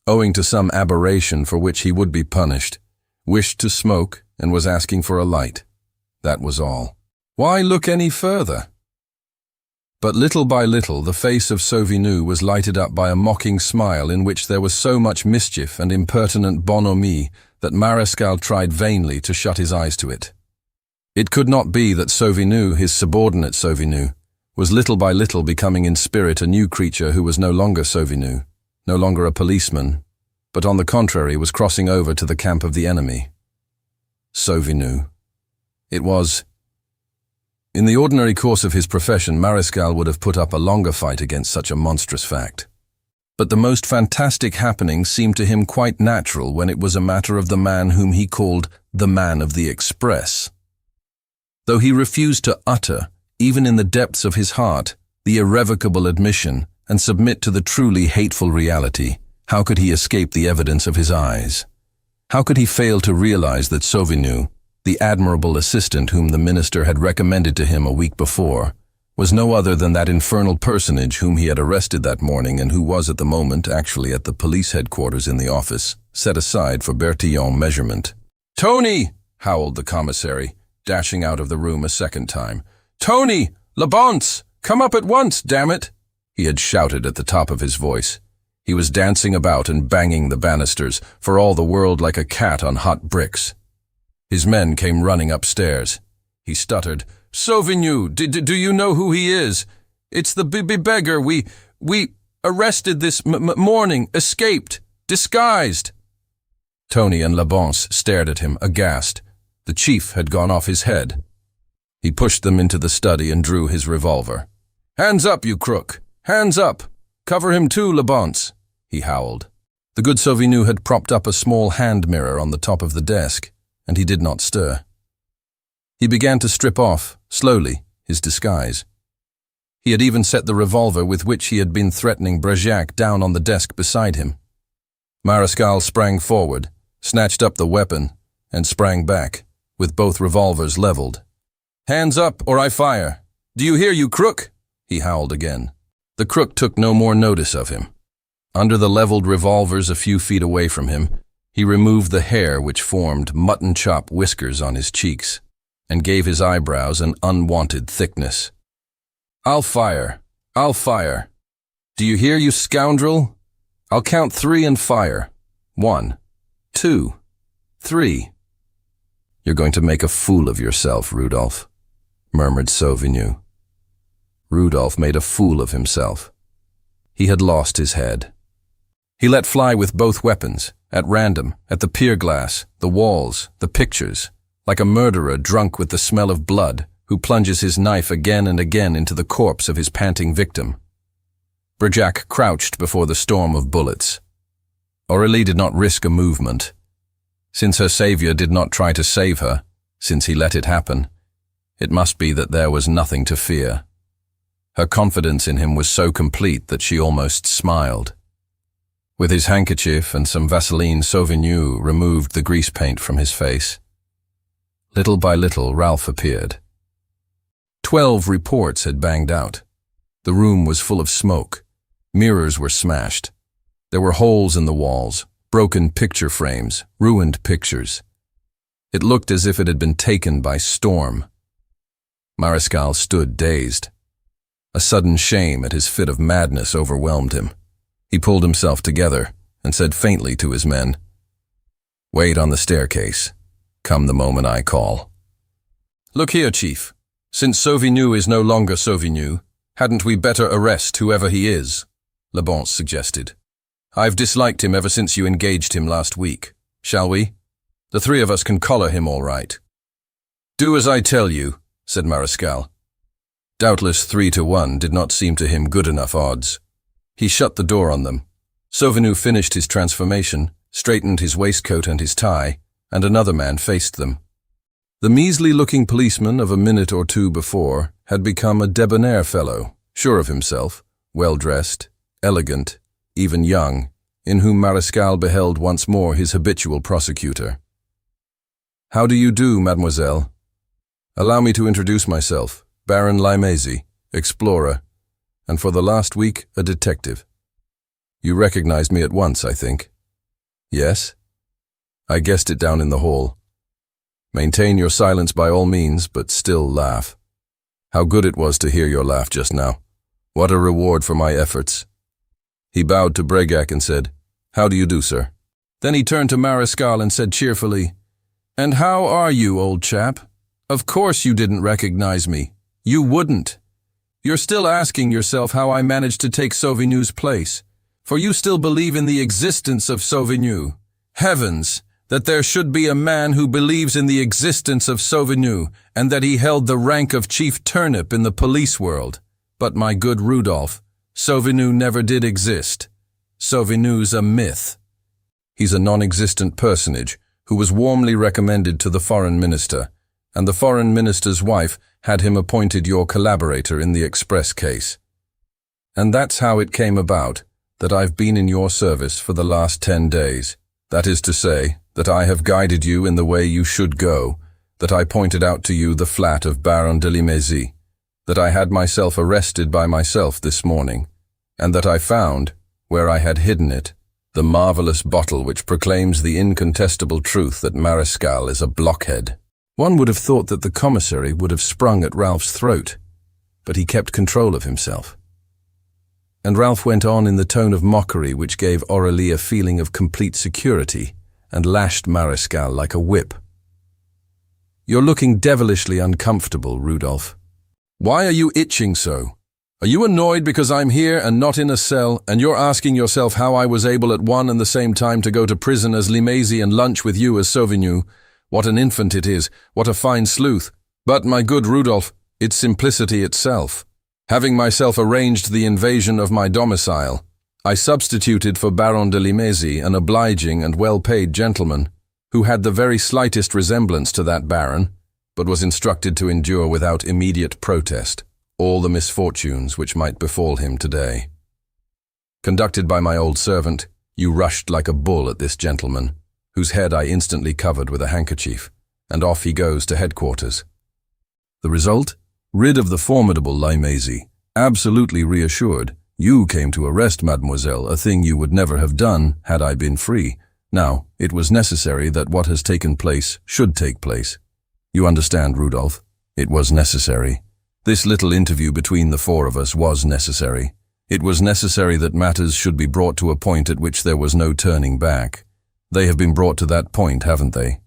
owing to some aberration for which he would be punished, wished to smoke and was asking for a light. That was all. Why look any further? But little by little the face of Sauvigny was lighted up by a mocking smile in which there was so much mischief and impertinent bonhomie that Mariscal tried vainly to shut his eyes to it. It could not be that Sauvigny, his subordinate Sauvigny, was little by little becoming in spirit a new creature who was no longer Sauvigny, no longer a policeman, but on the contrary was crossing over to the camp of the enemy. Sauvigny. It was. In the ordinary course of his profession, Mariscal would have put up a longer fight against such a monstrous fact. But the most fantastic happening seemed to him quite natural when it was a matter of the man whom he called the Man of the Express. Though he refused to utter, even in the depths of his heart, the irrevocable admission and submit to the truly hateful reality, how could he escape the evidence of his eyes? How could he fail to realize that Sauvigny, the admirable assistant whom the minister had recommended to him a week before, was no other than that infernal personage whom he had arrested that morning and who was at the moment actually at the police headquarters in the office, set aside for Bertillon measurement. "Tony!" howled the commissary, dashing out of the room a second time. "Tony! Leblanc! Come up at once, damn it!" he had shouted at the top of his voice. He was dancing about and banging the banisters, for all the world like a cat on hot bricks. His men came running upstairs. He stuttered, "Sauvigny, do you know who he is? It's the beggar we arrested this morning, escaped, disguised." Tony and Leblanc stared at him, aghast. The chief had gone off his head. He pushed them into the study and drew his revolver. "Hands up, you crook! Hands up! Cover him too, Leblanc!" he howled. The good Sauvigny had propped up a small hand mirror on the top of the desk, and he did not stir. He began to strip off, slowly, his disguise. He had even set the revolver with which he had been threatening Bregiac down on the desk beside him. Mariscal sprang forward, snatched up the weapon, and sprang back, with both revolvers leveled. "Hands up, or I fire! Do you hear, you crook?" he howled again. The crook took no more notice of him. Under the leveled revolvers a few feet away from him, he removed the hair which formed mutton-chop whiskers on his cheeks, and gave his eyebrows an unwanted thickness. "I'll fire. I'll fire. Do you hear, you scoundrel? I'll count 3 and fire. 1, 2, 3. "You're going to make a fool of yourself, Rudolph," murmured Sauvigny. Rudolph made a fool of himself. He had lost his head. He let fly with both weapons, at random, at the pier glass, the walls, the pictures, like a murderer drunk with the smell of blood, who plunges his knife again and again into the corpse of his panting victim. Bregiac crouched before the storm of bullets. Aurélie did not risk a movement. Since her savior did not try to save her, since he let it happen, it must be that there was nothing to fear. Her confidence in him was so complete that she almost smiled. With his handkerchief and some Vaseline, Sauvigny removed the grease paint from his face. Little by little, Ralph appeared. 12 reports had banged out. The room was full of smoke. Mirrors were smashed. There were holes in the walls, broken picture frames, ruined pictures. It looked as if it had been taken by storm. Mariscal stood dazed. A sudden shame at his fit of madness overwhelmed him. He pulled himself together and said faintly to his men, "Wait on the staircase. Come the moment I call." "Look here, Chief. Since Sauvigny is no longer Sauvigny, hadn't we better arrest whoever he is?" Leblanc suggested. "I've disliked him ever since you engaged him last week. Shall we? The three of us can collar him all right." "Do as I tell you," said Mariscal. Doubtless 3-1 did not seem to him good enough odds. He shut the door on them. Sauvigny finished his transformation, straightened his waistcoat and his tie, and another man faced them. The measly-looking policeman of a minute or two before had become a debonair fellow, sure of himself, well-dressed, elegant, even young, in whom Mariscal beheld once more his habitual prosecutor. "How do you do, mademoiselle? Allow me to introduce myself, Baron Limézy, explorer, and for the last week a detective. You recognized me at once, I think." "Yes? I guessed it down in the hall. Maintain your silence by all means, but still laugh. How good it was to hear your laugh just now. What a reward for my efforts." He bowed to Breguet and said, "How do you do, sir?" Then he turned to Mariscal and said cheerfully, "And how are you, old chap? Of course you didn't recognize me. You wouldn't. You're still asking yourself how I managed to take Sauvigny's place, for you still believe in the existence of Sauvigny. Heavens, that there should be a man who believes in the existence of Sauvigny, and that he held the rank of chief turnip in the police world. But my good Rudolph, Sauvigny never did exist. Sauvigny's a myth. He's a non-existent personage who was warmly recommended to the foreign minister, and the foreign minister's wife had him appointed your collaborator in the express case. And that's how it came about that I've been in your service for the last 10 days. That is to say, that I have guided you in the way you should go, that I pointed out to you the flat of Baron de Limézy, that I had myself arrested by myself this morning, and that I found, where I had hidden it, the marvelous bottle which proclaims the incontestable truth that Mariscal is a blockhead." One would have thought that the commissary would have sprung at Ralph's throat, but he kept control of himself. And Ralph went on in the tone of mockery which gave Aurélie a feeling of complete security and lashed Mariscal like a whip. "You're looking devilishly uncomfortable, Rudolph. Why are you itching so? Are you annoyed because I'm here and not in a cell, and you're asking yourself how I was able at one and the same time to go to prison as Limézy and lunch with you as Sauvigny? What an infant it is, what a fine sleuth. But, my good Rudolph, it's simplicity itself. Having myself arranged the invasion of my domicile, I substituted for Baron de Limézy an obliging and well-paid gentleman, who had the very slightest resemblance to that baron, but was instructed to endure without immediate protest all the misfortunes which might befall him today. Conducted by my old servant, you rushed like a bull at this gentleman, whose head I instantly covered with a handkerchief, and off he goes to headquarters. The result? Rid of the formidable Limézy, absolutely reassured, you came to arrest mademoiselle, a thing you would never have done had I been free. Now, it was necessary that what has taken place should take place. You understand, Rudolph? It was necessary. This little interview between the four of us was necessary. It was necessary that matters should be brought to a point at which there was no turning back. They have been brought to that point, haven't they?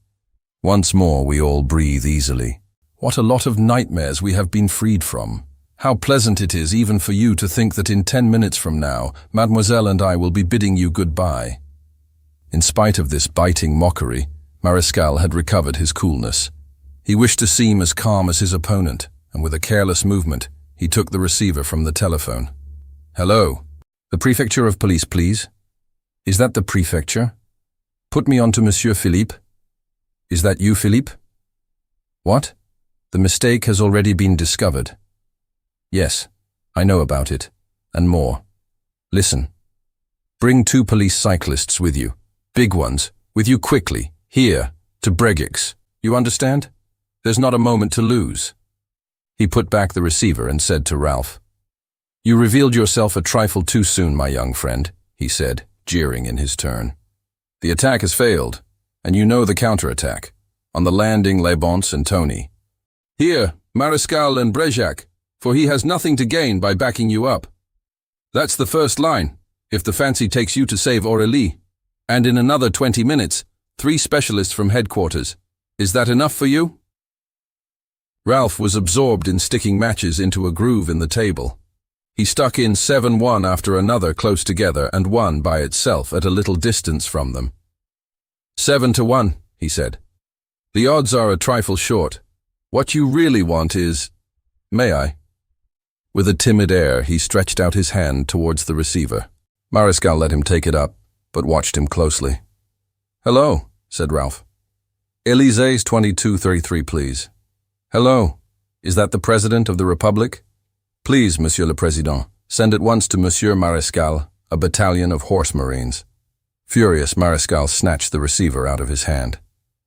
Once more we all breathe easily. What a lot of nightmares we have been freed from. How pleasant it is even for you to think that in 10 minutes from now, mademoiselle and I will be bidding you goodbye. In spite of this biting mockery, Mariscal had recovered his coolness. He wished to seem as calm as his opponent, and with a careless movement, he took the receiver from the telephone. "Hello. The Prefecture of Police, please. Is that the Prefecture? Put me on to Monsieur Philippe. Is that you, Philippe? What? The mistake has already been discovered. Yes, I know about it, and more. Listen. Bring 2 police cyclists with you, big ones, with you quickly, here, to Breguet's. You understand? There's not a moment to lose." He put back the receiver and said to Ralph, "You revealed yourself a trifle too soon, my young friend," he said, jeering in his turn. "The attack has failed, and you know the counterattack. On the landing, Les Bontes and Tony. Here, Mariscal and Breguet, for he has nothing to gain by backing you up. That's the first line, if the fancy takes you to save Aurélie. And in another 20 minutes, 3 specialists from headquarters. Is that enough for you? Ralph was absorbed in sticking matches into a groove in the table. He stuck in 7 one after another close together and one by itself at a little distance from them. 7-1, he said. The odds are a trifle short. What you really want is… May I? With a timid air, he stretched out his hand towards the receiver. Mariscal let him take it up, but watched him closely. Hello, said Ralph. Élysées 2233, please. Hello, is that the President of the Republic? Please, Monsieur le Président, send at once to Monsieur Mariscal a battalion of horse marines. Furious, Mariscal snatched the receiver out of his hand.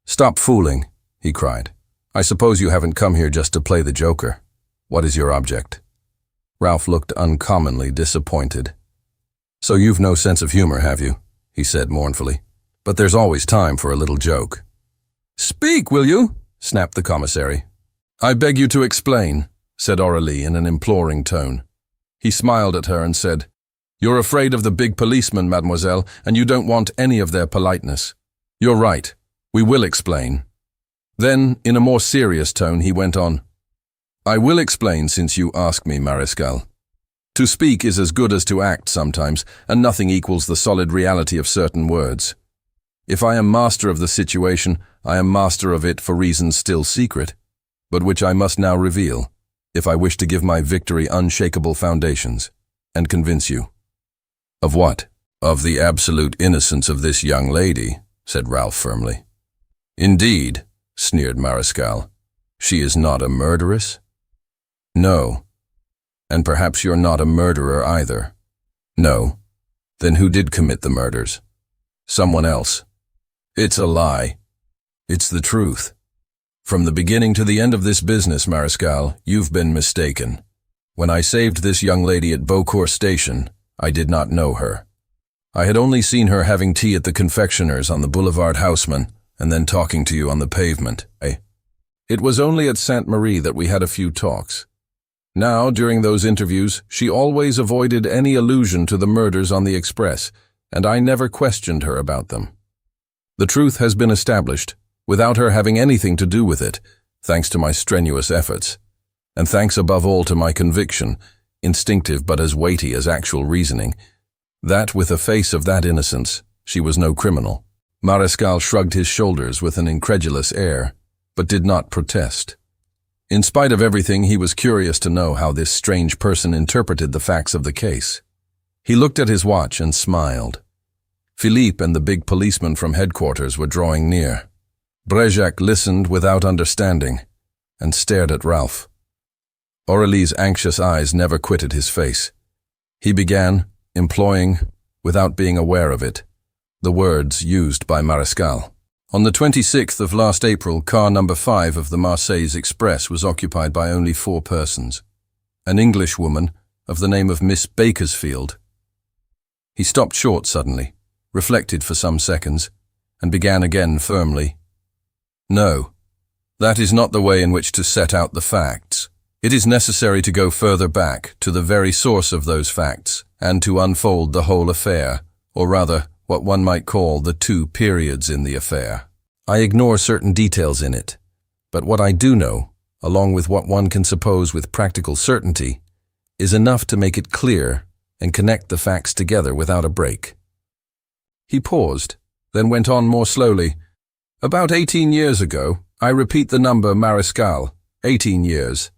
Stop fooling, he cried. I suppose you haven't come here just to play the joker. What is your object? Ralph looked uncommonly disappointed. So you've no sense of humor, have you? He said mournfully. But there's always time for a little joke. Speak, will you? Snapped the commissary. I beg you to explain, said Aurélie in an imploring tone. He smiled at her and said, You're afraid of the big policemen, mademoiselle, and you don't want any of their politeness. You're right. We will explain. Then, in a more serious tone, he went on, I will explain since you ask me, Mariscal. To speak is as good as to act sometimes, and nothing equals the solid reality of certain words. If I am master of the situation, I am master of it for reasons still secret, but which I must now reveal, if I wish to give my victory unshakable foundations, and convince you. Of what? Of the absolute innocence of this young lady, said Ralph firmly. Indeed, sneered Mariscal. She is not a murderess? No. And perhaps you're not a murderer either. No. Then who did commit the murders? Someone else. It's a lie. It's the truth. From the beginning to the end of this business, Mariscal, you've been mistaken. When I saved this young lady at Beaucourt Station, I did not know her. I had only seen her having tea at the confectioner's on the Boulevard Haussmann and then talking to you on the pavement. It was only at Sainte-Marie that we had a few talks. Now, during those interviews, she always avoided any allusion to the murders on the Express, and I never questioned her about them. The truth has been established, without her having anything to do with it, thanks to my strenuous efforts, and thanks above all to my conviction, instinctive but as weighty as actual reasoning, that with a face of that innocence, she was no criminal. Mariscal shrugged his shoulders with an incredulous air, but did not protest. In spite of everything, he was curious to know how this strange person interpreted the facts of the case. He looked at his watch and smiled. Philippe and the big policeman from headquarters were drawing near. Bréjac listened without understanding and stared at Ralph. Aurélie's anxious eyes never quitted his face. He began, employing, without being aware of it, the words used by Mariscal. On the 26th of last April, car number 5 of the Marseilles Express was occupied by only 4 persons. An Englishwoman of the name of Miss Bakersfield. He stopped short suddenly, reflected for some seconds, and began again firmly. No, that is not the way in which to set out the facts. It is necessary to go further back to the very source of those facts and to unfold the whole affair, or rather, what one might call the 2 periods in the affair. I ignore certain details in it, but what I do know, along with what one can suppose with practical certainty, is enough to make it clear and connect the facts together without a break. He paused, then went on more slowly. About 18 years ago, I repeat the number Mariscal, 18 years.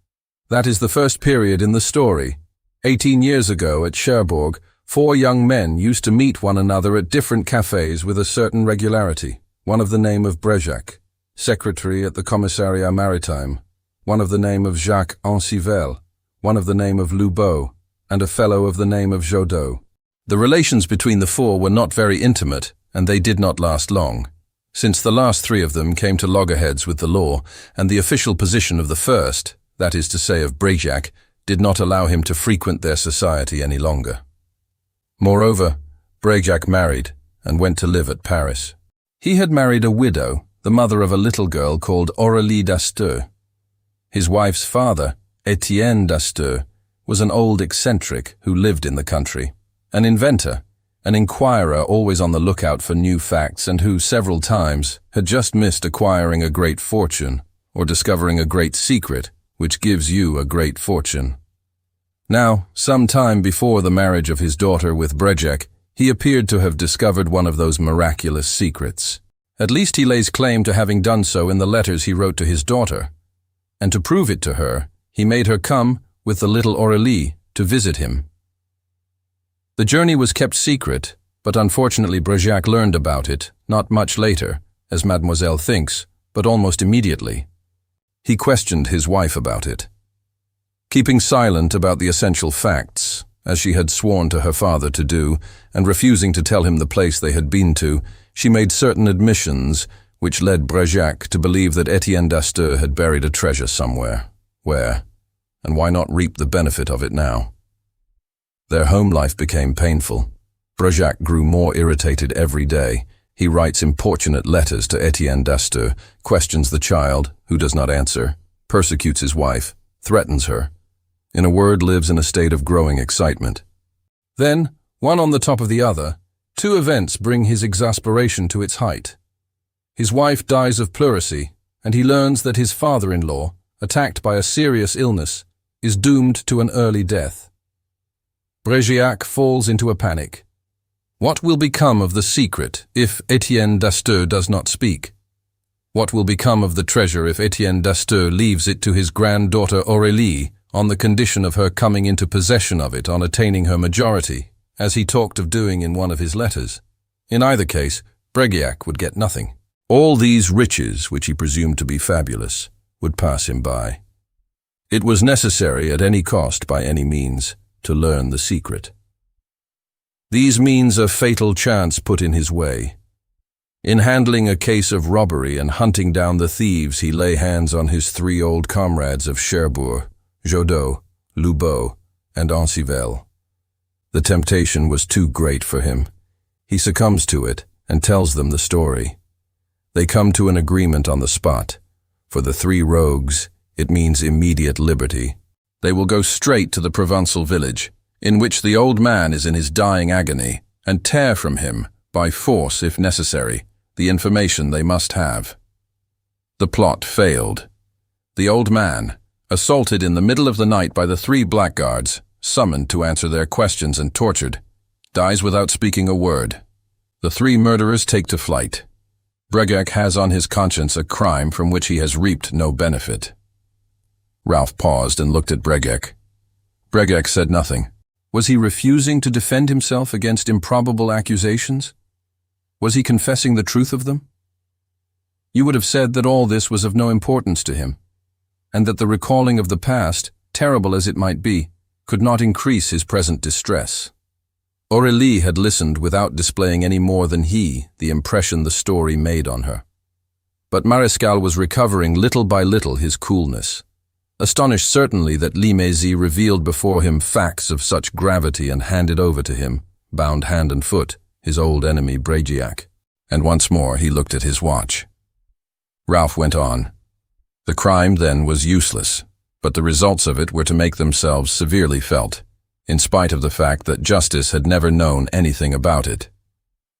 That is the first period in the story. 18 years ago at Cherbourg, 4 young men used to meet one another at different cafes with a certain regularity. One of the name of Bréjac, secretary at the Commissariat Maritime, one of the name of Jacques Ancivel, one of the name of Lubeau, and a fellow of the name of Jodot. The relations between the 4 were not very intimate, and they did not last long, since the last 3 of them came to loggerheads with the law, and the official position of the first, that is to say of Bréjac, did not allow him to frequent their society any longer. Moreover, Bréjac married and went to live at Paris. He had married a widow, the mother of a little girl called Aurélie d'Asteux. His wife's father, Etienne d'Astur was an old eccentric who lived in the country, an inventor, an inquirer always on the lookout for new facts and who several times had just missed acquiring a great fortune or discovering a great secret which gives you a great fortune. Now, some time before the marriage of his daughter with Bréjec, he appeared to have discovered one of those miraculous secrets. At least he lays claim to having done so in the letters he wrote to his daughter. And to prove it to her, he made her come with the little Aurélie to visit him. The journey was kept secret, but unfortunately Bréjec learned about it, not much later, as mademoiselle thinks, but almost immediately. He questioned his wife about it. Keeping silent about the essential facts, as she had sworn to her father to do, and refusing to tell him the place they had been to, she made certain admissions which led Bréjec to believe that Etienne d'Astur had buried a treasure somewhere. Where? And why not reap the benefit of it now? Their home life became painful. Bréjec grew more irritated every day. He writes importunate letters to Etienne d'Astur, questions the child, who does not answer, persecutes his wife, threatens her. In a word, lives in a state of growing excitement. Then, one on the top of the other, two events bring his exasperation to its height. His wife dies of pleurisy, and he learns that his father-in-law, attacked by a serious illness, is doomed to an early death. Bréjec falls into a panic. What will become of the secret if Etienne d'Astur does not speak? What will become of the treasure if Etienne d'Astur leaves it to his granddaughter Aurélie on the condition of her coming into possession of it on attaining her majority, as he talked of doing in one of his letters? In either case, Bréjec would get nothing. All these riches, which he presumed to be fabulous, would pass him by. It was necessary at any cost, by any means, to learn the secret. These means a fatal chance put in his way. In handling a case of robbery and hunting down the thieves, he lay hands on his three old comrades of Cherbourg, Jodot, Lubot, and Ancivelle. The temptation was too great for him. He succumbs to it and tells them the story. They come to an agreement on the spot. For the three rogues, it means immediate liberty. They will go straight to the Provençal village, in which the old man is in his dying agony, and tear from him, by force if necessary, the information they must have. The plot failed. The old man, assaulted in the middle of the night by the three blackguards, summoned to answer their questions and tortured, dies without speaking a word. The three murderers take to flight. Bréjec has on his conscience a crime from which he has reaped no benefit. Ralph paused and looked at Bréjec. Bréjec said nothing. Was he refusing to defend himself against improbable accusations? Was he confessing the truth of them? You would have said that all this was of no importance to him, and that the recalling of the past, terrible as it might be, could not increase his present distress. Aurélie had listened without displaying any more than he the impression the story made on her. But Marescal was recovering little by little his coolness, astonished certainly that Limézy revealed before him facts of such gravity and handed over to him, bound hand and foot, his old enemy Bréjec. And once more he looked at his watch. Ralph went on. The crime then was useless, but the results of it were to make themselves severely felt, in spite of the fact that justice had never known anything about it.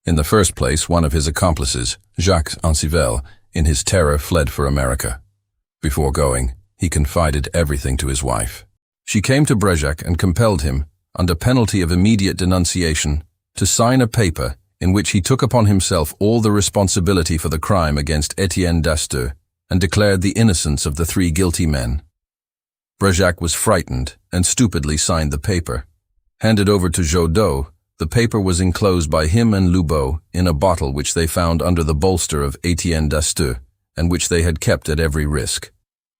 In the first place, one of his accomplices, Jacques Ancivelle, in his terror fled for America. Before going, he confided everything to his wife. She came to Bréjec and compelled him, under penalty of immediate denunciation, to sign a paper in which he took upon himself all the responsibility for the crime against Etienne d'Astur and declared the innocence of the three guilty men. Bréjec was frightened and stupidly signed the paper. Handed over to Jodot, the paper was enclosed by him and Lubot in a bottle which they found under the bolster of Etienne d'Astur and which they had kept at every risk.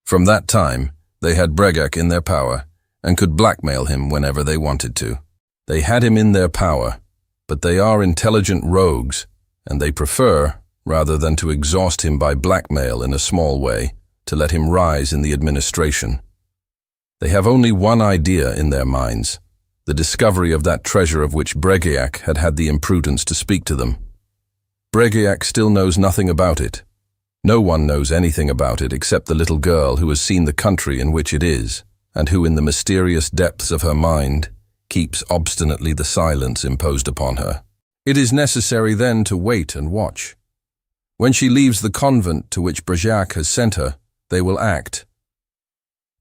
From that time, they had Bréjec in their power and could blackmail him whenever they wanted to. They had him in their power, but they are intelligent rogues, and they prefer, rather than to exhaust him by blackmail in a small way, to let him rise in the administration. They have only one idea in their minds, the discovery of that treasure of which Bréjec had had the imprudence to speak to them. Bréjec still knows nothing about it. No one knows anything about it except the little girl who has seen the country in which it is, and who in the mysterious depths of her mind keeps obstinately the silence imposed upon her. It is necessary then to wait and watch. When she leaves the convent to which Bergerac has sent her, they will act.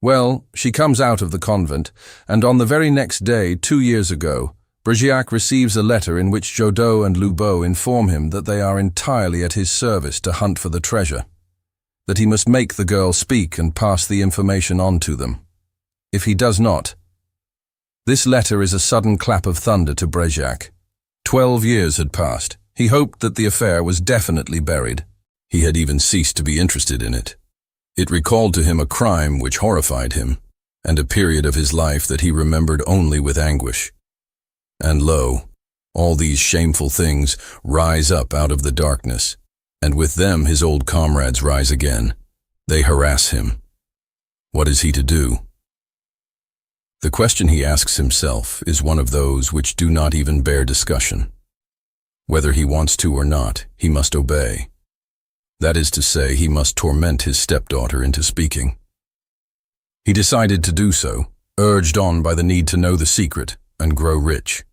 Well, she comes out of the convent, and on the very next day, 2 years ago, Bergerac receives a letter in which Jodot and Lubot inform him that they are entirely at his service to hunt for the treasure, that he must make the girl speak and pass the information on to them. If he does not, this letter is a sudden clap of thunder to Bergerac. 12 years had passed. He hoped that the affair was definitely buried. He had even ceased to be interested in it. It recalled to him a crime which horrified him, and a period of his life that he remembered only with anguish. And lo, all these shameful things rise up out of the darkness, and with them his old comrades rise again. They harass him. What is he to do? The question he asks himself is one of those which do not even bear discussion. Whether he wants to or not, he must obey. That is to say, he must torment his stepdaughter into speaking. He decided to do so, urged on by the need to know the secret and grow rich,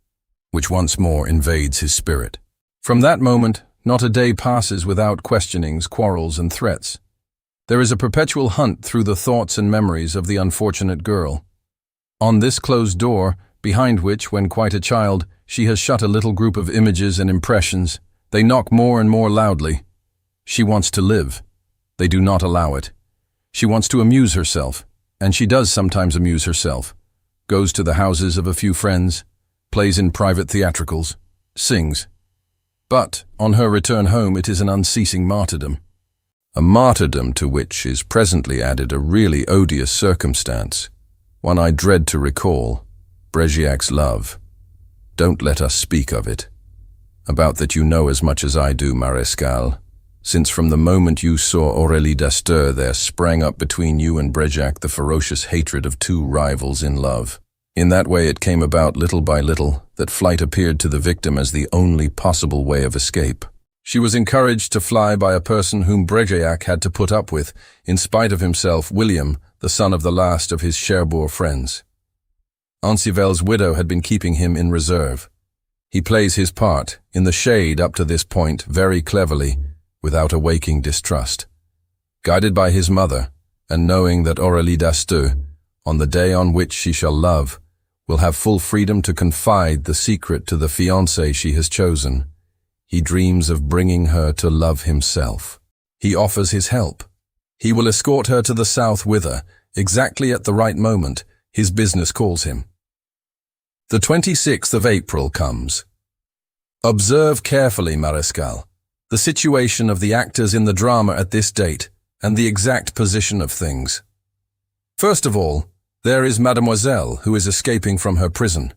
which once more invades his spirit. From that moment, not a day passes without questionings, quarrels, and threats. There is a perpetual hunt through the thoughts and memories of the unfortunate girl. On this closed door, behind which, when quite a child, she has shut a little group of images and impressions, they knock more and more loudly. She wants to live. They do not allow it. She wants to amuse herself, and she does sometimes amuse herself, goes to the houses of a few friends, plays in private theatricals, sings. But on her return home it is an unceasing martyrdom. A martyrdom to which is presently added a really odious circumstance, one I dread to recall, Bergerac's love. Don't let us speak of it. About that you know as much as I do, Marescal, since from the moment you saw Aurélie d'Astur there sprang up between you and Bergerac the ferocious hatred of two rivals in love. In that way it came about little by little that flight appeared to the victim as the only possible way of escape. She was encouraged to fly by a person whom Bergerac had to put up with, in spite of himself, William, the son of the last of his Cherbourg friends. Ancivel's widow had been keeping him in reserve. He plays his part, in the shade up to this point, very cleverly, without awaking distrust. Guided by his mother, and knowing that Aurélie d'Astur, on the day on which she shall love, will have full freedom to confide the secret to the fiancé she has chosen, he dreams of bringing her to love himself. He offers his help. He will escort her to the south whither, exactly at the right moment, his business calls him. The 26th of April comes. Observe carefully, Marescal, the situation of the actors in the drama at this date, and the exact position of things. First of all, there is Mademoiselle, who is escaping from her prison.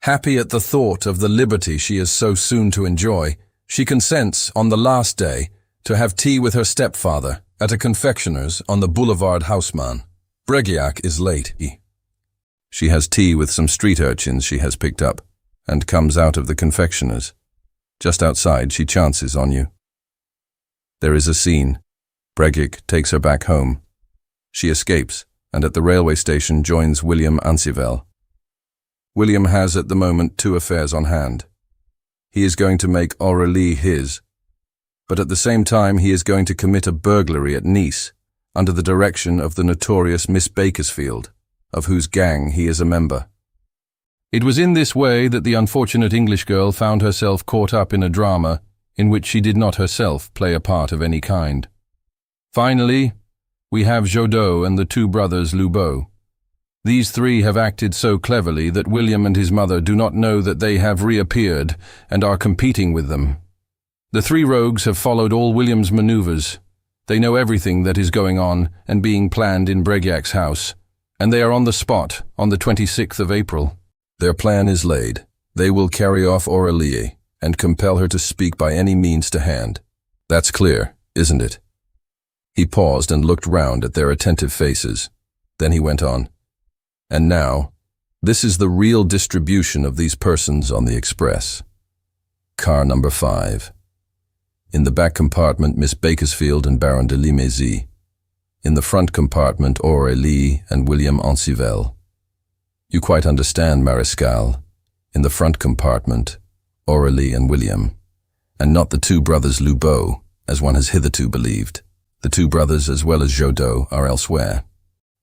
Happy at the thought of the liberty she is so soon to enjoy, she consents, on the last day, to have tea with her stepfather at a confectioner's on the Boulevard Haussmann. Bergerac is late. She has tea with some street urchins she has picked up, and comes out of the confectioner's. Just outside, she chances on you. There is a scene. Bergerac takes her back home. She escapes, and at the railway station joins William Ancivel. William has at the moment 2 affairs on hand. He is going to make Aurélie his, but at the same time he is going to commit a burglary at Nice, under the direction of the notorious Miss Bakersfield, of whose gang he is a member. It was in this way that the unfortunate English girl found herself caught up in a drama in which she did not herself play a part of any kind. Finally, we have Jodot and the 2 brothers Lubot. These 3 have acted so cleverly that William and his mother do not know that they have reappeared and are competing with them. The 3 rogues have followed all William's maneuvers. They know everything that is going on and being planned in Bergerac's house, and they are on the spot on the 26th of April. Their plan is laid. They will carry off Aurélie and compel her to speak by any means to hand. That's clear, isn't it? He paused and looked round at their attentive faces. Then he went on. And now, this is the real distribution of these persons on the express. Car number 5. In the back compartment, Miss Bakersfield and Baron de Limézy. In the front compartment, Aurélie and William Ancivelle. You quite understand, Maréchal. In the front compartment, Aurélie and William, and not the two brothers Lubot, as one has hitherto believed. The two brothers, as well as Jodot, are elsewhere.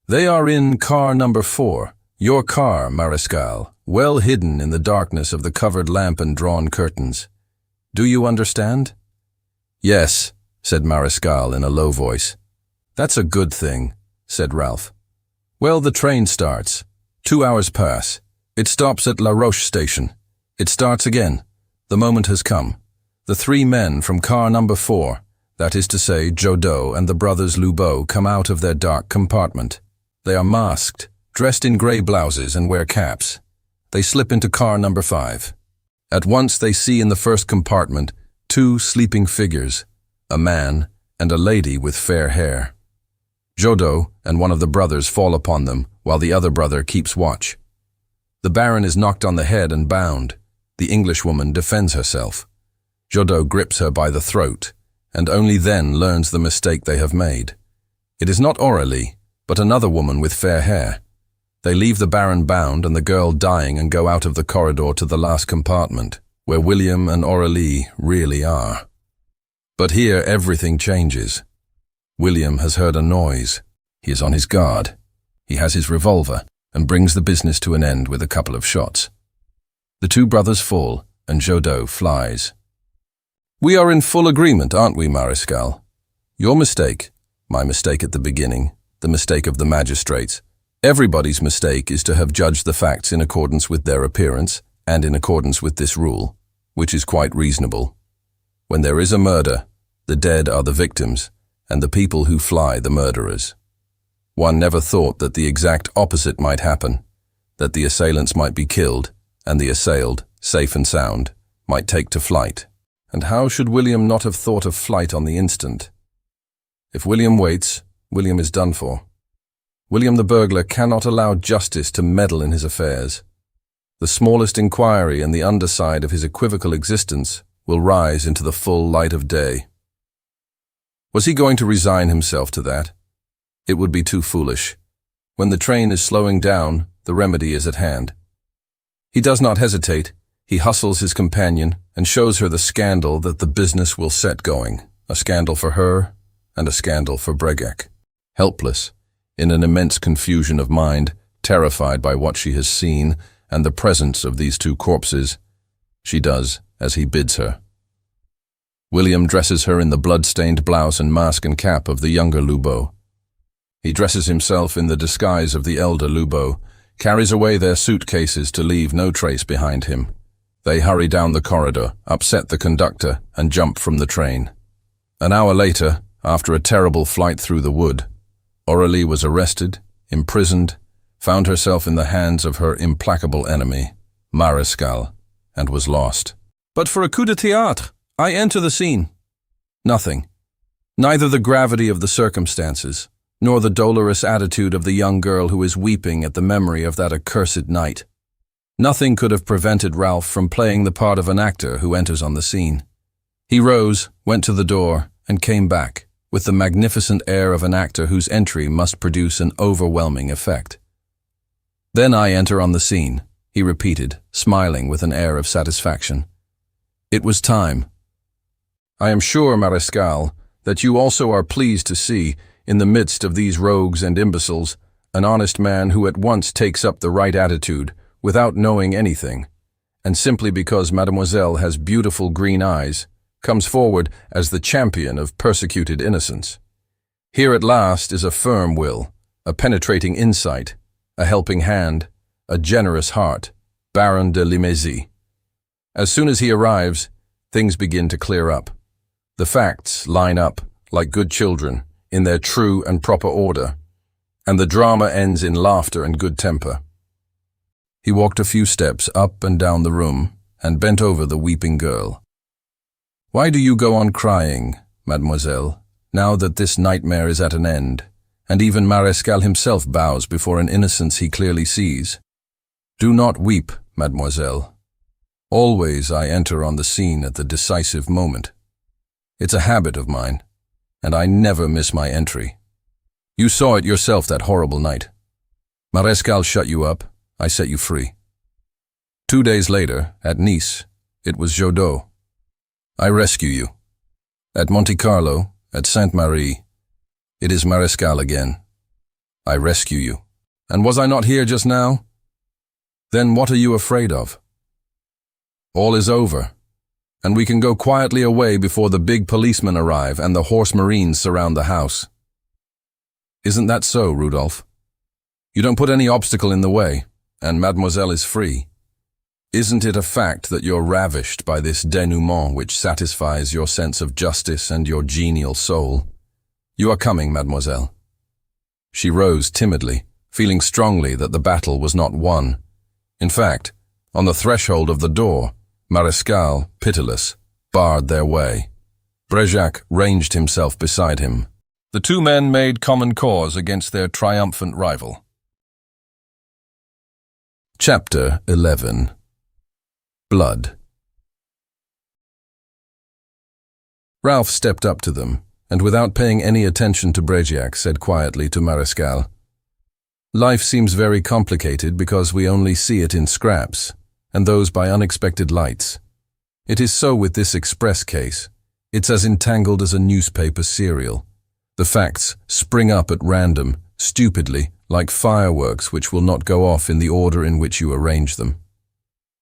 They are in car number 4, your car, Maréchal, well hidden in the darkness of the covered lamp and drawn curtains. Do you understand? Yes, said Maréchal in a low voice. That's a good thing, said Ralph. Well, the train starts. 2 hours pass. It stops at La Roche station. It starts again. The moment has come. The 3 men from car number 4, that is to say, Jodot and the brothers Lubot, come out of their dark compartment. They are masked, dressed in grey blouses and wear caps. They slip into car number 5. At once they see in the first compartment 2 sleeping figures, a man and a lady with fair hair. Jodot and one of the brothers fall upon them, while the other brother keeps watch. The Baron is knocked on the head and bound. The Englishwoman defends herself. Jodot grips her by the throat, and only then learns the mistake they have made. It is not Aurélie, but another woman with fair hair. They leave the Baron bound and the girl dying and go out of the corridor to the last compartment, where William and Aurélie really are. But here everything changes. William has heard a noise. He is on his guard. He has his revolver and brings the business to an end with a couple of shots. The 2 brothers fall, and Jodot flies. We are in full agreement, aren't we, Maréchal? Your mistake, my mistake at the beginning, the mistake of the magistrates. Everybody's mistake is to have judged the facts in accordance with their appearance and in accordance with this rule, which is quite reasonable. When there is a murder, the dead are the victims, and the people who fly the murderers. One never thought that the exact opposite might happen, that the assailants might be killed, and the assailed, safe and sound, might take to flight. And how should William not have thought of flight on the instant? If William waits, William is done for. William the burglar cannot allow justice to meddle in his affairs. The smallest inquiry and the underside of his equivocal existence will rise into the full light of day. Was he going to resign himself to that? It would be too foolish. When the train is slowing down, the remedy is at hand. He does not hesitate. He hustles his companion and shows her the scandal that the business will set going, a scandal for her and a scandal for Breguet. Helpless, in an immense confusion of mind, terrified by what she has seen and the presence of these 2 corpses, she does as he bids her. William dresses her in the blood-stained blouse and mask and cap of the younger Lubot. He dresses himself in the disguise of the elder Lubot, carries away their suitcases to leave no trace behind him. They hurry down the corridor, upset the conductor, and jump from the train. An hour later, after a terrible flight through the wood, Aurélie was arrested, imprisoned, found herself in the hands of her implacable enemy, Maréchal, and was lost. But for a coup de théâtre, I enter the scene. Nothing. Neither the gravity of the circumstances, nor the dolorous attitude of the young girl who is weeping at the memory of that accursed night. Nothing could have prevented Ralph from playing the part of an actor who enters on the scene. He rose, went to the door, and came back, with the magnificent air of an actor whose entry must produce an overwhelming effect. Then I enter on the scene, he repeated, smiling with an air of satisfaction. It was time. I am sure, Maréchal, that you also are pleased to see, in the midst of these rogues and imbeciles, an honest man who at once takes up the right attitude, without knowing anything, and simply because Mademoiselle has beautiful green eyes, comes forward as the champion of persecuted innocence. Here at last is a firm will, a penetrating insight, a helping hand, a generous heart, Baron de Limézy. As soon as he arrives, things begin to clear up. The facts line up, like good children, in their true and proper order, and the drama ends in laughter and good temper. He walked a few steps up and down the room and bent over the weeping girl. Why do you go on crying, mademoiselle, now that this nightmare is at an end, and even Maréchal himself bows before an innocence he clearly sees? Do not weep, mademoiselle. Always I enter on the scene at the decisive moment. It's a habit of mine, and I never miss my entry. You saw it yourself that horrible night. Marescal shut you up, I set you free. 2 days later, at Nice, it was Jodot. I rescue you. At Monte Carlo, at Sainte-Marie, it is Marescal again. I rescue you. And was I not here just now? Then what are you afraid of? All is over, and we can go quietly away before the big policemen arrive and the horse marines surround the house. Isn't that so, Rudolph? You don't put any obstacle in the way, and Mademoiselle is free. Isn't it a fact that you're ravished by this denouement which satisfies your sense of justice and your genial soul? You are coming, Mademoiselle. She rose timidly, feeling strongly that the battle was not won. In fact, on the threshold of the door, Marescal, pitiless, barred their way. Brejac ranged himself beside him. The two men made common cause against their triumphant rival. Chapter 11. Blood. Ralph stepped up to them, and without paying any attention to Brejac, said quietly to Marescal, "Life seems very complicated because we only see it in scraps, and those by unexpected lights. It is so with this express case. It's as entangled as a newspaper serial. The facts spring up at random, stupidly, like fireworks which will not go off in the order in which you arrange them.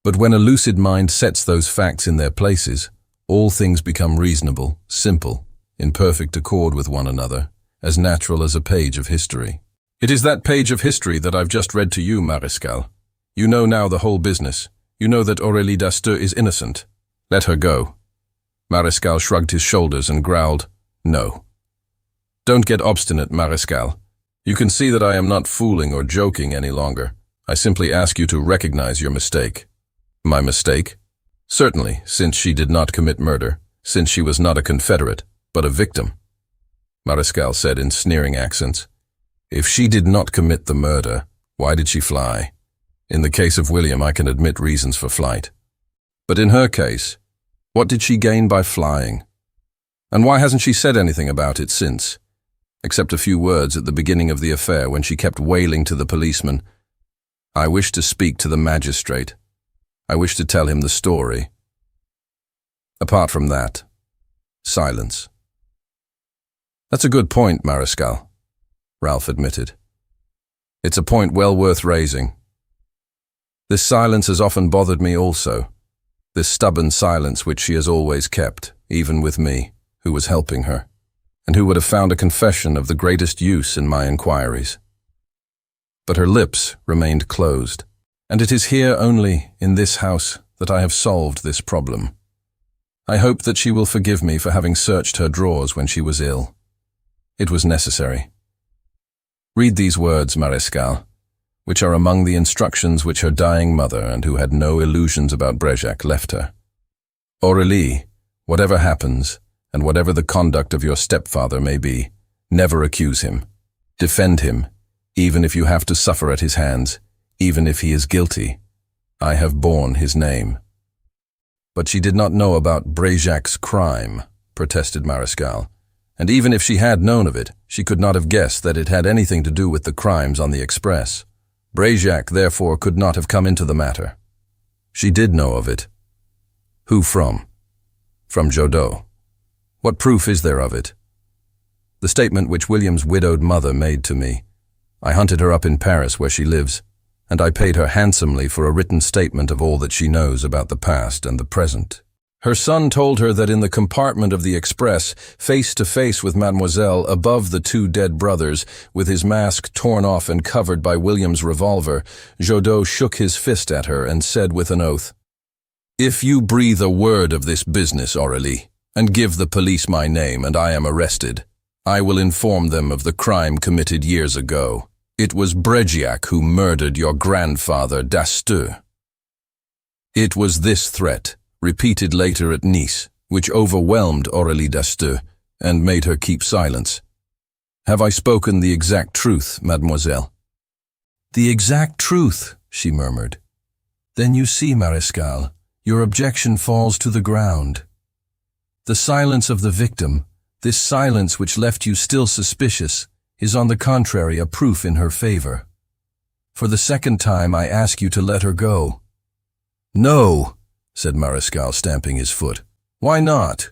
But when a lucid mind sets those facts in their places, all things become reasonable, simple, in perfect accord with one another, as natural as a page of history. It is that page of history that I've just read to you, Marescal. You know now the whole business. You know that Aurélie d'Asteux is innocent. Let her go." Marescal shrugged his shoulders and growled, "No." "Don't get obstinate, Marescal. You can see that I am not fooling or joking any longer. I simply ask you to recognize your mistake." "My mistake?" "Certainly, since she did not commit murder, since she was not a confederate, but a victim." Marescal said in sneering accents, "If she did not commit the murder, why did she fly? In the case of William, I can admit reasons for flight. But in her case, what did she gain by flying? And why hasn't she said anything about it since? Except a few words at the beginning of the affair when she kept wailing to the policeman, 'I wish to speak to the magistrate. I wish to tell him the story.' Apart from that, silence." "That's a good point, Marescal," Ralph admitted. "It's a point well worth raising. This silence has often bothered me also, this stubborn silence which she has always kept, even with me, who was helping her, and who would have found a confession of the greatest use in my inquiries. But her lips remained closed, and it is here only, in this house, that I have solved this problem. I hope that she will forgive me for having searched her drawers when she was ill. It was necessary. Read these words, Marescal, which are among the instructions which her dying mother, and who had no illusions about Brejac, left her. Aurélie, whatever happens, and whatever the conduct of your stepfather may be, never accuse him. Defend him, even if you have to suffer at his hands, even if he is guilty. I have borne his name." "But she did not know about Brejac's crime," protested Marescal. "And even if she had known of it, she could not have guessed that it had anything to do with the crimes on the Express. Brejac, therefore, could not have come into the matter." "She did know of it." "Who from?" "From Jodot." "What proof is there of it?" "The statement which William's widowed mother made to me. I hunted her up in Paris where she lives, and I paid her handsomely for a written statement of all that she knows about the past and the present. Her son told her that in the compartment of the Express, face to face with Mademoiselle, above the two dead brothers, with his mask torn off and covered by William's revolver, Jodot shook his fist at her and said with an oath, 'If you breathe a word of this business, Aurélie, and give the police my name and I am arrested, I will inform them of the crime committed years ago. It was Brejac who murdered your grandfather d'Asteux.' It was this threat, repeated later at Nice, which overwhelmed Aurélie d'Asteux and made her keep silence. Have I spoken the exact truth, mademoiselle?" "The exact truth," she murmured. "Then you see, Marescal, your objection falls to the ground. The silence of the victim, this silence which left you still suspicious, is on the contrary a proof in her favor. For the second time I ask you to let her go." "No," said Mariscal, stamping his foot. "Why not?"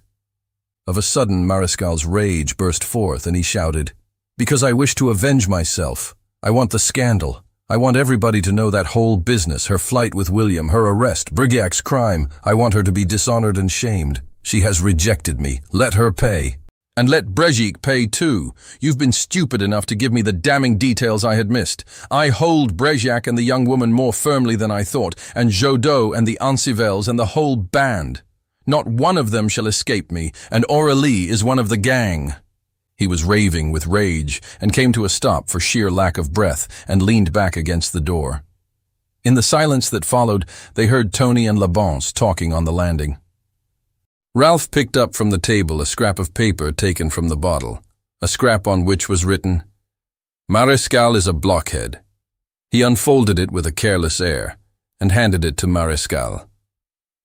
Of a sudden Mariscal's rage burst forth and he shouted, "Because I wish to avenge myself. I want the scandal. I want everybody to know that whole business, her flight with William, her arrest, Brigac's crime. I want her to be dishonored and shamed. She has rejected me. Let her pay. And let Brigitte pay too. You've been stupid enough to give me the damning details I had missed. I hold Brigitte and the young woman more firmly than I thought, and Jodot and the Ancivels and the whole band. Not one of them shall escape me, and Aurélie is one of the gang." He was raving with rage and came to a stop for sheer lack of breath and leaned back against the door. In the silence that followed, they heard Tony and Labonce talking on the landing. Ralph picked up from the table a scrap of paper taken from the bottle, a scrap on which was written, "Mariscal is a blockhead." He unfolded it with a careless air and handed it to Mariscal.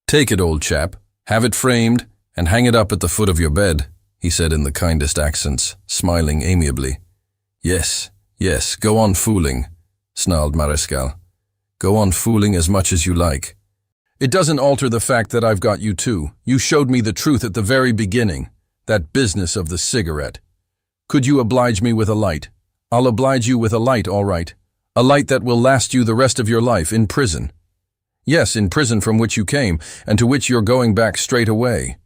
"Take it, old chap, have it framed, and hang it up at the foot of your bed," he said in the kindest accents, smiling amiably. Yes, go on fooling," snarled Mariscal. "Go on fooling as much as you like. It doesn't alter the fact that I've got you too. You showed me the truth at the very beginning, that business of the cigarette. Could you oblige me with a light? I'll oblige you with a light, all right. A light that will last you the rest of your life in prison. Yes, in prison from which you came, and to which you're going back straight away.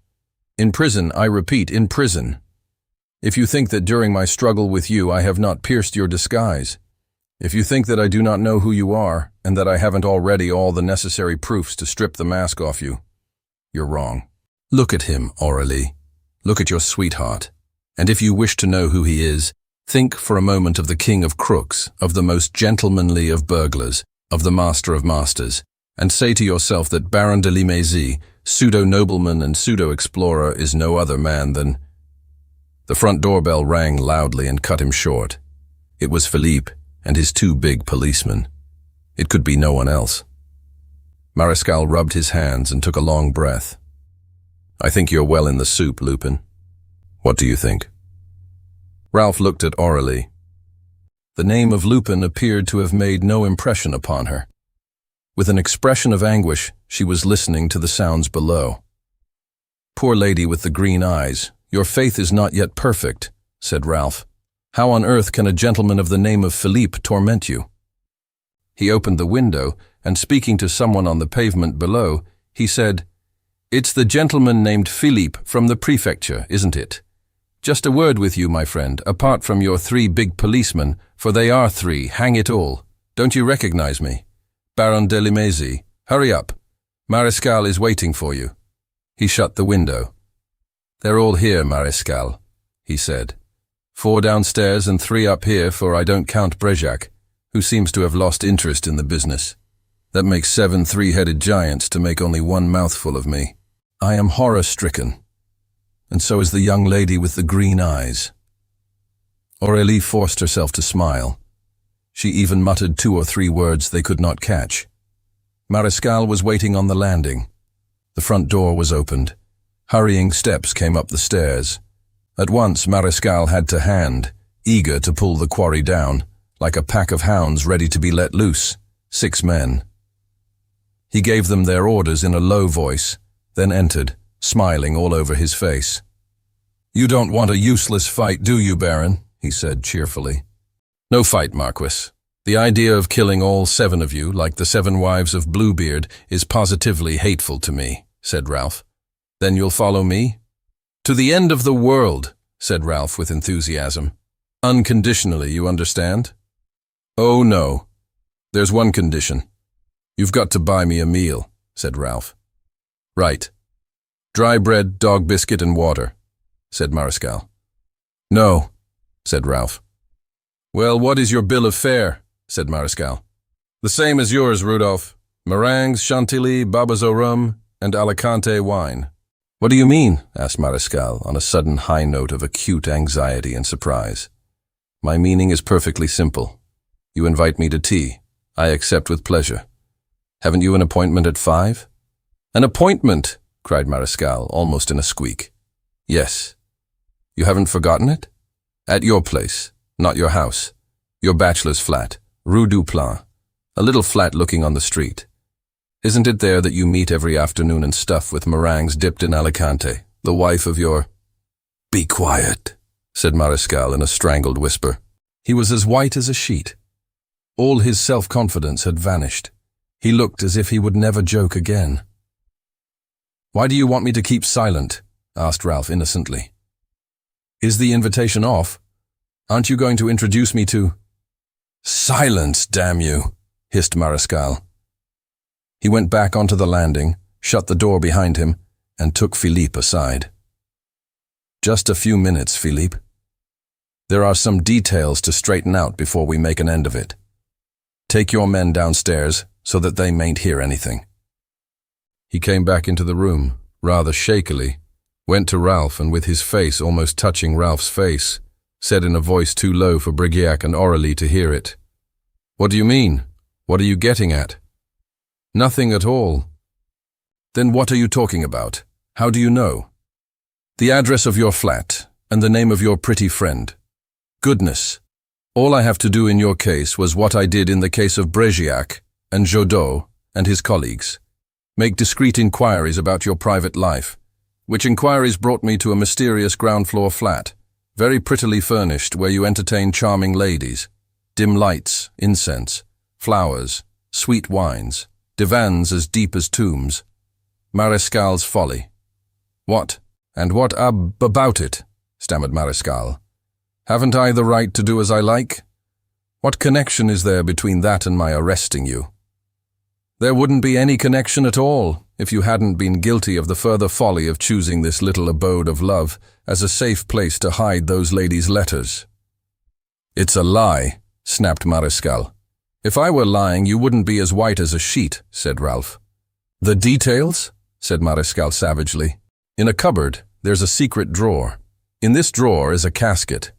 In prison, I repeat, in prison. If you think that during my struggle with you I have not pierced your disguise, if you think that I do not know who you are, and that I haven't already all the necessary proofs to strip the mask off you, you're wrong. Look at him, Aurélie. Look at your sweetheart. And if you wish to know who he is, think for a moment of the king of crooks, of the most gentlemanly of burglars, of the master of masters, and say to yourself that Baron de Limézy, pseudo-nobleman and pseudo-explorer, is no other man than— The front doorbell rang loudly and cut him short. It was Philippe and his two big policemen. It could be no one else. Mariscal rubbed his hands and took a long breath. "I think you're well in the soup, Lupin. What do you think?" Ralph looked at Aurélie. The name of Lupin appeared to have made no impression upon her. With an expression of anguish, she was listening to the sounds below. "Poor lady with the green eyes, your faith is not yet perfect," said Ralph. "How on earth can a gentleman of the name of Philippe torment you?" He opened the window, and speaking to someone on the pavement below, he said, "It's the gentleman named Philippe from the prefecture, isn't it? Just a word with you, my friend, apart from your three big policemen, for they are three, hang it all. Don't you recognize me? Baron de Limézy, hurry up. Mariscal is waiting for you." He shut the window. "They're all here, Mariscal," he said. "4 downstairs and 3 up here, for I don't count Brigitte, who seems to have lost interest in the business. That makes 7 three-headed giants to make only 1 mouthful of me. I am horror-stricken. And so is the young lady with the green eyes." Aurélie forced herself to smile. She even muttered 2 or 3 words they could not catch. Mariscal was waiting on the landing. The front door was opened. Hurrying steps came up the stairs. At once Mariscal had to hand, eager to pull the quarry down, like a pack of hounds ready to be let loose, 6 men. He gave them their orders in a low voice, then entered, smiling all over his face. "You don't want a useless fight, do you, Baron?" he said cheerfully. "No fight, Marquis. The idea of killing all 7 of you, like the 7 wives of Bluebeard, is positively hateful to me," said Ralph. "Then you'll follow me?" "To the end of the world," said Ralph with enthusiasm. "Unconditionally, you understand?" "Oh, no. There's one condition. You've got to buy me a meal," said Ralph. "Right. Dry bread, dog biscuit, and water," said Mariscal. "No," said Ralph. "Well, what is your bill of fare?" said Mariscal. "The same as yours, Rudolph. Meringues, chantilly, babas au rhum, and Alicante wine." "What do you mean?" asked Mariscal, on a sudden high note of acute anxiety and surprise. "My meaning is perfectly simple. You invite me to tea. I accept with pleasure. Haven't you an appointment at 5? "An appointment!" cried Mariscal, almost in a squeak. "Yes. You haven't forgotten it? At your place, Not your house. Your bachelor's flat, Rue du Plan. A little flat looking on the street. Isn't it there that you meet every afternoon and stuff with meringues dipped in Alicante, the wife of your— Be quiet, said Mariscal in a strangled whisper. He was as white as a sheet. All his self-confidence had vanished. He looked as if he would never joke again. Why do you want me to keep silent? Asked Ralph innocently. Is the invitation off? Aren't you going to introduce me to— Silence, damn you, hissed Mariscal. He went back onto the landing, shut the door behind him, and took Philippe aside. Just a few minutes, Philippe. There are some details to straighten out before we make an end of it. Take your men downstairs so that they mayn't hear anything. He came back into the room, rather shakily, went to Ralph and with his face almost touching Ralph's face, said in a voice too low for Brigiac and Aurélie to hear it. What do you mean? What are you getting at? Nothing at all. Then what are you talking about? How do you know? The address of your flat and the name of your pretty friend. Goodness. All I have to do in your case was what I did in the case of Brigiac and Jodot and his colleagues. Make discreet inquiries about your private life, which inquiries brought me to a mysterious ground-floor flat, very prettily furnished, where you entertain charming ladies, dim lights, incense, flowers, sweet wines, divans as deep as tombs. Mariscal's folly. What? And what about it? Stammered Mariscal. Haven't I the right to do as I like? What connection is there between that and my arresting you? There wouldn't be any connection at all if you hadn't been guilty of the further folly of choosing this little abode of love as a safe place to hide those ladies' letters. It's a lie, snapped Mariscal. If I were lying, you wouldn't be as white as a sheet, said Ralph. The details? Said Mariscal savagely. In a cupboard, there's a secret drawer. In this drawer is a casket.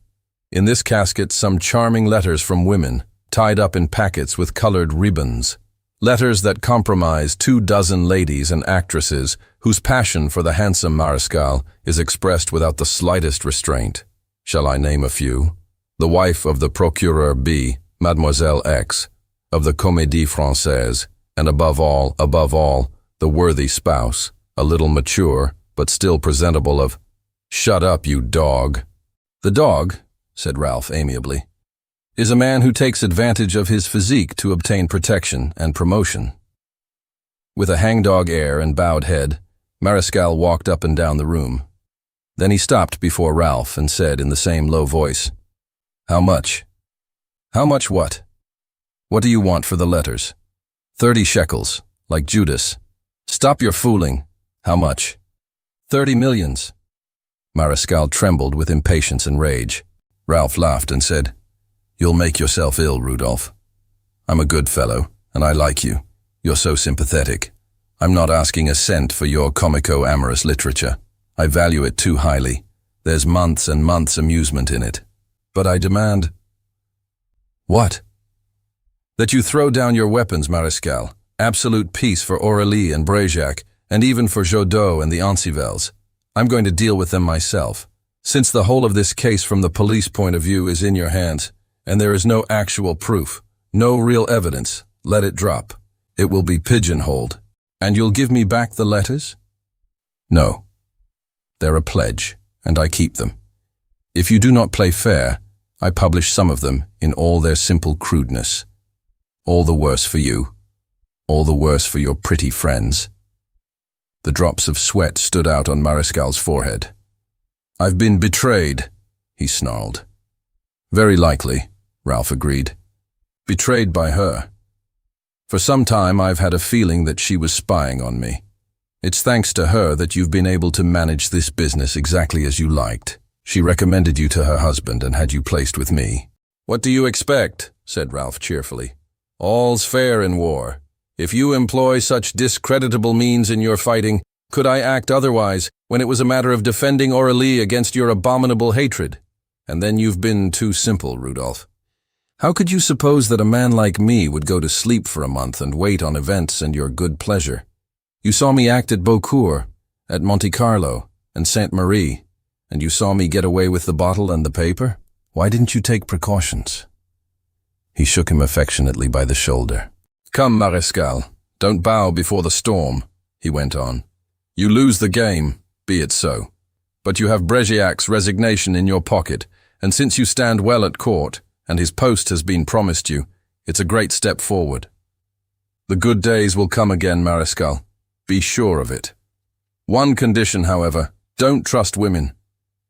In this casket, some charming letters from women, tied up in packets with colored ribbons. Letters that compromise 24 ladies and actresses whose passion for the handsome Mariscal is expressed without the slightest restraint. Shall I name a few? The wife of the Procureur B, Mademoiselle X, of the Comédie Française, and above all, the worthy spouse, a little mature, but still presentable of— Shut up, you dog. The dog, said Ralph amiably, is a man who takes advantage of his physique to obtain protection and promotion. With a hangdog air and bowed head, Mariscal walked up and down the room. Then he stopped before Ralph and said in the same low voice, How much? How much what? What do you want for the letters? 30 shekels, like Judas. Stop your fooling. How much? 30 millions. Mariscal trembled with impatience and rage. Ralph laughed and said, You'll make yourself ill, Rudolph. I'm a good fellow, and I like you. You're so sympathetic. I'm not asking a cent for your comico-amorous literature. I value it too highly. There's months and months' amusement in it. But I demand— What? That you throw down your weapons, Mariscal. Absolute peace for Aurélie and Brigiac, and even for Jodot and the Ancivels. I'm going to deal with them myself. Since the whole of this case from the police point of view is in your hands, and there is no actual proof, no real evidence, let it drop. It will be pigeonholed. And you'll give me back the letters? No. They're a pledge, and I keep them. If you do not play fair, I publish some of them in all their simple crudeness. All the worse for you. All the worse for your pretty friends. The drops of sweat stood out on Mariscal's forehead. I've been betrayed, he snarled. Very likely, Ralph agreed. Betrayed by her. For some time I've had a feeling that she was spying on me. It's thanks to her that you've been able to manage this business exactly as you liked. She recommended you to her husband and had you placed with me. What do you expect? Said Ralph cheerfully. All's fair in war. If you employ such discreditable means in your fighting, could I act otherwise when it was a matter of defending Aurélie against your abominable hatred? And then you've been too simple, Rudolph. How could you suppose that a man like me would go to sleep for a month and wait on events and your good pleasure? You saw me act at Beaucourt, at Monte Carlo, and Sainte-Marie, and you saw me get away with the bottle and the paper? Why didn't you take precautions? He shook him affectionately by the shoulder. Come, Marescal, don't bow before the storm, he went on. You lose the game, be it so. But you have Bregiac's resignation in your pocket, and since you stand well at court, and his post has been promised you, it's a great step forward. The good days will come again, Marescal. Be sure of it. One condition, however, don't trust women.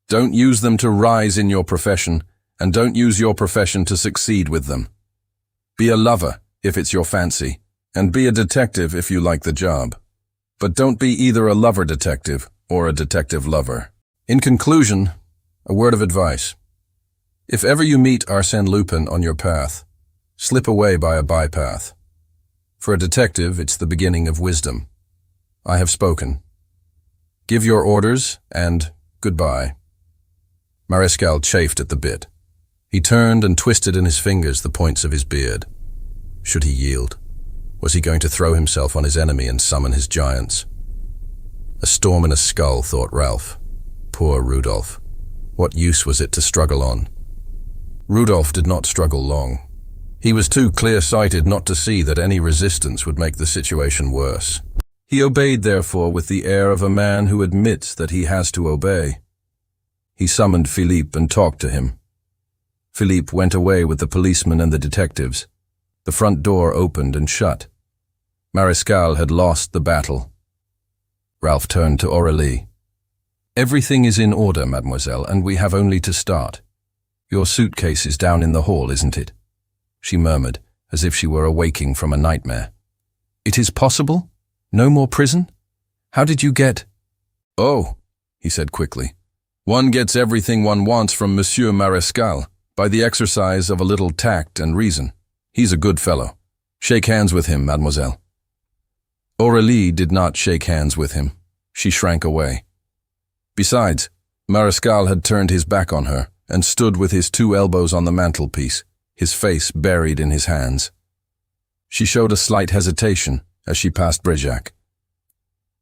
Don't use them to rise in your profession, and don't use your profession to succeed with them. Be a lover, if it's your fancy, and be a detective if you like the job. But don't be either a lover detective or a detective lover. In conclusion, a word of advice. If ever you meet Arsène Lupin on your path, slip away by a bypath. For a detective, it's the beginning of wisdom. I have spoken. Give your orders, and goodbye. Marescal chafed at the bit. He turned and twisted in his fingers the points of his beard. Should he yield? Was he going to throw himself on his enemy and summon his giants? A storm in a skull, thought Ralph. Poor Rudolph. What use was it to struggle on? Rudolph did not struggle long. He was too clear-sighted not to see that any resistance would make the situation worse. He obeyed, therefore, with the air of a man who admits that he has to obey. He summoned Philippe and talked to him. Philippe went away with the policeman and the detectives. The front door opened and shut. Marescal had lost the battle. Ralph turned to Aurélie. Everything is in order, mademoiselle, and we have only to start. Your suitcase is down in the hall, isn't it? She murmured, as if she were awaking from a nightmare. It is possible? No more prison? How did you get— Oh, he said quickly. One gets everything one wants from Monsieur Marescal, by the exercise of a little tact and reason. He's a good fellow. Shake hands with him, mademoiselle. Aurélie did not shake hands with him. She shrank away. Besides, Marescal had turned his back on her and stood with his 2 elbows on the mantelpiece, his face buried in his hands. She showed a slight hesitation as she passed Bregiac.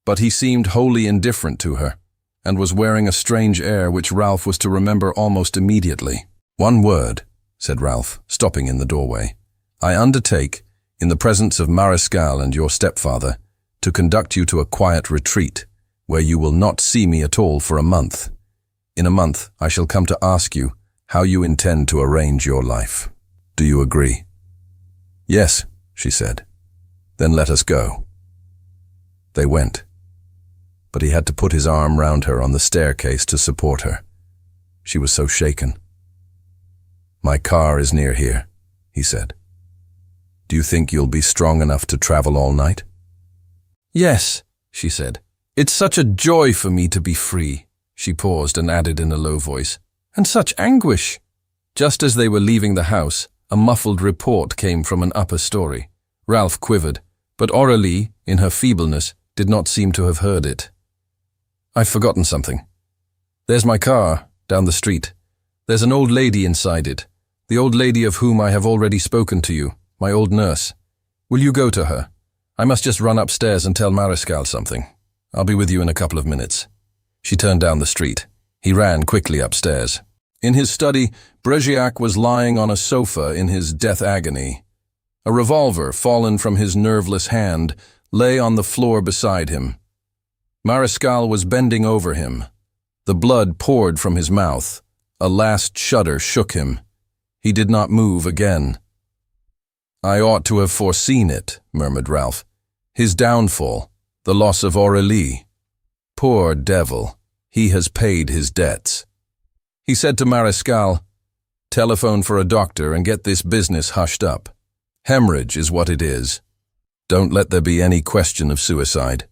But he seemed wholly indifferent to her, and was wearing a strange air which Ralph was to remember almost immediately. One word, said Ralph, stopping in the doorway. I undertake, in the presence of Marescal and your stepfather, to conduct you to a quiet retreat, where you will not see me at all for a month. In a month, I shall come to ask you how you intend to arrange your life. Do you agree? Yes, she said. Then let us go. They went. But he had to put his arm round her on the staircase to support her. She was so shaken. My car is near here, he said. Do you think you'll be strong enough to travel all night? Yes, she said. It's such a joy for me to be free. She paused and added in a low voice, and such anguish. Just as they were leaving the house, a muffled report came from an upper story. Ralph quivered, but Aurélie, in her feebleness, did not seem to have heard it. I've forgotten something. There's my car, down the street. There's an old lady inside it, the old lady of whom I have already spoken to you, my old nurse. Will you go to her? I must just run upstairs and tell Marescal something. I'll be with you in a couple of minutes. She turned down the street. He ran quickly upstairs. In his study, Bregiac was lying on a sofa in his death agony. A revolver, fallen from his nerveless hand, lay on the floor beside him. Marescal was bending over him. The blood poured from his mouth. A last shudder shook him. He did not move again. I ought to have foreseen it, murmured Ralph. His downfall, the loss of Aurélie. Poor devil, he has paid his debts. He said to Marescal, telephone for a doctor and get this business hushed up. Hemorrhage is what it is. Don't let there be any question of suicide.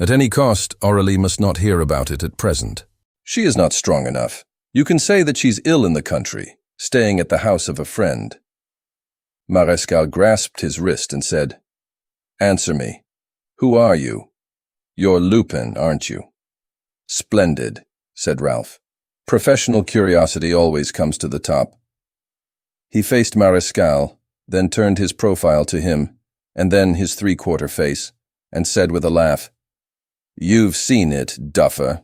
At any cost, Aurélie must not hear about it at present. She is not strong enough. You can say that she's ill in the country, staying at the house of a friend. Marescal grasped his wrist and said, Answer me. Who are you? You're Lupin, aren't you? Splendid, said Ralph. Professional curiosity always comes to the top. He faced Marescal, then turned his profile to him, and then his 3/4 face, and said with a laugh, You've seen it, duffer.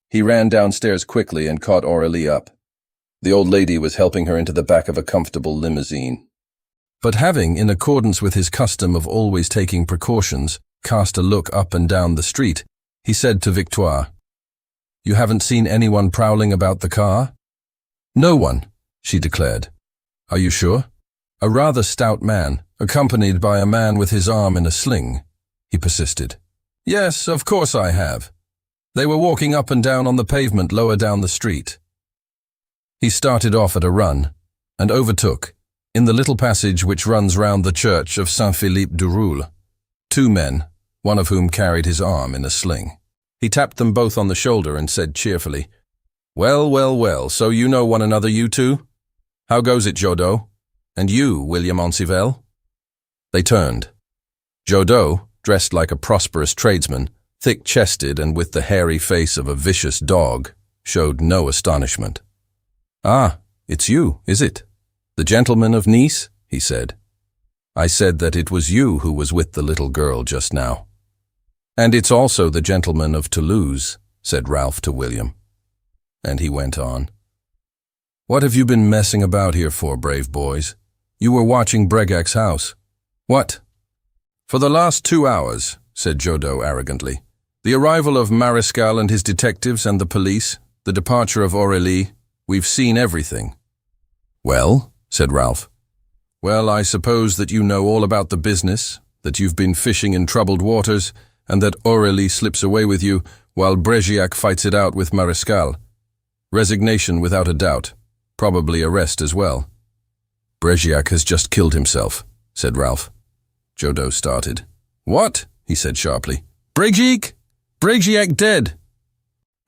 He ran downstairs quickly and caught Aurélie up. The old lady was helping her into the back of a comfortable limousine. But having, in accordance with his custom of always taking precautions, cast a look up and down the street, he said to Victoire, "You haven't seen anyone prowling about the car?" "No one," she declared. "Are you sure?" "A rather stout man, accompanied by a man with his arm in a sling," he persisted. "Yes, of course I have. They were walking up and down on the pavement lower down the street." He started off at a run and overtook, in the little passage which runs round the church of Saint-Philippe-du-Roule, 2 men, one of whom carried his arm in a sling. He tapped them both on the shoulder and said cheerfully, "Well, well, well, so you know one another, you two? How goes it, Jodot? And you, William Ancivelle?" They turned. Jodot, dressed like a prosperous tradesman, thick-chested and with the hairy face of a vicious dog, showed no astonishment. "Ah, it's you, is it? The gentleman of Nice?" he said. "I said that it was you who was with the little girl just now." "And it's also the gentleman of Toulouse," said Ralph to William. And he went on. "What have you been messing about here for, brave boys? You were watching Bregac's house." "What?" "For the last 2 hours," said Jodot arrogantly. "The arrival of Marescal and his detectives and the police, the departure of Aurélie, we've seen everything." "Well," said Ralph. "Well, I suppose that you know all about the business, that you've been fishing in troubled waters, and that Aurélie slips away with you while Brégiac fights it out with Marescal. Resignation without a doubt, probably arrest as well." "Brégiac has just killed himself," said Ralph. Jodot started. "What?" he said sharply. "Brégiac? Brégiac dead?"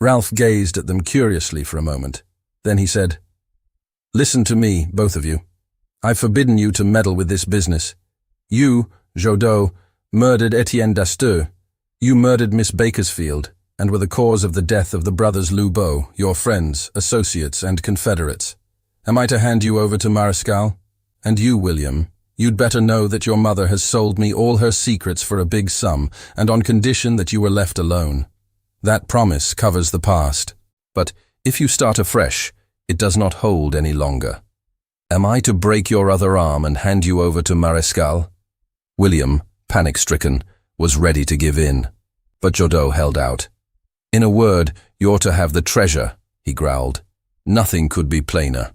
Ralph gazed at them curiously for a moment. Then he said, "Listen to me, both of you. I've forbidden you to meddle with this business. You, Jodot, murdered Etienne d'Asteux. You murdered Miss Bakersfield, and were the cause of the death of the brothers Lubeau, your friends, associates, and confederates. Am I to hand you over to Marescal? And you, William, you'd better know that your mother has sold me all her secrets for a big sum, and on condition that you were left alone. That promise covers the past. But if you start afresh, it does not hold any longer. Am I to break your other arm and hand you over to Marescal?" William, panic-stricken, was ready to give in, but Jodot held out. "In a word, you're to have the treasure," he growled. "Nothing could be plainer."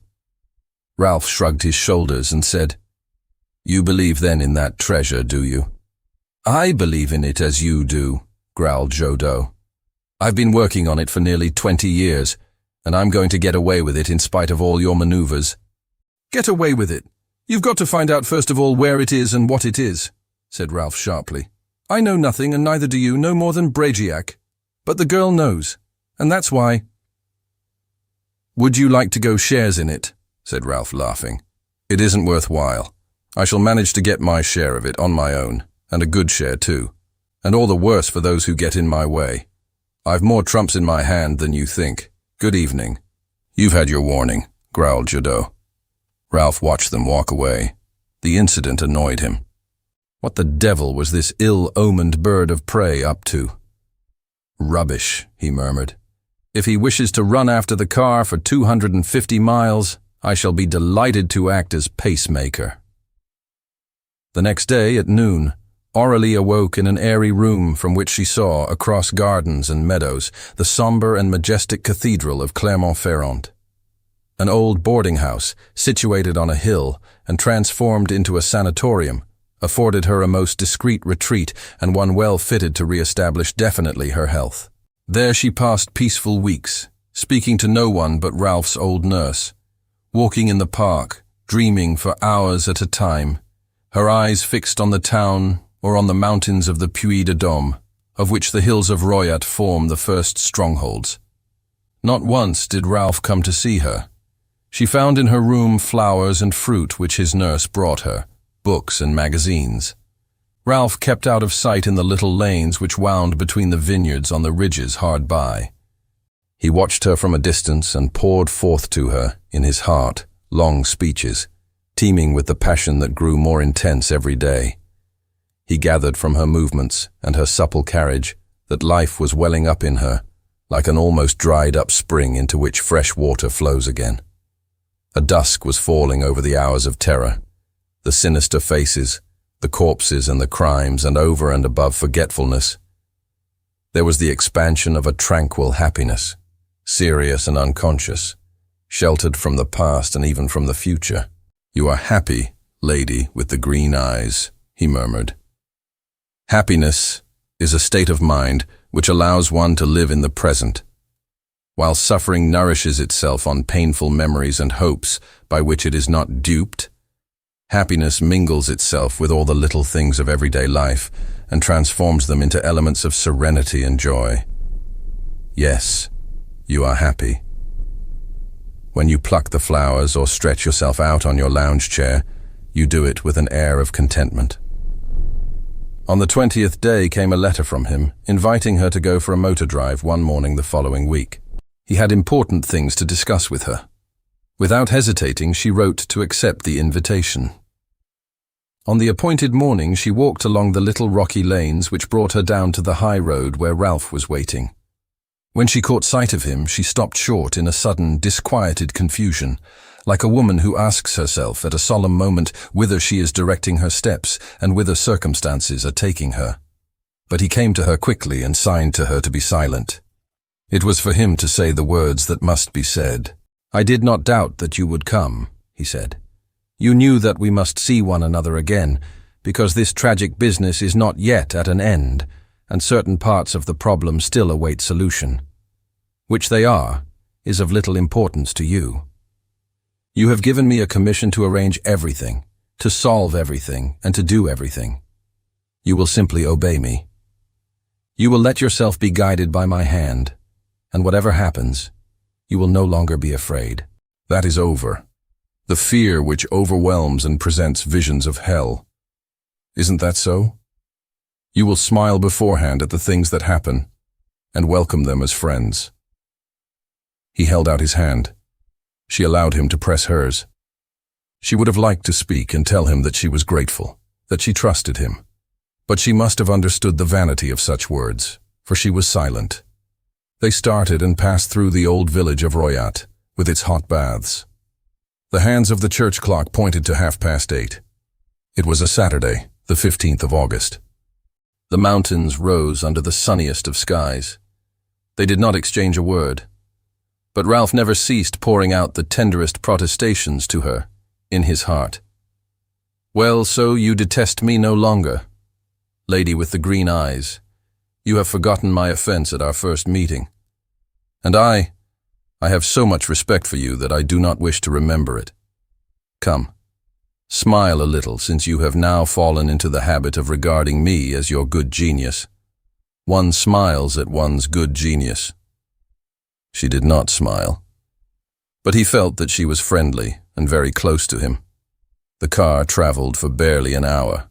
Ralph shrugged his shoulders and said, "You believe then in that treasure, do you?" "I believe in it as you do," growled Jodot. "I've been working on it for nearly 20 years, and I'm going to get away with it in spite of all your maneuvers." "Get away with it? You've got to find out first of all where it is and what it is," said Ralph sharply. "I know nothing, and neither do you, no more than Brégiac. But the girl knows, and that's why—" "Would you like to go shares in it?" said Ralph, laughing. "It isn't worthwhile. I shall manage to get my share of it on my own, and a good share too, and all the worse for those who get in my way. I've more trumps in my hand than you think. Good evening." "You've had your warning," growled Jodot. Ralph watched them walk away. The incident annoyed him. What the devil was this ill-omened bird of prey up to? "Rubbish," he murmured. "If he wishes to run after the car for 250 miles, I shall be delighted to act as pacemaker." The next day at noon, Aurélie awoke in an airy room from which she saw, across gardens and meadows, the sombre and majestic cathedral of Clermont-Ferrand. An old boarding house, situated on a hill and transformed into a sanatorium, afforded her a most discreet retreat and one well fitted to re-establish definitely her health. There she passed peaceful weeks, speaking to no one but Ralph's old nurse, walking in the park, dreaming for hours at a time, her eyes fixed on the town or on the mountains of the Puy-de-Dôme, of which the hills of Royat form the first strongholds. Not once did Ralph come to see her. She found in her room flowers and fruit which his nurse brought her, books and magazines. Ralph kept out of sight in the little lanes which wound between the vineyards on the ridges hard by. He watched her from a distance and poured forth to her, in his heart, long speeches, teeming with the passion that grew more intense every day. He gathered from her movements and her supple carriage that life was welling up in her, like an almost dried-up spring into which fresh water flows again. A dusk was falling over the hours of terror. The sinister faces, the corpses and the crimes, and over and above forgetfulness, there was the expansion of a tranquil happiness, serious and unconscious, sheltered from the past and even from the future. "You are happy, lady with the green eyes," he murmured. Happiness is a state of mind which allows one to live in the present, while suffering nourishes itself on painful memories and hopes by which it is not duped. Happiness mingles itself with all the little things of everyday life and transforms them into elements of serenity and joy. Yes, you are happy. When you pluck the flowers or stretch yourself out on your lounge chair, you do it with an air of contentment. On the 20th day came a letter from him, inviting her to go for a motor drive one morning the following week. He had important things to discuss with her. Without hesitating, she wrote to accept the invitation. On the appointed morning, she walked along the little rocky lanes which brought her down to the high road where Ralph was waiting. When she caught sight of him, she stopped short in a sudden, disquieted confusion, like a woman who asks herself at a solemn moment whither she is directing her steps and whither circumstances are taking her. But he came to her quickly and signed to her to be silent. It was for him to say the words that must be said. "I did not doubt that you would come," he said. "You knew that we must see one another again, because this tragic business is not yet at an end, and certain parts of the problem still await solution. Which they are, is of little importance to you. You have given me a commission to arrange everything, to solve everything, and to do everything. You will simply obey me. You will let yourself be guided by my hand, and whatever happens, you will no longer be afraid. That is over. The fear which overwhelms and presents visions of hell. Isn't that so? You will smile beforehand at the things that happen, and welcome them as friends." He held out his hand. She allowed him to press hers. She would have liked to speak and tell him that she was grateful, that she trusted him. But she must have understood the vanity of such words, for she was silent. They started and passed through the old village of Royat, with its hot baths. The hands of the church clock pointed to 8:30. It was a Saturday, the 15th of August. The mountains rose under the sunniest of skies. They did not exchange a word, but Ralph never ceased pouring out the tenderest protestations to her, in his heart. "Well, so you detest me no longer, lady with the green eyes. You have forgotten my offense at our first meeting. And I have so much respect for you that I do not wish to remember it. Come, smile a little, since you have now fallen into the habit of regarding me as your good genius. One smiles at one's good genius." She did not smile, but he felt that she was friendly and very close to him. The car traveled for barely an hour.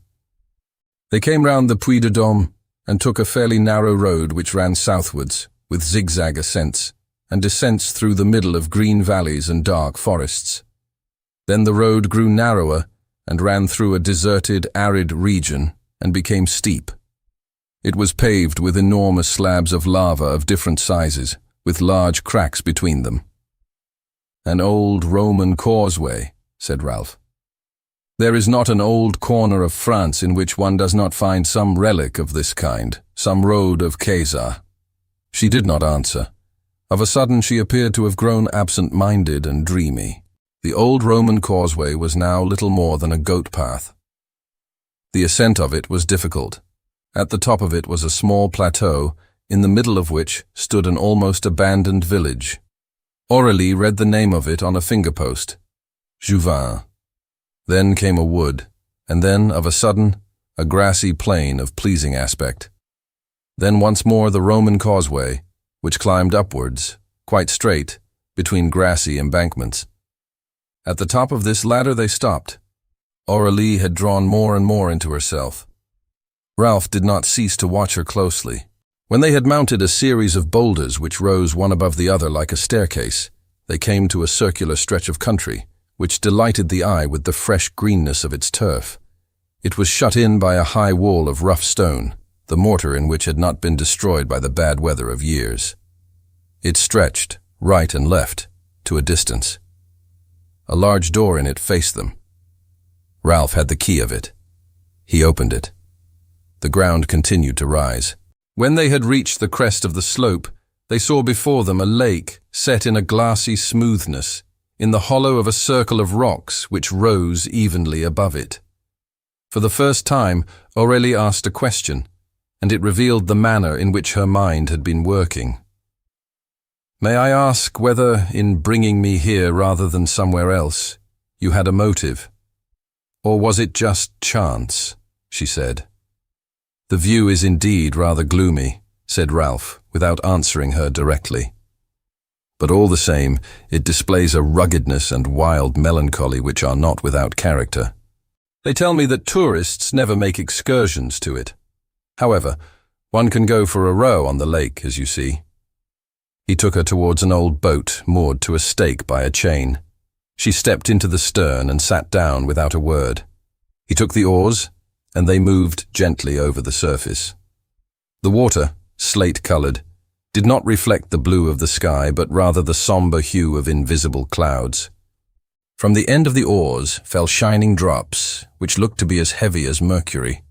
They came round the Puy de Dôme and took a fairly narrow road which ran southwards, with zigzag ascents and descents through the middle of green valleys and dark forests. Then the road grew narrower and ran through a deserted, arid region and became steep. It was paved with enormous slabs of lava of different sizes, with large cracks between them. "An old Roman causeway," said Ralph. "There is not an old corner of France in which one does not find some relic of this kind, some road of Caesar." She did not answer. Of a sudden she appeared to have grown absent-minded and dreamy. The old Roman causeway was now little more than a goat path. The ascent of it was difficult. At the top of it was a small plateau, in the middle of which stood an almost abandoned village. Aurélie read the name of it on a finger-post. JOUVENCE. Then came a wood, and then, of a sudden, a grassy plain of pleasing aspect. Then once more the Roman causeway, which climbed upwards, quite straight, between grassy embankments. At the top of this ladder they stopped. Aurélie had drawn more and more into herself. Ralph did not cease to watch her closely. When they had mounted a series of boulders which rose one above the other like a staircase, they came to a circular stretch of country, which delighted the eye with the fresh greenness of its turf. It was shut in by a high wall of rough stone, the mortar in which had not been destroyed by the bad weather of years. It stretched, right and left, to a distance. A large door in it faced them. Ralph had the key of it. He opened it. The ground continued to rise. When they had reached the crest of the slope, they saw before them a lake set in a glassy smoothness, in the hollow of a circle of rocks which rose evenly above it. For the first time, Aurélie asked a question, and it revealed the manner in which her mind had been working. "May I ask whether, in bringing me here rather than somewhere else, you had a motive? Or was it just chance?" she said. "The view is indeed rather gloomy," said Ralph, without answering her directly. "But all the same, it displays a ruggedness and wild melancholy which are not without character. They tell me that tourists never make excursions to it. However, one can go for a row on the lake, as you see." He took her towards an old boat moored to a stake by a chain. She stepped into the stern and sat down without a word. He took the oars, and they moved gently over the surface. The water, slate-colored, did not reflect the blue of the sky, but rather the somber hue of invisible clouds. From the end of the oars fell shining drops, which looked to be as heavy as mercury,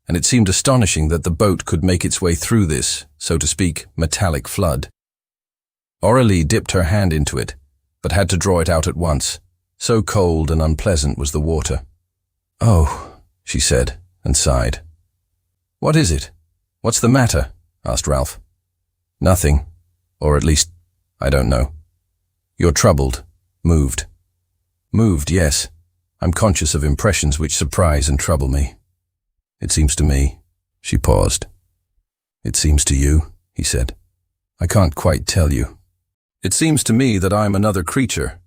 and it seemed astonishing that the boat could make its way through this, so to speak, metallic flood. Aurélie dipped her hand into it, but had to draw it out at once. So cold and unpleasant was the water. "Oh," she said, and sighed. "What is it? What's the matter?" asked Ralph. "Nothing. Or at least, I don't know." "You're troubled, moved." "Moved, yes. I'm conscious of impressions which surprise and trouble me. It seems to me." She paused. "It seems to you," he said. "I can't quite tell you. It seems to me that I'm another creature,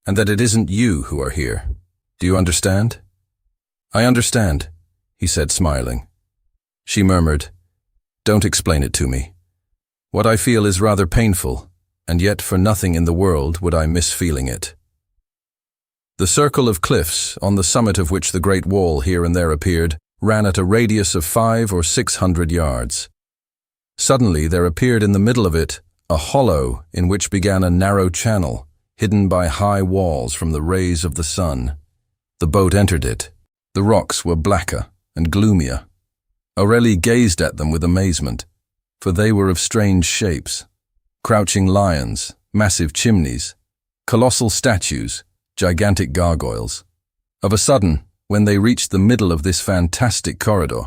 and that it isn't you who are here. Do you understand?" "I understand," he said, smiling. She murmured, "Don't explain it to me. What I feel is rather painful, and yet for nothing in the world would I miss feeling it." The circle of cliffs, on the summit of which the great wall here and there appeared, ran at a radius of 500 or 600 yards. Suddenly there appeared in the middle of it a hollow in which began a narrow channel, hidden by high walls from the rays of the sun. The boat entered it. The rocks were blacker and gloomier. Aurélie gazed at them with amazement, for they were of strange shapes. Crouching lions, massive chimneys, colossal statues, gigantic gargoyles. Of a sudden, when they reached the middle of this fantastic corridor,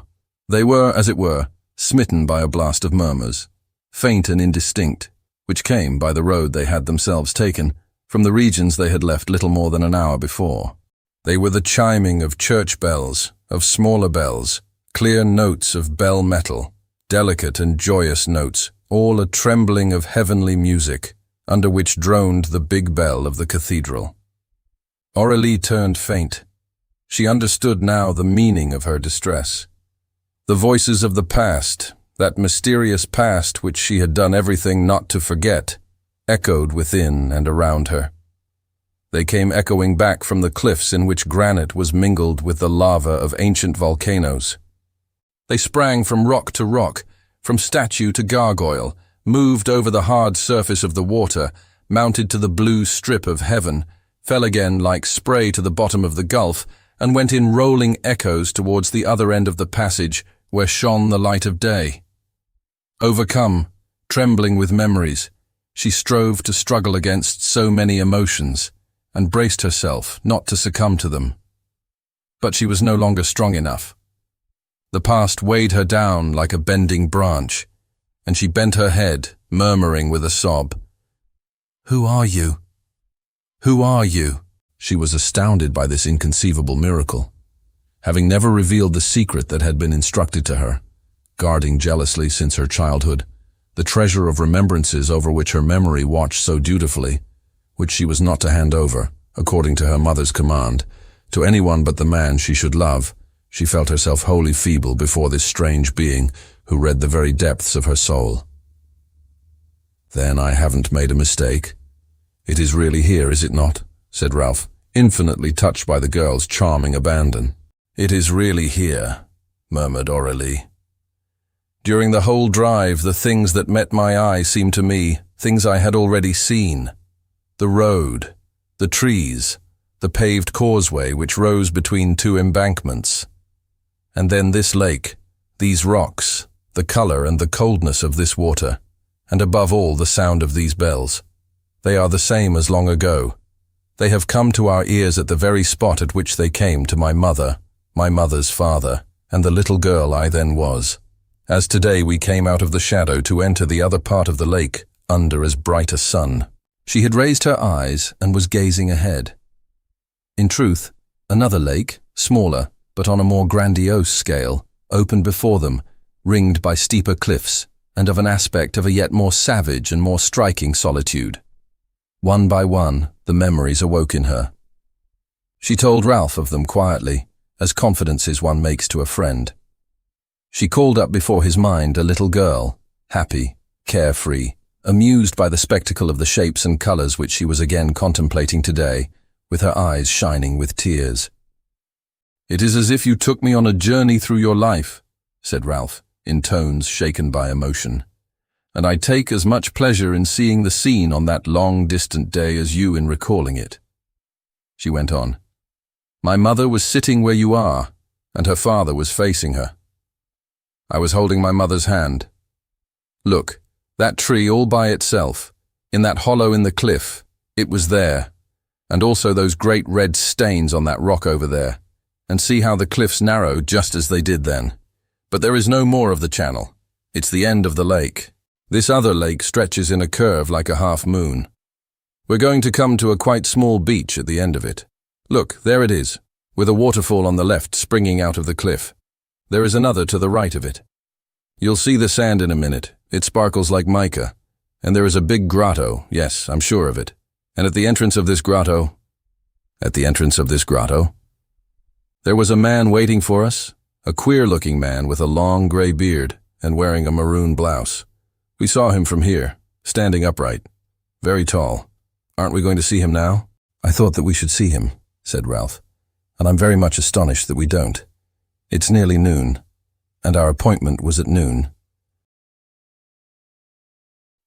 they were, as it were, smitten by a blast of murmurs, faint and indistinct, which came by the road they had themselves taken, from the regions they had left little more than an hour before. They were the chiming of church bells, of smaller bells, clear notes of bell metal, delicate and joyous notes, all a trembling of heavenly music, under which droned the big bell of the cathedral. Aurélie turned faint. She understood now the meaning of her distress. The voices of the past, that mysterious past which she had done everything not to forget, echoed within and around her. They came echoing back from the cliffs in which granite was mingled with the lava of ancient volcanoes. They sprang from rock to rock, from statue to gargoyle, moved over the hard surface of the water, mounted to the blue strip of heaven, fell again like spray to the bottom of the gulf, and went in rolling echoes towards the other end of the passage where shone the light of day. Overcome, trembling with memories, she strove to struggle against so many emotions, and braced herself not to succumb to them. But she was no longer strong enough. The past weighed her down like a bending branch, and she bent her head, murmuring with a sob, "Who are you? Who are you?" She was astounded by this inconceivable miracle. Having never revealed the secret that had been instructed to her, guarding jealously since her childhood, the treasure of remembrances over which her memory watched so dutifully, which she was not to hand over, according to her mother's command, to anyone but the man she should love, she felt herself wholly feeble before this strange being who read the very depths of her soul. "Then I haven't made a mistake. It is really here, is it not?" said Ralph, infinitely touched by the girl's charming abandon. "It is really here," murmured Aurélie. "During the whole drive, the things that met my eye seemed to me things I had already seen. The road, the trees, the paved causeway which rose between two embankments. And then this lake, these rocks, the color and the coldness of this water, and above all the sound of these bells. They are the same as long ago. They have come to our ears at the very spot at which they came to my mother, my mother's father, and the little girl I then was. As today we came out of the shadow to enter the other part of the lake, under as bright a sun. She had raised her eyes and was gazing ahead. In truth, another lake, smaller, but on a more grandiose scale, opened before them, ringed by steeper cliffs, and of an aspect of a yet more savage and more striking solitude. One by one, the memories awoke in her. She told Ralph of them quietly, as confidences one makes to a friend. She called up before his mind a little girl, happy, carefree, amused by the spectacle of the shapes and colors which she was again contemplating today, with her eyes shining with tears. "It is as if you took me on a journey through your life," said Ralph, in tones shaken by emotion. "And I take as much pleasure in seeing the scene on that long, distant day as you in recalling it." She went on. "My mother was sitting where you are, and her father was facing her. I was holding my mother's hand. Look, that tree all by itself, in that hollow in the cliff, it was there, and also those great red stains on that rock over there, and see how the cliffs narrow just as they did then. But there is no more of the channel. It's the end of the lake. This other lake stretches in a curve like a half moon. We're going to come to a quite small beach at the end of it. Look, there it is, with a waterfall on the left springing out of the cliff. There is another to the right of it. You'll see the sand in a minute. It sparkles like mica. And there is a big grotto, yes, I'm sure of it. And at the entrance of this grotto, there was a man waiting for us, a queer-looking man with a long gray beard and wearing a maroon blouse. We saw him from here, standing upright, very tall. Aren't we going to see him now?" "I thought that we should see him," said Ralph, "and I'm very much astonished that we don't. It's nearly noon, and our appointment was at noon."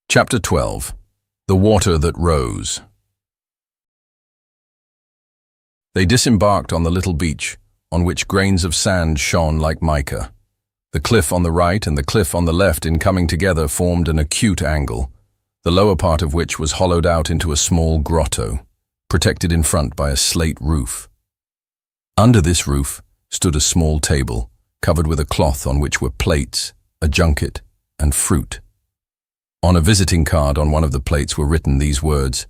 Chapter 12. The Water That Rose. They disembarked on the little beach, on which grains of sand shone like mica. The cliff on the right and the cliff on the left in coming together formed an acute angle, the lower part of which was hollowed out into a small grotto, protected in front by a slate roof. Under this roof stood a small table, covered with a cloth on which were plates, a junket, and fruit. On a visiting card on one of the plates were written these words: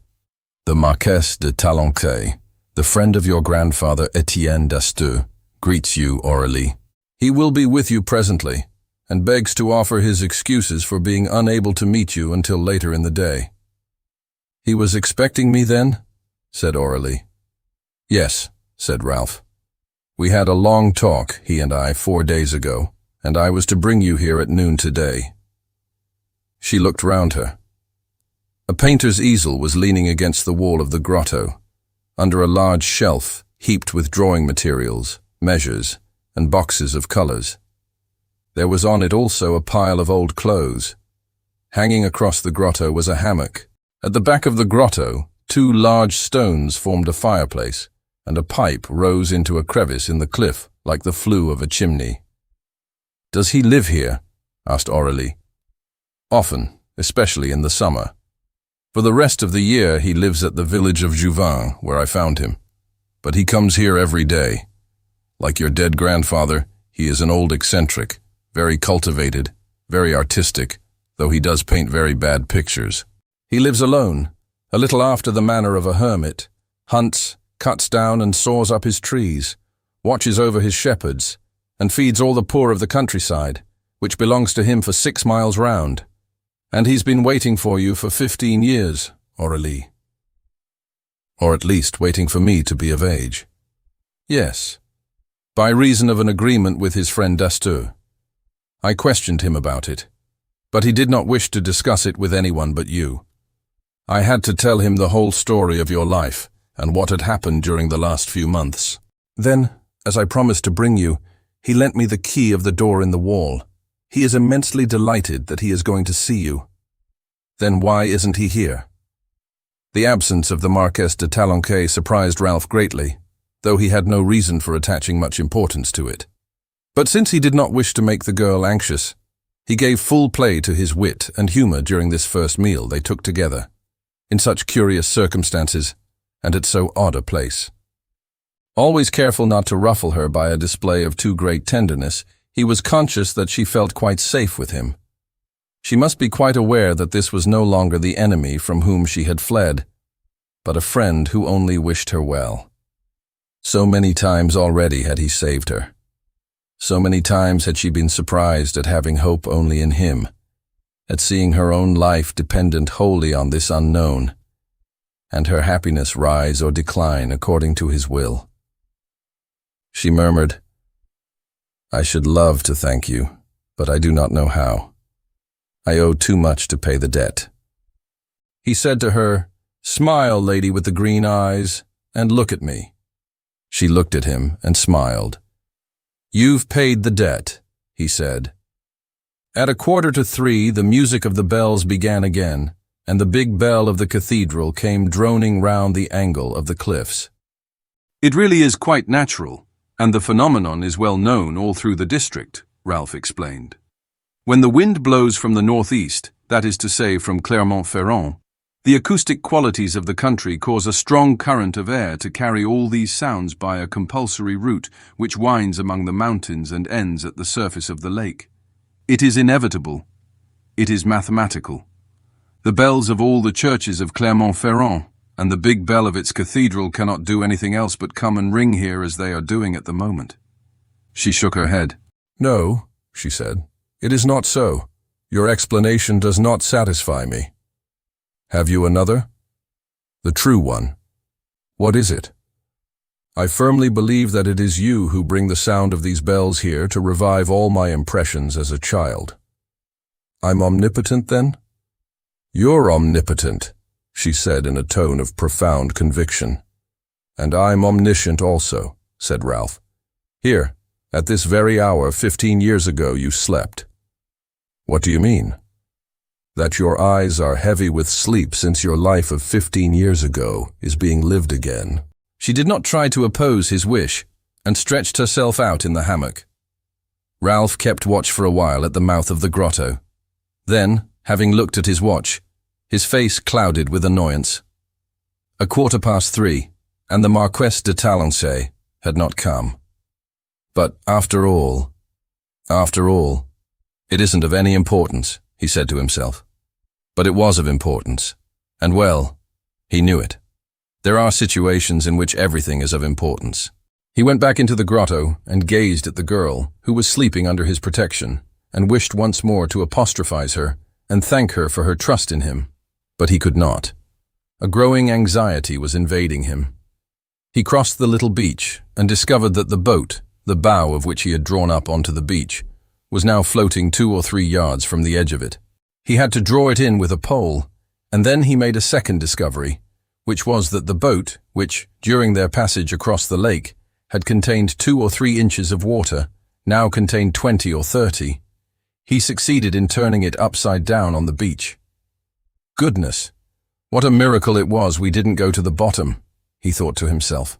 "The Marquess de Talenquet, the friend of your grandfather Etienne d'Asteux, greets you, Aurélie. He will be with you presently, and begs to offer his excuses for being unable to meet you until later in the day." "He was expecting me then?" said Aurélie. "Yes," said Ralph. "We had a long talk, he and I, 4 days ago, and I was to bring you here at noon today." She looked round her. A painter's easel was leaning against the wall of the grotto, under a large shelf heaped with drawing materials, measures, and boxes of colors. There was on it also a pile of old clothes. Hanging across the grotto was a hammock. At the back of the grotto, 2 large stones formed a fireplace, and a pipe rose into a crevice in the cliff like the flue of a chimney. "Does he live here?" asked Aurélie. "Often, especially in the summer. For the rest of the year he lives at the village of JOUVENCE, where I found him. But he comes here every day. Like your dead grandfather, he is an old eccentric, very cultivated, very artistic, though he does paint very bad pictures. He lives alone, a little after the manner of a hermit, hunts, cuts down and saws up his trees, watches over his shepherds, and feeds all the poor of the countryside, which belongs to him for 6 miles round. And he's been waiting for you for 15 years, Aurélie. Or at least waiting for me to be of age. Yes, by reason of an agreement with his friend d'Asteux. I questioned him about it, but he did not wish to discuss it with anyone but you. I had to tell him the whole story of your life and what had happened during the last few months. Then, as I promised to bring you, he lent me the key of the door in the wall. He is immensely delighted that he is going to see you. Then why isn't he here? The absence of the Marquess de Talanquet surprised Ralph greatly, though he had no reason for attaching much importance to it. But since he did not wish to make the girl anxious, he gave full play to his wit and humor during this first meal they took together, in such curious circumstances and at so odd a place. Always careful not to ruffle her by a display of too great tenderness, he was conscious that she felt quite safe with him. She must be quite aware that this was no longer the enemy from whom she had fled, but a friend who only wished her well. So many times already had he saved her. So many times had she been surprised at having hope only in him, at seeing her own life dependent wholly on this unknown, and her happiness rise or decline according to his will. She murmured, "I should love to thank you, but I do not know how. I owe too much to pay the debt." He said to her, "Smile, lady with the green eyes, and look at me." She looked at him and smiled. "You've paid the debt," he said. At 2:45, the music of the bells began again, and the big bell of the cathedral came droning round the angle of the cliffs. "It really is quite natural, and the phenomenon is well known all through the district," Ralph explained. "When the wind blows from the northeast, that is to say from Clermont-Ferrand, the acoustic qualities of the country cause a strong current of air to carry all these sounds by a compulsory route which winds among the mountains and ends at the surface of the lake. It is inevitable. It is mathematical. The bells of all the churches of Clermont-Ferrand and the big bell of its cathedral cannot do anything else but come and ring here as they are doing at the moment." She shook her head. "No," she said, "it is not so. Your explanation does not satisfy me. Have you another? The true one. What is it? I firmly believe that it is you who bring the sound of these bells here to revive all my impressions as a child. I'm omnipotent, then?" "You're omnipotent," she said in a tone of profound conviction. "And I'm omniscient also," said Ralph. "Here, at this very hour 15 years ago you slept." "What do you mean?" "That your eyes are heavy with sleep since your life of 15 years ago is being lived again." She did not try to oppose his wish, and stretched herself out in the hammock. Ralph kept watch for a while at the mouth of the grotto. Then, having looked at his watch, his face clouded with annoyance. 3:15, and the Marquess de Talanquet had not come. But after all, it isn't of any importance, he said to himself. But it was of importance, and well, he knew it. There are situations in which everything is of importance. He went back into the grotto and gazed at the girl, who was sleeping under his protection, and wished once more to apostrophize her and thank her for her trust in him. But he could not. A growing anxiety was invading him. He crossed the little beach and discovered that the boat, the bow of which he had drawn up onto the beach, was now floating 2 or 3 yards from the edge of it. He had to draw it in with a pole, and then he made a second discovery, which was that the boat, which, during their passage across the lake, had contained 2 or 3 inches of water, now contained 20 or 30. He succeeded in turning it upside down on the beach. Goodness, what a miracle it was we didn't go to the bottom, he thought to himself.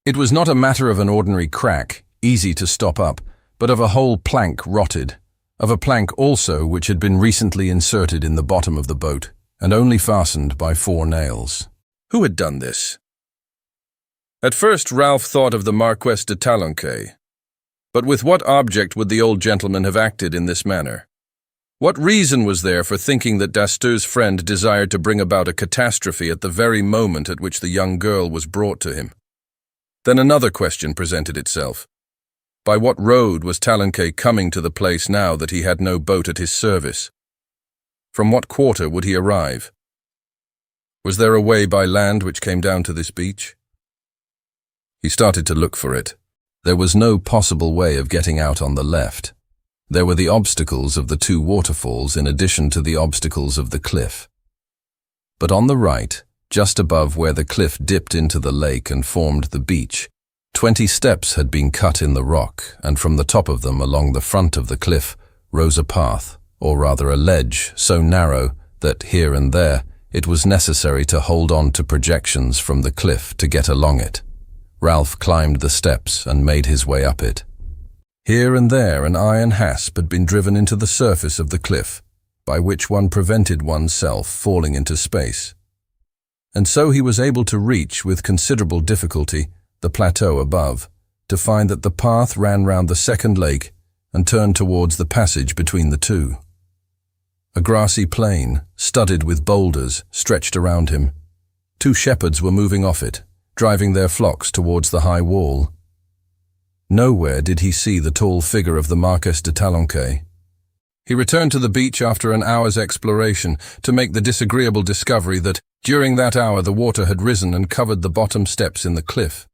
It was not a matter of an ordinary crack, easy to stop up, but of a whole plank rotted, of a plank also which had been recently inserted in the bottom of the boat, and only fastened by 4 nails. Who had done this? At first Ralph thought of the Marquess de Talanquet. But with what object would the old gentleman have acted in this manner? What reason was there for thinking that Dasteur's friend desired to bring about a catastrophe at the very moment at which the young girl was brought to him? Then another question presented itself. By what road was Talanquet coming to the place now that he had no boat at his service? From what quarter would he arrive? Was there a way by land which came down to this beach? He started to look for it. There was no possible way of getting out on the left. There were the obstacles of the 2 waterfalls in addition to the obstacles of the cliff. But on the right, just above where the cliff dipped into the lake and formed the beach, 20 steps had been cut in the rock, and from the top of them along the front of the cliff rose a path, or rather a ledge, so narrow that here and there It was necessary to hold on to projections from the cliff to get along it. Ralph climbed the steps and made his way up it. Here and there an iron hasp had been driven into the surface of the cliff, by which one prevented oneself falling into space. And so he was able to reach, with considerable difficulty, the plateau above, to find that the path ran round the second lake and turned towards the passage between the two. A grassy plain, studded with boulders, stretched around him. 2 shepherds were moving off it, driving their flocks towards the high wall. Nowhere did he see the tall figure of the Marquess de Talanquet. He returned to the beach after an hour's exploration to make the disagreeable discovery that, during that hour, the water had risen and covered the bottom steps in the cliff.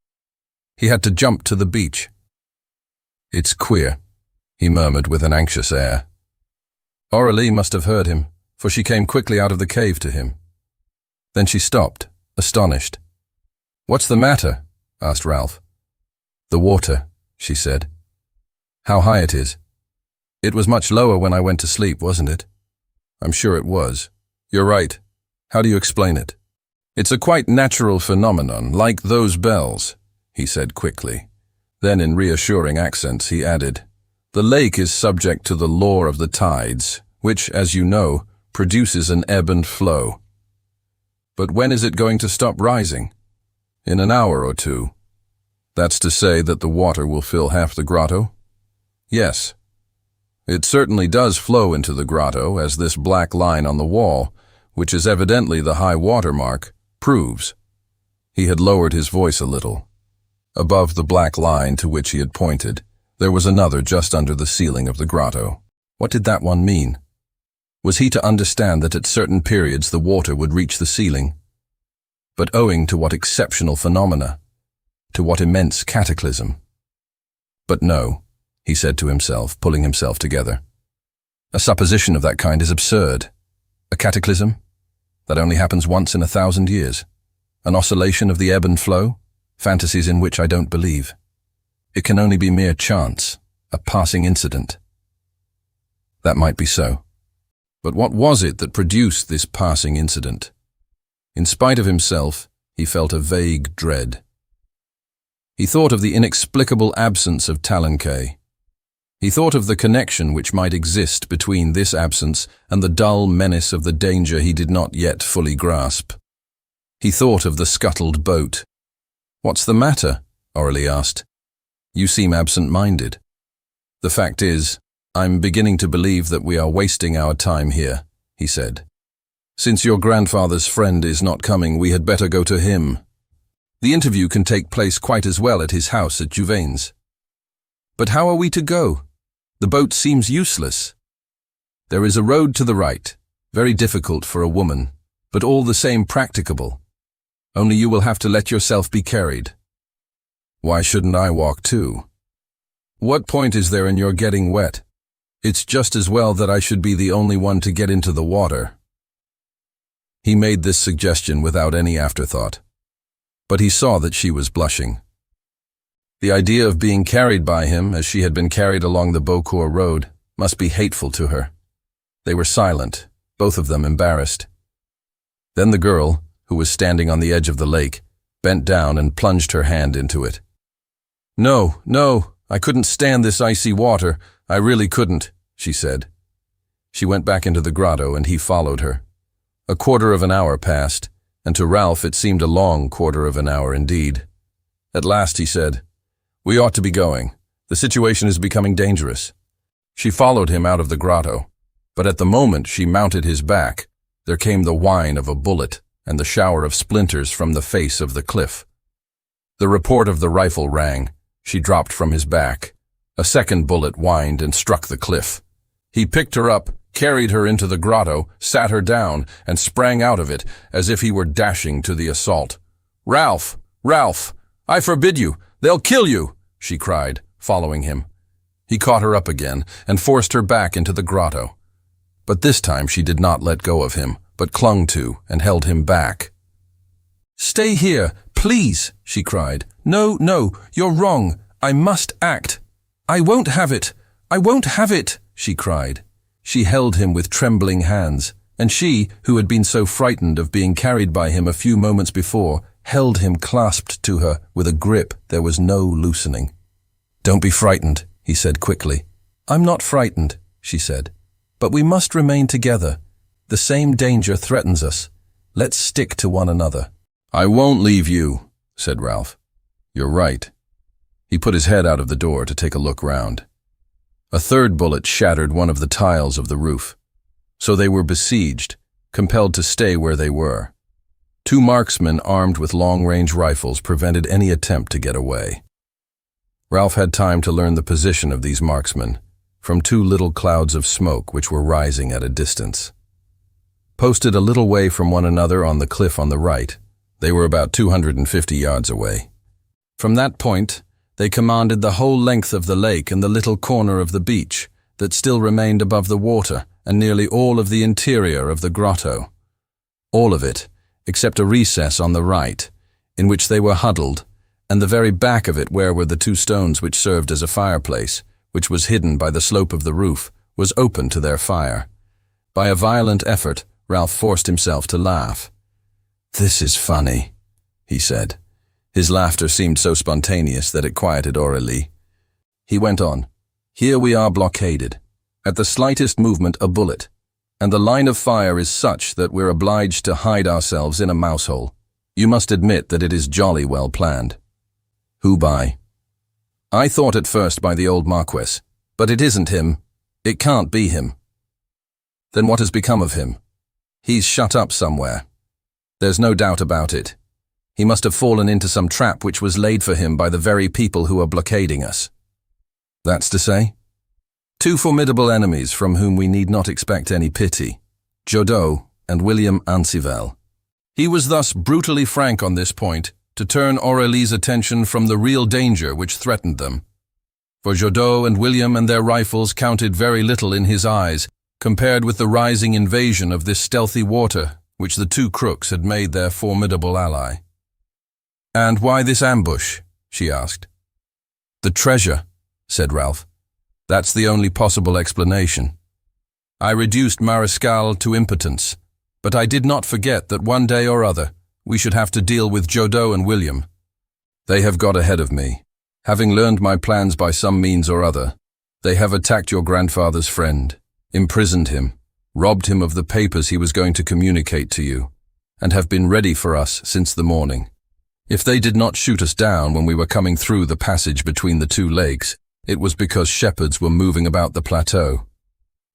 He had to jump to the beach. "It's queer," he murmured with an anxious air. Aurélie must have heard him, for she came quickly out of the cave to him. Then she stopped, astonished. "What's the matter?" asked Ralph. "The water," she said. "How high it is." "It was much lower when I went to sleep, wasn't it?" "I'm sure it was. You're right. How do you explain it?" "It's a quite natural phenomenon, like those bells," he said quickly. Then in reassuring accents he added, "The lake is subject to the law of the tides, which, as you know, produces an ebb and flow." "But when is it going to stop rising?" "In an hour or 2. "That's to say that the water will fill half the grotto?" "Yes. It certainly does flow into the grotto, as this black line on the wall, which is evidently the high water mark, proves." He had lowered his voice a little. Above the black line to which he had pointed, there was another just under the ceiling of the grotto. What did that one mean? Was he to understand that at certain periods the water would reach the ceiling? But owing to what exceptional phenomena? To what immense cataclysm? But no, he said to himself, pulling himself together. A supposition of that kind is absurd. A cataclysm? That only happens once in 1,000 years. An oscillation of the ebb and flow? Fantasies in which I don't believe. It can only be mere chance, a passing incident. That might be so. But what was it that produced this passing incident? In spite of himself, he felt a vague dread. He thought of the inexplicable absence of Talanquet. He thought of the connection which might exist between this absence and the dull menace of the danger he did not yet fully grasp. He thought of the scuttled boat. "What's the matter?" Aurélie asked. "You seem absent-minded." "The fact is, I'm beginning to believe that we are wasting our time here," he said. "Since your grandfather's friend is not coming, we had better go to him. The interview can take place quite as well at his house at JOUVENCE." "But how are we to go? The boat seems useless." "There is a road to the right, very difficult for a woman, but all the same practicable. Only you will have to let yourself be carried." "Why shouldn't I walk too?" "What point is there in your getting wet? It's just as well that I should be the only one to get into the water." He made this suggestion without any afterthought. But he saw that she was blushing. The idea of being carried by him, as she had been carried along the Beaucourt road, must be hateful to her. They were silent, both of them embarrassed. Then the girl, who was standing on the edge of the lake, bent down and plunged her hand into it. "No, no, I couldn't stand this icy water. I really couldn't," she said. She went back into the grotto and he followed her. A quarter of an hour passed, and to Ralph it seemed a long quarter of an hour indeed. At last he said, "We ought to be going. The situation is becoming dangerous." She followed him out of the grotto, but at the moment she mounted his back, there came the whine of a bullet and the shower of splinters from the face of the cliff. The report of the rifle rang. She dropped from his back. A second bullet whined and struck the cliff. He picked her up, carried her into the grotto, sat her down, and sprang out of it as if he were dashing to the assault. "Ralph! Ralph! I forbid you! They'll kill you!" she cried, following him. He caught her up again and forced her back into the grotto. But this time she did not let go of him, but clung to and held him back. "Stay here, please," she cried. "No, no, you're wrong. I must act." "I won't have it. I won't have it," she cried. She held him with trembling hands, and she, who had been so frightened of being carried by him a few moments before, held him clasped to her with a grip there was no loosening. "Don't be frightened," he said quickly. "I'm not frightened," she said. "But we must remain together. The same danger threatens us. Let's stick to one another." "I won't leave you," said Ralph. "You're right." He put his head out of the door to take a look round. A third bullet shattered one of the tiles of the roof. So they were besieged, compelled to stay where they were. 2 marksmen armed with long-range rifles prevented any attempt to get away. Ralph had time to learn the position of these marksmen from 2 little clouds of smoke which were rising at a distance. Posted a little way from one another on the cliff on the right, they were about 250 yards away. From that point, they commanded the whole length of the lake and the little corner of the beach that still remained above the water and nearly all of the interior of the grotto. All of it, except a recess on the right, in which they were huddled, and the very back of it where were the 2 stones which served as a fireplace, which was hidden by the slope of the roof, was open to their fire. By a violent effort, Ralph forced himself to laugh. "This is funny," he said. His laughter seemed so spontaneous that it quieted Aurélie. He went on, "Here we are blockaded. At the slightest movement, a bullet. And the line of fire is such that we're obliged to hide ourselves in a mousehole. You must admit that it is jolly well planned." "Who by?" "I thought at first by the old Marquess, but it isn't him. It can't be him." "Then what has become of him?" "He's shut up somewhere. There's no doubt about it. He must have fallen into some trap which was laid for him by the very people who are blockading us." "That's to say?" "2 formidable enemies from whom we need not expect any pity, Jodeau and William Ancivel." He was thus brutally frank on this point to turn Aurélie's attention from the real danger which threatened them. For Jodeau and William and their rifles counted very little in his eyes compared with the rising invasion of this stealthy water which the 2 crooks had made their formidable ally. "And why this ambush?" she asked. "The treasure," said Ralph. "That's the only possible explanation. I reduced Mariscal to impotence, but I did not forget that one day or other we should have to deal with Jodeau and William. They have got ahead of me. Having learned my plans by some means or other, they have attacked your grandfather's friend, imprisoned him, robbed him of the papers he was going to communicate to you, and have been ready for us since the morning. If they did not shoot us down when we were coming through the passage between the 2 lakes, it was because shepherds were moving about the plateau.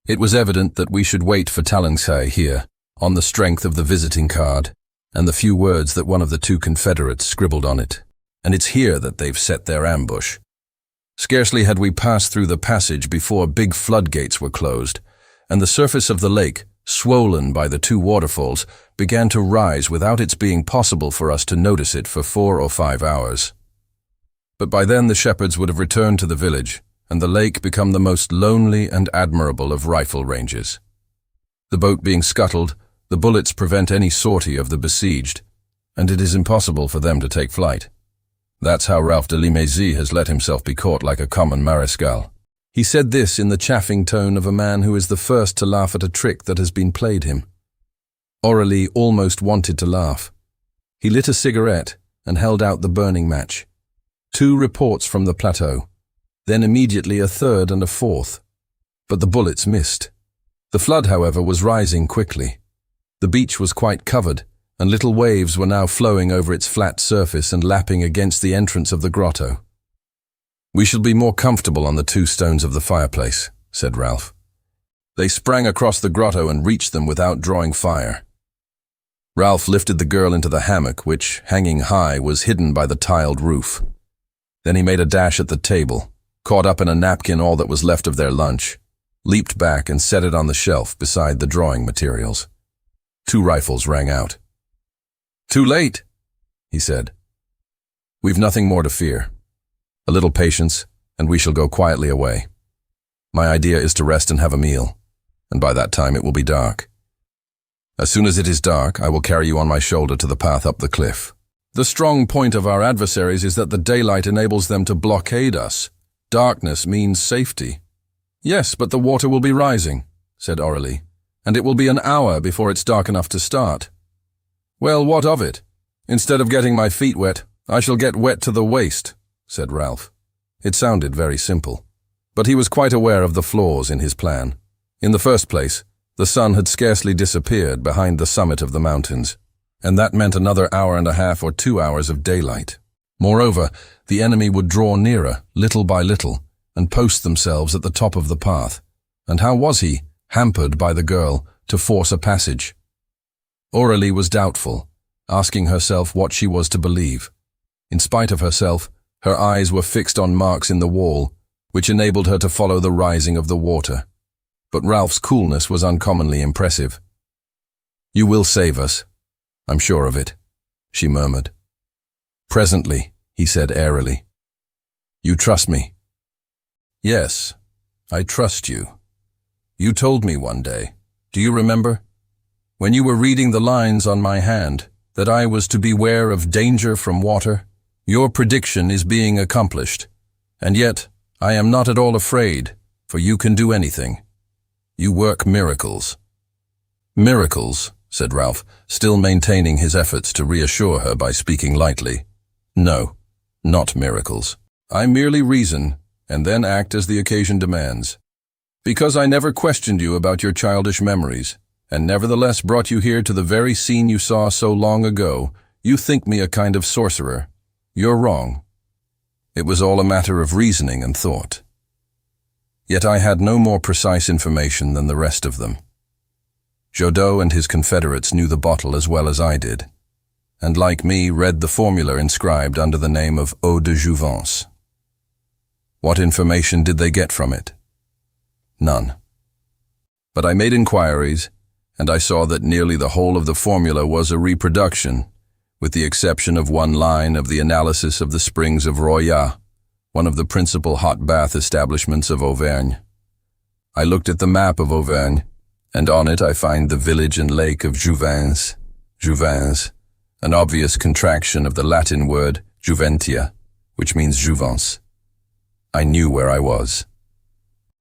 It was evident that we should wait for Talensay here, on the strength of the visiting card, and the few words that one of the 2 confederates scribbled on it. And it's here that they've set their ambush. Scarcely had we passed through the passage before big floodgates were closed, and the surface of the lake, swollen by the 2 waterfalls, began to rise without its being possible for us to notice it for 4 or 5 hours. But by then the shepherds would have returned to the village, and the lake become the most lonely and admirable of rifle ranges. The boat being scuttled, the bullets prevent any sortie of the besieged, and it is impossible for them to take flight. That's how Ralph de Limézy has let himself be caught like a common mariscal. He said this in the chaffing tone of a man who is the first to laugh at a trick that has been played him. Aurélie almost wanted to laugh. He lit a cigarette and held out the burning match. 2 reports from the plateau, then immediately a third and a fourth. But the bullets missed. The flood, however, was rising quickly. The beach was quite covered, and little waves were now flowing over its flat surface and lapping against the entrance of the grotto. "We shall be more comfortable on the 2 stones of the fireplace," said Ralph. They sprang across the grotto and reached them without drawing fire. Ralph lifted the girl into the hammock, which, hanging high, was hidden by the tiled roof. Then he made a dash at the table, caught up in a napkin all that was left of their lunch, leaped back and set it on the shelf beside the drawing materials. 2 rifles rang out. "Too late," he said. "We've nothing more to fear. A little patience, and we shall go quietly away. My idea is to rest and have a meal, and by that time it will be dark. As soon as it is dark, I will carry you on my shoulder to the path up the cliff. The strong point of our adversaries is that the daylight enables them to blockade us. Darkness means safety." "Yes, but the water will be rising," said Aurélie, and it will be an hour before it's dark enough to start." "Well, what of it? Instead of getting my feet wet, I shall get wet to the waist," said Ralph. It sounded very simple, but he was quite aware of the flaws in his plan. In the first place, the sun had scarcely disappeared behind the summit of the mountains, and that meant another hour and a half or 2 hours of daylight. Moreover, the enemy would draw nearer, little by little, and post themselves at the top of the path. And how was he, hampered by the girl, to force a passage? Aurélie was doubtful, asking herself what she was to believe. In spite of herself, her eyes were fixed on marks in the wall, which enabled her to follow the rising of the water. But Ralph's coolness was uncommonly impressive. "You will save us. I'm sure of it," she murmured. "Presently," he said airily. "You trust me?" "Yes, I trust you. You told me one day, do you remember? When you were reading the lines on my hand, that I was to beware of danger from water. Your prediction is being accomplished, and yet I am not at all afraid, for you can do anything. You work miracles." "Miracles," said Ralph, still maintaining his efforts to reassure her by speaking lightly. "No, not miracles. I merely reason, and then act as the occasion demands. Because I never questioned you about your childish memories, and nevertheless brought you here to the very scene you saw so long ago, you think me a kind of sorcerer. You're wrong. It was all a matter of reasoning and thought. Yet I had no more precise information than the rest of them. Jodot and his confederates knew the bottle as well as I did, and like me read the formula inscribed under the name of Eau de Jouvence. What information did they get from it? None. But I made inquiries, and I saw that nearly the whole of the formula was a reproduction, with the exception of one line of the analysis of the springs of Royat, one of the principal hot bath establishments of Auvergne. I looked at the map of Auvergne, and on it I find the village and lake of JOUVENCE, Jouvence, an obvious contraction of the Latin word juventia, which means jouvence. I knew where I was.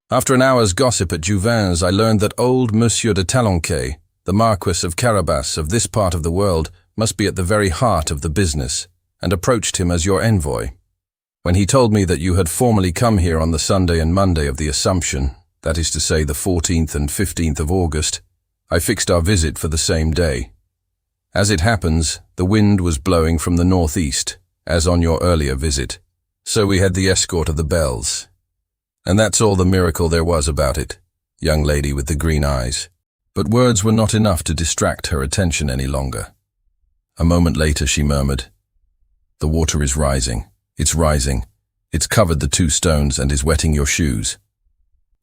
After an hour's gossip at Jouvence, I learned that old Monsieur de Talonquet, the Marquis of Carabas of this part of the world, must be at the very heart of the business, and approached him as your envoy. When he told me that you had formerly come here on the Sunday and Monday of the Assumption, that is to say the 14th and 15th of August, I fixed our visit for the same day. As it happens, the wind was blowing from the northeast, as on your earlier visit, so we had the escort of the bells. And that's all the miracle there was about it, young lady with the green eyes. But words were not enough to distract her attention any longer. A moment later she murmured, "The water is rising. It's rising. It's covered the 2 stones and is wetting your shoes."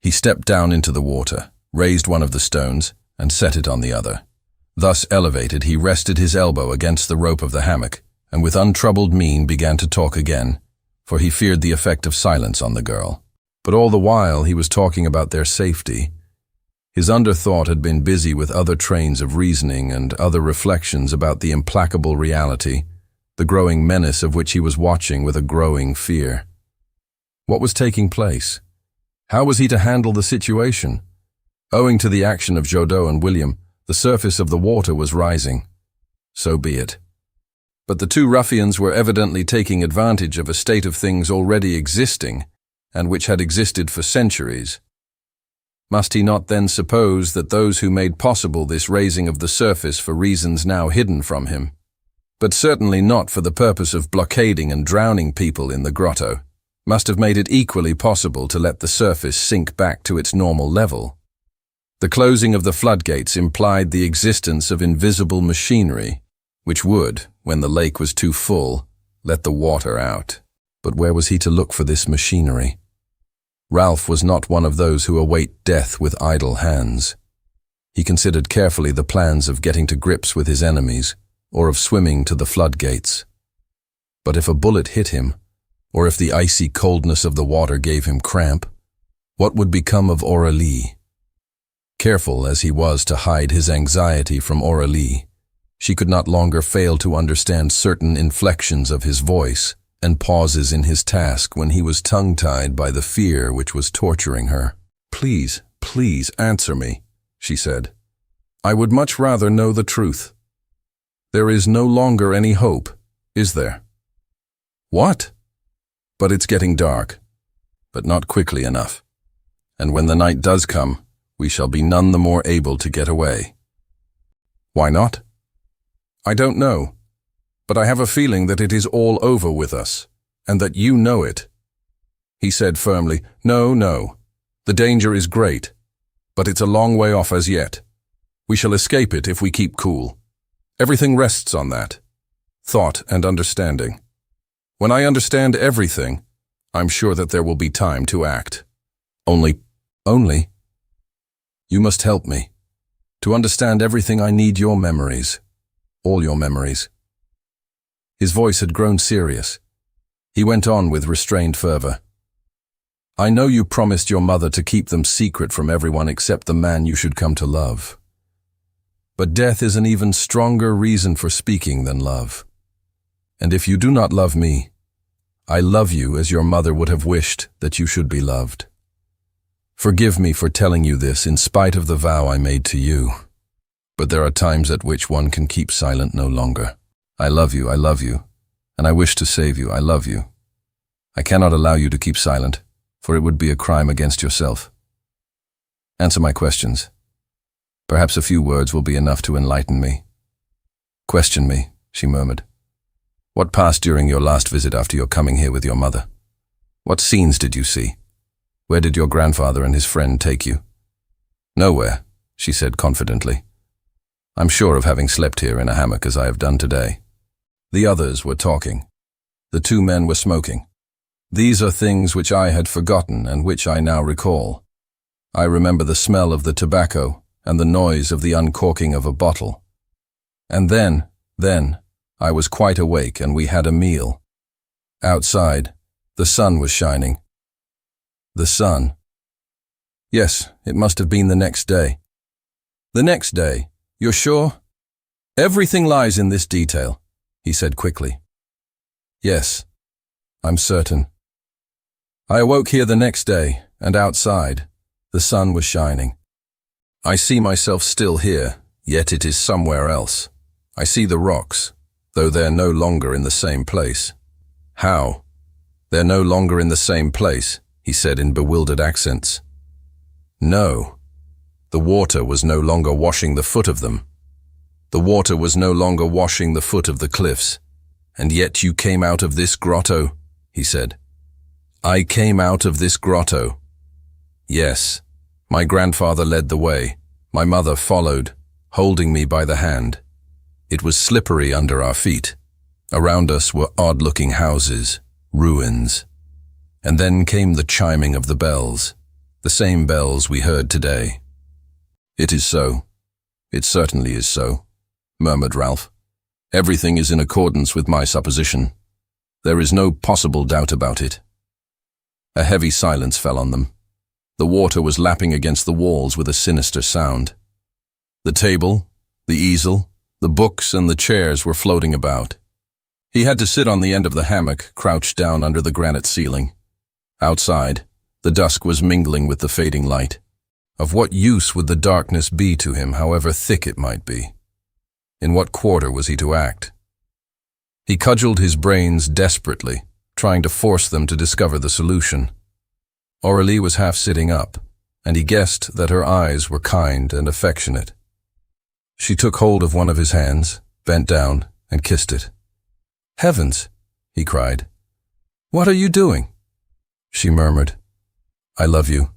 He stepped down into the water, raised one of the stones, and set it on the other. Thus elevated, he rested his elbow against the rope of the hammock, and with untroubled mien began to talk again, for he feared the effect of silence on the girl. But all the while he was talking about their safety. His underthought had been busy with other trains of reasoning and other reflections about the implacable reality, the growing menace of which he was watching with a growing fear. What was taking place? How was he to handle the situation? Owing to the action of Jodot and William, the surface of the water was rising. So be it. But the 2 ruffians were evidently taking advantage of a state of things already existing, and which had existed for centuries. Must he not then suppose that those who made possible this raising of the surface for reasons now hidden from him, but certainly not for the purpose of blockading and drowning people in the grotto, must have made it equally possible to let the surface sink back to its normal level? The closing of the floodgates implied the existence of invisible machinery, which would, when the lake was too full, let the water out. But where was he to look for this machinery? Ralph was not one of those who await death with idle hands. He considered carefully the plans of getting to grips with his enemies, or of swimming to the floodgates. But if a bullet hit him, or if the icy coldness of the water gave him cramp, what would become of Aurélie? Careful as he was to hide his anxiety from Aurélie, she could not longer fail to understand certain inflections of his voice and pauses in his task when he was tongue-tied by the fear which was torturing her. "Please, please answer me," she said. I would much rather know the truth. There is no longer any hope, is there? What? But it's getting dark, but not quickly enough. And when the night does come, we shall be none the more able to get away. Why not? I don't know, but I have a feeling that it is all over with us, and that you know it. He said firmly, No. The danger is great, but it's a long way off as yet. We shall escape it if we keep cool. Everything rests on that. Thought and understanding. When I understand everything, I'm sure that there will be time to act. Only? You must help me. To understand everything, I need your memories. All your memories. His voice had grown serious. He went on with restrained fervor. I know you promised your mother to keep them secret from everyone except the man you should come to love. But death is an even stronger reason for speaking than love. And if you do not love me, I love you as your mother would have wished that you should be loved. Forgive me for telling you this in spite of the vow I made to you. But there are times at which one can keep silent no longer. I love you, and I wish to save you, I love you. I cannot allow you to keep silent, for it would be a crime against yourself. Answer my questions. Perhaps a few words will be enough to enlighten me. Question me, she murmured. What passed during your last visit after your coming here with your mother? What scenes did you see? Where did your grandfather and his friend take you? Nowhere, she said confidently. I'm sure of having slept here in a hammock as I have done today. The others were talking. The two men were smoking. These are things which I had forgotten and which I now recall. I remember the smell of the tobacco and the noise of the uncorking of a bottle. And then, I was quite awake and we had a meal. Outside, the sun was shining. The sun. Yes, it must have been the next day. The next day, you're sure? Everything lies in this detail, he said quickly. Yes, I'm certain. I awoke here the next day, and outside, the sun was shining. I see myself still here, yet it is somewhere else. I see the rocks, though they're no longer in the same place. How? They're no longer in the same place, he said in bewildered accents. No. The water was no longer washing the foot of them. The water was no longer washing the foot of the cliffs. And yet you came out of this grotto, he said. I came out of this grotto. Yes. My grandfather led the way. My mother followed, holding me by the hand. It was slippery under our feet. Around us were odd-looking houses, ruins. And then came the chiming of the bells, the same bells we heard today. It is so. It certainly is so, murmured Ralph. Everything is in accordance with my supposition. There is no possible doubt about it. A heavy silence fell on them. The water was lapping against the walls with a sinister sound. The table, the easel, the books and the chairs were floating about. He had to sit on the end of the hammock, crouched down under the granite ceiling. Outside, the dusk was mingling with the fading light. Of what use would the darkness be to him, however thick it might be? In what quarter was he to act? He cudgeled his brains desperately, trying to force them to discover the solution. Aurélie was half sitting up, and he guessed that her eyes were kind and affectionate. She took hold of one of his hands, bent down, and kissed it. Heavens, he cried. What are you doing? She murmured, I love you.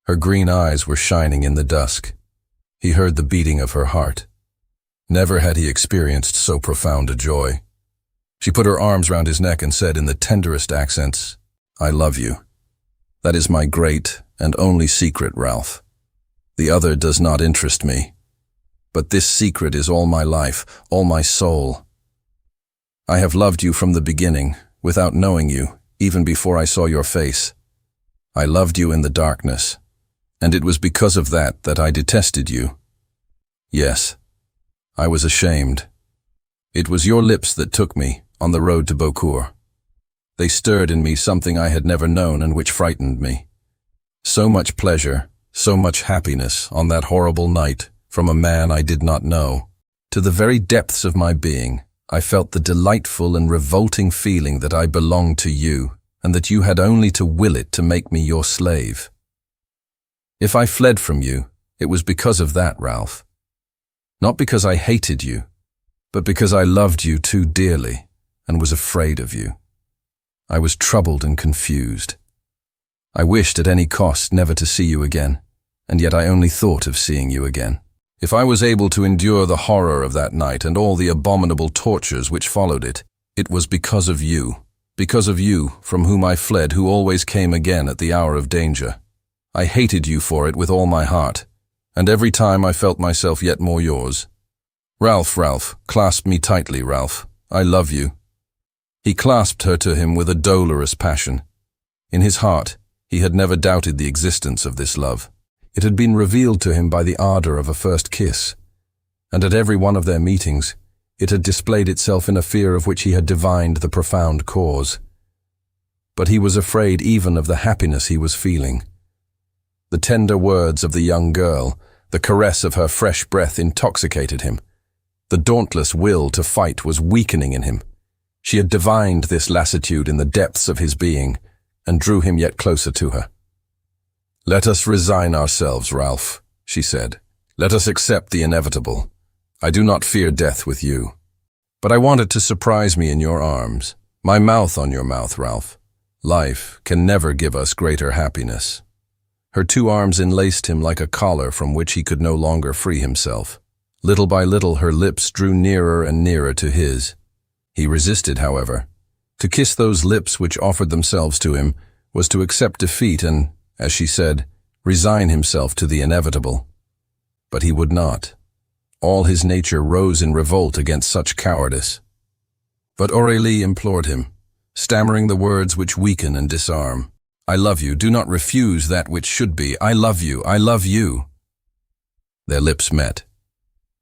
Her green eyes were shining in the dusk. He heard the beating of her heart. Never had he experienced so profound a joy. She put her arms round his neck and said in the tenderest accents, I love you. That is my great and only secret, Ralph. The other does not interest me. But this secret is all my life, all my soul. I have loved you from the beginning, without knowing you, even before I saw your face. I loved you in the darkness, and it was because of that I detested you. Yes, I was ashamed. It was your lips that took me on the road to Beaucourt. They stirred in me something I had never known and which frightened me. So much pleasure, so much happiness on that horrible night from a man I did not know. To the very depths of my being, I felt the delightful and revolting feeling that I belonged to you, and that you had only to will it to make me your slave. If I fled from you, it was because of that, Ralph. Not because I hated you, but because I loved you too dearly and was afraid of you. I was troubled and confused. I wished at any cost never to see you again, and yet I only thought of seeing you again. If I was able to endure the horror of that night and all the abominable tortures which followed it, it was because of you, from whom I fled, who always came again at the hour of danger. I hated you for it with all my heart, and every time I felt myself yet more yours. Ralph, clasp me tightly, Ralph. I love you. He clasped her to him with a dolorous passion. In his heart, he had never doubted the existence of this love. It had been revealed to him by the ardor of a first kiss, and at every one of their meetings, it had displayed itself in a fear of which he had divined the profound cause. But he was afraid even of the happiness he was feeling. The tender words of the young girl, the caress of her fresh breath intoxicated him. The dauntless will to fight was weakening in him. She had divined this lassitude in the depths of his being, and drew him yet closer to her. "Let us resign ourselves, Ralph," she said. "Let us accept the inevitable. I do not fear death with you. But I want it to surprise me in your arms, my mouth on your mouth, Ralph. Life can never give us greater happiness." Her two arms enlaced him like a collar from which he could no longer free himself. Little by little her lips drew nearer and nearer to his. He resisted, however. To kiss those lips which offered themselves to him was to accept defeat and, as she said, resign himself to the inevitable. But he would not. All his nature rose in revolt against such cowardice. But Aurélie implored him, stammering the words which weaken and disarm. "I love you. Do not refuse that which should be. I love you. I love you." Their lips met.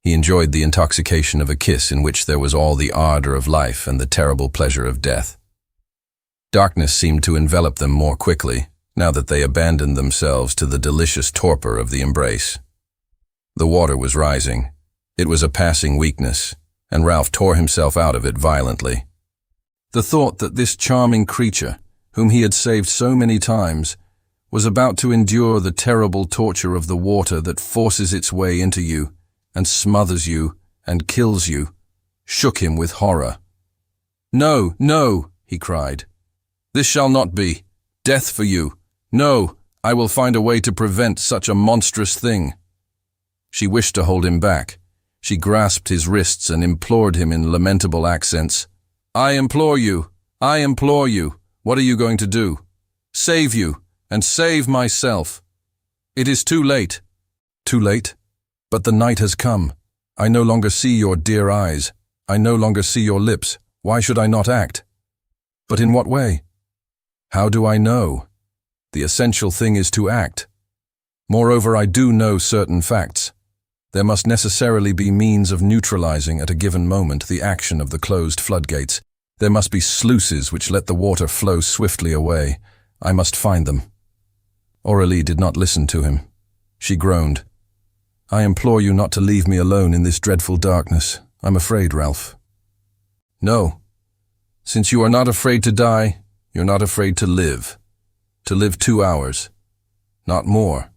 He enjoyed the intoxication of a kiss in which there was all the ardor of life and the terrible pleasure of death. Darkness seemed to envelop them more quickly, now that they abandoned themselves to the delicious torpor of the embrace. The water was rising. It was a passing weakness, and Ralph tore himself out of it violently. The thought that this charming creature, whom he had saved so many times, was about to endure the terrible torture of the water that forces its way into you, and smothers you, and kills you, shook him with horror. "No, no," he cried. "This shall not be. Death for you. No, I will find a way to prevent such a monstrous thing." She wished to hold him back. She grasped his wrists and implored him in lamentable accents. I implore you. What are you going to do? Save you, and save myself. It is too late." "Too late? But the night has come. I no longer see your dear eyes. I no longer see your lips. Why should I not act?" "But in what way?" "How do I know? The essential thing is to act. Moreover, I do know certain facts. There must necessarily be means of neutralizing at a given moment the action of the closed floodgates. There must be sluices which let the water flow swiftly away. I must find them." Aurélie did not listen to him. She groaned. "I implore you not to leave me alone in this dreadful darkness. I'm afraid, Ralph." "No. Since you are not afraid to die, you're not afraid to live. To live 2 hours. Not more.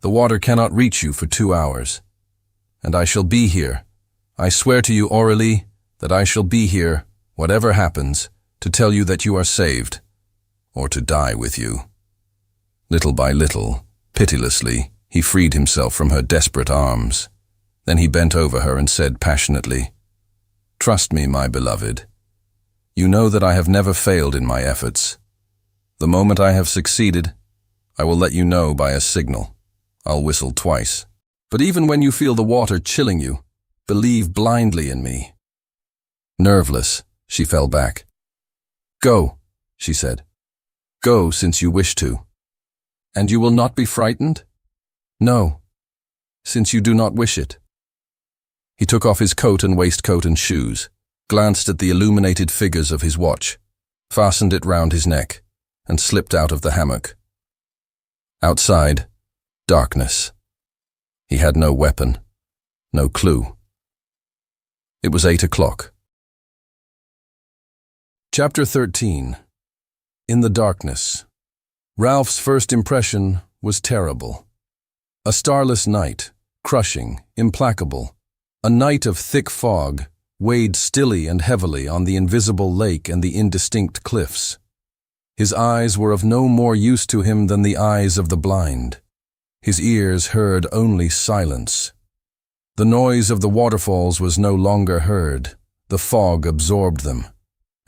The water cannot reach you for 2 hours. And I shall be here. I swear to you, Aurélie, that I shall be here, whatever happens, to tell you that you are saved, or to die with you." Little by little, pitilessly, he freed himself from her desperate arms. Then he bent over her and said passionately, "Trust me, my beloved. You know that I have never failed in my efforts. The moment I have succeeded, I will let you know by a signal. I'll whistle twice. But even when you feel the water chilling you, believe blindly in me." Nerveless, she fell back. "Go," she said. "Go, since you wish to." "And you will not be frightened?" "No, since you do not wish it." He took off his coat and waistcoat and shoes, glanced at the illuminated figures of his watch, fastened it round his neck, and slipped out of the hammock. Outside, darkness. He had no weapon, no clue. It was 8 o'clock. Chapter 13. In the darkness. Ralph's first impression was terrible. A starless night, crushing, implacable. A night of thick fog, weighed stilly and heavily on the invisible lake and the indistinct cliffs. His eyes were of no more use to him than the eyes of the blind. His ears heard only silence. The noise of the waterfalls was no longer heard. The fog absorbed them.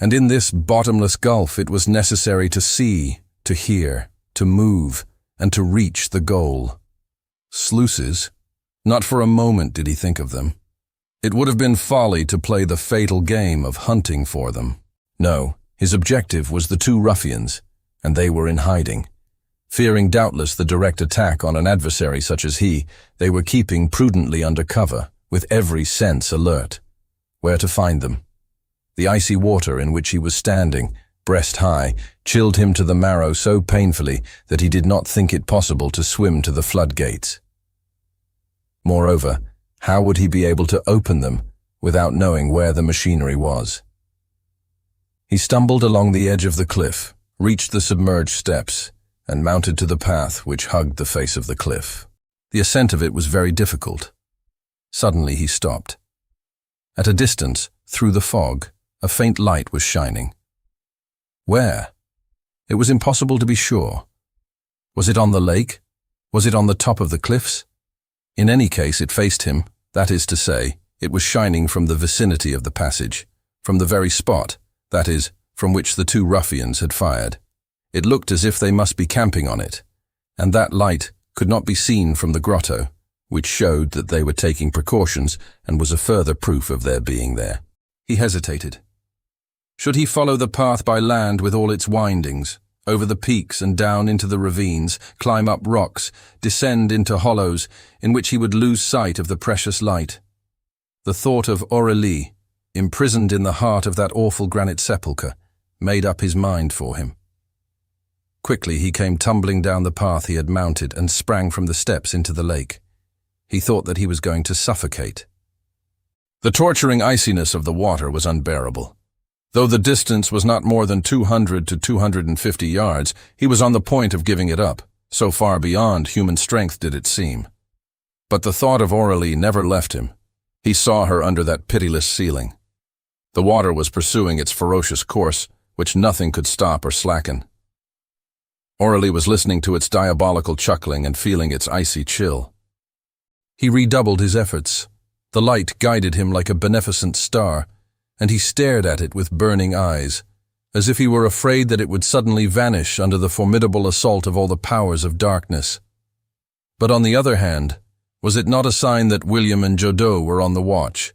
And in this bottomless gulf it was necessary to see, to hear, to move, and to reach the goal. Sluices? Not for a moment did he think of them. It would have been folly to play the fatal game of hunting for them. No, his objective was the two ruffians, and they were in hiding. Fearing doubtless the direct attack on an adversary such as he, they were keeping prudently under cover, with every sense alert. Where to find them? The icy water in which he was standing, breast high, chilled him to the marrow so painfully that he did not think it possible to swim to the floodgates. Moreover, how would he be able to open them without knowing where the machinery was? He stumbled along the edge of the cliff, reached the submerged steps, and mounted to the path which hugged the face of the cliff. The ascent of it was very difficult. Suddenly he stopped. At a distance, through the fog, a faint light was shining. Where? It was impossible to be sure. Was it on the lake? Was it on the top of the cliffs? In any case, it faced him, that is to say, it was shining from the vicinity of the passage, from the very spot, that is, from which the two ruffians had fired. It looked as if they must be camping on it, and that light could not be seen from the grotto, which showed that they were taking precautions and was a further proof of their being there. He hesitated. Should he follow the path by land with all its windings, over the peaks and down into the ravines, climb up rocks, descend into hollows, in which he would lose sight of the precious light? The thought of Aurélie, imprisoned in the heart of that awful granite sepulchre, made up his mind for him. Quickly he came tumbling down the path he had mounted and sprang from the steps into the lake. He thought that he was going to suffocate. The torturing iciness of the water was unbearable. Though the distance was not more than 200 to 250 yards, he was on the point of giving it up, so far beyond human strength did it seem. But the thought of Aurélie never left him. He saw her under that pitiless ceiling. The water was pursuing its ferocious course, which nothing could stop or slacken. Aurélie was listening to its diabolical chuckling and feeling its icy chill. He redoubled his efforts. The light guided him like a beneficent star, and he stared at it with burning eyes, as if he were afraid that it would suddenly vanish under the formidable assault of all the powers of darkness. But on the other hand, was it not a sign that William and Jodot were on the watch,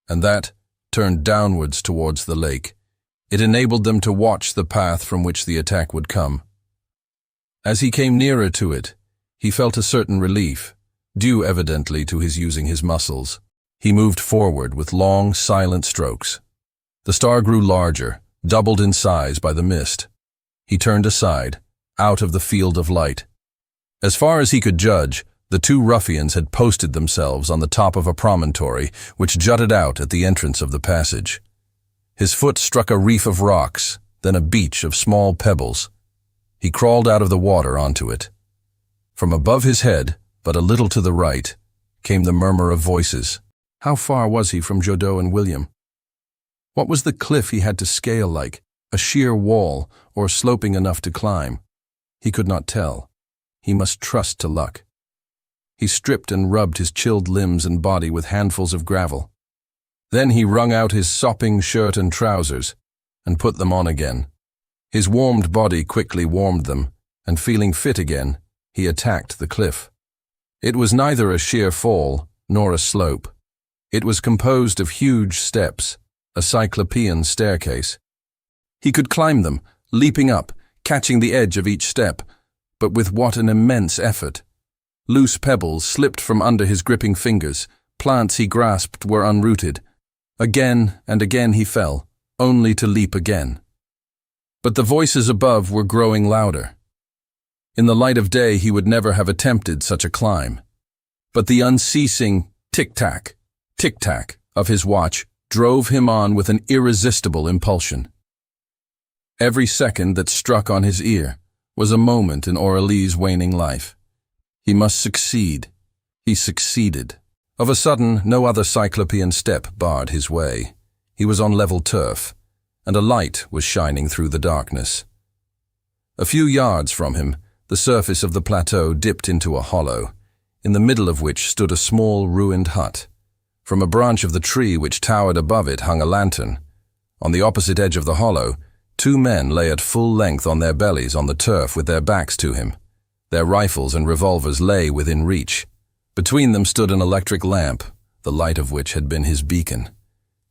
and that, turned downwards towards the lake, it enabled them to watch the path from which the attack would come? As he came nearer to it, he felt a certain relief, due evidently to his using his muscles. He moved forward with long, silent strokes. The star grew larger, doubled in size by the mist. He turned aside, out of the field of light. As far as he could judge, the two ruffians had posted themselves on the top of a promontory which jutted out at the entrance of the passage. His foot struck a reef of rocks, then a beach of small pebbles. He crawled out of the water onto it. From above his head, but a little to the right, came the murmur of voices. How far was he from Jodot and William? What was the cliff he had to scale like, a sheer wall or sloping enough to climb? He could not tell. He must trust to luck. He stripped and rubbed his chilled limbs and body with handfuls of gravel. Then he wrung out his sopping shirt and trousers and put them on again. His warmed body quickly warmed them, and feeling fit again, he attacked the cliff. It was neither a sheer fall nor a slope. It was composed of huge steps, a cyclopean staircase. He could climb them, leaping up, catching the edge of each step, but with what an immense effort. Loose pebbles slipped from under his gripping fingers, plants he grasped were unrooted. Again and again he fell, only to leap again. But the voices above were growing louder. In the light of day he would never have attempted such a climb. But the unceasing tick-tack, tick-tack of his watch drove him on with an irresistible impulsion. Every second that struck on his ear was a moment in Aurélie's waning life. He must succeed. He succeeded. Of a sudden, no other cyclopean step barred his way. He was on level turf, and a light was shining through the darkness. A few yards from him, the surface of the plateau dipped into a hollow, in the middle of which stood a small ruined hut. From a branch of the tree which towered above it hung a lantern. On the opposite edge of the hollow, two men lay at full length on their bellies on the turf with their backs to him. Their rifles and revolvers lay within reach. Between them stood an electric lamp, the light of which had been his beacon.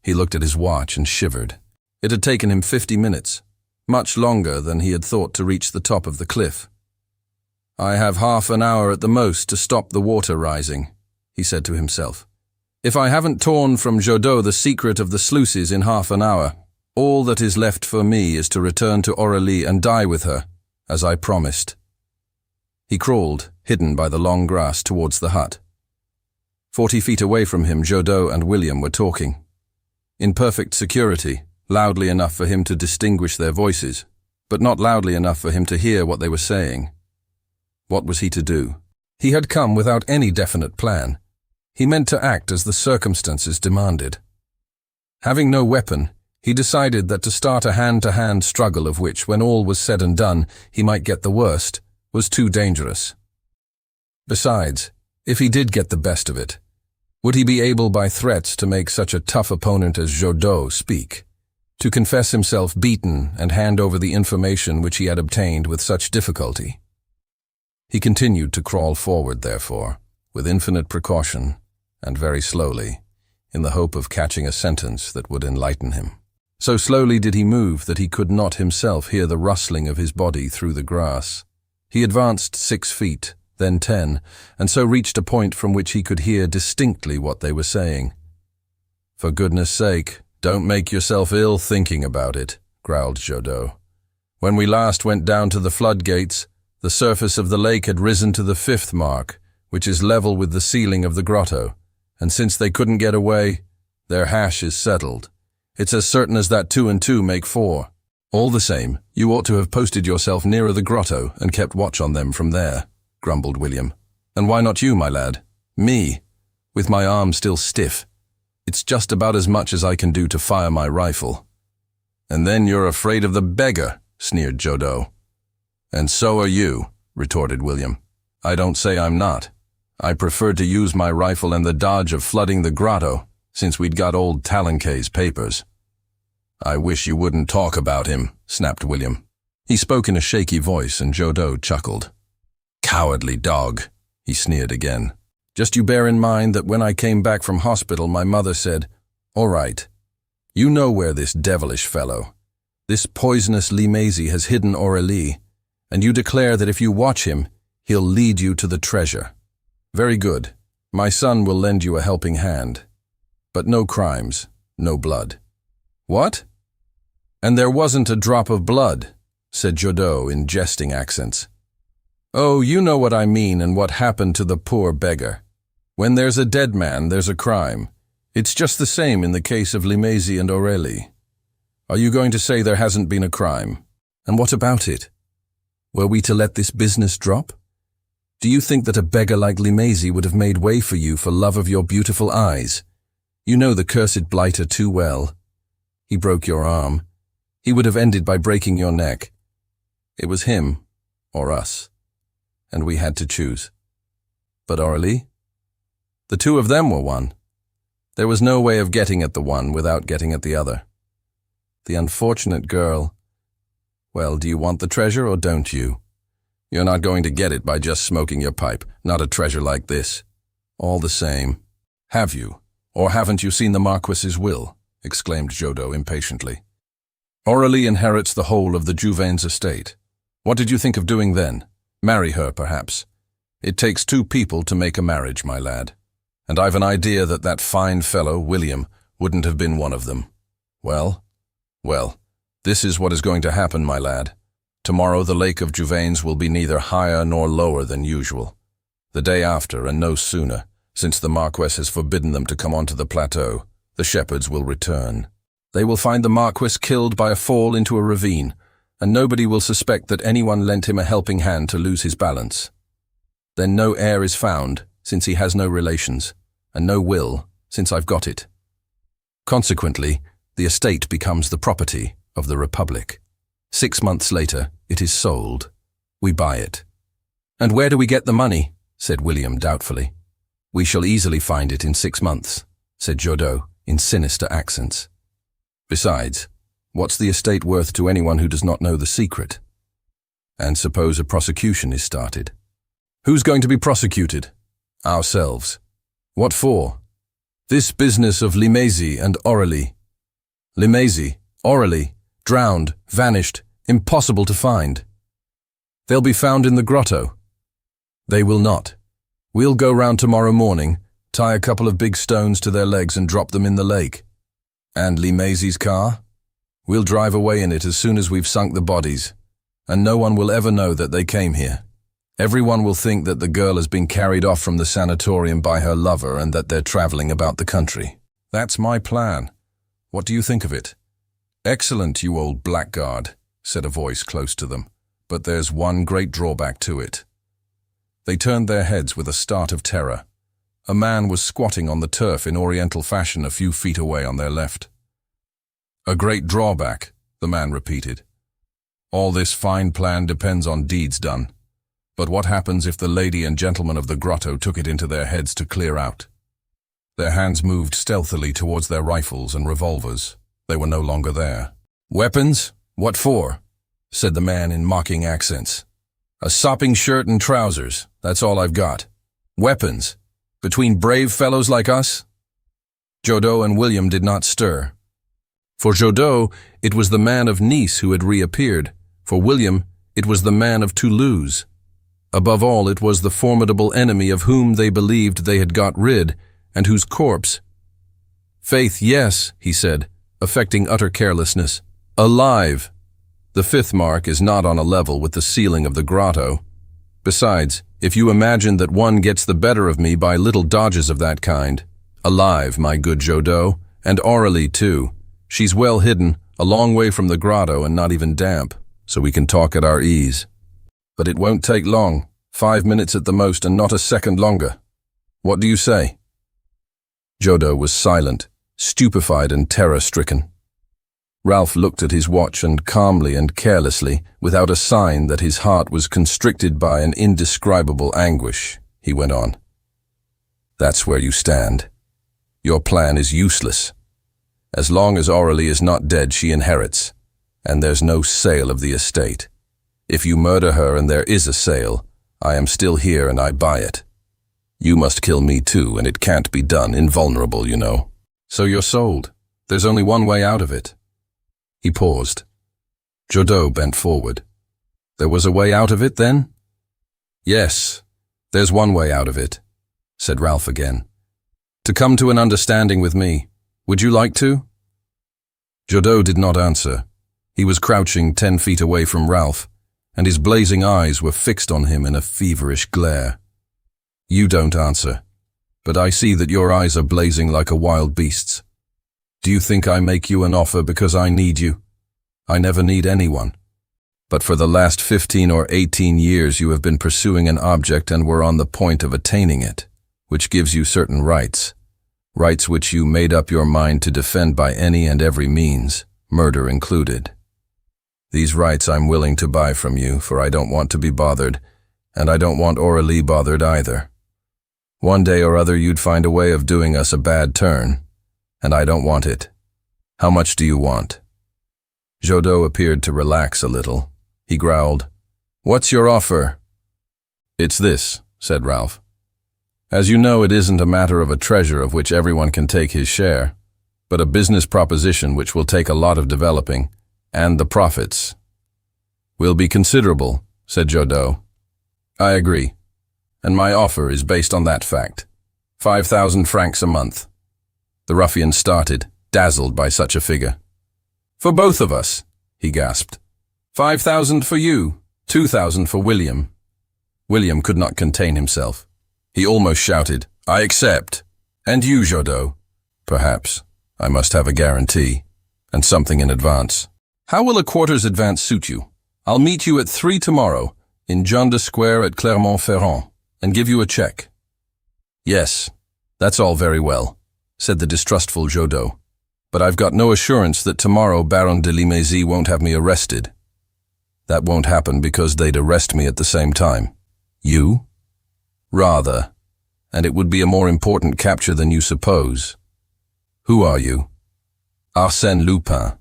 He looked at his watch and shivered. It had taken him 50 minutes, much longer than he had thought to reach the top of the cliff. "I have half an hour at the most to stop the water rising," he said to himself. "If I haven't torn from Jodeau the secret of the sluices in half an hour, all that is left for me is to return to Aurélie and die with her, as I promised." He crawled, hidden by the long grass, towards the hut. 40 feet away from him, Jodeau and William were talking. In perfect security, loudly enough for him to distinguish their voices, but not loudly enough for him to hear what they were saying. What was he to do? He had come without any definite plan. He meant to act as the circumstances demanded. Having no weapon, he decided that to start a hand-to-hand struggle of which, when all was said and done, he might get the worst, was too dangerous. Besides, if he did get the best of it, would he be able by threats to make such a tough opponent as Jodeau speak, to confess himself beaten and hand over the information which he had obtained with such difficulty? He continued to crawl forward, therefore, with infinite precaution, and very slowly, in the hope of catching a sentence that would enlighten him. So slowly did he move that he could not himself hear the rustling of his body through the grass. He advanced 6 feet, then 10, and so reached a point from which he could hear distinctly what they were saying. "For goodness sake, don't make yourself ill thinking about it," growled Jodeau. "When we last went down to the floodgates, the surface of the lake had risen to the 5th mark, which is level with the ceiling of the grotto, and since they couldn't get away, their hash is settled. It's as certain as that 2 and 2 make 4. All the same, you ought to have posted yourself nearer the grotto and kept watch on them from there," grumbled William. "And why not you, my lad? Me, with my arm still stiff. It's just about as much as I can do to fire my rifle." "And then you're afraid of the beggar," sneered Jodeau. "And so are you," retorted William. "I don't say I'm not. I preferred to use my rifle and the dodge of flooding the grotto, since we'd got old Talenkay's papers." "I wish you wouldn't talk about him," snapped William. He spoke in a shaky voice, and Jodeau chuckled. "Cowardly dog," he sneered again. "Just you bear in mind that when I came back from hospital, my mother said, 'All right, you know where this devilish fellow, this poisonous Limézy, has hidden Aurélie, and you declare that if you watch him, he'll lead you to the treasure. Very good. My son will lend you a helping hand. But no crimes, no blood.'" "What?" "And there wasn't a drop of blood," said Jodeau in jesting accents. "Oh, you know what I mean and what happened to the poor beggar. When there's a dead man, there's a crime. It's just the same in the case of Limézy and Aurélie. Are you going to say there hasn't been a crime? And what about it? Were we to let this business drop? Do you think that a beggar like Limézy would have made way for you for love of your beautiful eyes? You know the cursed blighter too well. He broke your arm. He would have ended by breaking your neck. It was him, or us, and we had to choose. But Aurélie? The two of them were one. There was no way of getting at the one without getting at the other. The unfortunate girl. Well, do you want the treasure or don't you? You're not going to get it by just smoking your pipe, not a treasure like this. All the same. Have you, or haven't you seen the Marquis's will? Exclaimed Jodeau impatiently. Aurélie inherits the whole of the JOUVENCE estate. What did you think of doing then? Marry her, perhaps. It takes 2 people to make a marriage, my lad. And I've an idea that that fine fellow, William, wouldn't have been one of them. Well, this is what is going to happen, my lad. Tomorrow the lake of JOUVENCE will be neither higher nor lower than usual. The day after, and no sooner, since the Marquess has forbidden them to come onto the plateau, the shepherds will return. They will find the Marquess killed by a fall into a ravine, and nobody will suspect that anyone lent him a helping hand to lose his balance. Then no heir is found, since he has no relations, and no will, since I've got it. Consequently, the estate becomes the property of the Republic. 6 months later, it is sold. We buy it. "And where do we get the money?" said William doubtfully. "We shall easily find it in 6 months," said Jodot in sinister accents. "Besides, what's the estate worth to anyone who does not know the secret? And suppose a prosecution is started. Who's going to be prosecuted? Ourselves. What for? This business of Limézy and Aurélie. Limézy, Aurélie, drowned, vanished, impossible to find. They'll be found in the grotto. They will not. We'll go round tomorrow morning, tie a couple of big stones to their legs and drop them in the lake. And Limézy's car? We'll drive away in it as soon as we've sunk the bodies, and no one will ever know that they came here. Everyone will think that the girl has been carried off from the sanatorium by her lover and that they're traveling about the country. That's my plan. What do you think of it?" "Excellent, you old blackguard," said a voice close to them, "but there's one great drawback to it." They turned their heads with a start of terror. A man was squatting on the turf in Oriental fashion a few feet away on their left. "A great drawback," the man repeated. "All this fine plan depends on deeds done. But what happens if the lady and gentleman of the grotto took it into their heads to clear out?" Their hands moved stealthily towards their rifles and revolvers. They were no longer there. "Weapons? What for?" said the man in mocking accents. "A sopping shirt and trousers, that's all I've got. Weapons? Between brave fellows like us?" Jodot and William did not stir. For Jodot, it was the man of Nice who had reappeared. For William, it was the man of Toulouse. Above all, it was the formidable enemy of whom they believed they had got rid, and whose corpse— "Faith, yes," he said, affecting utter carelessness. "Alive! The 5th mark is not on a level with the ceiling of the grotto. Besides, if you imagine that one gets the better of me by little dodges of that kind— alive, my good Jodot, and Aurélie too. She's well hidden, a long way from the grotto and not even damp, so we can talk at our ease. But it won't take long, 5 minutes at the most and not a second longer. What do you say?" Jodot was silent, stupefied and terror-stricken. Ralph looked at his watch and calmly and carelessly, without a sign that his heart was constricted by an indescribable anguish, he went on. "That's where you stand. Your plan is useless. As long as Aurélie is not dead, she inherits, and there's no sale of the estate. If you murder her and there is a sale, I am still here and I buy it. You must kill me too, and it can't be done, invulnerable, you know. So you're sold. There's only one way out of it." He paused. Jodot bent forward. "There was a way out of it, then?" "Yes, there's one way out of it," said Ralph again. "To come to an understanding with me. Would you like to?" Jodot did not answer. He was crouching 10 feet away from Ralph, and his blazing eyes were fixed on him in a feverish glare. "You don't answer, but I see that your eyes are blazing like a wild beast's. Do you think I make you an offer because I need you? I never need anyone. But for the last 15 or 18 years you have been pursuing an object and were on the point of attaining it, which gives you certain rights. Rights which you made up your mind to defend by any and every means, murder included. These rights I'm willing to buy from you, for I don't want to be bothered, and I don't want Aurélie bothered either. One day or other you'd find a way of doing us a bad turn, and I don't want it. How much do you want?" Jodot appeared to relax a little. He growled, "What's your offer?" "It's this," said Ralph. "As you know, it isn't a matter of a treasure of which everyone can take his share, but a business proposition which will take a lot of developing, and the profits." "Will be considerable," said Jodot. "I agree, and my offer is based on that fact. 5,000 francs a month." The ruffian started, dazzled by such a figure. "For both of us," he gasped. 5,000 for you, 2,000 for William." William could not contain himself. He almost shouted, "I accept. And you, Jodot?" "Perhaps. I must have a guarantee. And something in advance." "How will a quarter's advance suit you? I'll meet you at 3 tomorrow in Jonda Square at Clermont-Ferrand and give you a check." "Yes, that's all very well," said the distrustful Jodot. "But I've got no assurance that tomorrow Baron de Limézy won't have me arrested." "That won't happen because they'd arrest me at the same time." "You?" "Rather. And it would be a more important capture than you suppose." "Who are you?" "Arsène Lupin."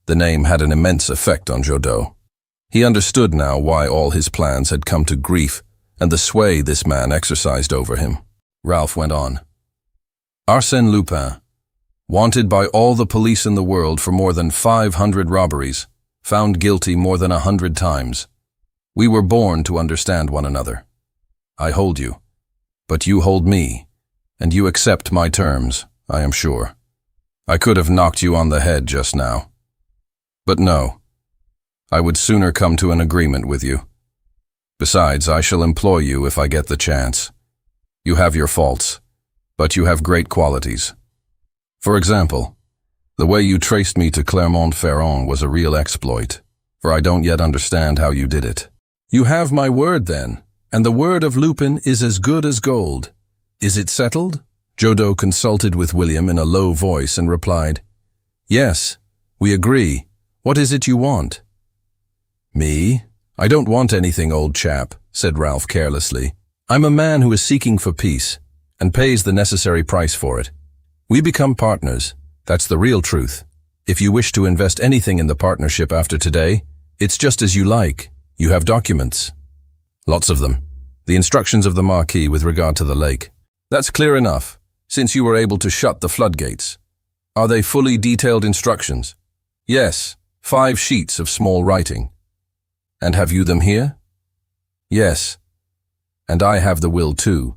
The name had an immense effect on Jodot. He understood now why all his plans had come to grief and the sway this man exercised over him. Ralph went on. "Arsène Lupin, wanted by all the police in the world for more than 500 robberies, found guilty more than 100 times. We were born to understand one another. I hold you, but you hold me, and you accept my terms, I am sure. I could have knocked you on the head just now. But no, I would sooner come to an agreement with you. Besides, I shall employ you if I get the chance. You have your faults, but you have great qualities. For example, the way you traced me to Clermont-Ferrand was a real exploit, for I don't yet understand how you did it." "You have my word then, and the word of Lupin is as good as gold. Is it settled?" Jodot consulted with William in a low voice and replied, "Yes, we agree. What is it you want?" "Me? I don't want anything, old chap," said Ralph carelessly. "I'm a man who is seeking for peace, and pays the necessary price for it. We become partners. That's the real truth. If you wish to invest anything in the partnership after today, it's just as you like. You have documents." "Lots of them. The instructions of the Marquis with regard to the lake." "That's clear enough, since you were able to shut the floodgates. Are they fully detailed instructions?" "Yes, 5 sheets of small writing." "And have you them here?" "Yes. And I have the will too,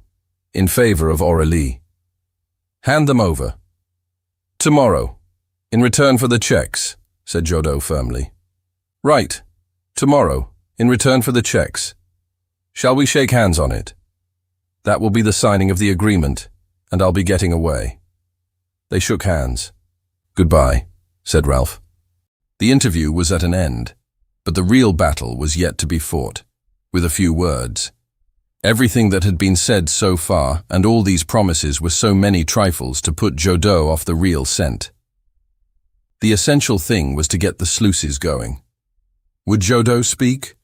in favor of Aurélie." "Hand them over." "Tomorrow, in return for the checks," said Jodot firmly. "Right. Tomorrow, in return for the checks. Shall we shake hands on it? That will be the signing of the agreement, and I'll be getting away." They shook hands. "Goodbye," said Ralph. The interview was at an end, but the real battle was yet to be fought, with a few words. Everything that had been said so far and all these promises were so many trifles to put Jodot off the real scent. The essential thing was to get the sluices going. Would Jodot speak?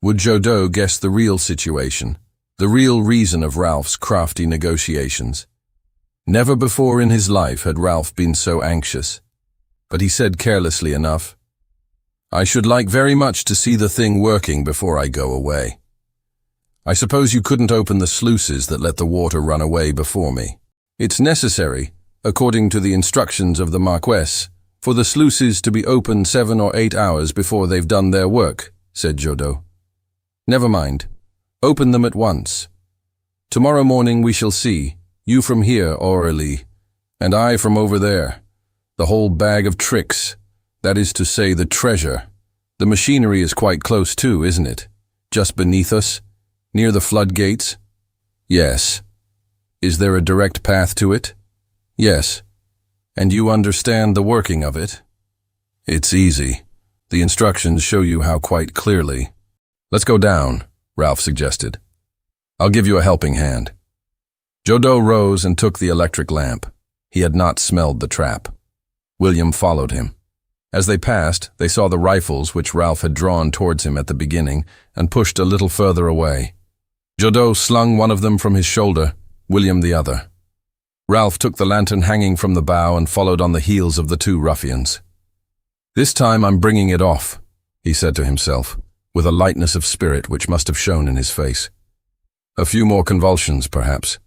Would Jodot guess the real situation, the real reason of Ralph's crafty negotiations? Never before in his life had Ralph been so anxious, but he said carelessly enough, "I should like very much to see the thing working before I go away. I suppose you couldn't open the sluices that let the water run away before me. It's necessary, according to the instructions of the Marquess, for the sluices to be opened 7 or 8 hours before they've done their work," said Jodot. "Never mind. Open them at once. Tomorrow morning we shall see, you from here, Aurélie, and I from over there. The whole bag of tricks, that is to say the treasure. The machinery is quite close too, isn't it? Just beneath us, near the floodgates?" "Yes." "Is there a direct path to it?" "Yes." "And you understand the working of it?" "It's easy. The instructions show you how quite clearly." "Let's go down," Ralph suggested. "I'll give you a helping hand." Jodot rose and took the electric lamp. He had not smelled the trap. William followed him. As they passed, they saw the rifles which Ralph had drawn towards him at the beginning and pushed a little further away. Jodot slung one of them from his shoulder, William the other. Ralph took the lantern hanging from the bow and followed on the heels of the 2 ruffians. "This time I'm bringing it off," he said to himself, with a lightness of spirit which must have shown in his face. "A few more convulsions, perhaps.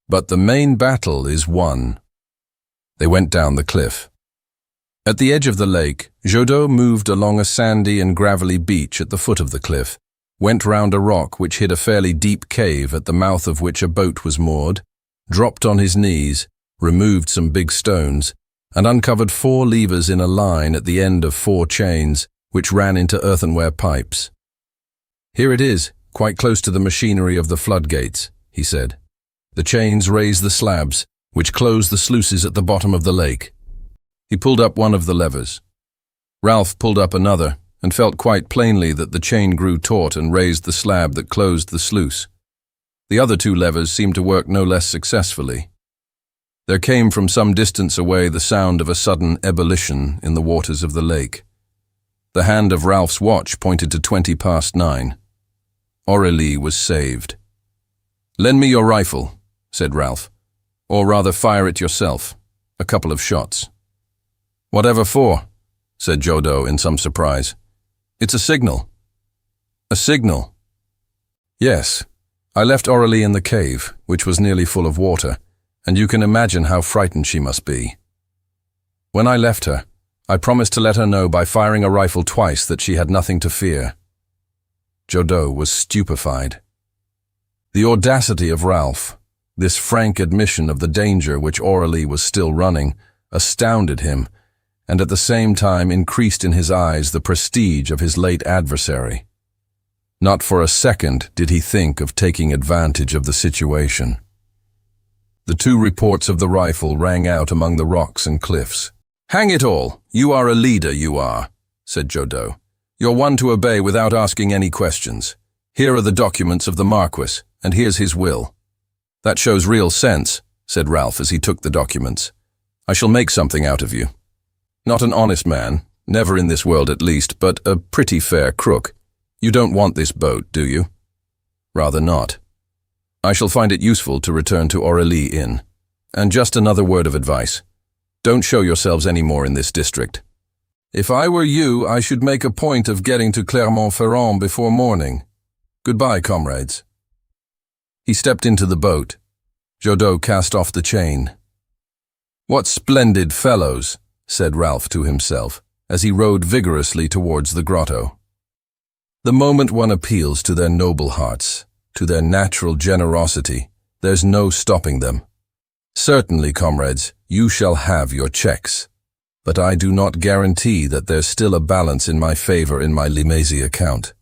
But the main battle is won." They went down the cliff. At the edge of the lake, Jodot moved along a sandy and gravelly beach at the foot of the cliff, went round a rock which hid a fairly deep cave at the mouth of which a boat was moored, dropped on his knees, removed some big stones, and uncovered 4 levers in a line at the end of 4 chains, which ran into earthenware pipes. "Here it is, quite close to the machinery of the floodgates," he said. The chains raise the slabs, which close the sluices at the bottom of the lake. He pulled up one of the levers. Ralph pulled up another, and felt quite plainly that the chain grew taut and raised the slab that closed the sluice. The other two levers seemed to work no less successfully. There came from some distance away the sound of a sudden ebullition in the waters of the lake. The hand of Ralph's watch pointed to 9:20. Aurélie was saved. "Lend me your rifle," said Ralph. "Or rather fire it yourself. A couple of shots." "Whatever for?" said Jodo in some surprise. "It's a signal." "A signal?" "Yes. I left Aurélie in the cave, which was nearly full of water, and you can imagine how frightened she must be. When I left her, I promised to let her know by firing a rifle twice that she had nothing to fear." Jodo was stupefied. The audacity of Ralph, this frank admission of the danger which Aurélie was still running, astounded him, and at the same time increased in his eyes the prestige of his late adversary. Not for a second did he think of taking advantage of the situation. The two reports of the rifle rang out among the rocks and cliffs. "Hang it all, you are a leader, you are," said Jodo. "You're one to obey without asking any questions. Here are the documents of the Marquis, and here's his will." "That shows real sense," said Ralph as he took the documents. "I shall make something out of you. Not an honest man, never in this world at least, but a pretty fair crook. You don't want this boat, do you?" "Rather not. I shall find it useful to return to Aurélie Inn. And just another word of advice. Don't show yourselves any more in this district. If I were you, I should make a point of getting to Clermont-Ferrand before morning. Goodbye, comrades." He stepped into the boat. Jodo cast off the chain. "What splendid fellows," said Ralph to himself, as he rowed vigorously towards the grotto. The moment one appeals to their noble hearts, to their natural generosity, there's no stopping them. Certainly, comrades, you shall have your checks, but I do not guarantee that there's still a balance in my favor in my Limézy account.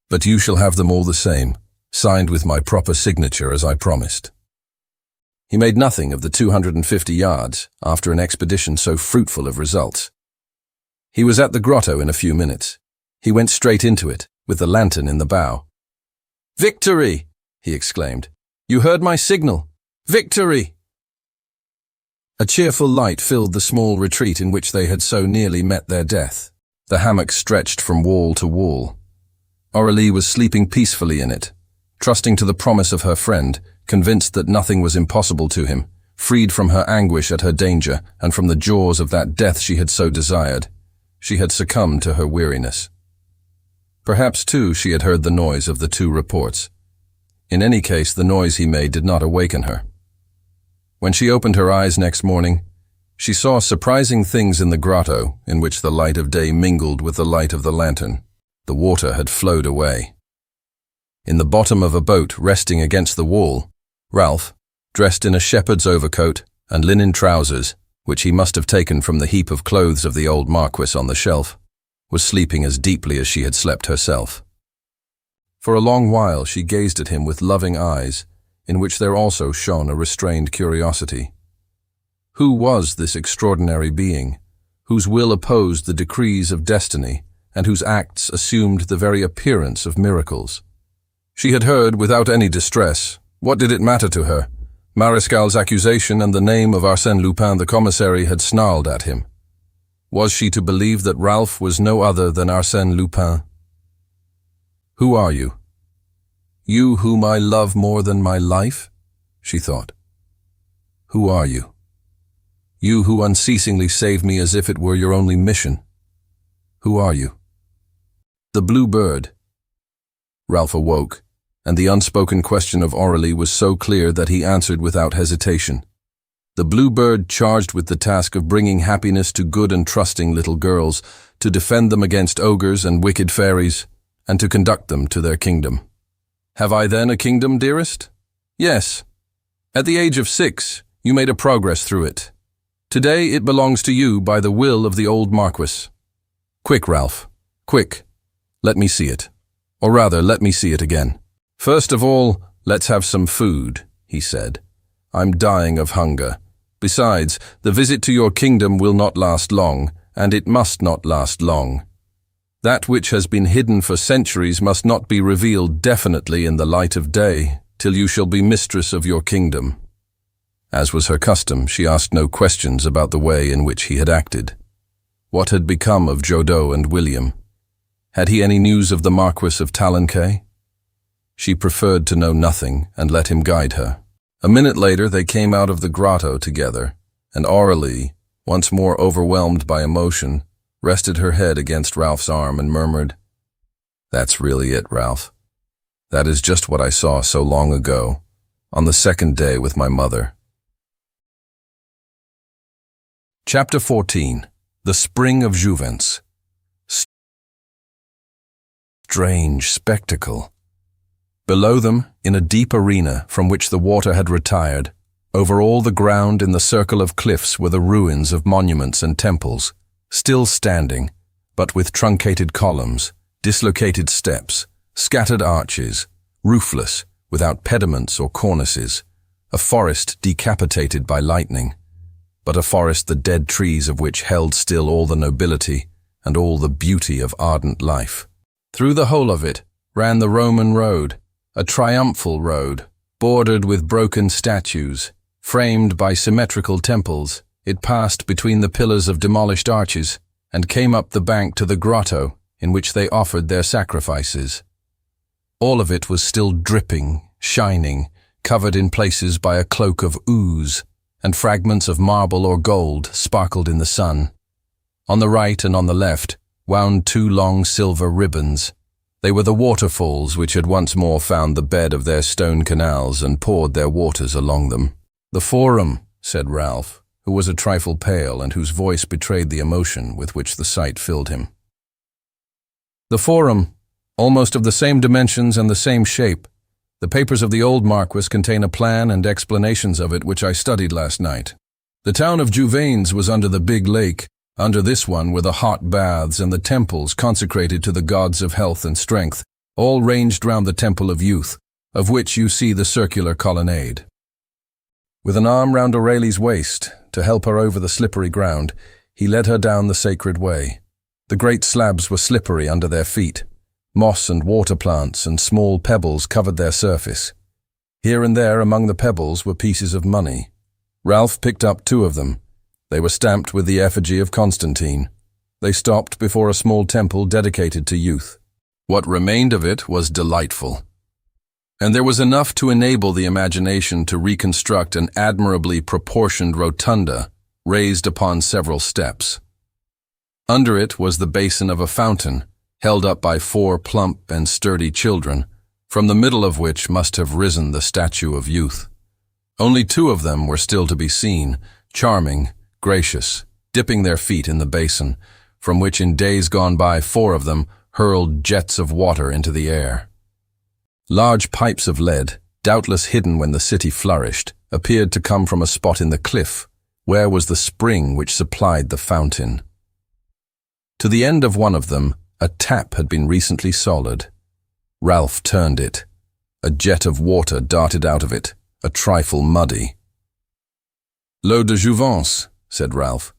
But you shall have them all the same, signed with my proper signature as I promised. He made nothing of the 250 yards after an expedition so fruitful of results. He was at the grotto in a few minutes. He went straight into it, with the lantern in the bow. "Victory!" he exclaimed. "You heard my signal! Victory!" A cheerful light filled the small retreat in which they had so nearly met their death. The hammock stretched from wall to wall. Aurélie was sleeping peacefully in it, trusting to the promise of her friend, convinced that nothing was impossible to him, freed from her anguish at her danger and from the jaws of that death she had so desired. She had succumbed to her weariness. Perhaps, too, she had heard the noise of the two reports. In any case, the noise he made did not awaken her. When she opened her eyes next morning, she saw surprising things in the grotto in which the light of day mingled with the light of the lantern. The water had flowed away. In the bottom of a boat resting against the wall, Ralph, dressed in a shepherd's overcoat and linen trousers, which he must have taken from the heap of clothes of the old Marquis on the shelf, was sleeping as deeply as she had slept herself. For a long while she gazed at him with loving eyes, in which there also shone a restrained curiosity. Who was this extraordinary being, whose will opposed the decrees of destiny, and whose acts assumed the very appearance of miracles? She had heard without any distress. What did it matter to her? Marescal's accusation and the name of Arsène Lupin the commissary had snarled at him. Was she to believe that Ralph was no other than Arsène Lupin? "Who are you?" "You whom I love more than my life?" she thought. "Who are you? You who unceasingly save me as if it were your only mission. Who are you?" The blue bird. Ralph awoke, and the unspoken question of Aurélie was so clear that he answered without hesitation. The blue bird charged with the task of bringing happiness to good and trusting little girls, to defend them against ogres and wicked fairies, and to conduct them to their kingdom. "Have I then a kingdom, dearest?" "Yes. At the age of 6, you made a progress through it. Today it belongs to you by the will of the old Marquis. Quick, Ralph, quick. Let me see it. Or rather, let me see it again. First of all, "Let's have some food," he said. "I'm dying of hunger. Besides, the visit to your kingdom will not last long, and it must not last long. That which has been hidden for centuries must not be revealed definitely in the light of day, till you shall be mistress of your kingdom." As was her custom, she asked no questions about the way in which he had acted. What had become of Jodo and William? Had he any news of the Marquis of Talencay? She preferred to know nothing and let him guide her. A minute later they came out of the grotto together, and Aurélie, once more overwhelmed by emotion, rested her head against Ralph's arm and murmured, "That's really it, Ralph. That is just what I saw so long ago, on the second day with my mother." Chapter 14. The Spring of JOUVENCE. Strange spectacle. Below them, in a deep arena from which the water had retired, over all the ground in the circle of cliffs were the ruins of monuments and temples, still standing, but with truncated columns, dislocated steps, scattered arches, roofless, without pediments or cornices, a forest decapitated by lightning, but a forest the dead trees of which held still all the nobility and all the beauty of ardent life. Through the whole of it ran the Roman road, a triumphal road, bordered with broken statues, framed by symmetrical temples. It passed between the pillars of demolished arches and came up the bank to the grotto in which they offered their sacrifices. All of it was still dripping, shining, covered in places by a cloak of ooze, and fragments of marble or gold sparkled in the sun. On the right and on the left wound two long silver ribbons. They were the waterfalls which had once more found the bed of their stone canals and poured their waters along them. "The Forum," said Ralph, who was a trifle pale and whose voice betrayed the emotion with which the sight filled him. "The Forum, almost of the same dimensions and the same shape. The papers of the old Marquis contain a plan and explanations of it which I studied last night. The town of JOUVENCE was under the big lake. Under this one were the hot baths and the temples consecrated to the gods of health and strength, all ranged round the Temple of Youth, of which you see the circular colonnade." With an arm round Aurélie's waist, to help her over the slippery ground, he led her down the sacred way. The great slabs were slippery under their feet. Moss and water plants and small pebbles covered their surface. Here and there among the pebbles were pieces of money. Ralph picked up two of them. They were stamped with the effigy of Constantine. They stopped before a small temple dedicated to youth. What remained of it was delightful, and there was enough to enable the imagination to reconstruct an admirably proportioned rotunda raised upon several steps. Under it was the basin of a fountain, held up by four plump and sturdy children, from the middle of which must have risen the statue of youth. Only two of them were still to be seen, charming, gracious, dipping their feet in the basin, from which in days gone by four of them hurled jets of water into the air. Large pipes of lead, doubtless hidden when the city flourished, appeared to come from a spot in the cliff, where was the spring which supplied the fountain. To the end of one of them, a tap had been recently soldered. Ralph turned it. A jet of water darted out of it, a trifle muddy. "L'eau de Jouvence," said Ralph.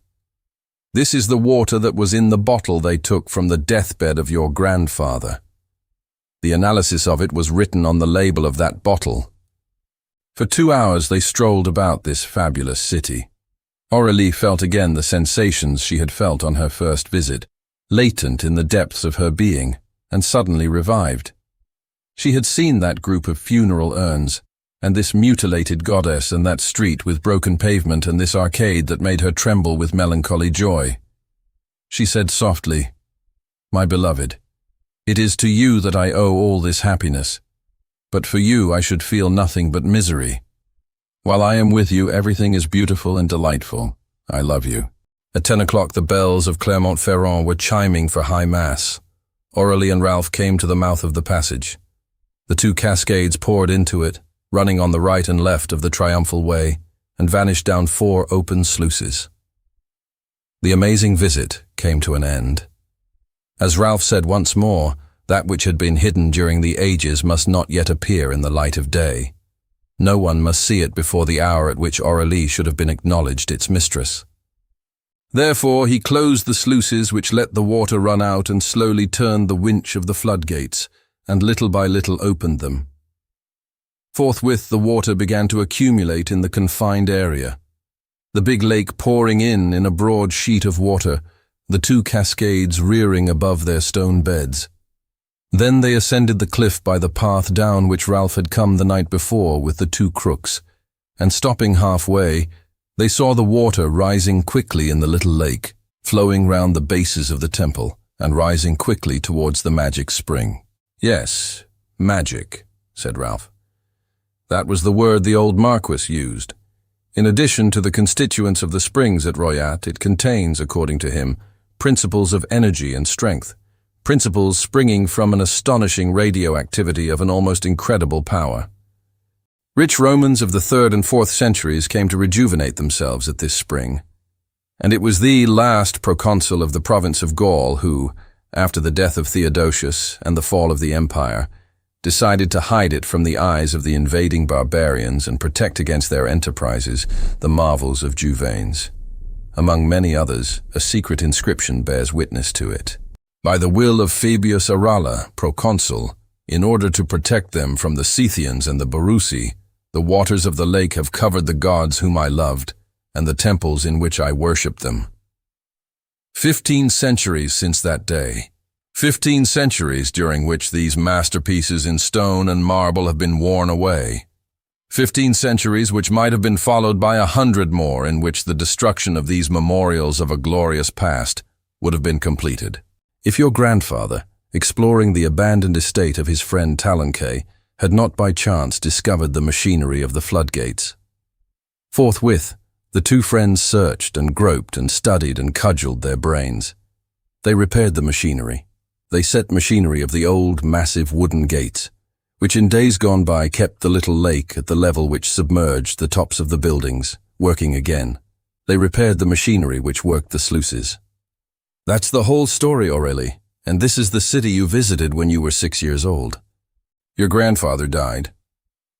"This is the water that was in the bottle they took from the deathbed of your grandfather. The analysis of it was written on the label of that bottle." For 2 hours they strolled about this fabulous city. Aurélie felt again the sensations she had felt on her first visit, latent in the depths of her being, and suddenly revived. She had seen that group of funeral urns, and this mutilated goddess, and that street with broken pavement, and this arcade that made her tremble with melancholy joy. She said softly, "My beloved, it is to you that I owe all this happiness. But for you I should feel nothing but misery. While I am with you, everything is beautiful and delightful. I love you." At 10 o'clock the bells of Clermont-Ferrand were chiming for high mass. Aurélie and Ralph came to the mouth of the passage. The two cascades poured into it, running on the right and left of the triumphal way, and vanished down 4 open sluices. The amazing visit came to an end. As Ralph said once more, That which had been hidden during the ages must not yet appear in the light of day. No one must see it before the hour at which Aurélie should have been acknowledged its mistress. Therefore he closed the sluices which let the water run out and slowly turned the winch of the floodgates, and little by little opened them. Forthwith the water began to accumulate in the confined area, the big lake pouring in a broad sheet of water, the two cascades rearing above their stone beds. Then they ascended the cliff by the path down which Ralph had come the night before with the two crooks, and stopping halfway, they saw the water rising quickly in the little lake, flowing round the bases of the temple, and rising quickly towards the magic spring. "Yes, magic," said Ralph. That was the word the old Marquis used. In addition to the constituents of the springs at Royat, it contains, according to him, principles of energy and strength, principles springing from an astonishing radioactivity of an almost incredible power. Rich Romans of the 3rd and 4th centuries came to rejuvenate themselves at this spring, and it was the last proconsul of the province of Gaul who, after the death of Theodosius and the fall of the empire, decided to hide it from the eyes of the invading barbarians and protect against their enterprises the marvels of JOUVENCE. Among many others, a secret inscription bears witness to it. By the will of Fabius Arala, proconsul, in order to protect them from the Scythians and the Borusi, the waters of the lake have covered the gods whom I loved, and the temples in which I worshipped them. 15 centuries since that day. 15 centuries during which these masterpieces in stone and marble have been worn away. 15 centuries which might have been followed by 100 more in which the destruction of these memorials of a glorious past would have been completed. If your grandfather, exploring the abandoned estate of his friend Talancay, had not by chance discovered the machinery of the floodgates. Forthwith, the two friends searched and groped and studied and cudgelled their brains. They repaired the machinery. They set machinery of the old, massive wooden gates, which in days gone by kept the little lake at the level which submerged the tops of the buildings, working again. They repaired the machinery which worked the sluices. That's the whole story, Aurélie, and this is the city you visited when you were 6 years old. Your grandfather died.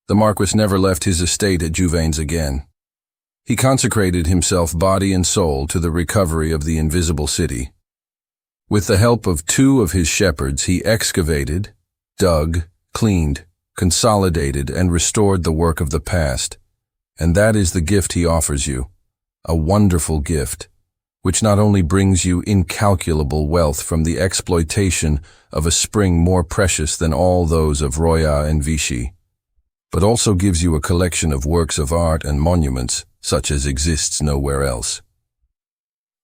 The Marquis never left his estate at JOUVENCE again. He consecrated himself body and soul to the recovery of the invisible city. With the help of 2 of his shepherds, he excavated, dug, cleaned, consolidated, and restored the work of the past. And that is the gift he offers you, a wonderful gift, which not only brings you incalculable wealth from the exploitation of a spring more precious than all those of Roya and Vichy, but also gives you a collection of works of art and monuments such as exists nowhere else.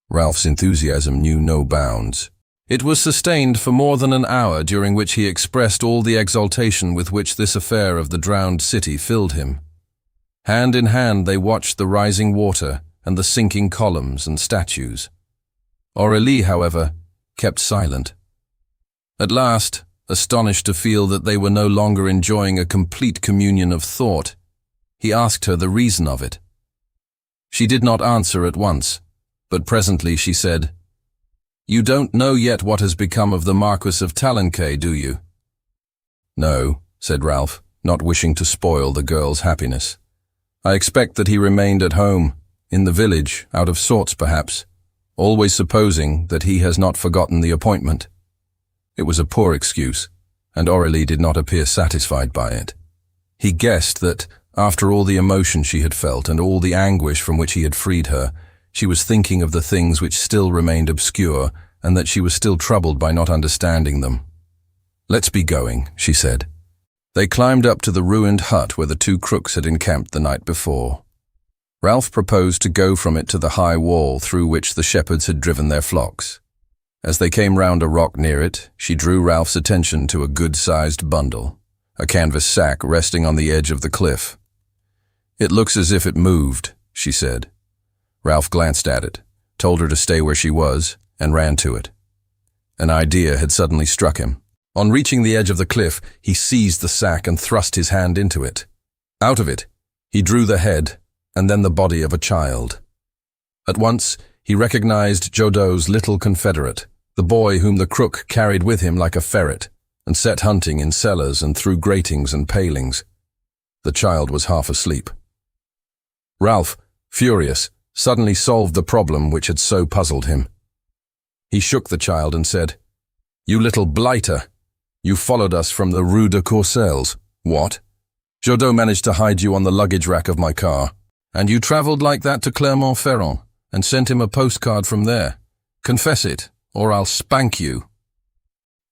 Ralph's enthusiasm knew no bounds. It was sustained for more than an hour, during which he expressed all the exultation with which this affair of the drowned city filled him. Hand in hand they watched the rising water and the sinking columns and statues. Aurélie, however, kept silent. At last, astonished to feel that they were no longer enjoying a complete communion of thought, he asked her the reason of it. She did not answer at once, but presently she said, "You don't know yet what has become of the Marquis of Talancay, do you?" "No," said Ralph, not wishing to spoil the girl's happiness. "I expect that he remained at home, in the village, out of sorts perhaps, always supposing that he has not forgotten the appointment." It was a poor excuse, and Aurélie did not appear satisfied by it. He guessed that, after all the emotion she had felt and all the anguish from which he had freed her, she was thinking of the things which still remained obscure, and that she was still troubled by not understanding them. "Let's be going," she said. They climbed up to the ruined hut where the 2 crooks had encamped the night before. Ralph proposed to go from it to the high wall through which the shepherds had driven their flocks. As they came round a rock near it, she drew Ralph's attention to a good-sized bundle, a canvas sack resting on the edge of the cliff. "It looks as if it moved," she said. Ralph glanced at it, told her to stay where she was, and ran to it. An idea had suddenly struck him. On reaching the edge of the cliff, he seized the sack and thrust his hand into it. Out of it, he drew the head and then the body of a child. At once, he recognized Jodo's little confederate, the boy whom the crook carried with him like a ferret, and set hunting in cellars and through gratings and palings. The child was half asleep. Ralph, furious, suddenly solved the problem which had so puzzled him. He shook the child and said, "You little blighter! You followed us from the Rue de Courcelles. What? Jodot managed to hide you on the luggage rack of my car, and you travelled like that to Clermont-Ferrand and sent him a postcard from there. Confess it, or I'll spank you."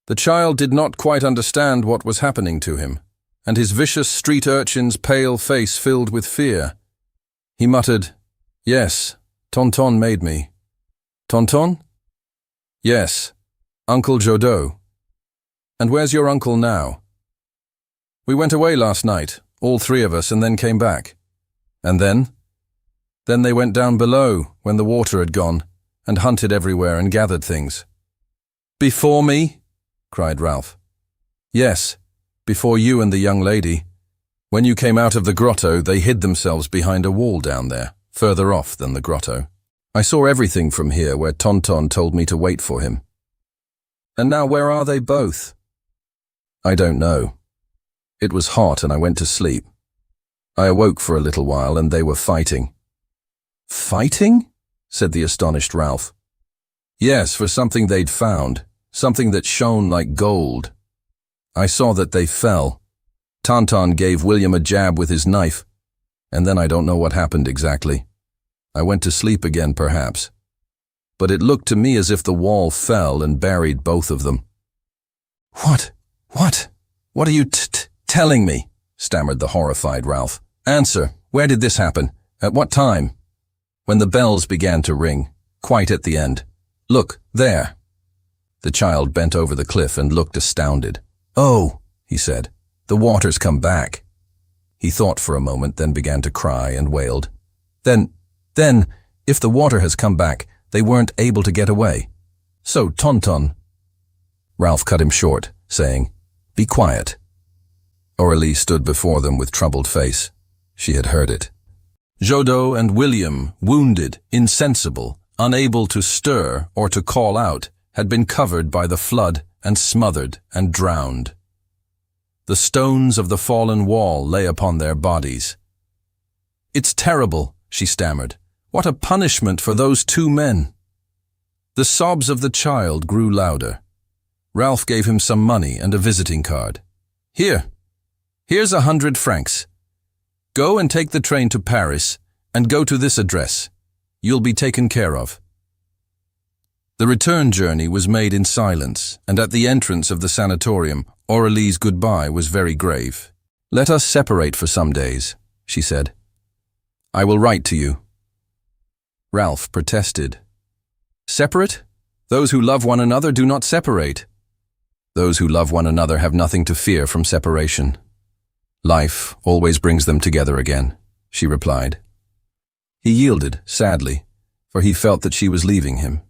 The child did not quite understand what was happening to him, and his vicious street urchin's pale face filled with fear. He muttered, "Yes, Tonton made me." "Tonton?" "Yes, Uncle Jodot." "And where's your uncle now?" "We went away last night, all three of us, and then came back." "And then?" "Then they went down below, when the water had gone, and hunted everywhere and gathered things." "Before me?" cried Ralph. "Yes, before you and the young lady. When you came out of the grotto, they hid themselves behind a wall down there, further off than the grotto. I saw everything from here where Tonton told me to wait for him." "And now where are they both?" "I don't know. It was hot and I went to sleep. I awoke for a little while and they were fighting." "Fighting?" said the astonished Ralph. "Yes, for something they'd found, something that shone like gold. I saw that they fell. Tonton gave William a jab with his knife, and then I don't know what happened exactly. I went to sleep again, perhaps. But it looked to me as if the wall fell and buried both of them." What are you telling me?" stammered the horrified Ralph. "Answer, where did this happen? At what time?" "When the bells began to ring, quite at the end. Look, there." The child bent over the cliff and looked astounded. "Oh," he said, "the water's come back." He thought for a moment, then began to cry and wailed. Then, if the water has come back, they weren't able to get away. So, Tonton—" Ralph cut him short, saying, "Be quiet." Aurélie stood before them with troubled face. She had heard it. Jodot and William, wounded, insensible, unable to stir or to call out, had been covered by the flood and smothered and drowned. The stones of the fallen wall lay upon their bodies. "It's terrible," she stammered. "What a punishment for those two men." The sobs of the child grew louder. Ralph gave him some money and a visiting card. Here's 100 francs. Go and take the train to Paris and go to this address. You'll be taken care of." The return journey was made in silence, and at the entrance of the sanatorium, Aurélie's goodbye was very grave. "Let us separate for some days," she said. "I will write to you." Ralph protested. "Separate? Those who love one another do not separate." "Those who love one another have nothing to fear from separation. Life always brings them together again," she replied. He yielded, sadly, for he felt that she was leaving him.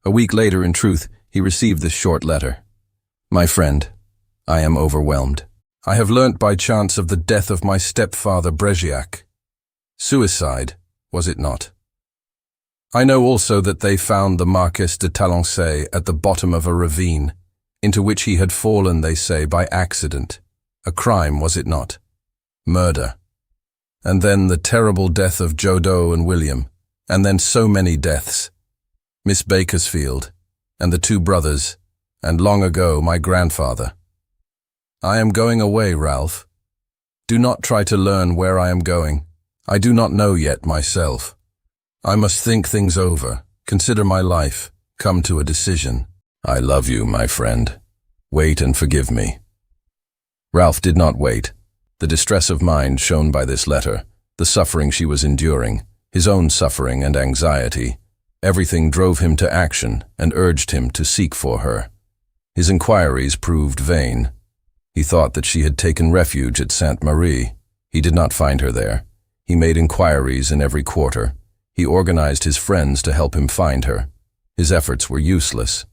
A week later, in truth, he received this short letter. "My friend, I am overwhelmed. I have learnt by chance of the death of my stepfather Bregiac. Suicide, was it not? I know also that they found the Marquis de Talençay at the bottom of a ravine, into which he had fallen, they say, by accident. A crime, was it not? Murder. And then the terrible death of Jodot and William, and then so many deaths. Miss Bakersfield, and the two brothers, and long ago my grandfather. I am going away, Ralph. Do not try to learn where I am going. I do not know yet myself. I must think things over, consider my life, come to a decision. I love you, my friend. Wait and forgive me." Ralph did not wait. The distress of mind shown by this letter, the suffering she was enduring, his own suffering and anxiety, everything drove him to action and urged him to seek for her. His inquiries proved vain. He thought that she had taken refuge at Sainte-Marie. He did not find her there. He made inquiries in every quarter. He organized his friends to help him find her. His efforts were useless.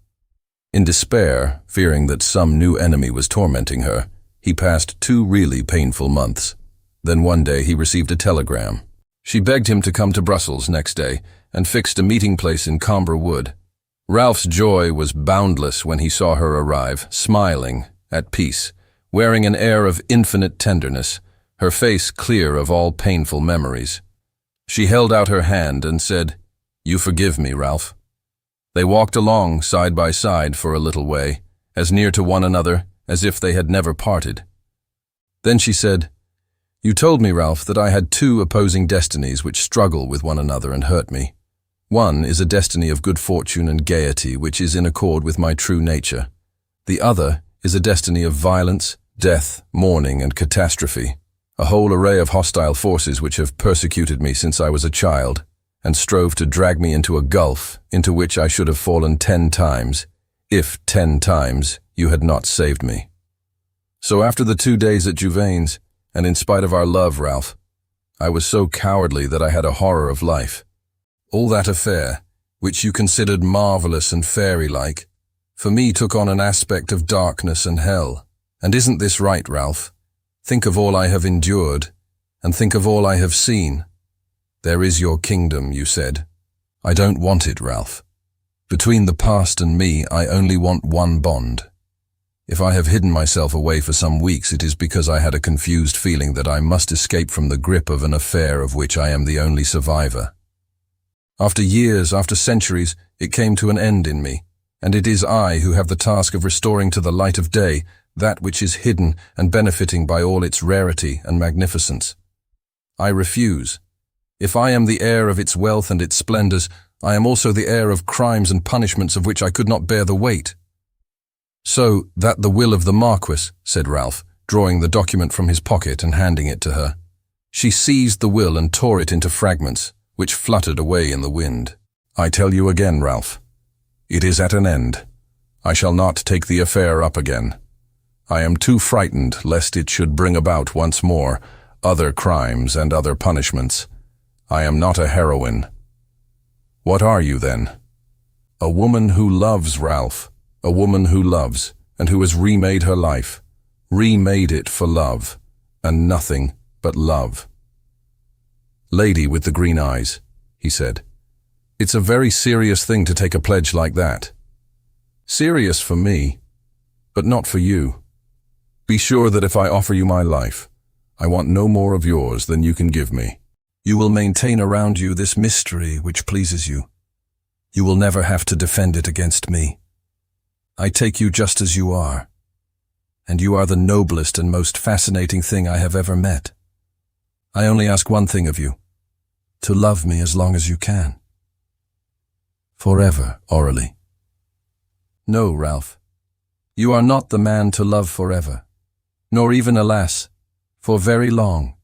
In despair, fearing that some new enemy was tormenting her, he passed 2 really painful months. Then one day he received a telegram. She begged him to come to Brussels next day and fixed a meeting place in Comber Wood. Ralph's joy was boundless when he saw her arrive, smiling, at peace, wearing an air of infinite tenderness, her face clear of all painful memories. She held out her hand and said, "You forgive me, Ralph." They walked along side by side for a little way, as near to one another as if they had never parted. Then she said, "You told me, Ralph, that I had two opposing destinies which struggle with one another and hurt me. One is a destiny of good fortune and gaiety which is in accord with my true nature. The other is a destiny of violence, death, mourning, and catastrophe, a whole array of hostile forces which have persecuted me since I was a child, and strove to drag me into a gulf into which I should have fallen 10 times, if 10 times you had not saved me. So after the 2 days at JOUVENCE, and in spite of our love, Ralph, I was so cowardly that I had a horror of life. All that affair, which you considered marvelous and fairy-like, for me took on an aspect of darkness and hell. And isn't this right, Ralph? Think of all I have endured, and think of all I have seen. There is your kingdom, you said. I don't want it, Ralph. Between the past and me, I only want one bond. If I have hidden myself away for some weeks, it is because I had a confused feeling that I must escape from the grip of an affair of which I am the only survivor. After years, after centuries, it came to an end in me, and it is I who have the task of restoring to the light of day that which is hidden and benefiting by all its rarity and magnificence. I refuse. If I am the heir of its wealth and its splendors, I am also the heir of crimes and punishments of which I could not bear the weight. So, that the will of the Marquis, said Ralph, drawing the document from his pocket and handing it to her. She seized the will and tore it into fragments, which fluttered away in the wind. I tell you again, Ralph, it is at an end. I shall not take the affair up again. I am too frightened lest it should bring about once more other crimes and other punishments. I am not a heroine. What are you then? A woman who loves, Ralph, a woman who loves, and who has remade her life, remade it for love, and nothing but love. Lady with the green eyes, he said, it's a very serious thing to take a pledge like that. Serious for me, but not for you. Be sure that if I offer you my life, I want no more of yours than you can give me. You will maintain around you this mystery which pleases you. You will never have to defend it against me. I take you just as you are, and you are the noblest and most fascinating thing I have ever met. I only ask one thing of you, to love me as long as you can. Forever, Aurélie. No, Ralph, you are not the man to love forever, nor even, alas, for very long.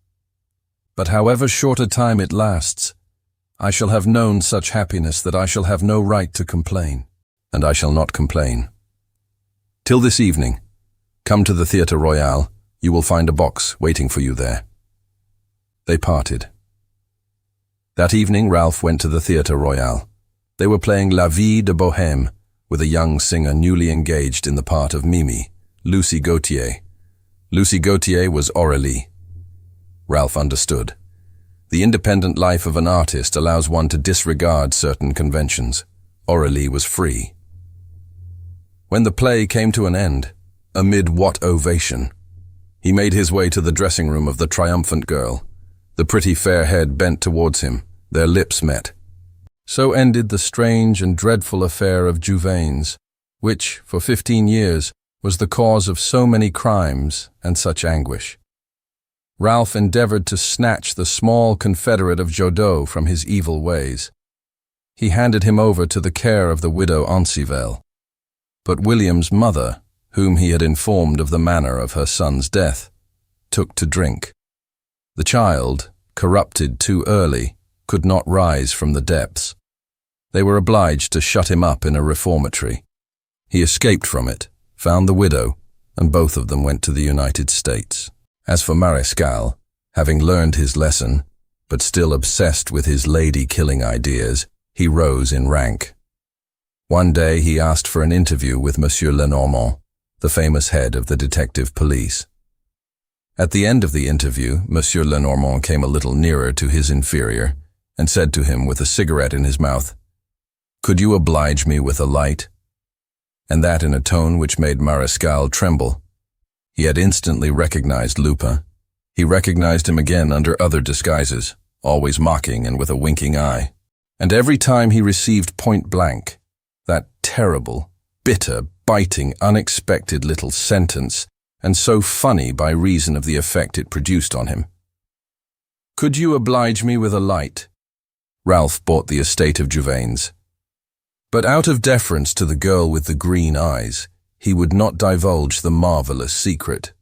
But however short a time it lasts, I shall have known such happiness that I shall have no right to complain, and I shall not complain. Till this evening, come to the Theatre Royal, you will find a box waiting for you there. They parted. That evening Ralph went to the Theatre Royal. They were playing La Vie de Bohème with a young singer newly engaged in the part of Mimi, Lucy Gautier. Lucy Gautier was Aurélie. Ralph understood. The independent life of an artist allows one to disregard certain conventions. Aurélie was free. When the play came to an end, amid what ovation, he made his way to the dressing room of the triumphant girl. The pretty fair head bent towards him, their lips met. So ended the strange and dreadful affair of JOUVENCE, which, for 15 years, was the cause of so many crimes and such anguish. Ralph endeavored to snatch the small confederate of Jodot from his evil ways. He handed him over to the care of the widow Ancivel. But William's mother, whom he had informed of the manner of her son's death, took to drink. The child, corrupted too early, could not rise from the depths. They were obliged to shut him up in a reformatory. He escaped from it, found the widow, and both of them went to the United States. As for Marescal, having learned his lesson, but still obsessed with his lady-killing ideas, he rose in rank. One day he asked for an interview with Monsieur Lenormand, the famous head of the detective police. At the end of the interview, Monsieur Lenormand came a little nearer to his inferior and said to him with a cigarette in his mouth, "Could you oblige me with a light?" And that in a tone which made Marescal tremble, He had instantly recognized Lupin. He recognized him again under other disguises, always mocking and with a winking eye. And every time he received point blank, that terrible, bitter, biting, unexpected little sentence, and so funny by reason of the effect it produced on him. "Could you oblige me with a light?" Ralph bought the estate of JOUVENCE. But out of deference to the girl with the green eyes, he would not divulge the marvelous secret.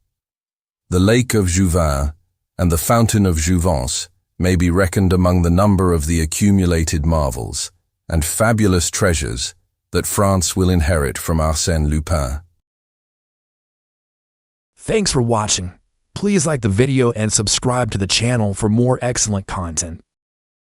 The lake of Jouvence and the fountain of Jouvence may be reckoned among the number of the accumulated marvels and fabulous treasures that France will inherit from Arsène Lupin. Thanks for watching. Please like the video and subscribe to the channel for more excellent content.